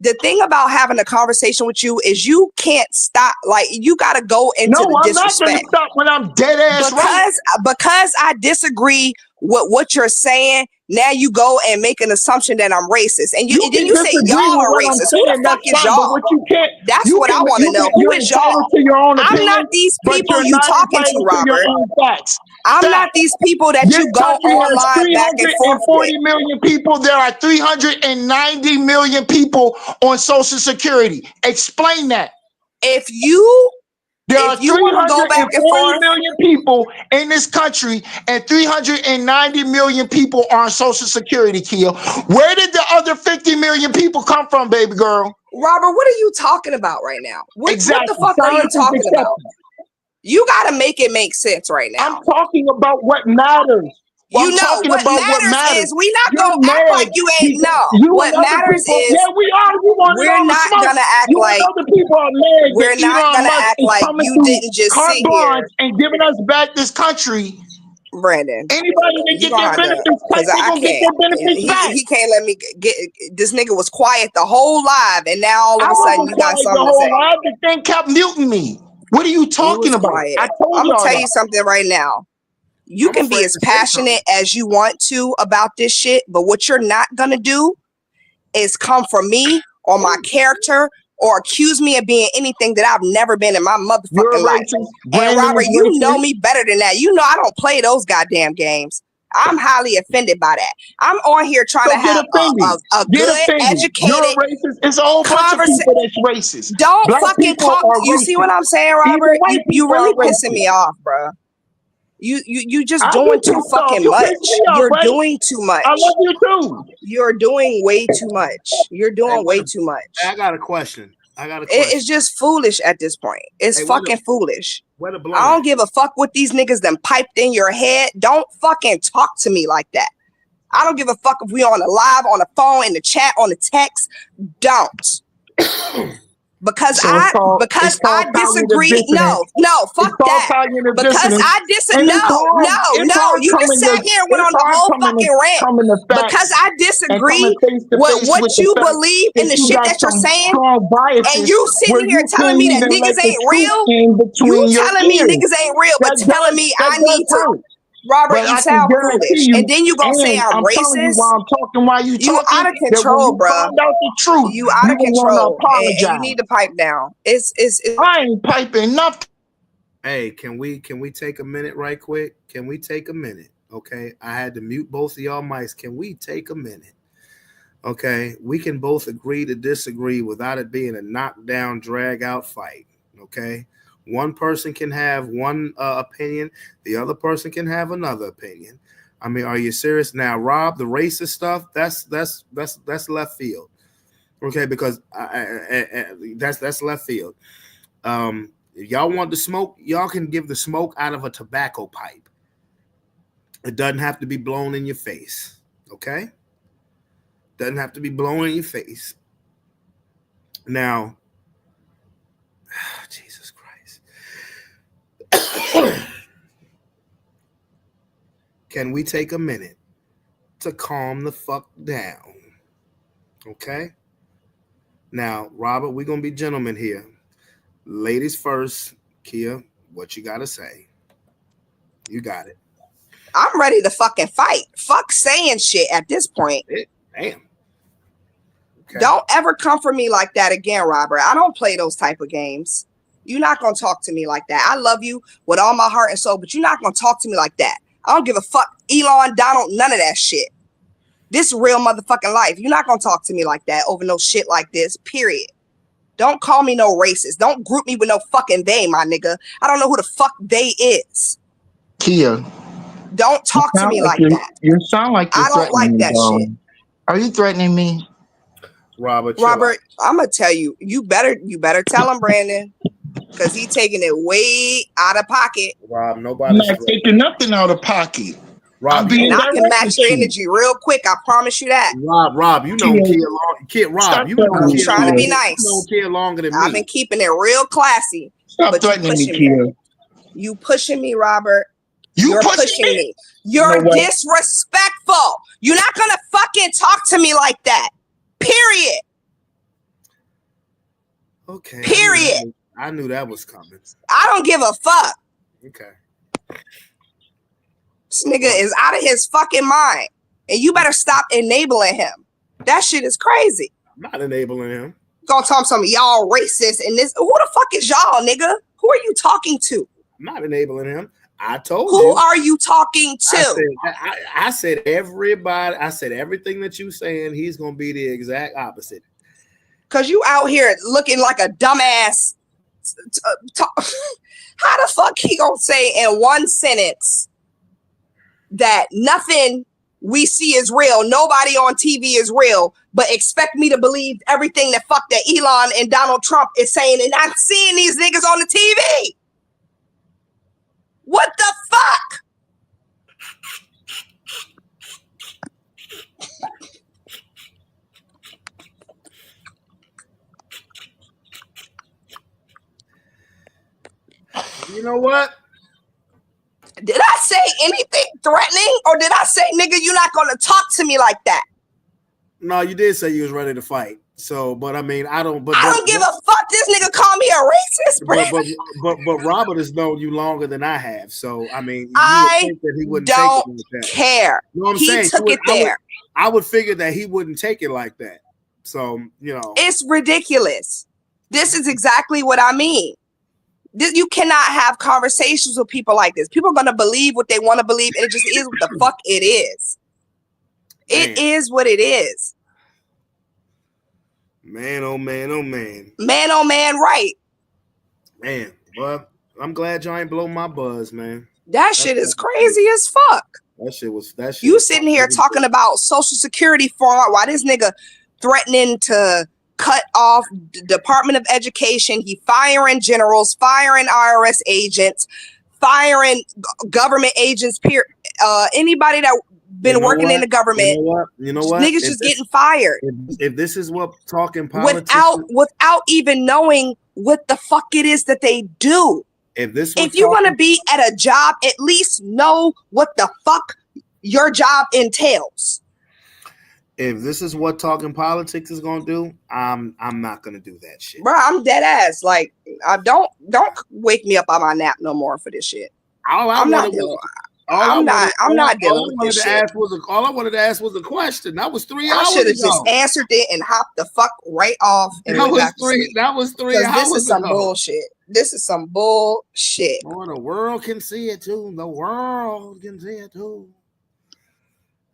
the thing about having a conversation with you is you can't stop. Like you gotta go into No, the I'm not gonna disrespect. stop when I'm dead ass right. Because I disagree with what you're saying, now you go and make an assumption that I'm racist. And You then can you say disagree y'all with are what I'm racist. Who the saying, fuck that's is fine. But y'all? what you can't, That's what I want to know. Who you're is y'all? entitled to your own I'm opinion, not these but people you're you not talking to, entitled to your Robert. own facts. I'm not Fact. these people that This you go country has online back and forth with. 340 million people. There are 390 million people on Social Security. Explain that. If you There are want to go back and 340 forth, million people in this country, and 390 million people are on Social Security, Kia. Where did the other 50 million people come from, baby girl? Robert, what are you talking about right now? What the fuck are you Science is talking about? accepted. You got to make it make sense right now. I'm talking about what matters. You know what matters is we not gonna act like you ain't know. What matters is yeah, we are. You want we're not gonna act you like other people are mad we're that not Elon gonna Musk act is like coming you through didn't just carte sit blanche here, and giving us back this country. Brandon. Anybody that You get their gonna have to, benefits back, because they I gonna get can't. their benefits back. He can't let me get. This nigga was quiet the whole live, and now all of I a sudden wasn't you got quiet the something to whole say. live. The thing kept muting me. What are you He talking was about? quiet. I told I'm gonna y'all tell that. you something right now. You can be as passionate as you want to about this shit, but what you're not gonna do is come for me or my character or accuse me of being anything that I've never been in my motherfucking life. And Robert, you know me better than that. You know I don't play those goddamn games. I'm highly offended by that. I'm on here trying to have a good, educated You're a racist. It's a whole bunch of people that's racist. Don't Black fucking people talk. are You racist. see what I'm saying, Robert? Even white You people really are pissing me off, bro. You just I doing do too pissed off. fucking You much. piss me off, You're right? doing too much. I love you too. You're doing way too much. You're doing way too much. I got a question. It's just foolish at this point. It's fucking foolish. Where the I don't give a fuck what these niggas done piped in your head. Don't fucking talk to me like that. I don't give a fuck if we on the live, on the phone, in the chat, on the text. Don't. Because I disagree. No, fuck that. Because I disagree. No. You just sat here and went on the whole fucking rant. Because I disagree with what you believe in the shit that you're saying. And you sitting here telling me that niggas ain't real. You telling me niggas ain't real, but telling me I need to. Robert, But you I can sound guarantee foolish. you, And then you gonna say and I'm I'm telling you racist? while I'm talking, while you You talking, out of that when control, you bruh. find out the truth, You out of will want to control. And you apologize. need to pipe down. It's I ain't piping nothing. Hey, can we take a minute right quick? Can we take a minute? Okay. I had to mute both of y'all mics. Can we take a minute? Okay. We can both agree to disagree without it being a knockdown, drag out fight. Okay. One person can have one opinion, the other person can have another opinion. I mean, are you serious? Now, Rob, the racist stuff, that's left field. Okay, because that's left field. If y'all want the smoke, y'all can give the smoke out of a tobacco pipe. It doesn't have to be blown in your face. Okay? Doesn't have to be blown in your face. Now, Jesus Christ. Can we take a minute to calm the fuck down? Okay? Now, Robert, we're going to be gentlemen here. Ladies first. Kia, what you got to say? You got it. I'm ready to fucking fight. Fuck saying shit at this point. Damn. Okay. Don't ever come for me like that again, Robert. I don't play those type of games. You're not going to talk to me like that. I love you with all my heart and soul, but you're not going to talk to me like that. I don't give a fuck. Elon, Donald, none of that shit. This is real motherfucking life. You're not going to talk to me like that over no shit like this, period. Don't call me no racist. Don't group me with no fucking they, my nigga. I don't know who the fuck they is. Kia, don't talk to me like that. You sound like you're I don't like threatening that me, shit. Are you threatening me? Robert, I'm gonna tell you. You better tell him, Brandon, because he taking it way out of pocket. Rob, I'm nobody's not taking nothing out of pocket. Rob, I'm being And I can direct match with your you. energy real quick. I promise you that. Rob, you know Kia, Kia Rob, stop you know I'm threatening me, trying to be Kia. nice. You know Kia longer than I've me. been keeping it real classy. Stop but you threatening me, pushing Kia. You pushing me, Robert. You're pushing me. You You're know what? disrespectful. You're not gonna fucking talk to me like that. Period. Okay. Period. I knew that was coming. I don't give a fuck. Okay. This nigga is out of his fucking mind. And you better stop enabling him. That shit is crazy. I'm not enabling him. Gonna talk some y'all racist and this. Who the fuck is y'all, nigga? Who are you talking to? I'm not enabling him. I told Who you. are you talking to? I said everybody. I said everything that you saying. He's gonna be the exact opposite. Cause you out here looking like a dumbass. How the fuck he gonna say in one sentence that nothing we see is real, nobody on TV is real, but expect me to believe everything that Elon and Donald Trump is saying, and I'm seeing these niggas on the TV? What the fuck? You know what? Did I say anything threatening, or did I say, nigga, you're not gonna talk to me like that? No, you did say you was ready to fight. So, but I mean, I don't give a fuck. This nigga called me a racist, but Robert has known you longer than I have. So, I mean, I think that he wouldn't don't take it like that. care. You know what I'm He saying? took it there. I would figure that he wouldn't take it like that. So, it's ridiculous. This is exactly what I mean. You cannot have conversations with people like this. People are going to believe what they want to believe, and it just is what the fuck it is. It is what it is. Man, oh man, oh man. Man, oh man, right. Man, but I'm glad y'all ain't blow my buzz, man. That shit is crazy as fuck. That shit. You sitting here talking about Social Security fraud while this nigga threatening to cut off the Department of Education. He firing generals, firing IRS agents, firing government agents. Anybody that been working in the government. You know what? Niggas just getting fired. If this is what talking politics without even knowing what the fuck it is that they do. If you want to be at a job, at least know what the fuck your job entails. If this is what talking politics is gonna do, I'm not gonna do that shit. Bro, I'm dead ass. Like, don't wake me up on my nap no more for this shit. All I I'm not dealing with this shit. All I wanted to ask was a question. That was 3 I hours should have ago. just answered it and hopped the fuck right off and That went was back to sleep. That was 3 Because hours this is some ago. bullshit. This is some bullshit. Oh, the world can see it too. The world can see it too.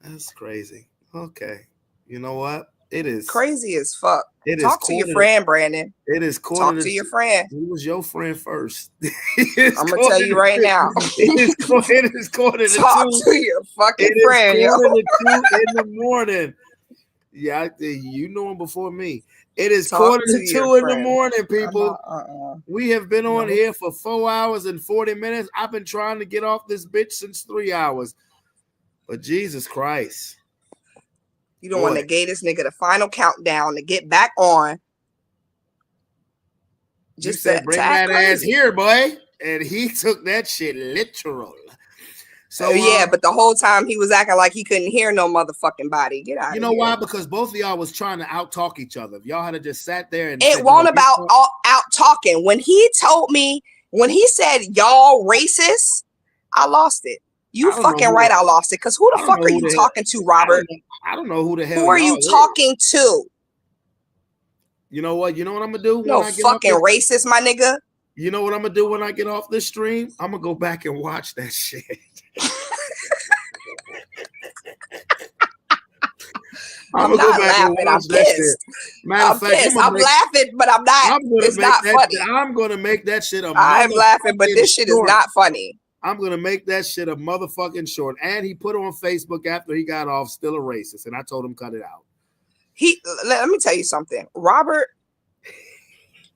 That's crazy. Okay. You know what? It is crazy as fuck. It Talk to your friend, Brandon. It is Talk to your friend. Who was your friend first? I'm gonna tell you right now. It is quarter to Talk 2. to your fucking It friend, is yo. quarter to 2 in the morning. Yeah, you know him before me. It is quarter to 2 in the morning, people. We have been on here for 4 hours and 40 minutes. I've been trying to get off this bitch since 3 hours. But Jesus Christ. You don't want to gave this nigga the final countdown to get back on. Just said, bring that ass here, boy. And he took that shit literal. So yeah, but the whole time he was acting like he couldn't hear no motherfucking body. Get out of here. You know why? Because both of y'all was trying to out-talk each other. If y'all had just sat there and it won't about out-talking. When he told me, when he said y'all racist, I lost it. You fucking right, I lost it. Because who the fuck are you talking to, Robert? I don't know who the hell. Who are you talking to? You know what? You know what I'm gonna do? No fucking racist, my nigga. You know what I'm gonna do when I get off this stream? I'm gonna go back and watch that shit. I'm not laughing. I'm pissed. I'm pissed. I'm laughing, but I'm not. It's not funny. I'm gonna make that shit a. I'm laughing, but this shit is not funny. I'm gonna make that shit a motherfucking short. And he put on Facebook after he got off, still a racist, and I told him cut it out. Let me tell you something, Robert,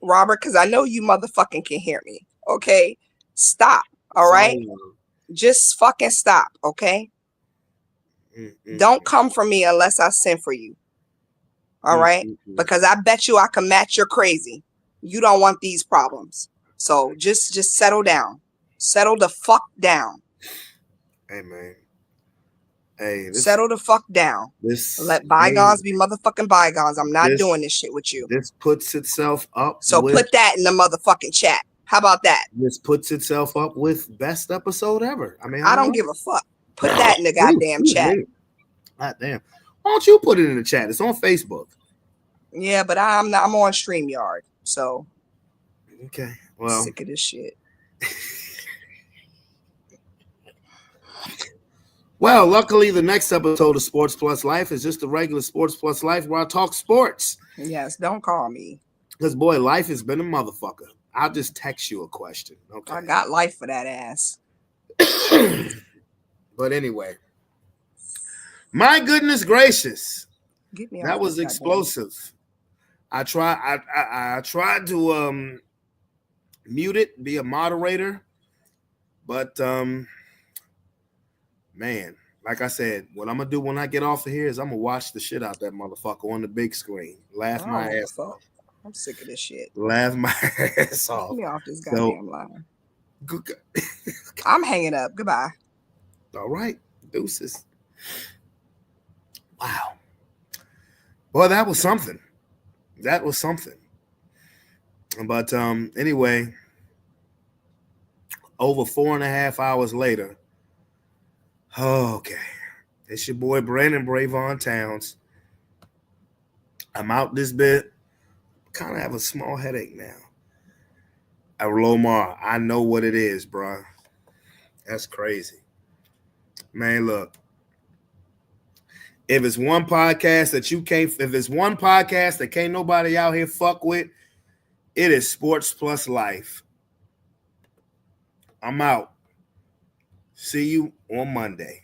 because I know you motherfucking can hear me. Okay, stop. All right, just fucking stop. Okay. Don't come for me unless I send for you. All right? Because I bet you I can match your crazy. You don't want these problems. So just settle down. Settle the fuck down. Hey, man. Hey, settle the fuck down. Let bygones be motherfucking bygones. I'm not doing this shit with you. This puts itself up. So put that in the motherfucking chat. How about that? This puts itself up with best episode ever. I mean, I don't give a fuck. Put that in the goddamn chat. God damn. Why don't you put it in the chat? It's on Facebook. Yeah, but I'm on StreamYard. So okay. Well, sick of this shit. Well, luckily the next episode of Sports Plus Life is just a regular Sports Plus Life where I talk sports. Yes, don't call me. Because boy, life has been a motherfucker. I'll just text you a question. Okay. I got life for that ass. But anyway. My goodness gracious. That was explosive. I tried to mute it, be a moderator, but man, like I said, what I'm gonna do when I get off of here is I'm gonna watch the shit out that motherfucker on the big screen. Laugh my ass off. I'm sick of this shit. Laugh my ass off. Get me off this goddamn line. I'm hanging up. Goodbye. All right. Deuces. Wow. Boy, that was something. That was something. But anyway, over 4.5 hours later, okay, it's your boy Brandon Bravon Towns. I'm out this bit. Kind of have a small headache now. Lomar, I know what it is, bro. That's crazy. Man, look. If it's one podcast that you can't, if it's one podcast that can't nobody out here fuck with, it is Sports Plus Life. I'm out. See you on Monday.